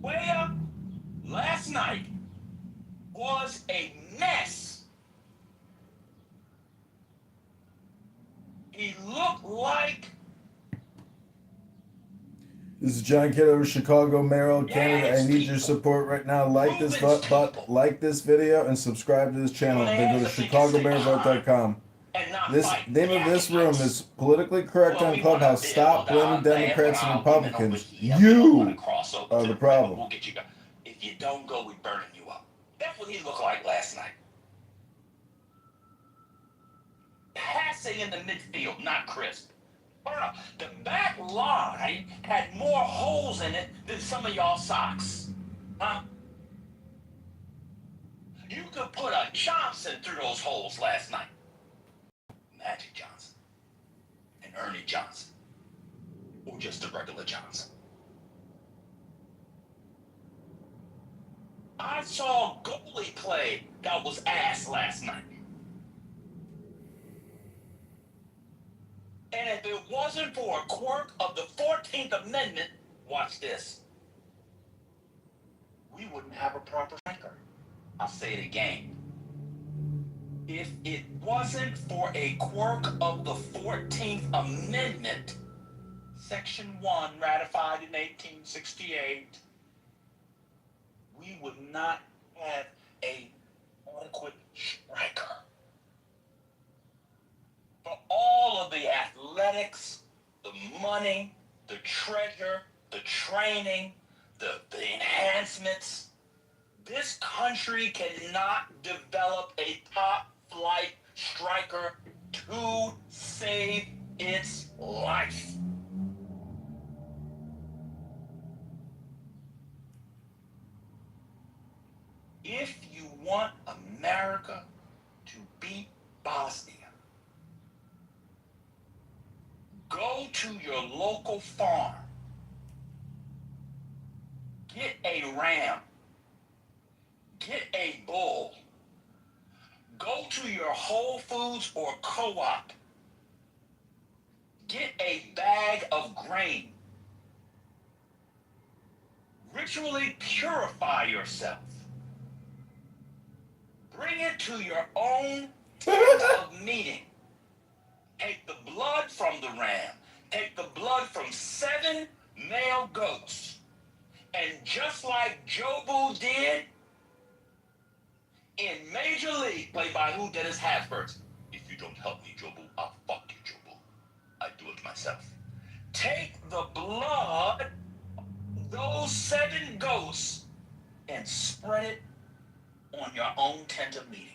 [SPEAKER 17] Way up last night was a mess. He looked like...
[SPEAKER 9] This is John Kitover, Chicago mayoral candidate. I need your support right now. Like this video and subscribe to this channel. Then go to ChicagoMayorVote.com. This name of this room is politically correct on Clubhouse. Stop blaming Democrats and Republicans. You are the problem.
[SPEAKER 17] If you don't go, we're burning you up. That's what he looked like last night. Passing in the midfield, not crisp. The back line had more holes in it than some of y'all socks. Huh? You could put a Johnson through those holes last night. Magic Johnson. And Ernie Johnson. Or just a regular Johnson. I saw goalie play that was ass last night. And if it wasn't for a quirk of the 14th Amendment, watch this, we wouldn't have a proper striker. I'll say it again. If it wasn't for a quirk of the 14th Amendment, Section 1, ratified in 1868, we would not have a adequate striker. For all of the athletics, the money, the treasure, the training, the enhancements, this country cannot develop a top-flight striker to save its life. If you want America to beat Bosnia, go to your local farm, get a ram, get a bull, go to your Whole Foods or Co-op, get a bag of grain, ritually purify yourself, bring it to your own tent of meeting, take the blood from the ram, take the blood from 7 male goats, and just like Jobu did in Major League, played by who? Dennis Haysbert. If you don't help me, Jobu, I'll fuck you, Jobu. I do it myself. Take the blood, those 7 ghosts, and spread it on your own tent of meeting.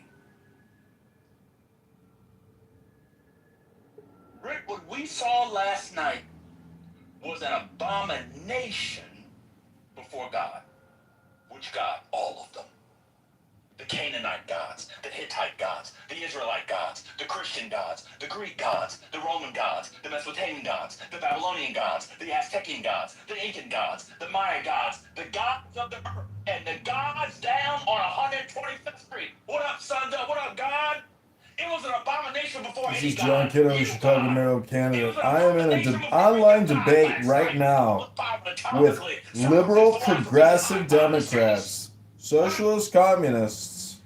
[SPEAKER 17] Rick, what we saw last night was an abomination before God. Which God? All of them. The Canaanite gods, the Hittite gods, the Israelite gods, the Christian gods, the Greek gods, the Roman gods, the Mesopotamian gods, the Babylonian gods, the Aztecian gods, the Incan gods, the Maya gods, the gods of the earth, and the gods down on 125th Street. What up, Sunda? What up, God? It was an abomination before
[SPEAKER 9] This
[SPEAKER 17] any
[SPEAKER 9] is John
[SPEAKER 17] God.
[SPEAKER 9] Kitover, Chicago Mayoral candidate. I am in an online debate right now with liberal progressive Democrats, socialist communists.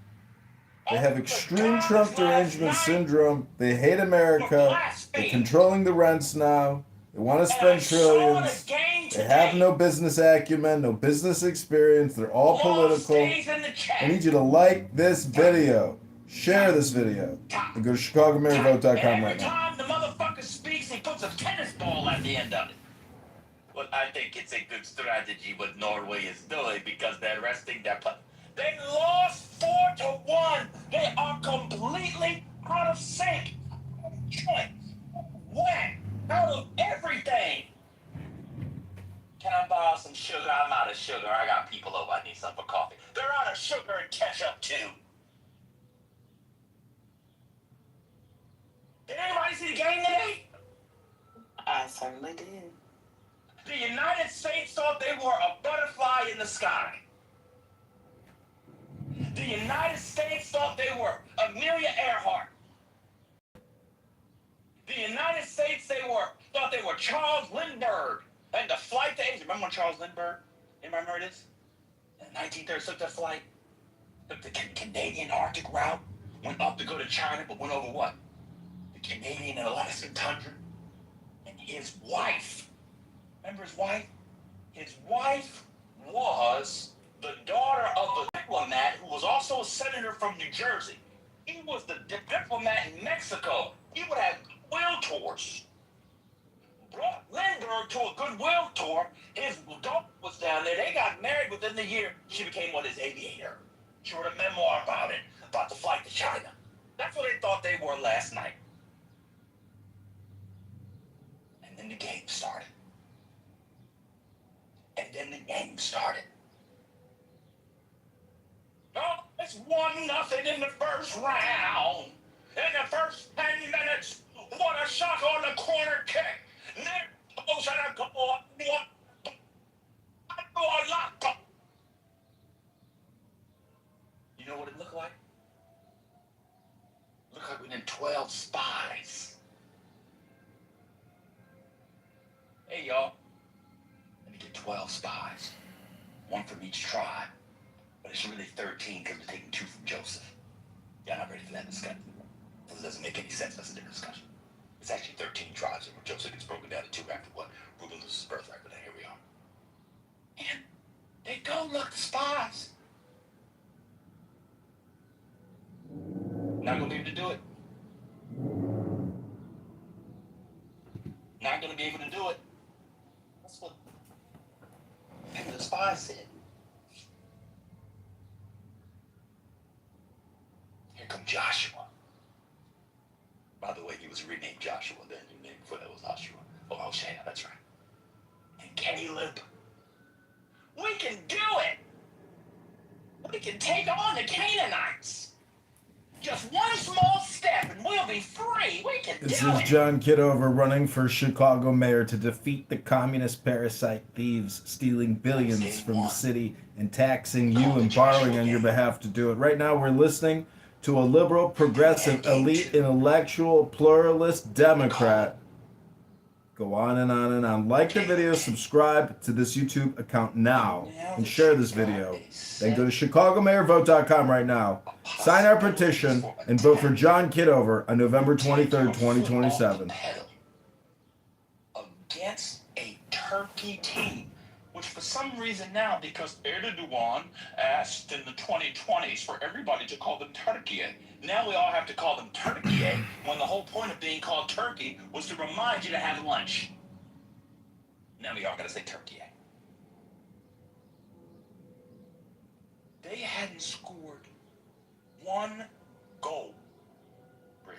[SPEAKER 9] They have extreme Trump derangement syndrome. They hate America. They're controlling the rents now. They want to spend trillions. They have no business acumen, no business experience. They're all political. I need you to like this video. Share this video. And go to ChicagoMayorVote.com right now.
[SPEAKER 17] Time the motherfucker speaks, he puts a tennis ball at the end of it. Well, I think it's a good strategy what Norway is doing because they're resting their play. They lost 4-1. They are completely out of sync. Joint. Whack. Out of everything. Can I borrow some sugar? I'm out of sugar. I got people over. I need some for coffee. They're out of sugar and ketchup too. Did anybody see the game today?
[SPEAKER 16] I certainly did.
[SPEAKER 17] The United States thought they were a butterfly in the sky. The United States thought they were Amelia Earhart. The United States thought they were Charles Lindbergh and the flight to Asia. Remember when Charles Lindbergh? Anybody remember this? In the 1930s, took that flight, took the Canadian Arctic route, went up to go to China, but went over what? The Canadian and Alaskan tundra. And his wife, remember his wife? His wife was the daughter of a diplomat who was also a senator from New Jersey. He was the diplomat in Mexico. He would have goodwill tours. Brought Lindbergh to a goodwill tour. His daughter was down there. They got married within the year. She became his aviator. She wrote a memoir about it, about the flight to China. That's what they thought they were last night. And then the game started. And then the game started. Oh, it's 1-0 in the first round. In the first 10 minutes, what a shot on the corner kick. Nick goes and a goal. You know what it looked like? Looked like we did 12 spies. 12 spies, one from each tribe, but it's really 13 because we're taking 2 from Joseph. Y'all not ready for that discussion? It doesn't make any sense. That's a different discussion. It's actually 13 tribes, and Joseph gets broken down to 2 after what? Reuben loses his birthright, but then here we are. And they go look the spies. Not gonna be able to do it. Not gonna be able to do it. That's what the spies said. Here come Joshua. By the way, he was renamed Joshua then. His name before that was Joshua. Oh, Hosea, that's right. And Caleb. We can do it! We can take on the Canaanites. Just one small step and we'll be free. We can do it.
[SPEAKER 9] This is John Kitover running for Chicago mayor to defeat the communist parasite thieves stealing billions from the city and taxing you and borrowing on your behalf to do it. Right now we're listening to a liberal, progressive, elite, intellectual, pluralist Democrat go on and on and on. Like the video, subscribe to this YouTube account now, and share this video. Then go to ChicagoMayorVote.com right now. Sign our petition and vote for John Kitover on November 23rd, 2027.
[SPEAKER 17] Against a Turkey team, which for some reason now, because Erdogan asked in the 2020s for everybody to call them Turkey, now we all have to call them Turkey, when the whole point of being called Turkey was to remind you to have lunch. Now we all gotta say Turkey. They hadn't scored 1 goal. Brit.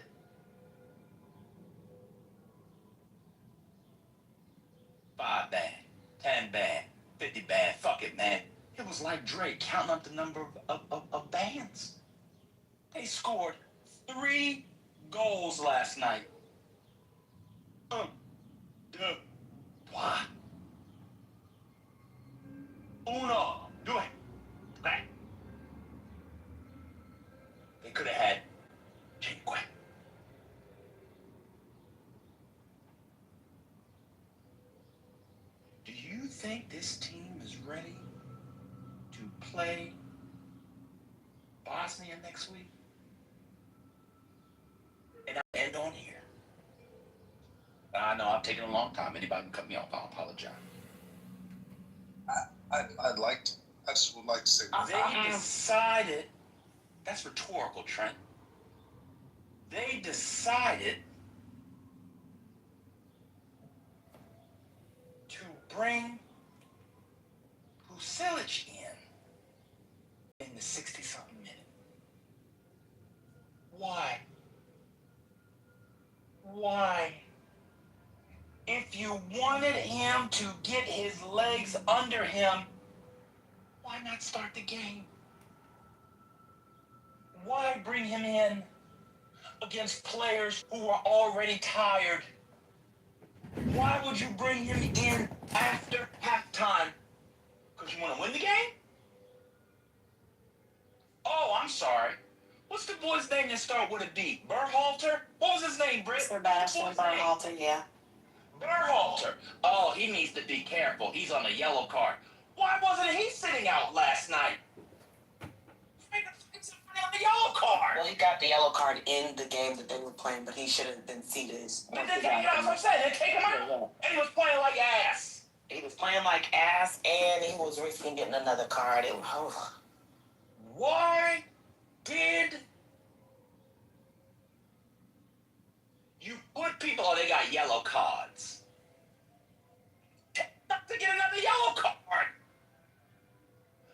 [SPEAKER 17] 5 band, 10 band, 50 band, fuck it, man. It was like Drake counting up the number of bands. They scored 3 goals last night. What? Uno, do it. Bang. They could have had cinque. Do you think this team is ready to play Bosnia next week? And I'll end on here. I know I'm taking a long time. Anybody can cut me off. I'll apologize.
[SPEAKER 5] I just would like to say.
[SPEAKER 17] They decided. That's rhetorical, Trent. They decided to bring Husilic in the 60-something minute. Why? Why? If you wanted him to get his legs under him, why not start the game? Why bring him in against players who are already tired? Why would you bring him in after halftime? Because you want to win the game? Oh, I'm sorry. What's the boy's name that start with a B? Berhalter? What was his name, Britt?
[SPEAKER 16] Sebastian Berhalter, yeah.
[SPEAKER 17] Berhalter. Oh, he needs to be careful. He's on a yellow card. Why wasn't he sitting out last night? On the yellow card.
[SPEAKER 16] Well, he got the yellow card in the game that they were playing, but he should have been seated.
[SPEAKER 17] But they take him out, that's what I'm saying. They take him out. And he was playing like ass.
[SPEAKER 16] He was playing like ass, and he was risking getting another card.
[SPEAKER 17] Why did you put people? Oh, they got yellow cards. Not to get another yellow card.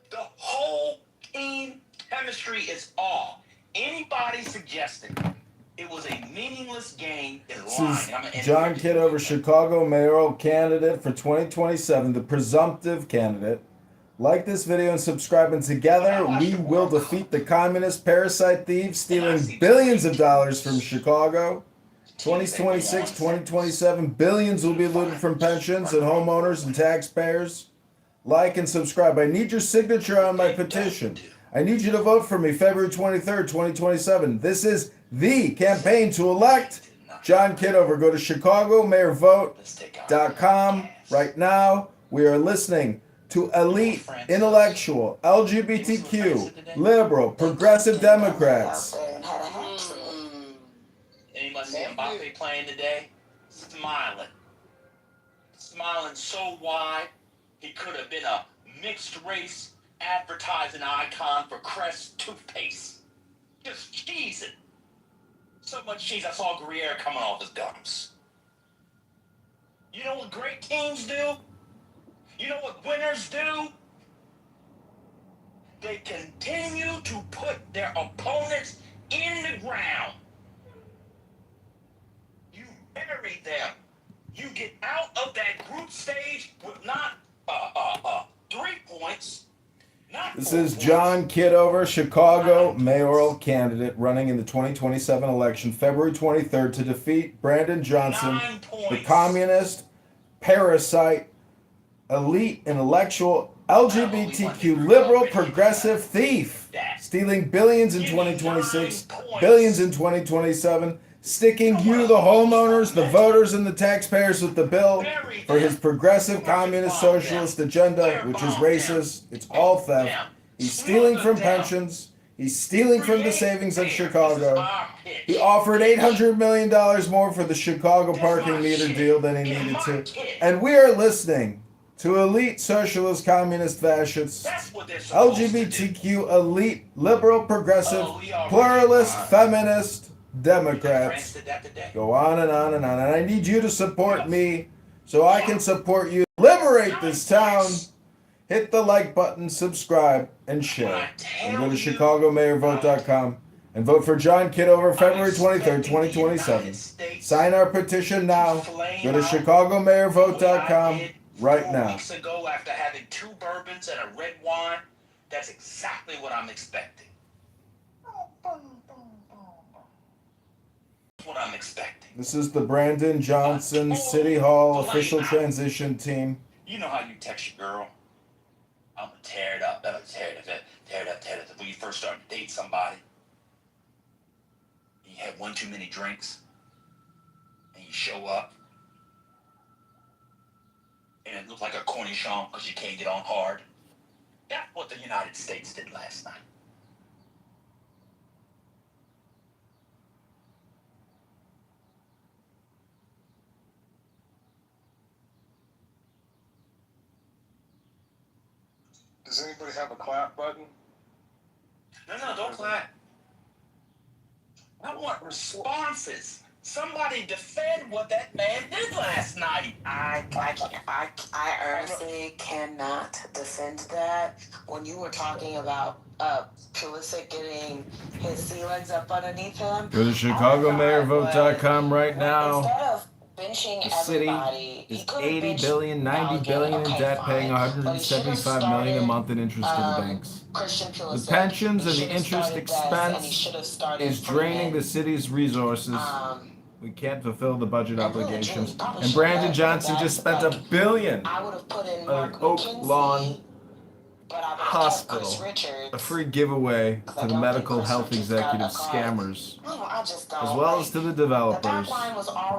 [SPEAKER 17] The whole team chemistry is off. Anybody suggesting it was a meaningless game is lying.
[SPEAKER 9] This is John Kitover, Chicago mayoral candidate for 2027, the presumptive candidate. Like this video and subscribe, and together we will defeat the communist parasite thieves stealing billions of dollars from Chicago. 2026, 2027, billions will be looted from pensions and homeowners and taxpayers. Like and subscribe. I need your signature on my petition. I need you to vote for me February 23rd, 2027. This is the campaign to elect John Kitover. Go to ChicagoMayorVote.com right now. We are listening to elite, intellectual, LGBTQ, liberal, progressive Democrats.
[SPEAKER 17] Anybody see Mbappe playing today? Smiling. Smiling so wide, he could have been a mixed race advertising icon for Crest toothpaste. Just cheesing. So much cheese, I saw Gruyere coming off his gums. You know what great teams do? You know what winners do? They continue to put their opponents in the ground. You bury them. You get out of that group stage with not 3 points.
[SPEAKER 9] This is John Kitover, Chicago mayoral candidate running in the 2027 election, February 23rd, to defeat Brandon Johnson, the communist, parasite, elite, intellectual, LGBTQ, liberal, progressive thief, stealing billions in 2026, billions in 2027, sticking you, the homeowners, the voters, and the taxpayers with the bill for his progressive communist socialist agenda, which is racist. It's all theft. He's stealing from pensions. He's stealing from the savings of Chicago. He offered $800 million more for the Chicago parking meter deal than he needed to. And we are listening to elite socialist, communist, fascists, LGBTQ, elite, liberal, progressive, pluralist, feminist, Democrats. Go on and on and on. And I need you to support me so I can support you. Liberate this town. Hit the like button, subscribe, and share. And go to ChicagoMayorVote.com and vote for John Kitover February 23rd, 2027. Sign our petition now. Go to ChicagoMayorVote.com right now.
[SPEAKER 17] 4 weeks ago, after having 2 bourbons and a red wine, that's exactly what I'm expecting. What I'm expecting.
[SPEAKER 9] This is the Brandon Johnson City Hall official transition team.
[SPEAKER 17] You know how you text your girl? I'm gonna tear it up. I'm gonna tear it up. When you first start to date somebody, you had one too many drinks, and you show up, and it looked like a cornichon because you can't get on hard. That's what the United States did last night.
[SPEAKER 5] Does anybody have a clap button?
[SPEAKER 17] No, don't clap. I want responses. Somebody defend what that man did last night.
[SPEAKER 16] I honestly cannot defend that. When you were talking about Pulisic getting his sea legs up underneath him.
[SPEAKER 9] Go to ChicagoMayorVote.com right now.
[SPEAKER 16] Instead of benching
[SPEAKER 9] The city is $80 billion, $90 billion in debt, paying $175 million a month in interest to the banks. The pensions and the interest expense is draining the city's resources. We can't fulfill the budget obligations. And Brandon Johnson just spent $1 billion on an Oak Lawn hospital, a free giveaway to the medical health executive scammers, as well as to the developers.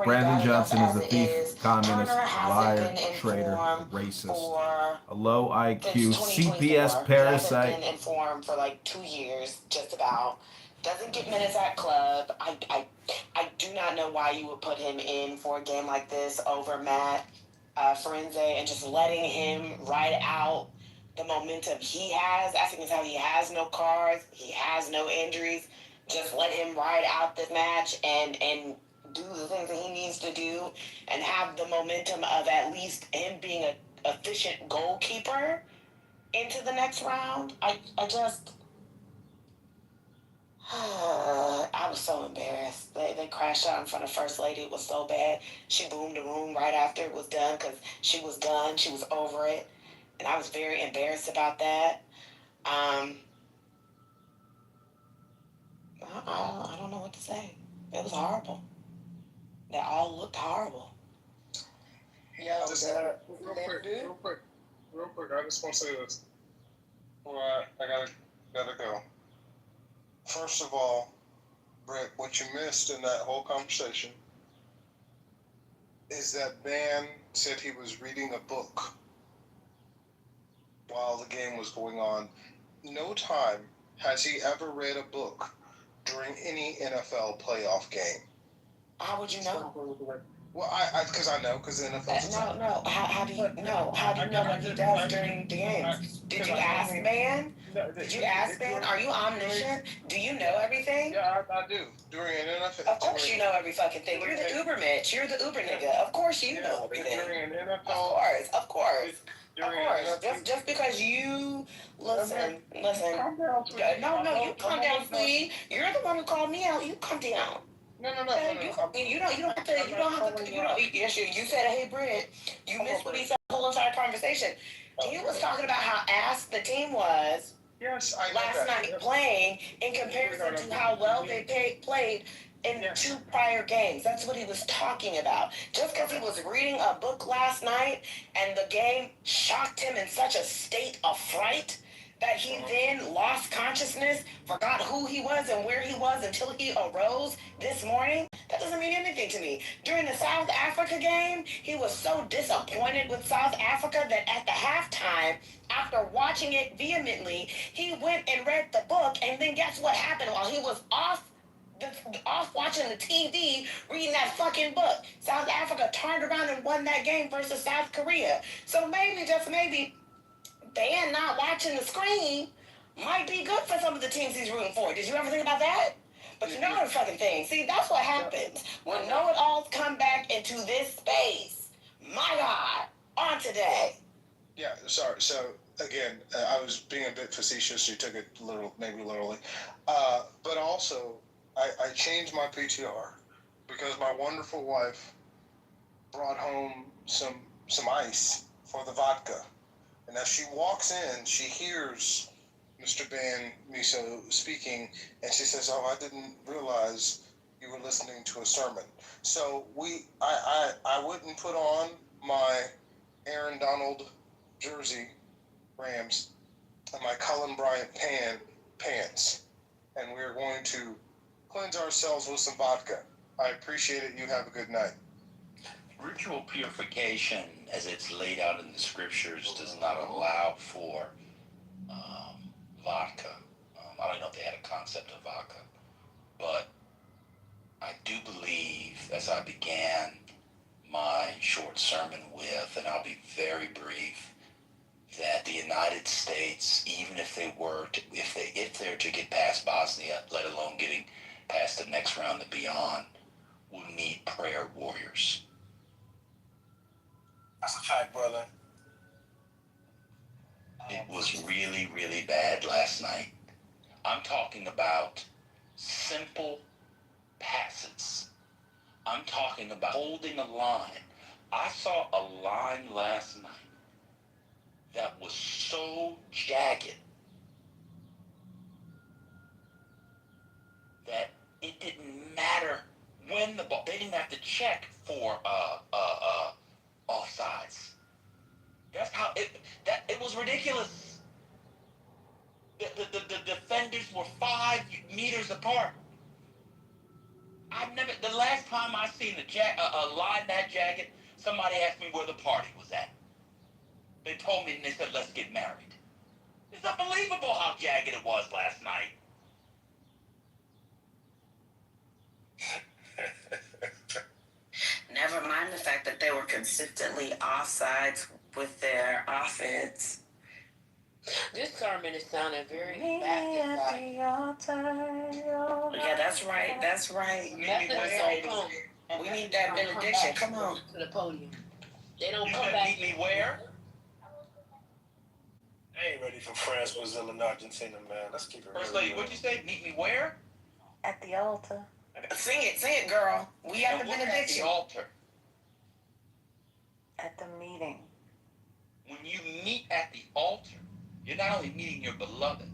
[SPEAKER 9] Brandon Johnson is a thief, communist, liar, traitor, racist, a low IQ, CPS parasite.
[SPEAKER 16] Been informed for like 2 years, just about. Doesn't get minutes at club. I do not know why you would put him in for a game like this over Matt Forense and just letting him ride out the momentum he has. Asking is how he has no cards, he has no injuries. Just let him ride out this match and do the things that he needs to do and have the momentum of at least him being an efficient goalkeeper into the next round. I was so embarrassed. They crashed out in front of First Lady. It was so bad. She boomed the room right after it was done because she was done. She was over it. And I was very embarrassed about that. I don't know what to say. It was horrible. They all looked horrible.
[SPEAKER 5] Yeah, real quick, I just want to say this. Well, I gotta go. First of all, Brett, what you missed in that whole conversation is that man said he was reading a book. the game was going on, no time has he ever read a book during any NFL playoff game.
[SPEAKER 16] How would you know?
[SPEAKER 5] Well, because I know, because the NFL's
[SPEAKER 16] no. How do you know? How do you know what he does during the games? Did you ask man? Did you ask man? Are you omniscient? Do you know everything?
[SPEAKER 5] Yeah, I do. During an NFL.
[SPEAKER 16] Of course you know every fucking thing. You're the Uber Mitch. You're the Uber nigga. Of course you know everything.
[SPEAKER 5] During an NFL.
[SPEAKER 16] Of course. Just because you listen. No, you come down, please. You're the one who called me out. You come down.
[SPEAKER 5] No.
[SPEAKER 16] You don't have to. Yes, you said, hey, Britt, you missed what he said the whole entire conversation. He was talking about how ass the team was last night playing in comparison to how well they played in 2 prior games. That's what he was talking about. Just because he was reading a book last night and the game shocked him in such a state of fright that he then lost consciousness, forgot who he was and where he was until he arose this morning, that doesn't mean anything to me. During the South Africa game, he was so disappointed with South Africa that at the halftime, after watching it vehemently, he went and read the book, and then guess what happened while he was off watching the TV, reading that fucking book? South Africa turned around and won that game versus South Korea. So maybe, just maybe, Dan not watching the screen might be good for some of the teams he's rooting for. Did you ever think about that? But you know the fucking thing. See, that's what happens when know-it-alls come back into this space. My God, on today.
[SPEAKER 5] Yeah, sorry. So, again, I was being a bit facetious. You took it maybe literally. But also, I changed my PTR because my wonderful wife brought home some ice for the vodka. And as she walks in, she hears Mr. Ban Miso speaking, and she says, "Oh, I didn't realize you were listening to a sermon." So I wouldn't put on my Aaron Donald jersey, Rams, and my Cullen Bryant pants, and we're going to cleanse ourselves with some vodka. I appreciate it. You have a good night.
[SPEAKER 17] Ritual purification, as it's laid out in the scriptures, does not allow for vodka. I don't know if they had a concept of vodka, but I do believe, as I began my short sermon with, and I'll be very brief, that the United States, even if they were to, if they're to get past Bosnia, let alone getting past the next round and beyond, will need prayer warriors.
[SPEAKER 5] That's a fact, brother.
[SPEAKER 17] It was really, really bad last night. I'm talking about simple passes. I'm talking about holding a line. I saw a line last night that was so jagged that it didn't matter when the ball, they didn't have to check for offsides. That's how it was ridiculous. The defenders were 5 meters apart. The last time I seen a line that jagged, somebody asked me where the party was at. They told me and they said, let's get married. It's unbelievable how jagged it was last night.
[SPEAKER 16] Never mind the fact that they were consistently offsides with their offense.
[SPEAKER 10] This sermon is sounding very Baptist.
[SPEAKER 16] Yeah, that's right. That's right. We need that benediction. Come on.
[SPEAKER 10] To the podium. They don't
[SPEAKER 17] You
[SPEAKER 10] come
[SPEAKER 17] said
[SPEAKER 10] back.
[SPEAKER 17] meet me where?
[SPEAKER 5] I ain't ready for France, Brazil, and Argentina, man. Let's keep it real.
[SPEAKER 17] First lady, what'd you say? Meet me where?
[SPEAKER 15] At the altar.
[SPEAKER 16] Sing it, girl. We have the
[SPEAKER 17] Look at
[SPEAKER 16] benediction.
[SPEAKER 17] the altar.
[SPEAKER 15] At the meeting.
[SPEAKER 17] When you meet at the altar, you're not only meeting your beloved,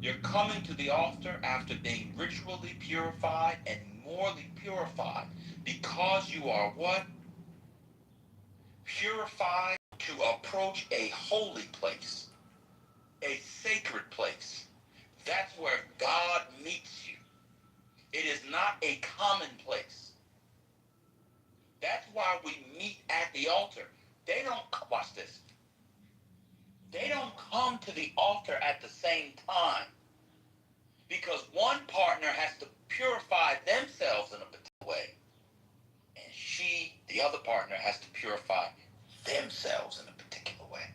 [SPEAKER 17] you're coming to the altar after being ritually purified and morally purified, because you are what? Purified to approach a holy place, a sacred place. That's where God meets you. It is not a common place. That's why we meet at the altar. They don't, watch this. They don't come to the altar at the same time. Because one partner has to purify themselves in a particular way. And the other partner, has to purify themselves in a particular way.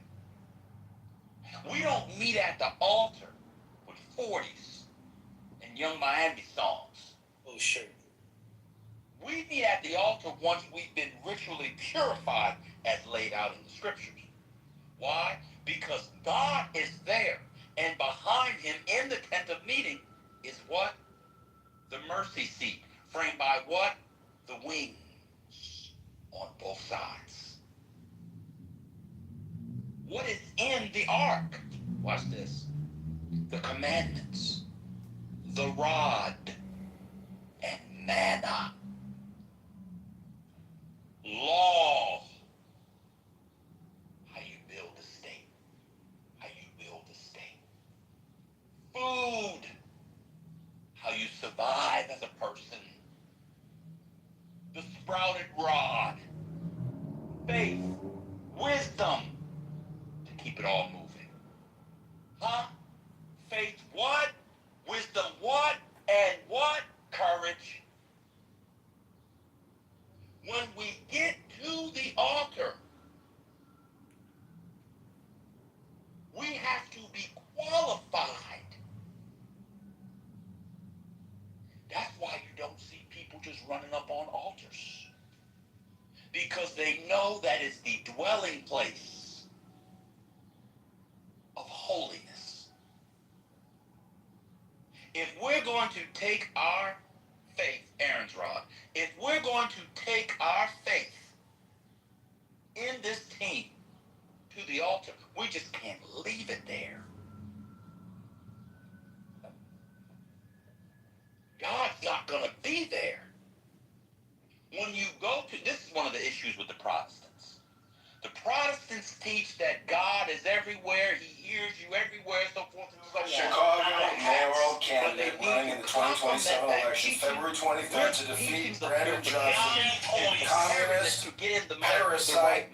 [SPEAKER 17] We don't meet at the altar with 40s and Young Miami songs.
[SPEAKER 2] Oh, sure.
[SPEAKER 17] We meet at the altar once we've been ritually purified as laid out in the scriptures. Why? Because God is there, and behind him in the tent of meeting is what? The mercy seat, framed by what? The wings on both sides. What is in the ark? Watch this. The commandments, the rod, and manna. Law. How you build a state. How you build a state. Food. How you survive as a person. The sprouted rod. Faith. Wisdom. To keep it all moving. Huh? Faith what? Wisdom what? And what? Courage. When we get to the altar, we have to be qualified. That's why you don't see people just running up on altars. Because they know that is the dwelling place of holiness. If we're going to take our faith, Aaron's rod, if we're going to take our faith in this team to the altar, we just can't leave it there. God's not going to be there. When you go to, this is one of the issues with the Protestants. The Protestants teach that God is everywhere, he hears you everywhere, so forth and so on.
[SPEAKER 9] Chicago mayoral candidate running in the 2027 election, February 23rd, to defeat Brandon Johnson, communist, parasite,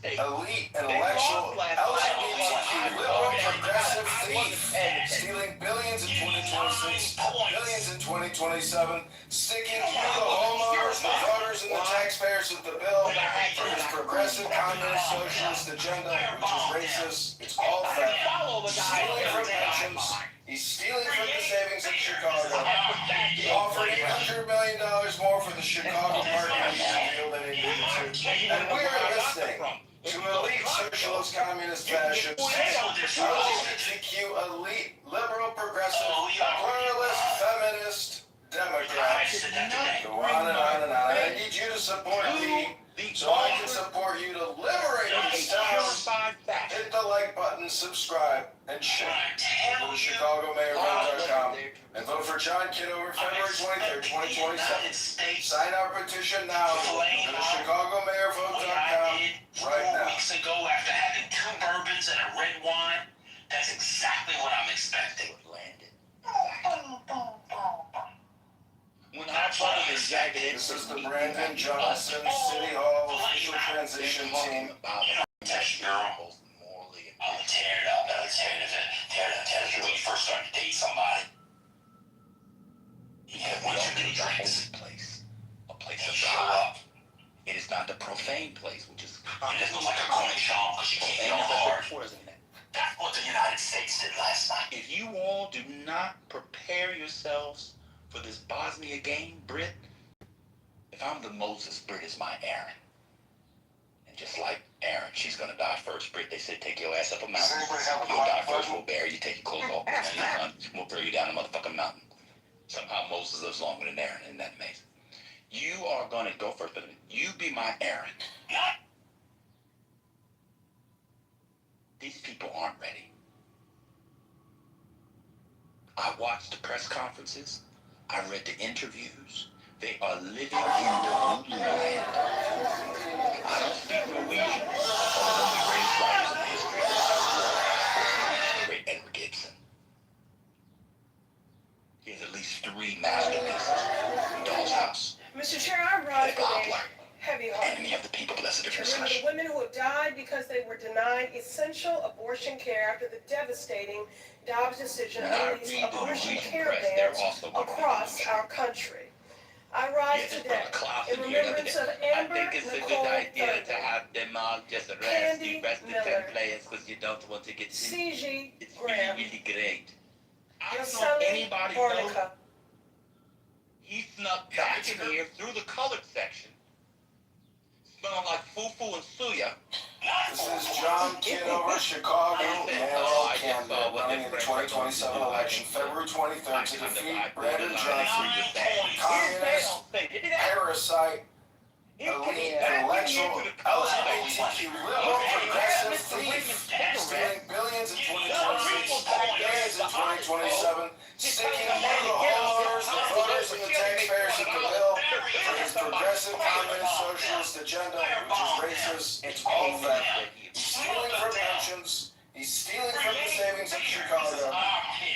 [SPEAKER 9] elite, intellectual, LGBTQ, liberal, progressive thief, stealing billions in 2026, billions in 2027, sticking to the homeowners, the voters, and the taxpayers with the bill for his progressive communist socialist agenda, which is racist. It's all theft. He's stealing from pensions. He's stealing from the savings in Chicago. He offered $800 million more for the Chicago partnership deal than he needed to. And we are listening to elite socialist communist fascists, LGBTQ elite, liberal, progressive, pluralist, feminist, Democrats. Go on and on and on. I need you to support me so I can support you to liberate these towns. Hit the like button, subscribe, and share. Go to ChicagoMayorVote.com and vote for John Kitover February 23rd, 2027. Sign our petition now. Go to ChicagoMayorVote.com right now.
[SPEAKER 17] Weeks ago, after having 2 bourbons and a red wine, that's exactly what I'm expecting. When I bought this jacket,
[SPEAKER 9] this is the Brandon Johnson City Hall official transition team.
[SPEAKER 17] That's your almost morally. I'm gonna tear it up. Tear it up. When you first start to date somebody, you have one too many drinks. A place of God. It is not the profane place, which is. It doesn't look like a cornichon because you can't go hard. That's what the United States did last night. If you all do not prepare yourselves for this Bosnia game, Brit, if I'm the Moses, Brit is my Aaron. And just like Aaron, she's gonna die first, Brit. They said take your ass up a mountain. You'll die first, we'll bury you, take your clothes off, we'll bury you down a motherfucking mountain. Somehow Moses lives longer than Aaron, isn't that amazing? You are gonna go first, but you be my Aaron. These people aren't ready. I watched the press conferences. I read the interviews. They are living in the Lulu land. I don't speak Norwegian, although one of the greatest writers in the history of the great Edward Gibson. He has at least 3 masterpieces. Doll's House.
[SPEAKER 14] Mr. Chair, I rise with a heavy heart.
[SPEAKER 17] Enemy of the people, blessed of your
[SPEAKER 14] Remember
[SPEAKER 17] flesh.
[SPEAKER 14] the women who have died because they they were denied essential abortion care after the devastating Dobbs decision unleashed abortion care bans across our country. I rise today in remembrance of Amber
[SPEAKER 17] I think it's a good idea to have them all just arrest the rest of the 10 players because you don't want to get
[SPEAKER 14] C.G.
[SPEAKER 17] It's
[SPEAKER 14] Graham,
[SPEAKER 17] really, really great. I don't know
[SPEAKER 14] Sonny
[SPEAKER 17] if anybody knows.
[SPEAKER 14] Barnica.
[SPEAKER 17] He snuck back in here through the colored section, smelling like fufu and suya.
[SPEAKER 9] This is John Kitover, Chicago mayoral candidate running in the 2027 election, February 23rd, to defeat Brandon Johnson, communist, parasite, elite, intellectual, LGBTQ, liberal, progressive thief, stealing billions in 2026, billions in 2027, sticking with the homeowners, the voters, and the taxpayers of the bill for his progressive, communist, socialist agenda, which is racist. It's all that. He's stealing from pensions. He's stealing from the savings of Chicago.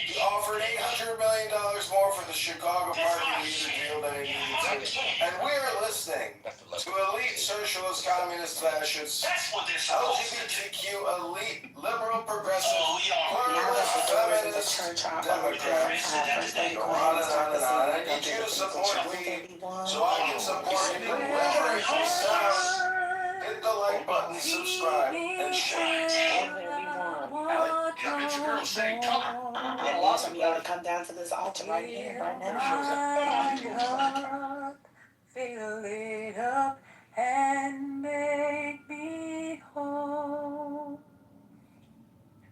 [SPEAKER 9] He offered $800 million more for the Chicago parking meter deal than he needed to. And we're listening to elite socialist, communist, fascists, LGBTQ, elite, liberal, progressive, pluralist, feminist, Democrats. Go on and on and on. I need you to support me so I can support you. Liberate the sound. Hit the like button, subscribe, and share.
[SPEAKER 16] It's your girl saying color. It'll also be able to come down to this altar right here, right now.
[SPEAKER 19] Fill it up and make me whole.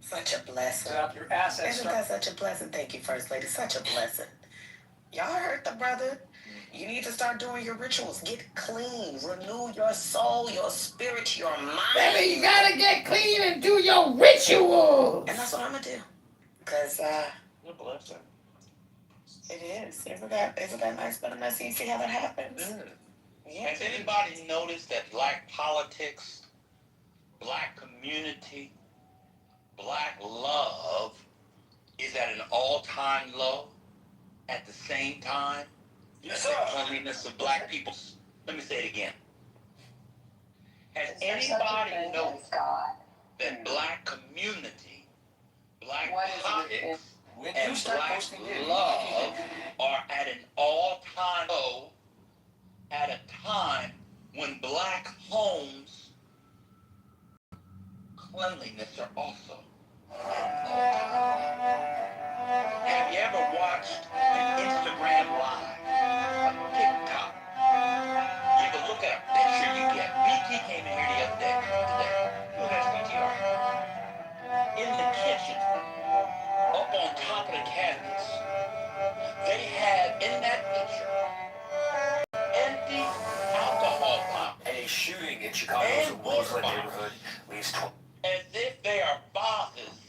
[SPEAKER 16] Such a blessing.
[SPEAKER 6] Set up your assets.
[SPEAKER 16] Isn't that such a blessing? Thank you, First Lady. Such a blessing. Y'all heard the brother. You need to start doing your rituals. Get clean. Renew your soul, your spirit, your mind.
[SPEAKER 1] Baby, you gotta get clean and do your rituals.
[SPEAKER 16] And that's what I'm gonna do. Because,
[SPEAKER 17] You're blessed.
[SPEAKER 16] it is. Isn't that nice but messy? You see how that happens?
[SPEAKER 17] Yeah. Has anybody noticed that black politics, black community, black love is at an all-time low at the same time?
[SPEAKER 6] Yes,
[SPEAKER 17] The
[SPEAKER 6] sir.
[SPEAKER 17] cleanliness of black people. Let me say it again. Has anybody noticed that black community, black politics, and black love are at an all-time low at a time when black homes cleanliness are also? Have you ever watched an Instagram Live, a TikTok? You ever look at a picture you get? BT came in here the other day. Look at his PTR. In the kitchen, up on top of the cabinets, they have in that picture empty alcohol bottles.
[SPEAKER 23] A shooting in Chicago's Roseland neighborhood leaves
[SPEAKER 17] as if they are vases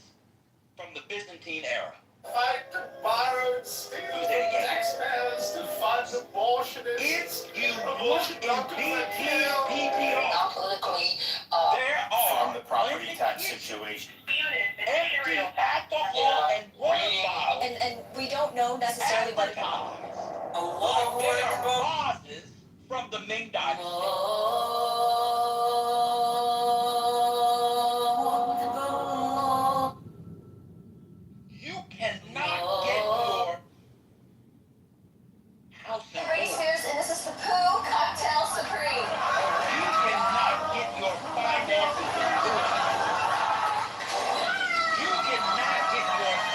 [SPEAKER 17] from the Byzantine era.
[SPEAKER 5] Fight to borrow, steal from taxpayers to fund abortionists.
[SPEAKER 17] If you look in PTR, there are
[SPEAKER 23] from the property tax situation.
[SPEAKER 17] empty alcohol and water bottles.
[SPEAKER 24] And we don't know necessarily what
[SPEAKER 17] There are vases from the Ming Dynasty. You cannot get your house in order.
[SPEAKER 24] Spears, and this is the Pooh Cocktail Supreme.
[SPEAKER 17] You cannot get your finances in order. You cannot get yourself in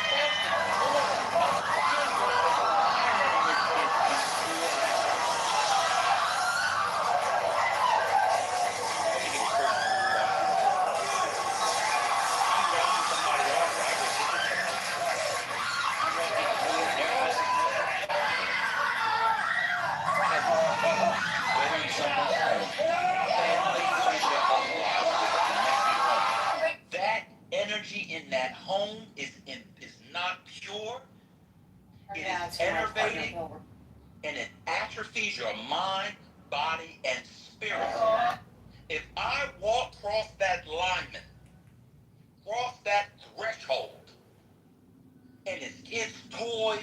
[SPEAKER 17] order until your environment is in that energy in that home is not pure. It is enervating, and it atrophies your mind, body, and spirit. If I walk across that lineman, cross that threshold, and his kids' toys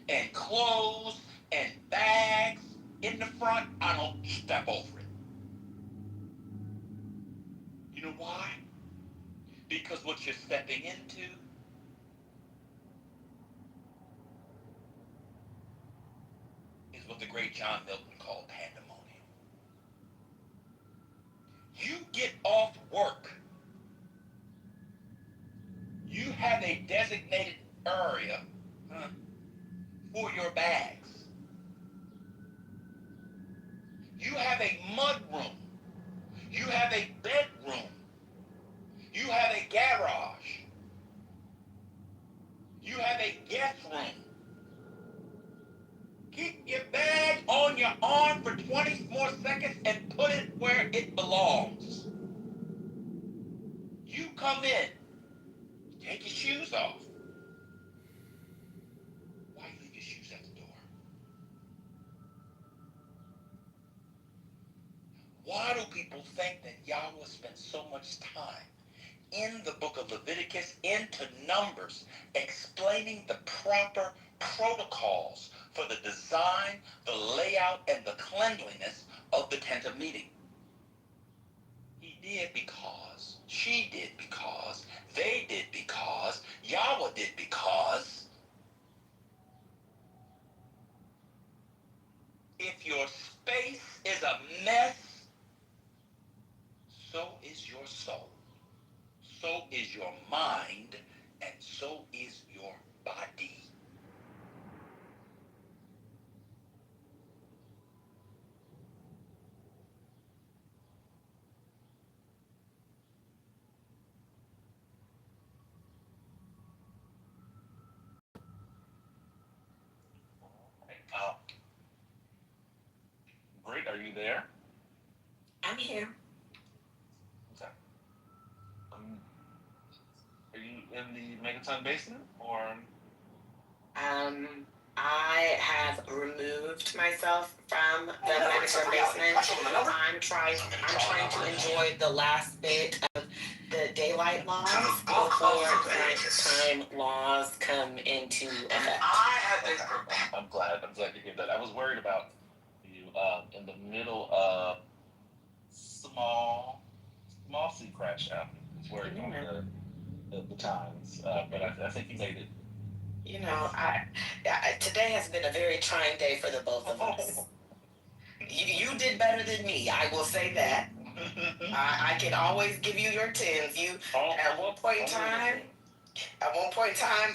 [SPEAKER 17] and clothes and bags in the front, I don't step over it. You know why? Because what you're stepping into is what the great John Milton called pandemonium. You get off work. You have a designated area for your bags. You have a mud room. You have a bedroom. You have a garage. You have a guest room. Keep your bag on your arm for 20 more seconds and put it where it belongs. You come in. Take your shoes off. Why you leave your shoes at the door? Why do people think that Yahweh spends so much time in the book of Leviticus into Numbers explaining the proper protocols for the design, the layout, and the cleanliness of the tent of meeting? He did because, she did because, they did because, Yahweh did because. If your space is a mess, so is your soul. So is your mind, and so is your body. Britt, are you there?
[SPEAKER 16] I'm here.
[SPEAKER 17] Okay. Are you in the Megaton basement, or?
[SPEAKER 16] I have removed myself from the Megaton basement. I'm trying to enjoy the last bit of the daylight laws before nighttime laws come into effect.
[SPEAKER 17] I'm glad to hear that. I was worried about you in the middle of small sea crash out. I was worried on the times, but I think you made it.
[SPEAKER 16] You know, today has been a very trying day for the both of us. You did better than me, I will say that. I can always give you your tens. At one point in time,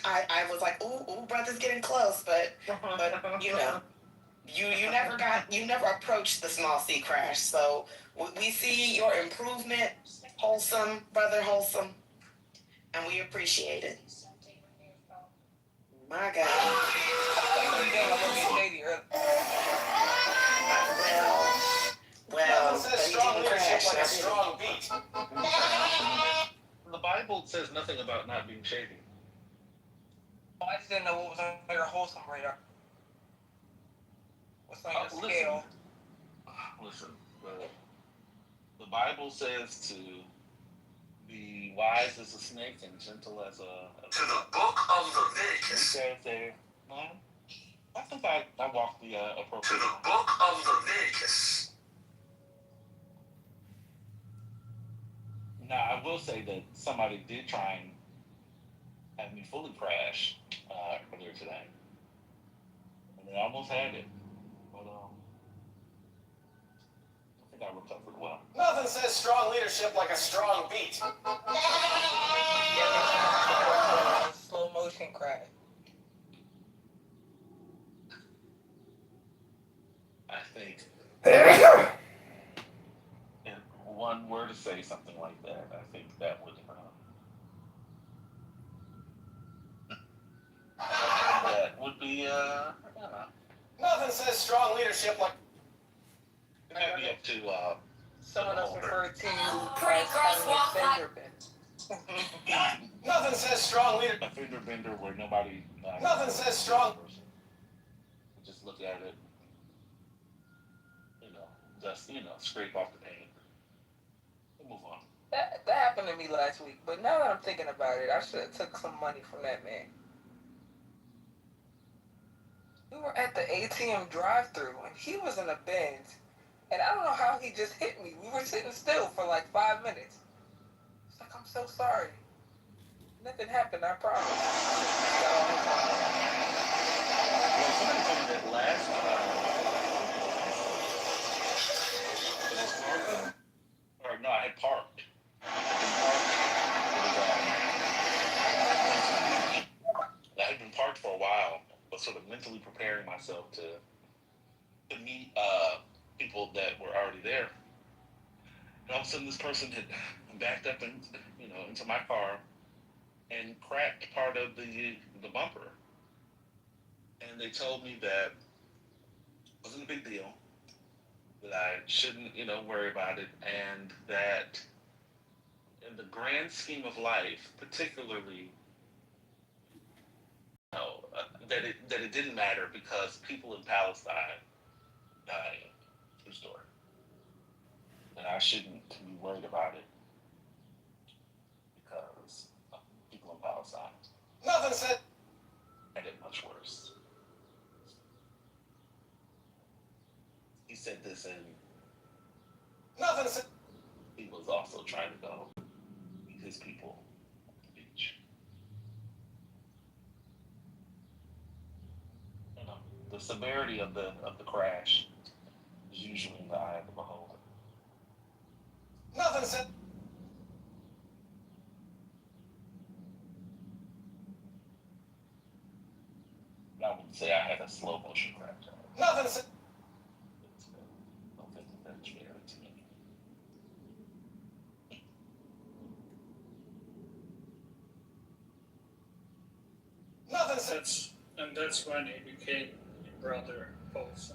[SPEAKER 16] I was like, ooh, brother's getting close, but you know, you never approached the small sea crash. So we see your improvement, wholesome, brother, wholesome, and we appreciate it. My God. Well,
[SPEAKER 12] Nothing says strong leadership like a strong beat.
[SPEAKER 17] The Bible says nothing about not being shady.
[SPEAKER 13] I just didn't know what was on your wholesome radar. What's on your scale?
[SPEAKER 17] Listen, the Bible says to be wise as a snake and gentle as a
[SPEAKER 7] To the book of Leviticus.
[SPEAKER 17] It says there. I think I walked the appropriate.
[SPEAKER 7] To the book of Leviticus.
[SPEAKER 17] Now, I will say that somebody did try and have me fully crash earlier today. And they almost had it. But I think I recovered well.
[SPEAKER 12] Nothing says strong leadership like a strong beat.
[SPEAKER 13] Slow motion crash.
[SPEAKER 17] I think if one were to say something like that, I think that would be
[SPEAKER 12] Nothing says strong leadership like.
[SPEAKER 17] I'd be up to
[SPEAKER 13] Someone else referred to
[SPEAKER 24] Pretty girls walk like.
[SPEAKER 12] Nothing says strong leader.
[SPEAKER 17] a fender bender where nobody.
[SPEAKER 12] Nothing says strong.
[SPEAKER 17] Just look at it. Just scrape off the paint. We'll move on.
[SPEAKER 13] That happened to me last week, but now that I'm thinking about it, I should have took some money from that man. We were at the ATM drive-thru and he was in a Benz, and I don't know how he just hit me. We were sitting still for like 5 minutes. It's like, I'm so sorry. Nothing happened, I promise.
[SPEAKER 17] Well, somebody told me that last time. It was parking. Or no, I had parked. I had been parked for a while, but sort of mentally preparing myself to meet people that were already there. And all of a sudden, this person had backed up into my car and cracked part of the bumper. And they told me that it wasn't a big deal, that I shouldn't, worry about it, and that in the grand scheme of life, particularly, that it didn't matter because people in Palestine dying. True story. And I shouldn't be worried about it because people in Palestine.
[SPEAKER 12] Nothing said.
[SPEAKER 17] And it much worse. He said this in.
[SPEAKER 12] Nothing said.
[SPEAKER 17] He was also trying to go meet his people at the beach. The severity of the crash is usually in the eye of the beholder.
[SPEAKER 12] Nothing said.
[SPEAKER 17] I wouldn't say I had a slow motion crash.
[SPEAKER 12] Nothing said.
[SPEAKER 17] I don't think that's fair to me.
[SPEAKER 12] Nothing said.
[SPEAKER 6] That's when he became rather false.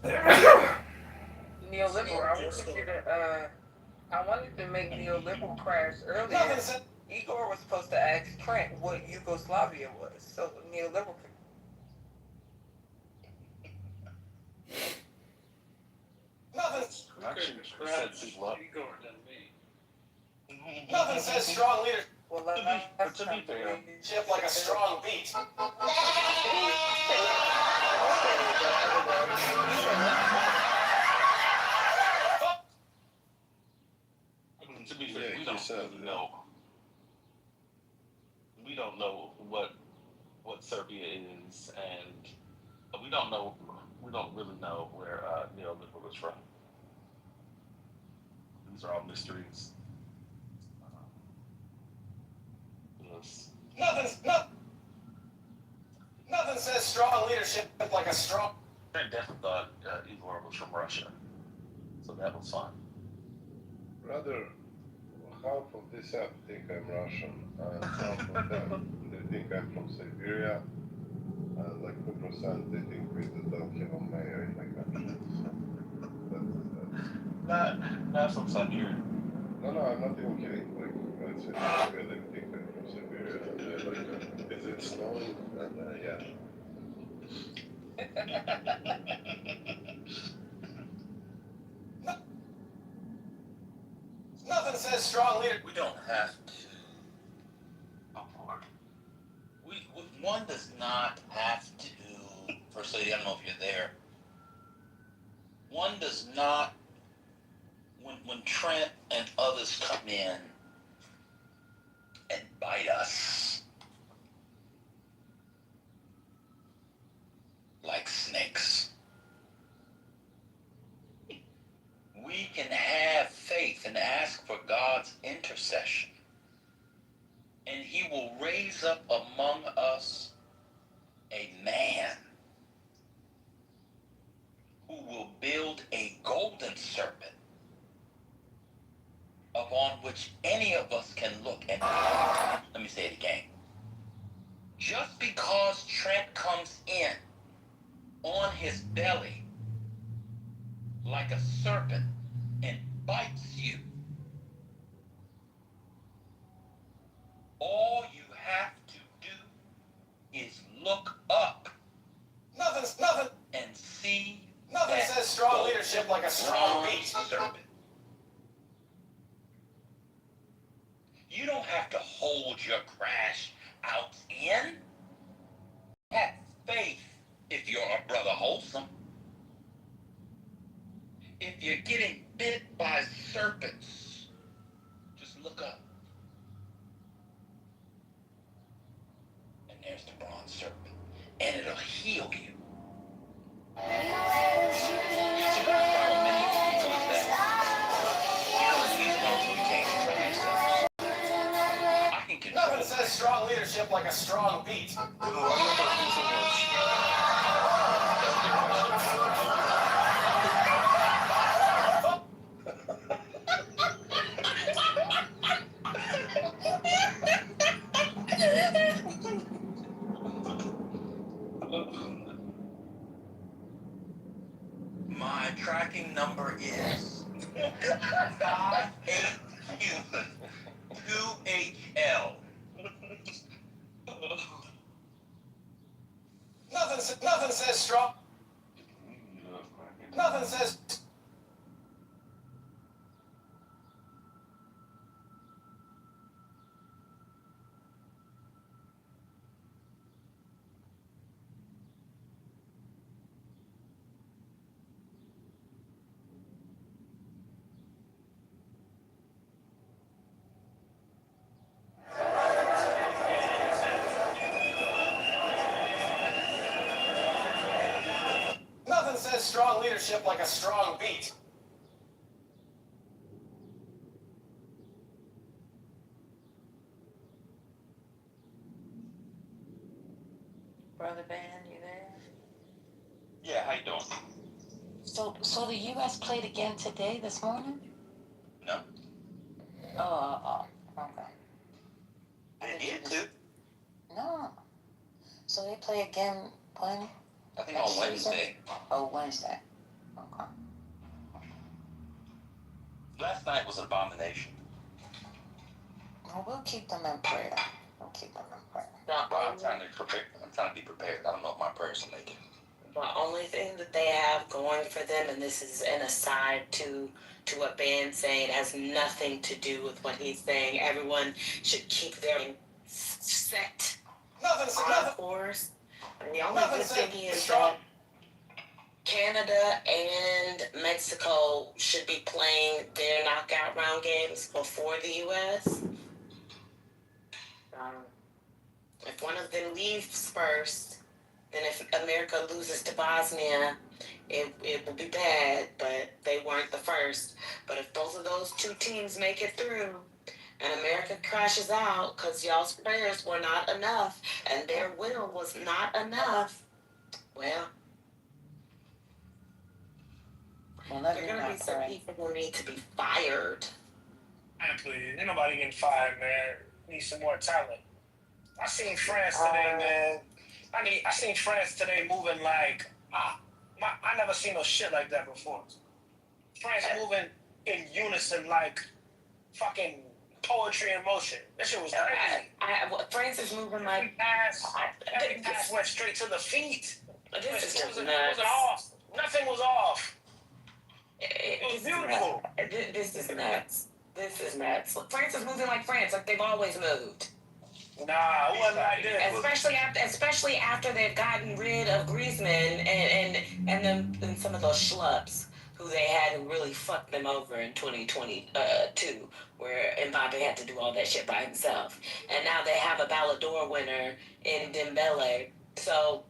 [SPEAKER 13] Neoliberal. I wanted to make neoliberal crash earlier.
[SPEAKER 12] Nothing said.
[SPEAKER 13] Igor was supposed to ask Trent what Yugoslavia was, so neoliberal.
[SPEAKER 12] Nothing.
[SPEAKER 6] Igor than me.
[SPEAKER 12] Nothing says strong leadership
[SPEAKER 13] Well,
[SPEAKER 17] To be fair,
[SPEAKER 12] like a strong beat.
[SPEAKER 17] To be fair, we don't really know. We don't know what Serbia is, and we don't really know where neoliberal is from. These are all mysteries.
[SPEAKER 12] Nothing says strong leadership like a strong.
[SPEAKER 17] I definitely thought Igor was from Russia, so that was fun.
[SPEAKER 5] Rather, half of this app think I'm Russian, and half of them they think I'm from Siberia, and like 2% they think we don't have a mayor in my country. So
[SPEAKER 17] not from Siberia.
[SPEAKER 5] No, I'm not even kidding. Like, it's in Siberia, they think I'm from Siberia, and they're like, is it snowing? And yeah.
[SPEAKER 12] Nothing says strong leader.
[SPEAKER 17] We don't have to. One does not have to. First Lady, I don't know if you're there. One does not. When Trent and others come in and bite us like snakes, we can have faith and ask for God's intercession, and He will raise up among us a man who will build a golden serpent upon which any of us can look and let me say it again. Just because Trent comes in on his belly like a serpent and bites you, all you have to do is look up.
[SPEAKER 12] Nothing.
[SPEAKER 17] And see.
[SPEAKER 12] Nothing says strong leadership like a strong beat.
[SPEAKER 17] Serpent. You don't have to hold your crash out in. Have faith if you're a brother wholesome. If you're getting bit by serpents, just look up. and there's the bronze serpent, and it'll heal you. See, one problem many people is that these folks who can't control themselves. I can control.
[SPEAKER 12] Nothing says strong leadership like a strong beat.
[SPEAKER 17] My tracking number is 58Q2HL.
[SPEAKER 12] Nothing says strong. Nothing says. Nothing says strong leadership like a strong beat.
[SPEAKER 10] Brother Ben, you there?
[SPEAKER 17] Yeah, how you doing?
[SPEAKER 15] So the U.S. played again today, this morning?
[SPEAKER 17] No.
[SPEAKER 15] Okay.
[SPEAKER 17] Did you too?
[SPEAKER 15] No. So they play again when?
[SPEAKER 17] I think on Wednesday.
[SPEAKER 15] Oh, Wednesday. Okay.
[SPEAKER 17] Last night was an abomination.
[SPEAKER 15] Well, we'll keep them in prayer. We'll keep them in prayer.
[SPEAKER 17] Well, I'm trying to prepare. I'm trying to be prepared. I don't know if my prayers will make it.
[SPEAKER 16] The only thing that they have going for them, and this is an aside to what Ben's saying, it has nothing to do with what he's saying. Everyone should keep their set on course. And the only good thing is that Canada and Mexico should be playing their knockout round games before the U.S. If one of them leaves first, then if America loses to Bosnia, it will be bad, but they weren't the first. But if both of those two teams make it through and America crashes out because y'all's prayers were not enough and their will was not enough, well, there are going to be some people who need to be fired.
[SPEAKER 6] Please, ain't nobody getting fired, man. Need some more talent. I seen France today, man. I seen France today moving like I never seen no shit like that before. France moving in unison like fucking poetry in motion. That shit was crazy.
[SPEAKER 16] France is moving like
[SPEAKER 6] every pass went straight to the feet.
[SPEAKER 16] This is just
[SPEAKER 6] it
[SPEAKER 16] nuts.
[SPEAKER 6] wasn't off. Nothing was off. It was beautiful.
[SPEAKER 16] This is nuts. This is nuts. France is moving like France, like they've always moved.
[SPEAKER 6] Nah, it wasn't like this.
[SPEAKER 16] Especially after they've gotten rid of Griezmann and some of those schlubs who they had who really fucked them over in 2022, where Mbappe had to do all that shit by himself. And now they have a Ballon d'Or winner in Dembele. So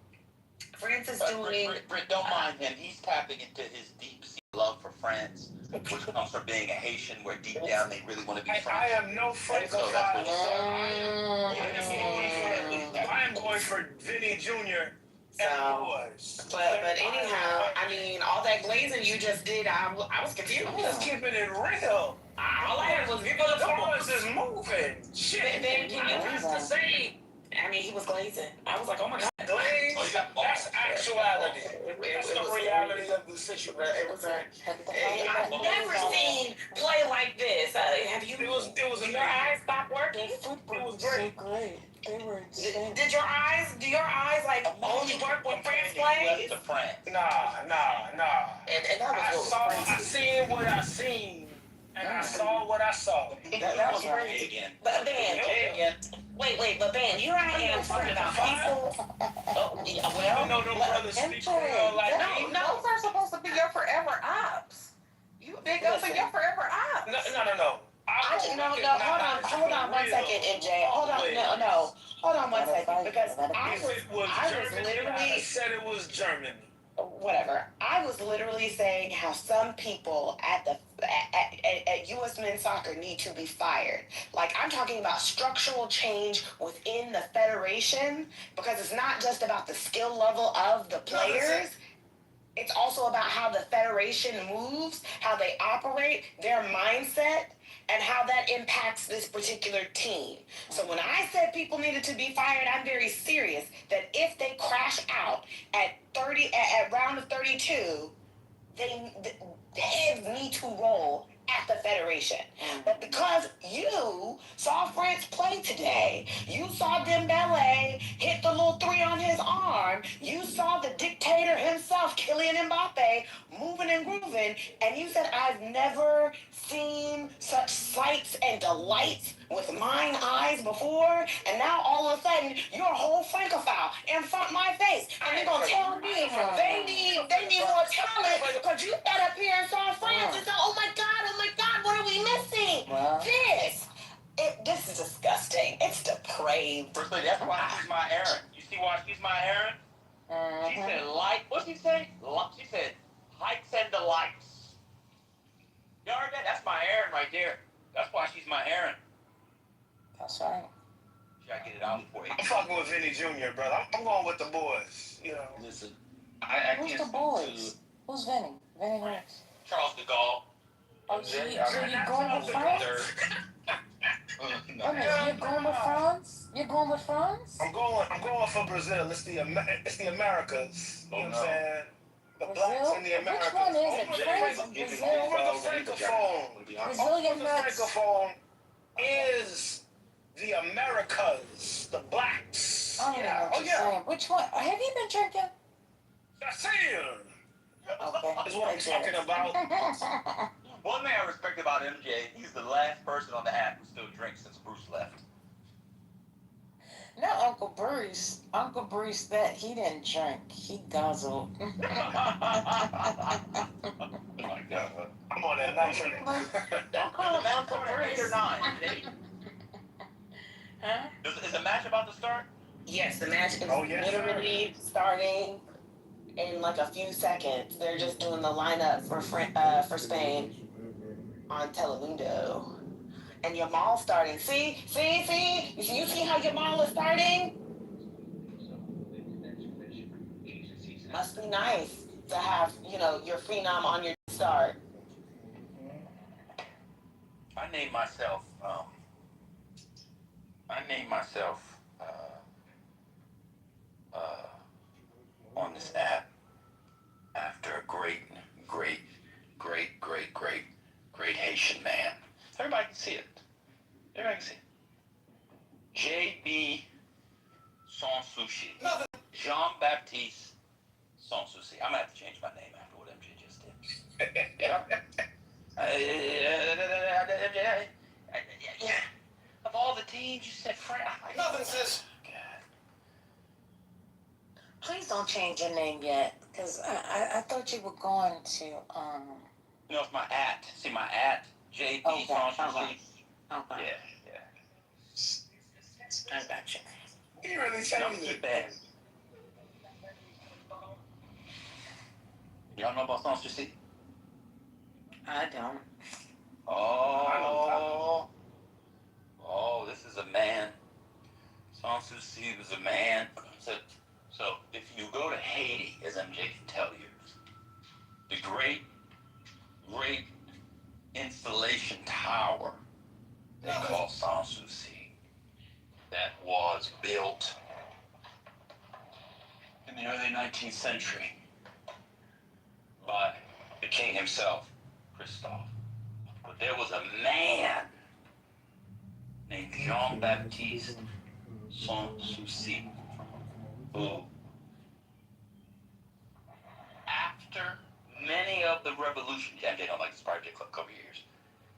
[SPEAKER 16] France is doing.
[SPEAKER 17] Britt, don't mind him. He's tapping into his deep-seated love for France, which comes from being a Haitian, where deep down they really want to be French.
[SPEAKER 6] I am no French.
[SPEAKER 17] So that's what
[SPEAKER 6] I am going for Vinny Jr.
[SPEAKER 16] But anyhow, I mean, all that glazing you just did, I was confused.
[SPEAKER 6] I'm just keeping it real.
[SPEAKER 16] All I had was
[SPEAKER 6] the boys is moving. Shit.
[SPEAKER 16] Then can you have to say? I mean, he was glazing. I was like, oh my god,
[SPEAKER 6] glaze. That's actuality. That's the reality of the situation.
[SPEAKER 16] I've never seen play like this. Have you?
[SPEAKER 6] It was
[SPEAKER 16] your eyes stop working?
[SPEAKER 6] It was great.
[SPEAKER 19] They were insane.
[SPEAKER 16] Do your eyes like only work when France plays?
[SPEAKER 6] Nah.
[SPEAKER 16] And that was
[SPEAKER 6] I seen what I seen. And I saw what I saw.
[SPEAKER 17] That was great again.
[SPEAKER 16] But Ben, wait, but Ben, here I am talking about people. Oh, yeah, well,
[SPEAKER 6] no brothers speak real like me.
[SPEAKER 13] Those are supposed to be your forever ops. You big up in your forever ops.
[SPEAKER 6] No.
[SPEAKER 16] Hold on 1 second, MJ. Hold on, Hold on one second, because
[SPEAKER 6] If it was Germany, I said it was Germany.
[SPEAKER 16] whatever. I was literally saying how some people at U.S. men's soccer need to be fired. Like, I'm talking about structural change within the federation, because it's not just about the skill level of the players. It's also about how the federation moves, how they operate, their mindset, and how that impacts this particular team. So when I said people needed to be fired, I'm very serious that if they crash out at round of 32, the heads need to roll at the federation. But because you saw France play today, you saw Dembele hit the little 3 on his arm, you saw the dictator himself, Kylian Mbappe, moving and grooving, and you said, I've never seen such sights and delights with mine eyes before, and now all of a sudden you're a whole francophile in front of my face, and you're gonna tell me they need more talent because you got up here and saw France and said, oh my God, what are we missing? This is disgusting. It's depraved.
[SPEAKER 7] Firstly, that's why she's my Aaron. You see why she's my Aaron? She said what'd she say? She said likes and delights. You heard that? That's my Aaron right there. That's why she's my Aaron.
[SPEAKER 13] That's right.
[SPEAKER 7] Should I get it out for you?
[SPEAKER 6] I'm fucking with Vinny Jr., brother. I'm going with the boys, you know.
[SPEAKER 7] Listen, I
[SPEAKER 13] Who's
[SPEAKER 7] can't
[SPEAKER 13] the boys? Who's Vinny? Vinny who?
[SPEAKER 7] Charles de Gaulle.
[SPEAKER 13] Oh, so you're going with France? You're going with France? You're going with France?
[SPEAKER 6] I'm going for Brazil. It's the Americas. You know what I'm saying? The blacks in the Americas.
[SPEAKER 13] Which one is it? France or Brazil?
[SPEAKER 6] Over the francophone is the Americas, the blacks.
[SPEAKER 13] I don't know what you're saying. Which one? Have you been drinking?
[SPEAKER 6] That's it.
[SPEAKER 13] Okay.
[SPEAKER 6] That's what I'm talking about.
[SPEAKER 7] One thing I respect about MJ, he's the last person on the app who still drinks since Bruce left.
[SPEAKER 13] No, Uncle Bruce. Uncle Bruce, that he didn't drink. He guzzled.
[SPEAKER 6] Oh my God. I'm on that night.
[SPEAKER 7] Don't call him Uncle Bruce. 8 or 9.
[SPEAKER 13] Huh?
[SPEAKER 7] Is the match about to start?
[SPEAKER 16] Yes, the match is literally starting in like a few seconds. They're just doing the lineup for Spain on Telemundo. And Yamal's starting. See? You see how Yamal is starting? Must be nice to have, your phenom on your start.
[SPEAKER 17] I named myself on this app after a great Haitian man. Everybody can see it. J.B. Sans Souci. Jean-Baptiste Sans Souci. I'm gonna have to change my name after what MJ just did. Yeah. Of all the teams, you said France.
[SPEAKER 6] Nothing, sis.
[SPEAKER 13] Please don't change your name yet, because I thought you were going to,
[SPEAKER 17] No, it's my at. See my at? J.B. Sans Souci.
[SPEAKER 13] Okay.
[SPEAKER 17] Yeah.
[SPEAKER 13] I got you.
[SPEAKER 6] He really changed it.
[SPEAKER 17] Bad. Y'all know about Sans Souci?
[SPEAKER 13] I don't.
[SPEAKER 17] Oh, this is a man. Sans Souci was a man. So if you go to Haiti, as MJ can tell you, the great installation tower they call Sans Souci that was built in the early 19th century by the king himself, Christophe. But there was a man named Jean-Baptiste Sans Souci who, after many of the revolutionaries, MJ don't like this project for a couple years,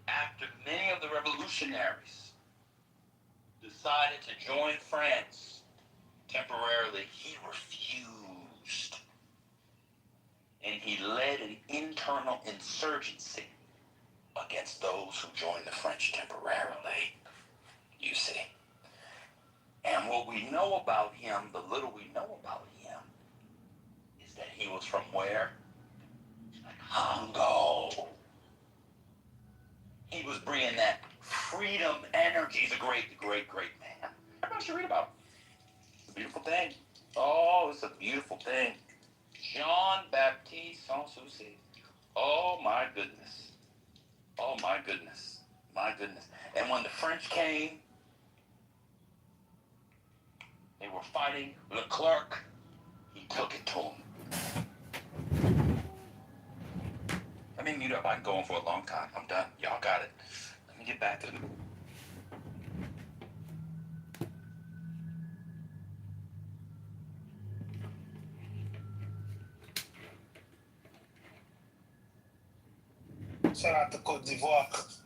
[SPEAKER 17] after many of the revolutionaries decided to join France temporarily, he refused. And he led an internal insurgency against those who joined the French temporarily, you see. And what what we know about him, the little we know about him, is that he was from where? Congo. He was bringing that freedom energy. He's a great man. Everybody should read about him. It's a beautiful thing. Oh, it's a beautiful thing. Jean-Baptiste Sans-Souci. Oh, my goodness. Oh, my goodness. My goodness. And when the French came, they were fighting Leclerc. He took it to him. Let me mute up. I can go on for a long time. I'm done. Y'all got it. Let me get back to the...
[SPEAKER 6] Shout out to Côte d'Ivoire.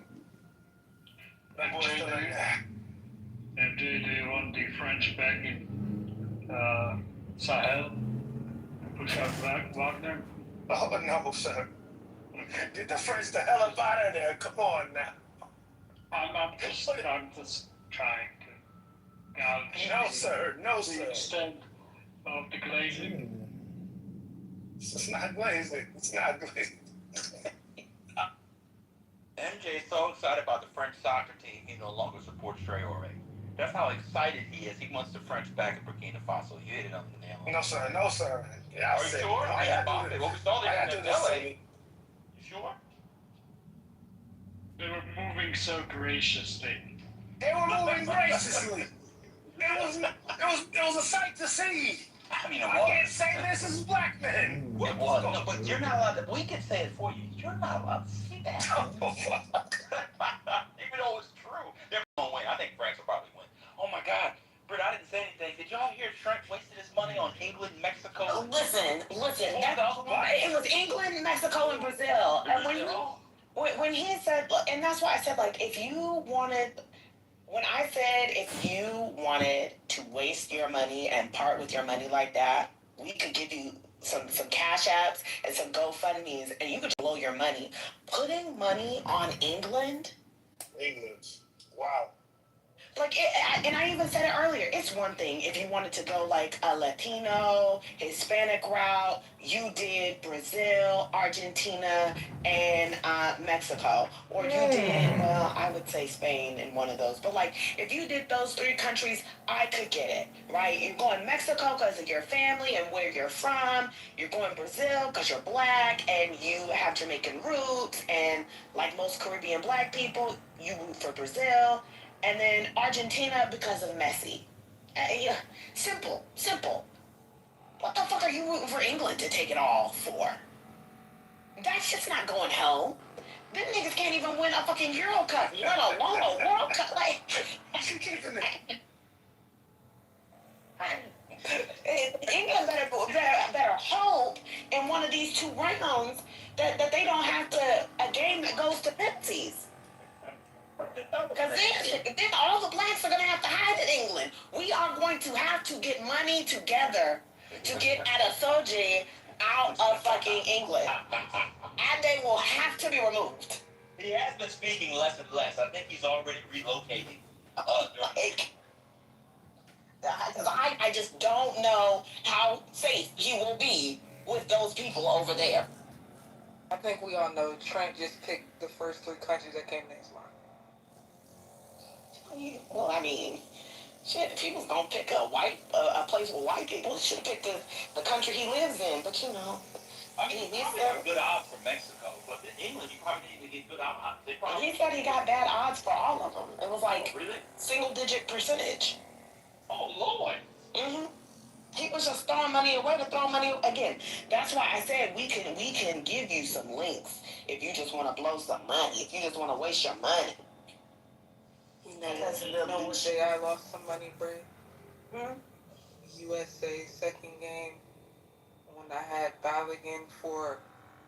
[SPEAKER 8] And they want the French back in Sahel and push out Wagner.
[SPEAKER 6] Oh, no, sir. Get the French the hell up out of there. Come on now.
[SPEAKER 8] I'm just trying to gouge
[SPEAKER 6] No, sir. No,
[SPEAKER 8] the
[SPEAKER 6] sir.
[SPEAKER 8] extent of the glazing.
[SPEAKER 6] It's not glazing. It's not glazing.
[SPEAKER 17] MJ is so excited about the French soccer team, he no longer supports Traoré. That's how excited he is. He wants the French back in Burkina Faso. You hit it on the nail.
[SPEAKER 6] No, sir. No, sir. Yeah,
[SPEAKER 17] Are you sure? I got Bob. Well, we saw that in LA. You sure?
[SPEAKER 8] They were moving so graciously.
[SPEAKER 6] They were moving graciously. It was a sight to see.
[SPEAKER 17] I mean, it
[SPEAKER 6] I
[SPEAKER 17] was.
[SPEAKER 6] can't say this as black men.
[SPEAKER 17] It was. No, but you're not allowed to. We can say it for you. You're not allowed to see that.
[SPEAKER 6] Oh, fuck.
[SPEAKER 17] Even though it's true. They're going to win. I think France will probably win. Oh, my God. Britt, I didn't say anything. Did y'all hear Trent wasted his money on England, Mexico?
[SPEAKER 16] Listen. It was England, Mexico, and Brazil. And when he said, and that's why I said, like, if you wanted to waste your money and part with your money like that, we could give you some cash apps and some GoFundMes, and you could blow your money. Putting money on England?
[SPEAKER 6] Wow.
[SPEAKER 16] Like, and I even said it earlier, it's one thing if you wanted to go like a Latino, Hispanic route, you did Brazil, Argentina, and Mexico. Or you did, well, I would say Spain in one of those. But like, if you did those three countries, I could get it, right? You're going Mexico because of your family and where you're from. You're going Brazil because you're black and you have Jamaican roots. And like most Caribbean black people, you root for Brazil. And then Argentina because of Messi. Yeah, simple. What the fuck are you rooting for England to take it all for? That shit's not going home. Them niggas can't even win a fucking Euro Cup, let alone a World Cup. Like, England better hope in one of these two rounds that they don't have to a game that goes to penalties. Because then all the blacks are going to have to hide in England. We are going to have to get money together to get Adesoji out of fucking England. And they will have to be removed.
[SPEAKER 17] He has been speaking less and less. I think he's already relocating.
[SPEAKER 16] I just don't know how safe he will be with those people over there.
[SPEAKER 19] I think we all know Trent just picked the first three countries that came next line.
[SPEAKER 16] Well, I mean, shit, if he was going to pick a place with white people, he should have picked the country he lives in. But, you know.
[SPEAKER 17] I mean, he probably got good odds for Mexico. But in England, you probably didn't even get good odds.
[SPEAKER 16] He said he got bad odds for all of them. It was like single-digit percentage.
[SPEAKER 17] Oh, Lord.
[SPEAKER 16] Mm-hmm. He was just throwing money away to throw money again. That's why I said we can give you some links if you just want to blow some money, if you just want to waste your money.
[SPEAKER 19] You know what day I lost some money, Bray? USA second game when I had Balogun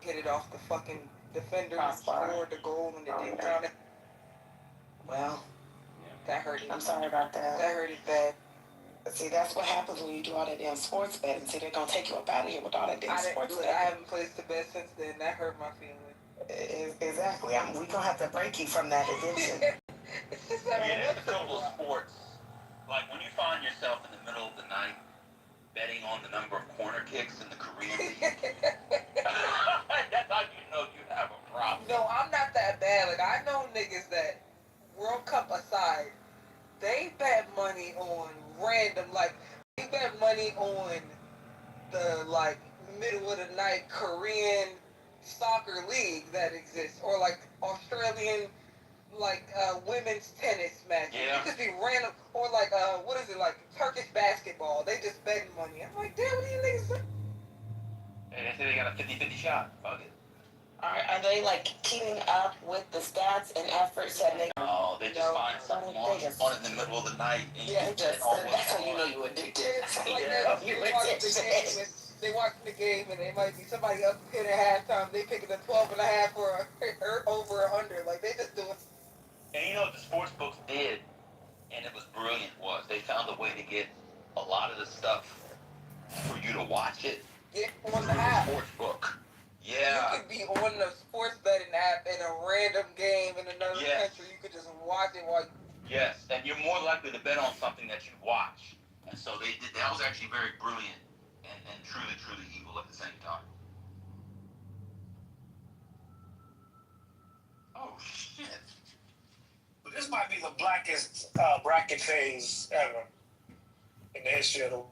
[SPEAKER 19] hit it off the fucking defender and scored the goal and it didn't count it.
[SPEAKER 16] Well,
[SPEAKER 19] that hurt.
[SPEAKER 16] I'm sorry about that.
[SPEAKER 19] That hurt it bad.
[SPEAKER 16] See, that's what happens when you do all that damn sports betting. See, they're gonna take you up out of here with all that damn sports betting.
[SPEAKER 19] I haven't placed the bet since then. That hurt my feelings.
[SPEAKER 16] Exactly. We're gonna have to break you from that addiction.
[SPEAKER 17] Yeah, there's a couple of sports. Like when you find yourself kicks in the Korean League. That's how you know you have a problem.
[SPEAKER 19] No, I'm not that bad. Like, I know niggas that, World Cup aside, they bet money on random, like, they bet money on the, like, middle of the night Korean soccer league that exists, or, like, Australian, like, women's tennis match.
[SPEAKER 17] Yeah.
[SPEAKER 19] It could be random, or, like, what is it, like, Turkish basketball. They just betting money. I'm like, damn, what do you niggas do?
[SPEAKER 17] And they say they got a 50-50 shot. Fuck it.
[SPEAKER 16] Are they like keeping up with the stats and efforts that they?
[SPEAKER 17] No, they just find something on in the middle of the night. And
[SPEAKER 16] Yeah,
[SPEAKER 17] you
[SPEAKER 16] just that's how you know you addicted. That's how you know you addicted.
[SPEAKER 19] They watching the game and they might be somebody up 10 at halftime. They picking a 12.5 or over 100. Like they just doing.
[SPEAKER 17] And you know what the sports books did, and it was brilliant, was they found a way to get a lot of the stuff for you to watch it
[SPEAKER 19] On the app.
[SPEAKER 17] Sports book. Yeah.
[SPEAKER 19] You could be on the sports betting app in a random game in another country. You could just watch it while.
[SPEAKER 17] Yes, and you're more likely to bet on something that you watch. And so they did. That was actually very brilliant and truly, truly evil at the same time. Oh shit!
[SPEAKER 6] But this might be the blackest bracket phase ever in the history of the.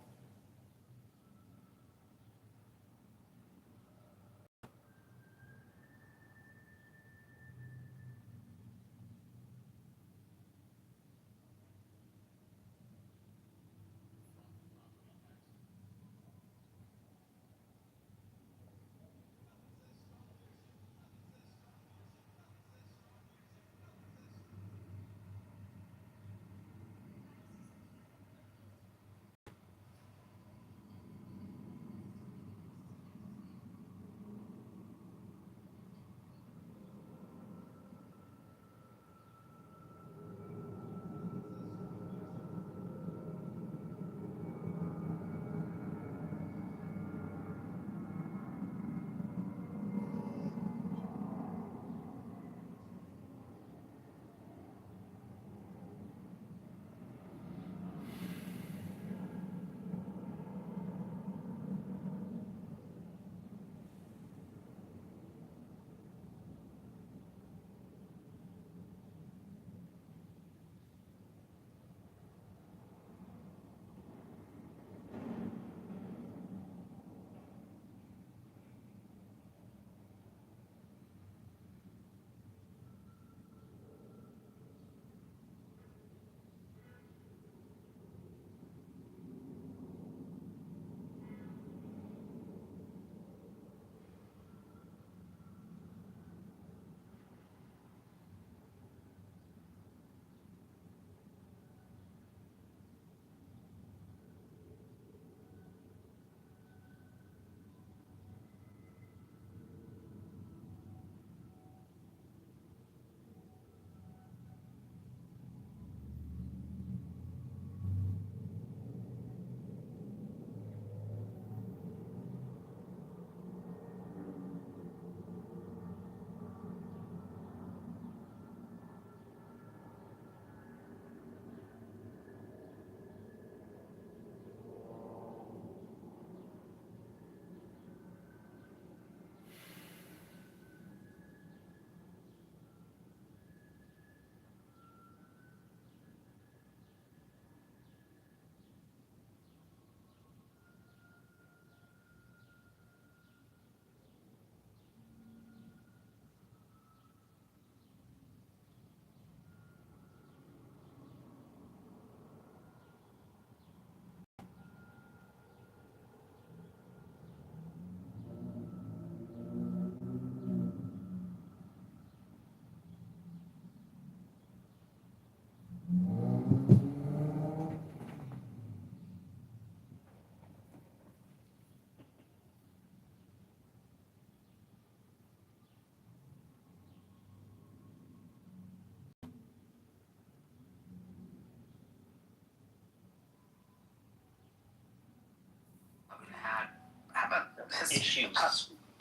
[SPEAKER 10] How about
[SPEAKER 17] issues?
[SPEAKER 10] How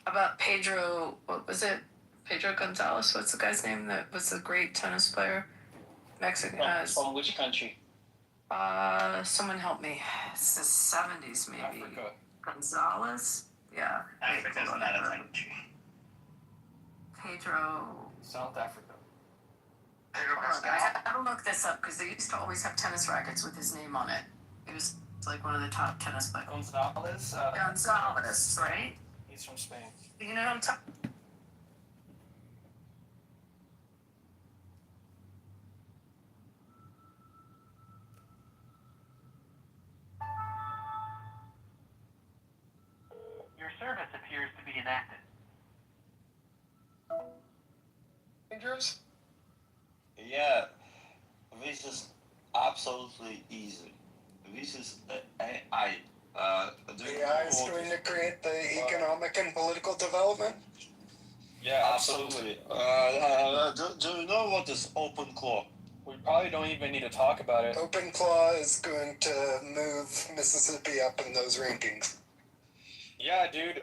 [SPEAKER 10] about Pedro? What was it? Pedro Gonzalez. What's the guy's name? That was a great tennis player. Mexican.
[SPEAKER 3] From which country?
[SPEAKER 10] Someone help me. It's the 70s, maybe.
[SPEAKER 3] Africa.
[SPEAKER 10] Gonzalez? Yeah.
[SPEAKER 4] Africa's not a country.
[SPEAKER 10] Pedro.
[SPEAKER 6] South Africa.
[SPEAKER 10] Hold on, I gotta look this up because they used to always have tennis rackets with his name on it. He was like one of the top tennis players.
[SPEAKER 6] Gonzalez.
[SPEAKER 10] Gonzalez, right?
[SPEAKER 6] He's from Spain.
[SPEAKER 10] You know what I'm talking.
[SPEAKER 4] Your service appears to be inactive.
[SPEAKER 6] Dangerous?
[SPEAKER 3] Yeah, this is absolutely easy. This is AI.
[SPEAKER 20] AI is going to create the economic and political development?
[SPEAKER 3] Yeah, absolutely. Do you know what is OpenClaw?
[SPEAKER 6] We probably don't even need to talk about it.
[SPEAKER 20] OpenClaw is going to move Mississippi up in those rankings.
[SPEAKER 6] Yeah, dude.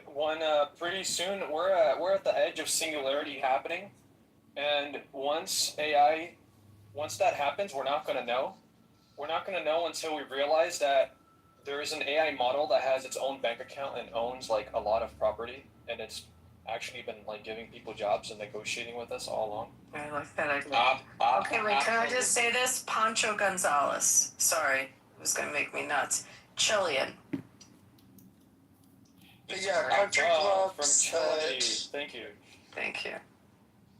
[SPEAKER 6] Pretty soon we're at the edge of singularity happening, and once that happens, we're not gonna know. We're not gonna know until we realize that there is an AI model that has its own bank account and owns like a lot of property, and it's actually been like giving people jobs and negotiating with us all along.
[SPEAKER 10] I like that idea. Okay, wait, can I just say this? Pancho Gonzalez. Sorry, it was gonna make me nuts. Chilean.
[SPEAKER 20] Yeah, country clubs.
[SPEAKER 6] From Chile. Thank you.
[SPEAKER 10] Thank you.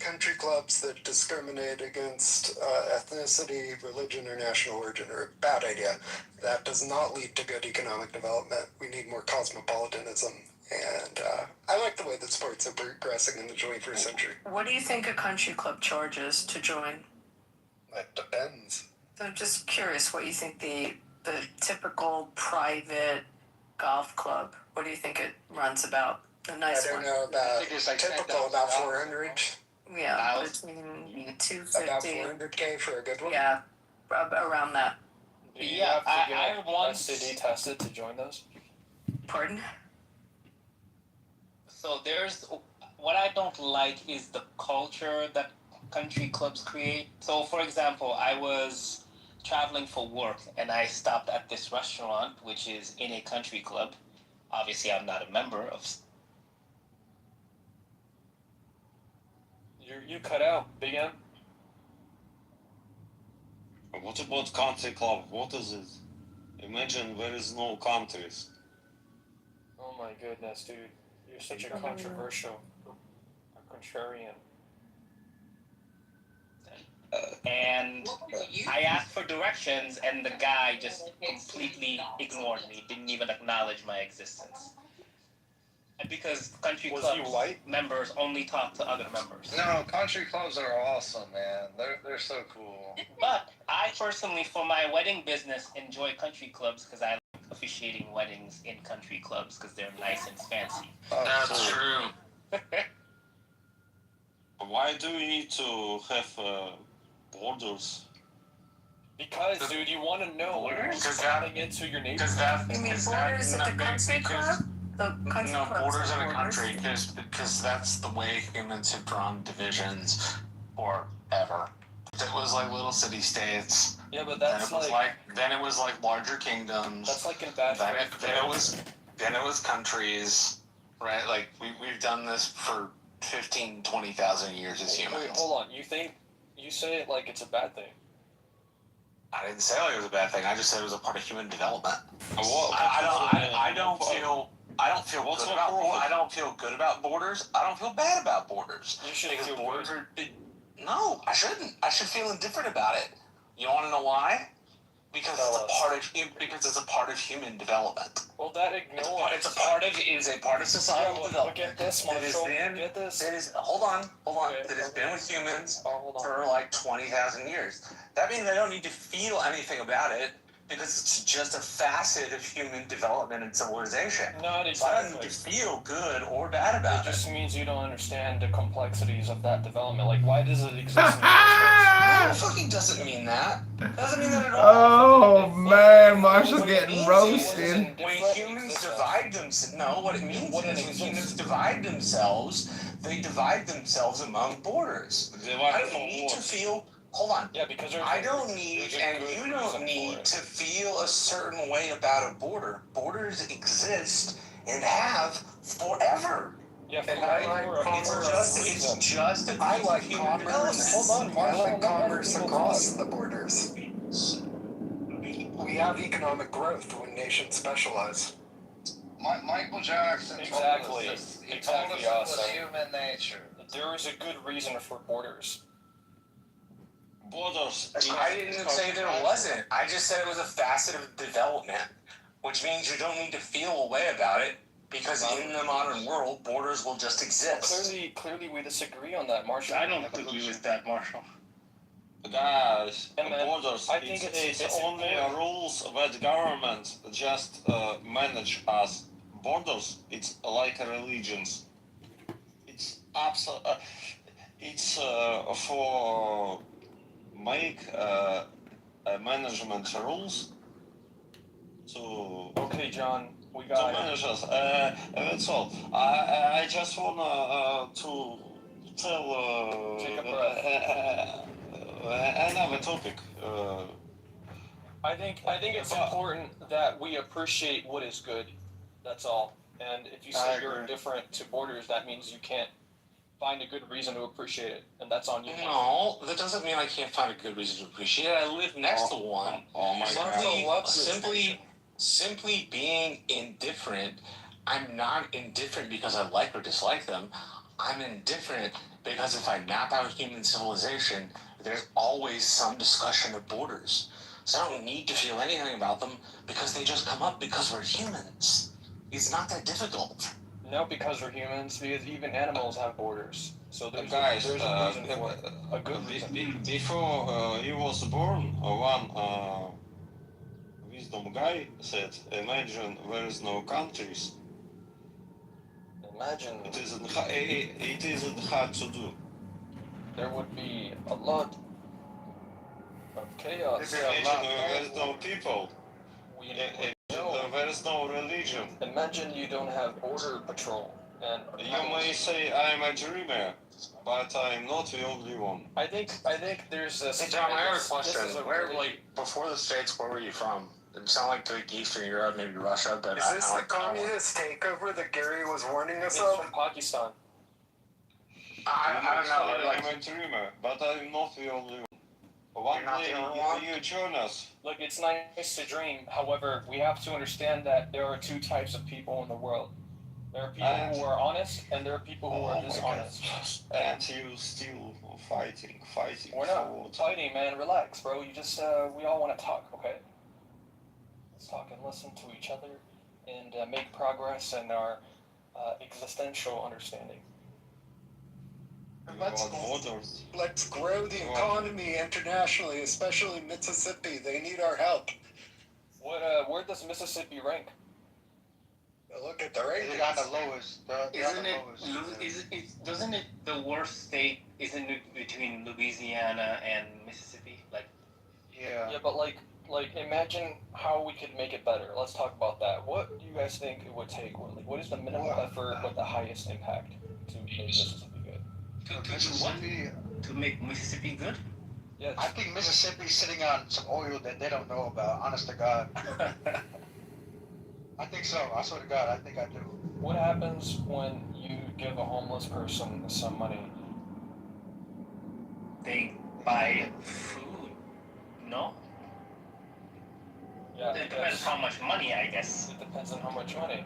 [SPEAKER 20] Country clubs that discriminate against ethnicity, religion, or national origin are a bad idea. That does not lead to good economic development. We need more cosmopolitanism. And I like the way that sports are progressing in the 21st century.
[SPEAKER 10] What do you think a country club charges to join?
[SPEAKER 20] It depends.
[SPEAKER 10] So I'm just curious what you think the typical private golf club, what do you think it runs about? A nice one.
[SPEAKER 20] I don't know about typical, about 400.
[SPEAKER 10] Yeah, between 250.
[SPEAKER 20] About 400K for a good one?
[SPEAKER 10] Yeah, around that.
[SPEAKER 6] Do you have to get STD tested to join those?
[SPEAKER 10] Pardon?
[SPEAKER 21] So there's what I don't like is the culture that country clubs create. So for example, I was traveling for work and I stopped at this restaurant which is in a country club. Obviously I'm not a member of.
[SPEAKER 6] You cut out, Big M.
[SPEAKER 3] What about country club? What is it? Imagine there is no countries.
[SPEAKER 6] Oh my goodness, dude. You're such a controversial, a contrarian.
[SPEAKER 21] And I asked for directions and the guy just completely ignored me, didn't even acknowledge my existence. Because country club members only talk to other members.
[SPEAKER 22] No, country clubs are awesome, man. They're so cool.
[SPEAKER 21] But I personally, for my wedding business, enjoy country clubs because I like officiating weddings in country clubs because they're nice and fancy.
[SPEAKER 22] That's true.
[SPEAKER 3] Why do we need to have borders?
[SPEAKER 6] Because, dude, you want to know what's coming into your neighborhood.
[SPEAKER 10] You mean borders at the country club?
[SPEAKER 2] No, borders in a country, because that's the way humans have drawn divisions forever. It was like little city-states.
[SPEAKER 6] Yeah, but that's
[SPEAKER 2] then it was like larger kingdoms.
[SPEAKER 6] That's like in bad faith.
[SPEAKER 2] Then it was countries, right? Like we've done this for 15, 20,000 years as humans.
[SPEAKER 6] Wait, hold on. You say it like it's a bad thing.
[SPEAKER 2] I didn't say like it was a bad thing. I just said it was a part of human development.
[SPEAKER 3] I
[SPEAKER 2] don't feel good about borders. I don't feel bad about borders.
[SPEAKER 6] You should feel
[SPEAKER 2] borders are. No, I shouldn't. I should feel indifferent about it. You want to know why? Because it's a part of human development.
[SPEAKER 6] Well, that ignores.
[SPEAKER 2] It's a part of societal development.
[SPEAKER 6] Get this, Marshall. Get this.
[SPEAKER 2] Hold on. That has been with humans for like 20,000 years. That means I don't need to feel anything about it because it's just a facet of human development and civilization.
[SPEAKER 6] Not exactly.
[SPEAKER 2] So I don't need to feel good or bad about it.
[SPEAKER 6] It just means you don't understand the complexities of that development. Like, why does it exist in the first place?
[SPEAKER 2] It fucking doesn't mean that. Doesn't mean that at all.
[SPEAKER 9] Oh man, Marshall's getting roasted.
[SPEAKER 2] When humans divide themselves, what it means is when humans divide themselves, they divide themselves among borders. I don't need to feel hold on.
[SPEAKER 6] Yeah, because
[SPEAKER 2] I don't need, and you don't need to feel a certain way about a border. Borders exist and have forever.
[SPEAKER 6] Yeah,
[SPEAKER 2] And
[SPEAKER 6] it's
[SPEAKER 2] just a
[SPEAKER 20] I
[SPEAKER 2] piece
[SPEAKER 20] like
[SPEAKER 2] of human
[SPEAKER 20] commerce.
[SPEAKER 2] development.
[SPEAKER 20] I like commerce across the borders. We have economic growth when nations specialize.
[SPEAKER 22] Michael Jackson
[SPEAKER 6] Exactly.
[SPEAKER 22] told us this. He
[SPEAKER 6] Exactly,
[SPEAKER 22] told us it was
[SPEAKER 6] Austin.
[SPEAKER 22] human nature.
[SPEAKER 6] There is a good reason for borders.
[SPEAKER 3] Borders.
[SPEAKER 2] I didn't say there wasn't. I just said it was a facet of development, which means you don't need to feel a way about it because in the modern world, borders will just exist.
[SPEAKER 6] Clearly, we disagree on that, Marshall.
[SPEAKER 21] I don't agree with that, Marshall.
[SPEAKER 3] Guys,
[SPEAKER 6] And then
[SPEAKER 3] borders,
[SPEAKER 6] I think
[SPEAKER 3] it's
[SPEAKER 6] it's
[SPEAKER 3] only rules that government just manage us. Borders, it's like religions. It's it's for make management rules. So
[SPEAKER 6] okay, John, we
[SPEAKER 3] to
[SPEAKER 6] got
[SPEAKER 3] manage us. That's all. I just wanna to tell
[SPEAKER 6] Take a breath.
[SPEAKER 3] another topic.
[SPEAKER 6] I think it's important that we appreciate what is good. That's all. And if you say you're indifferent to borders, that means you can't find a good reason to appreciate it, and that's on you.
[SPEAKER 2] No, that doesn't mean I can't find a good reason to appreciate it. I live next to one.
[SPEAKER 3] Oh my God.
[SPEAKER 2] Simply being indifferent. I'm not indifferent because I like or dislike them. I'm indifferent because if I map out human civilization, there's always some discussion of borders. So I don't need to feel anything about them because they just come up because we're humans. It's not that difficult.
[SPEAKER 6] No, because we're humans, because even animals have borders. So there's a reason for it. A good reason.
[SPEAKER 3] Before he was born, one wisdom guy said, imagine there is no countries.
[SPEAKER 6] Imagine.
[SPEAKER 3] It isn't hard to do.
[SPEAKER 6] There would be a lot of chaos.
[SPEAKER 3] Imagine there is no people. There is no religion.
[SPEAKER 6] Imagine you don't have border patrol. And
[SPEAKER 3] you may say I'm a dreamer, but I'm not the only one.
[SPEAKER 6] I think there's a.
[SPEAKER 2] Hey John, I have a question. Before the States, where were you from? It sounded like like Eastern Europe, maybe Russia, but
[SPEAKER 20] Is this the communist takeover that Gary was warning us of?
[SPEAKER 6] From Pakistan.
[SPEAKER 2] I don't know.
[SPEAKER 3] I'm a dreamer, but I'm not the only one. One day you join us.
[SPEAKER 6] Look, it's nice to dream. However, we have to understand that there are two types of people in the world. There are people who are honest, and there are people who are dishonest.
[SPEAKER 3] And you still fighting.
[SPEAKER 6] We're not fighting, man. Relax, bro. You just, we all want to talk, okay? Let's talk and listen to each other and make progress in our existential understanding.
[SPEAKER 20] Let's grow the economy internationally, especially Mississippi. They need our help.
[SPEAKER 6] Where does Mississippi rank?
[SPEAKER 20] Look at the ranking.
[SPEAKER 22] They got the lowest.
[SPEAKER 21] Doesn't it the worst state? Isn't it between Louisiana and Mississippi? Like.
[SPEAKER 22] Yeah.
[SPEAKER 6] Yeah, but like imagine how we could make it better. Let's talk about that. What do you guys think it would take? What is the minimum effort with the highest impact to make Mississippi good?
[SPEAKER 21] To make Mississippi good?
[SPEAKER 6] Yes.
[SPEAKER 22] I think Mississippi's sitting on some oil that they don't know about, honest to God. I think so. I swear to God, I think I do.
[SPEAKER 6] What happens when you give a homeless person some money?
[SPEAKER 21] They buy food. No?
[SPEAKER 6] Yeah.
[SPEAKER 21] It depends how much money, I guess.
[SPEAKER 6] It depends on how much money.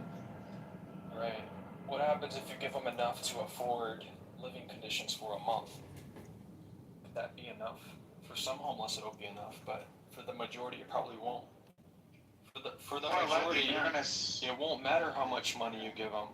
[SPEAKER 6] Right. What happens if you give them enough to afford living conditions for a month? Could that be enough? For some homeless, it'll be enough, but for the majority, it probably won't. For the majority, it won't matter how much money you give them.